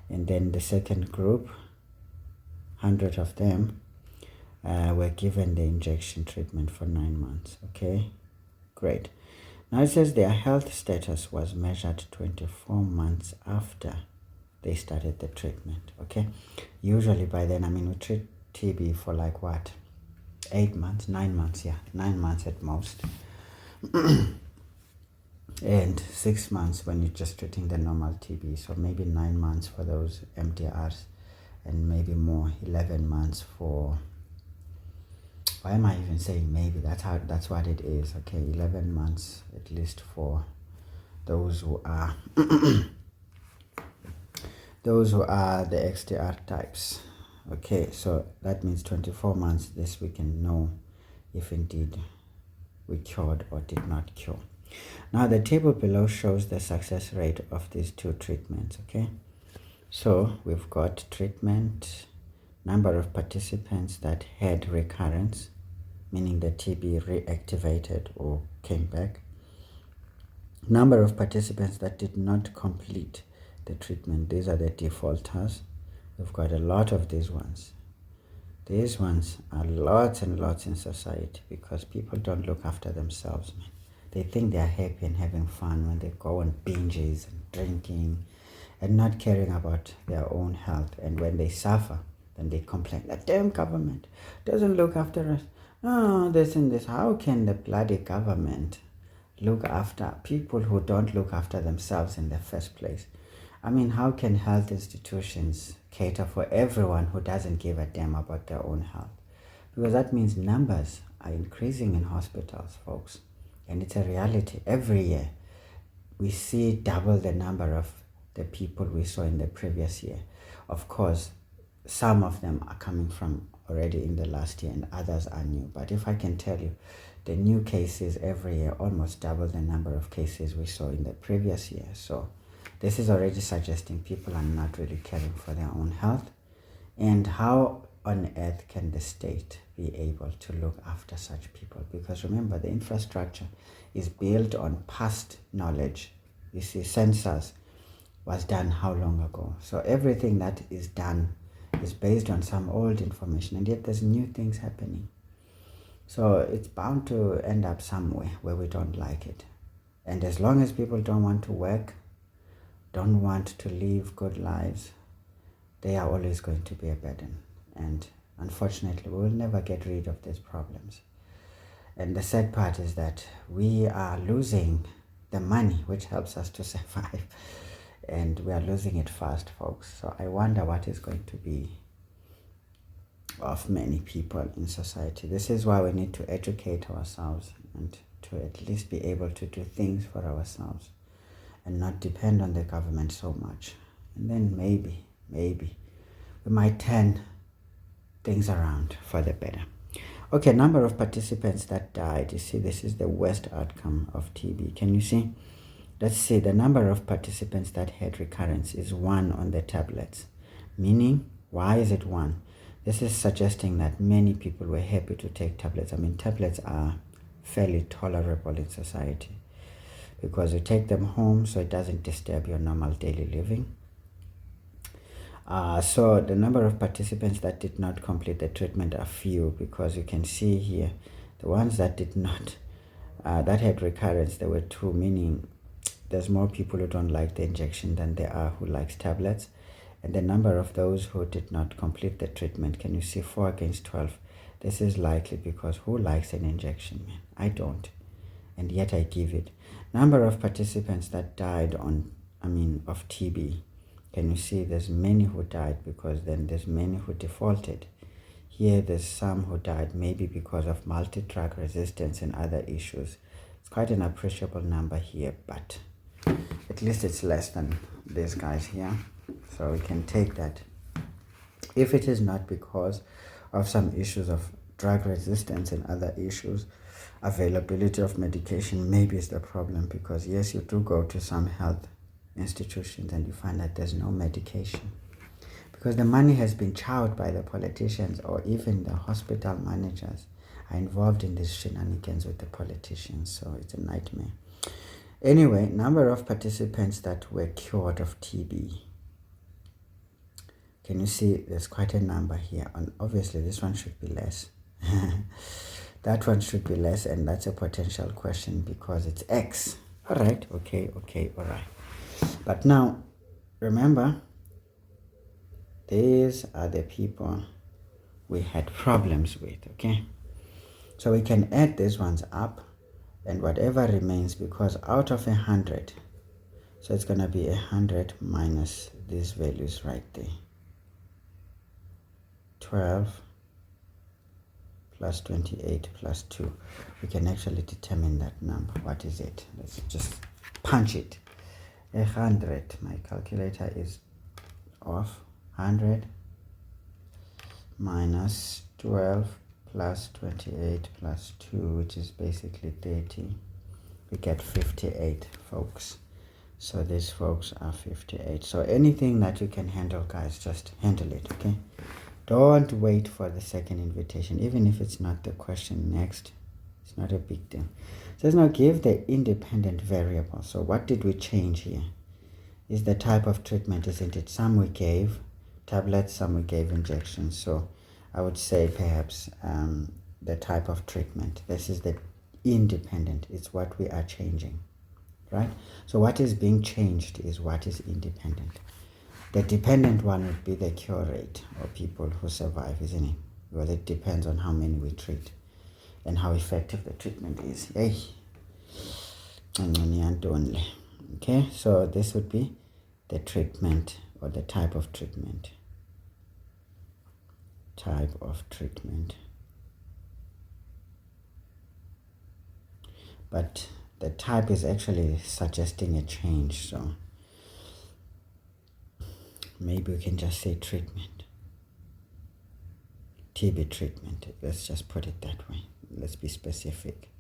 And then the second group, 100 of them, were given the injection treatment for 9 months, okay? Great. Now it says their health status was measured 24 months after they started the treatment, okay? Usually by then, I mean, we treat TB for like what? 8 months, 9 months, yeah, 9 months at most. And 6 months when you're just treating the normal TB. So maybe 9 months for those MDRs, and maybe more, 11 months for, why am I even saying maybe? That's what it is, okay? 11 months at least for those who are those who are the XDR types. Okay, so that means 24 months. This we can know if indeed we cured or did not cure. Now the table below shows the success rate of these 2 treatments, okay? So we've got treatment, number of participants that had recurrence, meaning the TB reactivated or came back. Number of participants that did not complete the treatment. These are the defaulters. We've got a lot of these ones. These ones are lots and lots in society because people don't look after themselves, man. They think they're happy and having fun when they go on binges and drinking and not caring about their own health. And when they suffer, then they complain, the damn government doesn't look after us. Oh, this and this. How can the bloody government look after people who don't look after themselves in the first place? I mean, how can health institutions cater for everyone who doesn't give a damn about their own health? Because that means numbers are increasing in hospitals, folks. And it's a reality. Every year, we see double the number of the people we saw in the previous year. Of course, some of them are coming from already in the last year and others are new. But if I can tell you, the new cases every year almost double the number of cases we saw in the previous year. So this is already suggesting people are not really caring for their own health. And how on earth can the state be able to look after such people? Because remember, the infrastructure is built on past knowledge. You see, census was done how long ago? So everything that is done is based on some old information, and yet there's new things happening. So it's bound to end up somewhere where we don't like it. And as long as people don't want to work, don't want to live good lives, they are always going to be a burden. And unfortunately, we will never get rid of these problems. And the sad part is that we are losing the money which helps us to survive. And we are losing it fast, folks. So I wonder what is going to be of many people in society. This is why we need to educate ourselves and to at least be able to do things for ourselves and not depend on the government so much. And then maybe we might turn things around for the better. Okay, number of participants that died. You see, this is the worst outcome of TB. Can you see? Let's see, the number of participants that had recurrence is 1 on the tablets. Meaning, why is it 1? This is suggesting that many people were happy to take tablets. I mean, tablets are fairly tolerable in society because you take them home so it doesn't disturb your normal daily living. So the number of participants that did not complete the treatment are few, because you can see here the ones that did not, that had recurrence, there were 2, meaning there's more people who don't like the injection than there are who likes tablets. And the number of those who did not complete the treatment, can you see, 4 against 12? This is likely because who likes an injection, man? I don't. And yet I give it. Number of participants that died of TB. Can you see there's many who died because then there's many who defaulted. Here there's some who died maybe because of multi-drug resistance and other issues. It's quite an appreciable number here, but at least it's less than these guys here. So we can take that. If it is not because of some issues of drug resistance and other issues, availability of medication maybe is the problem, because yes, you do go to some health institutions and you find that there's no medication because the money has been chowed by the politicians, or even the hospital managers are involved in these shenanigans with the politicians. So it's a nightmare. Anyway, number of participants that were cured of TB. Can you see there's quite a number here? And obviously this one should be less. That one should be less, and that's a potential question because it's X. All right, okay, all right. But now, remember, these are the people we had problems with, okay? So we can add these ones up, and whatever remains, because out of 100, so it's going to be 100 minus these values right there. 12 plus 28 plus 2. We can actually determine that number. What is it? Let's just punch it. 100. My calculator is off. 100 minus 12 plus 28 plus 2, which is basically 30. We get 58, folks. So these folks are 58. So anything that you can handle, guys, just handle it, okay? Don't wait for the second invitation, even if it's not the question next. It's not a big deal. So let's now give the independent variable. So what did we change here? Is the type of treatment, isn't it? Some we gave tablets, some we gave injections. So I would say perhaps the type of treatment. This is the independent. It's what we are changing, right? So what is being changed is what is independent. The dependent one would be the cure rate, or people who survive, isn't it? Because it depends on how many we treat and how effective the treatment is. Hey. Okay, so this would be the treatment, or the type of treatment. Type of treatment. But the type is actually suggesting a change, so maybe we can just say treatment. TB treatment. Let's just put it that way. Let's be specific.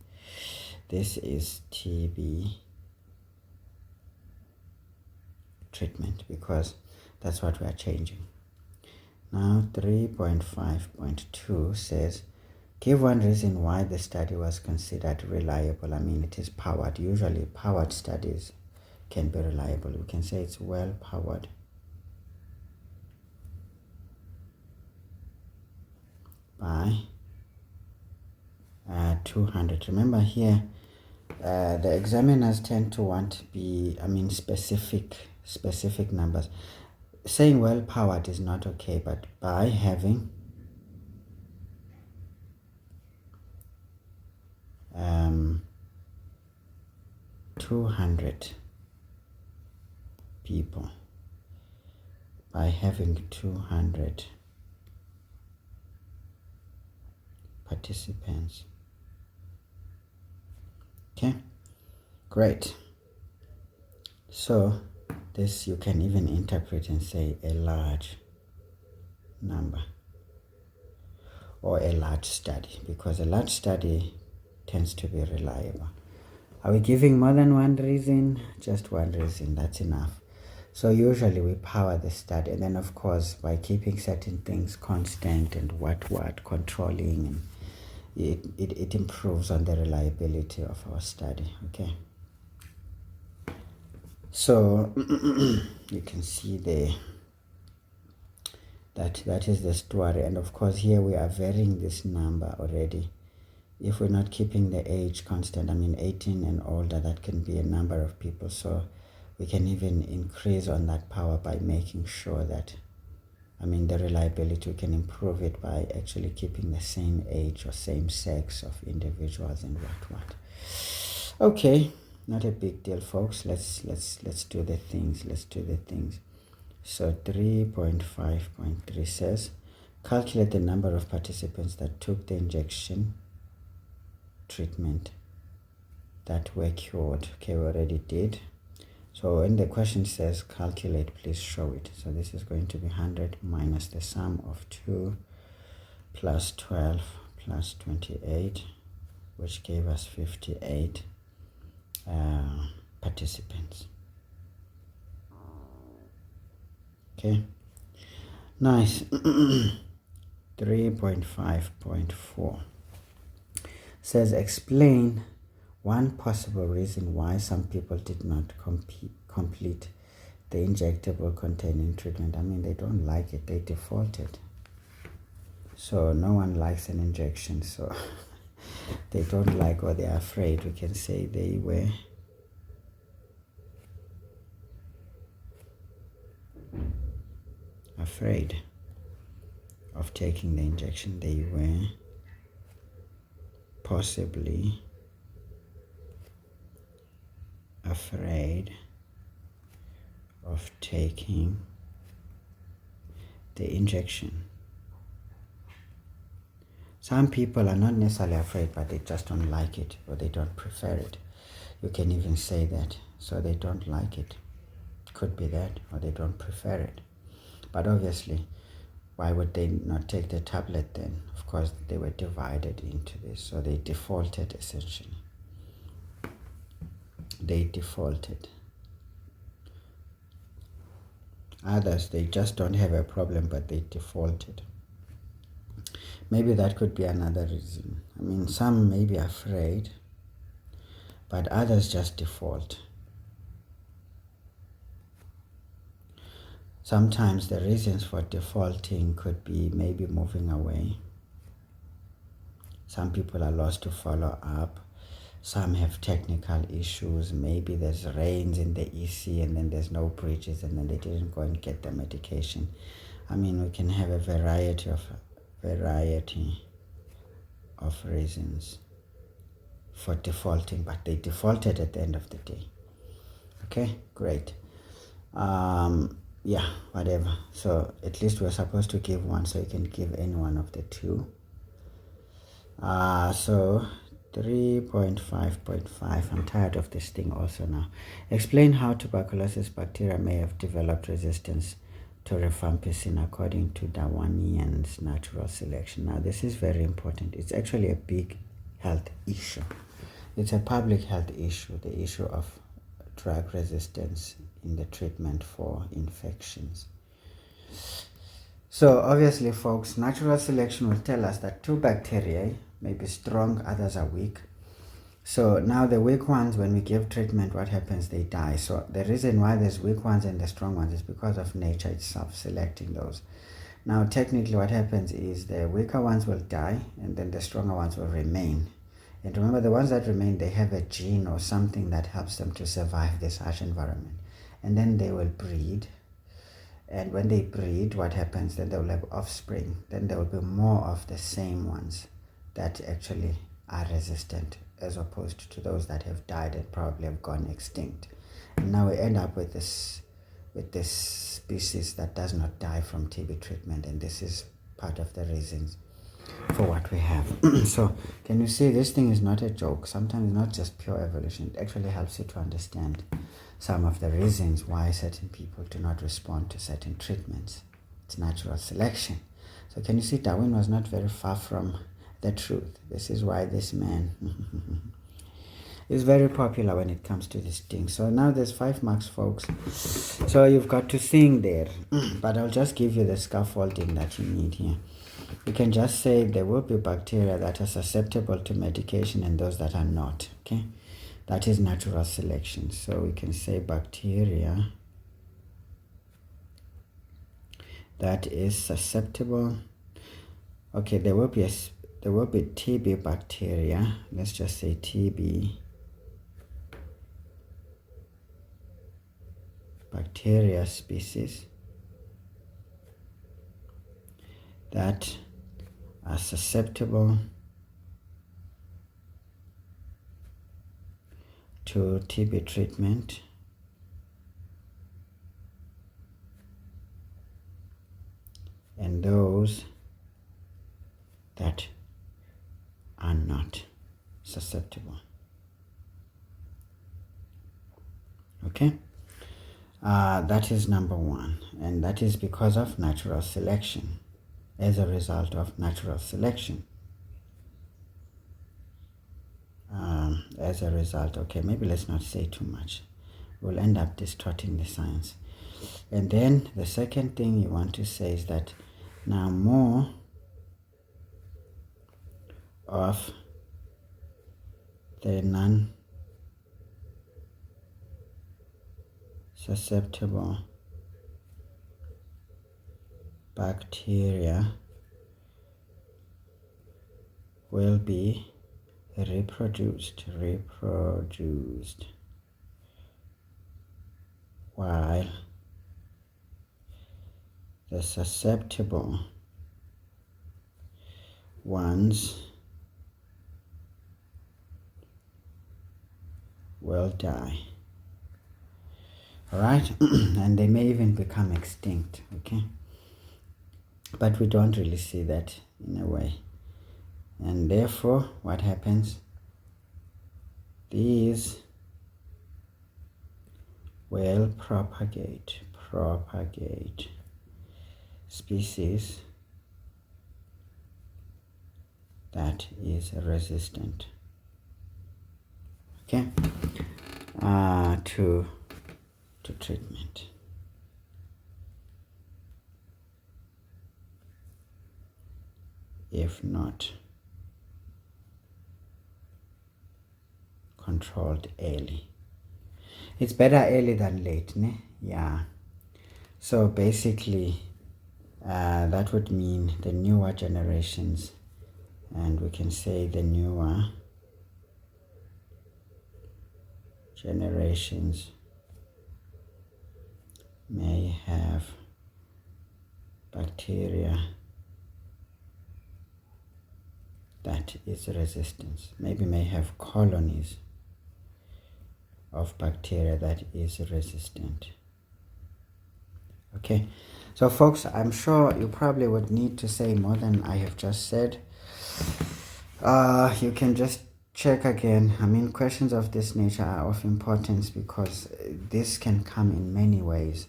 This is TB treatment because that's what we are changing. Now 3.5.2 says, give one reason why the study was considered reliable. I mean, it is powered. Usually powered studies can be reliable. We can say it's well powered. By 200. Remember here, the examiners tend to want specific numbers. Saying well powered is not okay, but by having 200 people, by having 200 participants. Okay, great. So this you can even interpret and say a large number or a large study, because a large study tends to be reliable. Are we giving more than one reason? Just one reason, that's enough. So usually we power the study, and then of course by keeping certain things constant and what controlling, and it improves on the reliability of our study. Okay, so you can see there that is the story, and of course here we are varying this number already. If we're not keeping the age constant, 18 and older, that can be a number of people, so we can even increase on that power by making sure that the reliability, we can improve it by actually keeping the same age or same sex of individuals and what. Okay, not a big deal, folks. Let's do the things. So 3.5.3 says calculate the number of participants that took the injection treatment that were cured. Okay, we already did. So when the question says calculate, please show it. So this is going to be 100 minus the sum of 2 plus 12 plus 28, which gave us 58 participants. Okay, nice. 3.5.4 says explain one possible reason why some people did not complete the injectable containing treatment. They don't like it, they defaulted. So no one likes an injection, so they don't like, or they're afraid. We can say they were afraid of taking the injection. They were possibly afraid of taking the injection. Some people are not necessarily afraid, but they just don't like it, or they don't prefer it. You can even say that. So they don't like it. Could be that, or they don't prefer it. But obviously, why would they not take the tablet then? Of course, they were divided into this, so they defaulted essentially. They defaulted. Others, they just don't have a problem, but they defaulted. Maybe that could be another reason. Some may be afraid, but others just default. Sometimes the reasons for defaulting could be maybe moving away. Some people are lost to follow up. Some have technical issues. Maybe there's rains in the EC and then there's no bridges and then they didn't go and get the medication. We can have a variety of reasons for defaulting, but they defaulted at the end of the day. Okay, great. Yeah, whatever. So at least we're supposed to give one, so you can give any one of the two. So 3.5.5, I'm tired of this thing also now. Explain how tuberculosis bacteria may have developed resistance to rifampicin according to Darwinian's natural selection. Now this is very important. It's actually a big health issue. It's a public health issue, the issue of drug resistance in the treatment for infections. So obviously, folks, natural selection will tell us that two bacteria may be strong, others are weak. So now the weak ones, when we give treatment, what happens? They die. So the reason why there's weak ones and the strong ones is because of nature itself selecting those. Now technically what happens is the weaker ones will die and then the stronger ones will remain. And remember, the ones that remain, they have a gene or something that helps them to survive this harsh environment. And then they will breed. And when they breed, what happens? Then they will have offspring. Then there will be more of the same ones that actually are resistant, as opposed to those that have died and probably have gone extinct. And now we end up with this species that does not die from TB treatment, and this is part of the reasons for what we have. So can you see, this thing is not a joke. Sometimes it's not just pure evolution. It actually helps you to understand some of the reasons why certain people do not respond to certain treatments. It's natural selection. So can you see, Darwin was not very far from the truth. This is why this man is very popular when it comes to this thing. So now there's 5 marks, folks. So you've got to sing there. But I'll just give you the scaffolding that you need here. You can just say there will be bacteria that are susceptible to medication and those that are not. Okay, that is natural selection. So we can say bacteria that is susceptible. Okay, there will be TB bacteria. Let's just say TB bacteria species that are susceptible to TB treatment and those that are not susceptible. Okay, that is number 1, and that is because of natural selection, as a result of natural selection. As a result, okay, maybe let's not say too much. We'll end up distorting the science. And then the second thing you want to say is that now more of the non-susceptible bacteria will be reproduced, while the susceptible ones will die. All right, and they may even become extinct. Okay, but we don't really see that in a way. And therefore, what happens? These will propagate species that is resistant, okay, to treatment. If not controlled early. It's better early than late, ne? Yeah. So basically, that would mean the newer generations, and we can say the newer generations may have bacteria that is resistant, maybe may have colonies of bacteria that is resistant. Okay, so folks, I'm sure you probably would need to say more than I have just said. You can just check again. I mean, questions of this nature are of importance because this can come in many ways.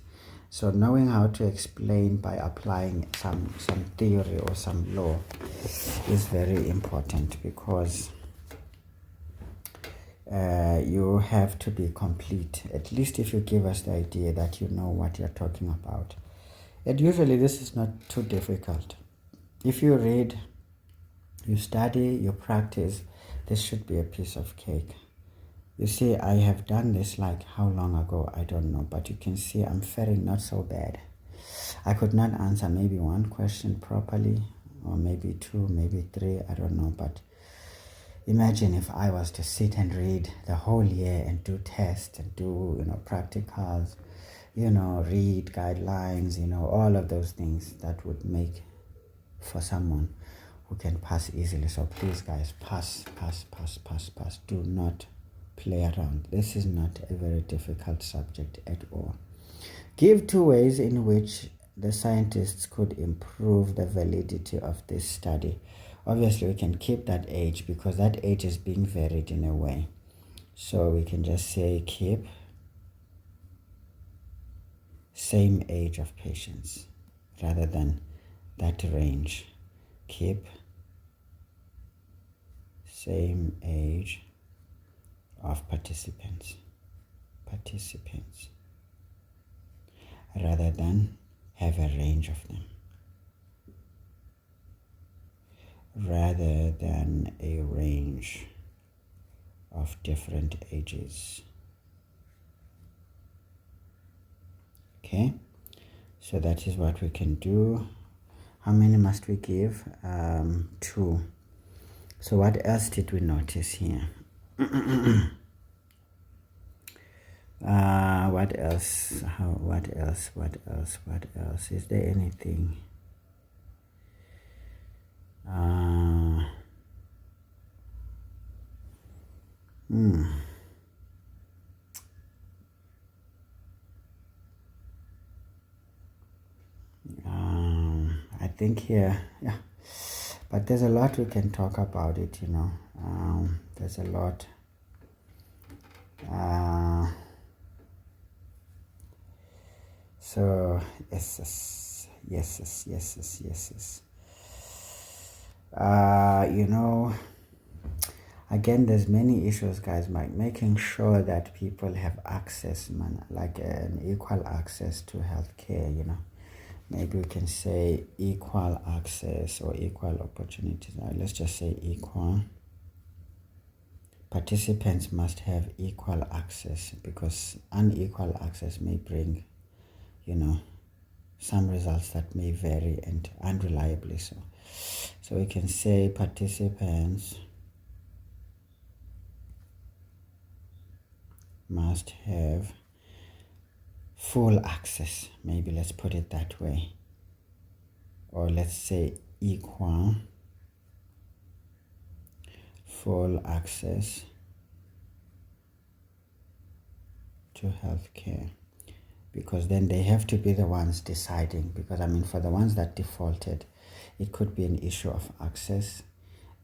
So knowing how to explain by applying some theory or some law is very important, because you have to be complete, at least if you give us the idea that you know what you're talking about. And usually this is not too difficult. If you read, you study, you practice, this should be a piece of cake. You see, I have done this like how long ago, I don't know, but you can see I'm faring not so bad. I could not answer maybe 1 question properly, or maybe 2, maybe 3, I don't know, but Imagine if I was to sit and read the whole year and do tests and do, practicals, read guidelines, all of those things that would make for someone who can pass easily. So please guys, pass. Do not play around. This is not a very difficult subject at all. Give 2 ways in which the scientists could improve the validity of this study. Obviously we can keep that age because that age is being varied in a way. So we can just say keep same age of patients rather than that range. Keep same age of participants rather than have a range of them, rather than a range of different ages. Okay, so that is what we can do. How many must we give? 2. So what else did we notice here? What else? What else? Is there anything? I think here, yeah, but there's a lot we can talk about it, there's a lot. So yes. Again, there's many issues, guys, like making sure that people have access, like an equal access to healthcare. Maybe we can say equal access or equal opportunities. Let's just say equal. Participants must have equal access, because unequal access may bring, some results that may vary and unreliably so. So we can say participants must have full access. Maybe let's put it that way. Or let's say equal full access to healthcare, because then they have to be the ones deciding, because for the ones that defaulted, it could be an issue of access,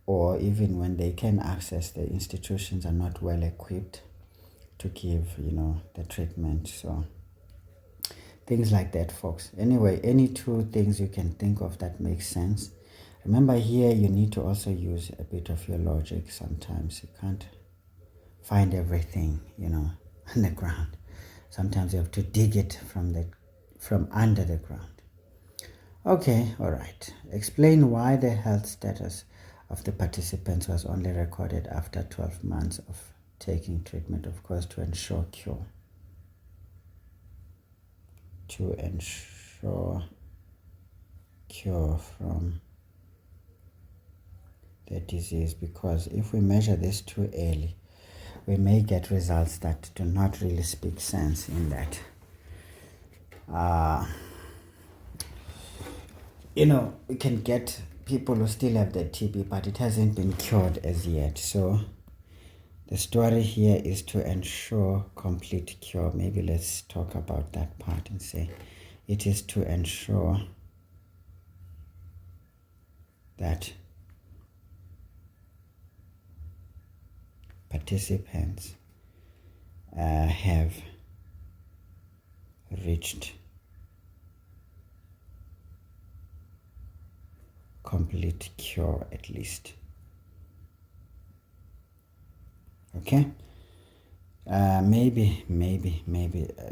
or even when they can access, the institutions are not well equipped to give the treatment. So things like that, folks. Anyway, any 2 things you can think of that makes sense. Remember, here you need to also use a bit of your logic. Sometimes you can't find everything on the ground. Sometimes you have to dig it from under the ground. Okay, all right. Explain why the health status of the participants was only recorded after 12 months of taking treatment, of course, to ensure cure. To ensure cure from the disease, because if we measure this too early, we may get results that do not really speak sense in that. We can get people who still have the TB, but it hasn't been cured as yet. So the story here is to ensure complete cure. Maybe let's talk about that part and say it is to ensure that participants have reached complete cure at least. Okay, maybe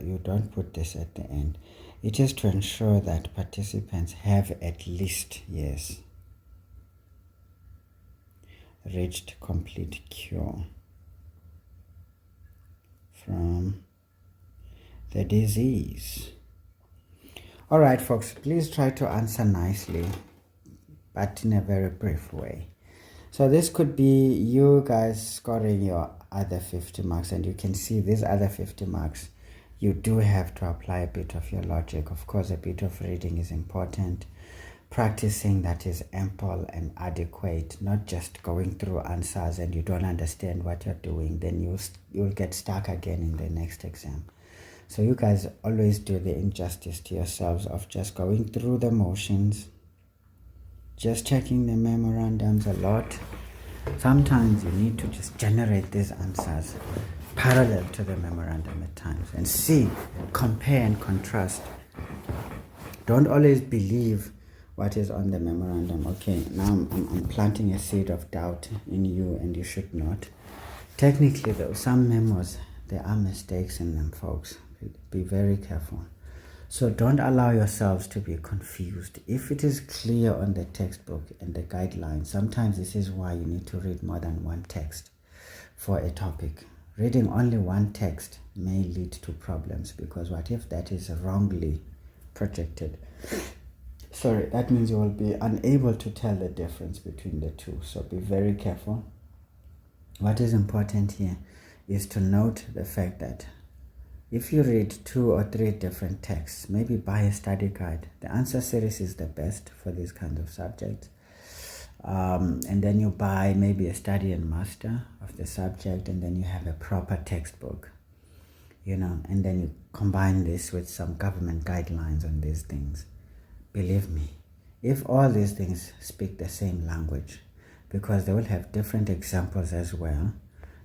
you don't put this at the end. It is to ensure that participants have at least, yes, reached complete cure from the disease. All right, folks, please try to answer nicely, but in a very brief way. So this could be you guys scoring your other 50 marks, and you can see these other 50 marks. You do have to apply a bit of your logic. Of course, a bit of reading is important. Practicing that is ample and adequate, not just going through answers and you don't understand what you're doing, then you'll get stuck again in the next exam. So you guys always do the injustice to yourselves of just going through the motions, just checking the memorandums a lot. Sometimes you need to just generate these answers parallel to the memorandum at times and see, compare and contrast. Don't always believe what is on the memorandum. Okay, now I'm planting a seed of doubt in you, and you should not. Technically though, some memos, there are mistakes in them, folks. Be very careful. So don't allow yourselves to be confused. If it is clear on the textbook and the guidelines, sometimes this is why you need to read more than one text for a topic. Reading only one text may lead to problems, because what if that is wrongly projected? Sorry, that means you will be unable to tell the difference between the two. So be very careful. What is important here is to note the fact that if you read 2 or 3 different texts, maybe buy a study guide. The answer series is the best for these kinds of subjects. And then you buy maybe a study and master of the subject, and then you have a proper textbook, and then you combine this with some government guidelines on these things. Believe me, if all these things speak the same language, because they will have different examples as well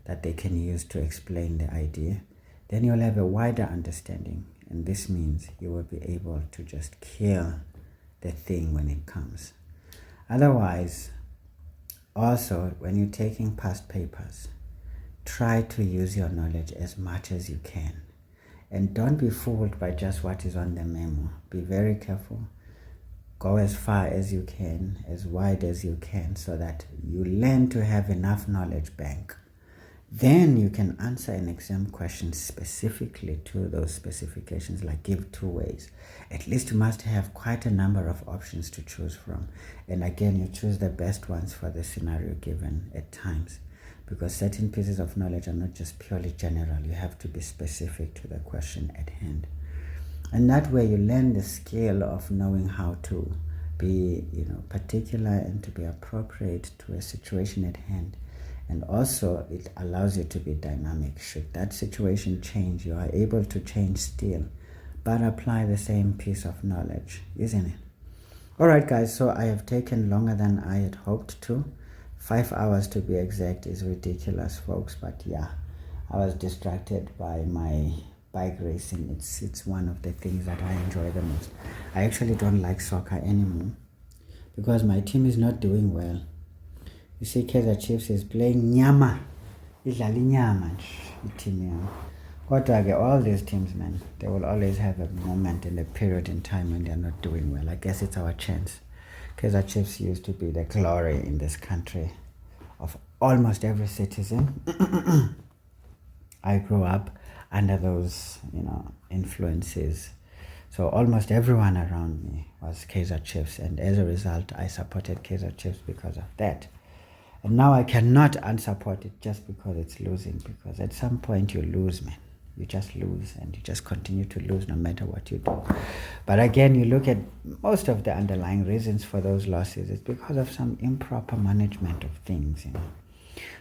that they can use to explain the idea, then you'll have a wider understanding, and this means you will be able to just kill the thing when it comes. Otherwise, also, when you're taking past papers, try to use your knowledge as much as you can, and don't be fooled by just what is on the memo. Be very careful. Go as far as you can, as wide as you can, so that you learn to have enough knowledge bank. Then you can answer an exam question specifically to those specifications, like give 2 ways. At least you must have quite a number of options to choose from. And again, you choose the best ones for the scenario given at times, because certain pieces of knowledge are not just purely general. You have to be specific to the question at hand. And that way you learn the skill of knowing how to be, particular and to be appropriate to a situation at hand. And also it allows you to be dynamic. Should that situation change, you are able to change still, but apply the same piece of knowledge, isn't it? Alright guys, so I have taken longer than I had hoped to. 5 hours to be exact is ridiculous, folks, but yeah, I was distracted by my bike racing. It's one of the things that I enjoy the most. I actually don't like soccer anymore because my team is not doing well. You see, Kaizer Chiefs is playing nyama. Idlala inyama nje team yami. Kodwa-ke all these teams, man, they will always have a moment in a period in time when they're not doing well. I guess it's our chance. Kaizer Chiefs used to be the glory in this country of almost every citizen. I grew up under those, influences. So almost everyone around me was Kaizer Chiefs, and as a result, I supported Kaizer Chiefs because of that. And now I cannot unsupport it just because it's losing, because at some point you lose, man. You just lose, and you just continue to lose no matter what you do. But again, you look at most of the underlying reasons for those losses. It's because of some improper management of things,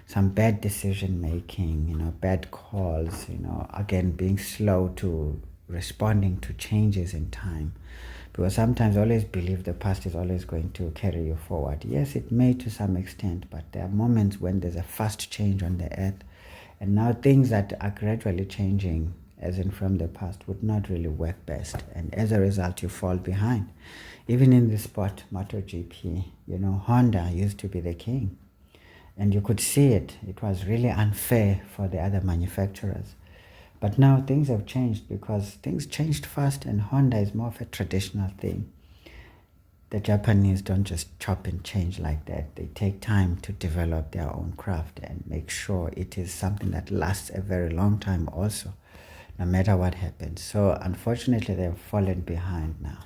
some bad decision making, bad calls, again, being slow to responding to changes in time. Because sometimes I always believe the past is always going to carry you forward. Yes, it may to some extent, but there are moments when there's a fast change on the earth, and now things that are gradually changing, as in from the past, would not really work best. And as a result, you fall behind. Even in the sport, MotoGP, Honda used to be the king. And you could see it. It was really unfair for the other manufacturers. But now things have changed, because things changed fast, and Honda is more of a traditional thing. The Japanese don't just chop and change like that. They take time to develop their own craft and make sure it is something that lasts a very long time also, no matter what happens. So unfortunately, they've fallen behind now.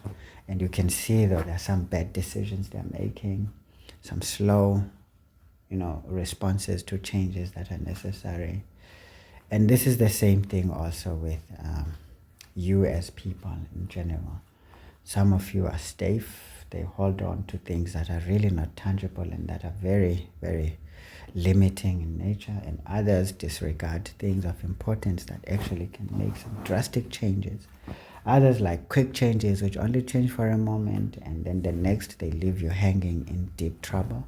And you can see, though, there are some bad decisions they're making, some slow, responses to changes that are necessary. And this is the same thing also with you as people in general. Some of you are stiff, they hold on to things that are really not tangible and that are very, very limiting in nature, and others disregard things of importance that actually can make some drastic changes. Others like quick changes which only change for a moment, and then the next they leave you hanging in deep trouble.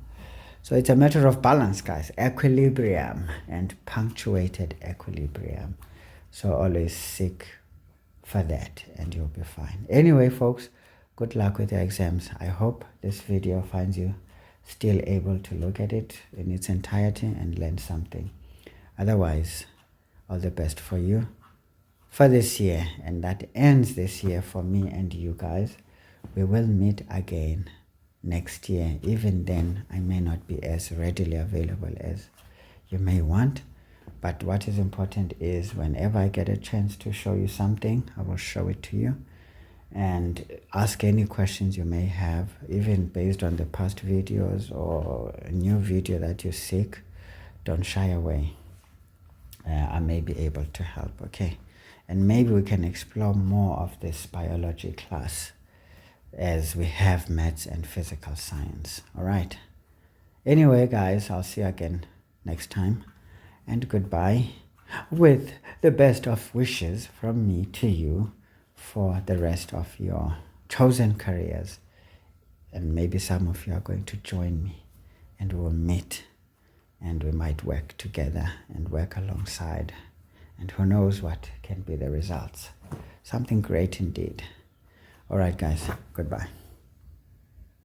So it's a matter of balance, guys. Equilibrium, and punctuated equilibrium. So always seek for that and you'll be fine. Anyway, folks, good luck with your exams. I hope this video finds you still able to look at it in its entirety and learn something. Otherwise, all the best for you for this year, and that ends this year for me and you guys. We will meet again next year. Even then, I may not be as readily available as you may want, but what is important is whenever I get a chance to show you something, I will show it to you, and ask any questions you may have, even based on the past videos or a new video that you seek. Don't shy away. I may be able to help, okay? And maybe we can explore more of this biology class as we have maths and physical science. All right. Anyway, guys, I'll see you again next time. And goodbye, with the best of wishes from me to you for the rest of your chosen careers. And maybe some of you are going to join me, and we'll meet, and we might work together and work alongside. And who knows what can be the results. Something great indeed. All right, guys, goodbye.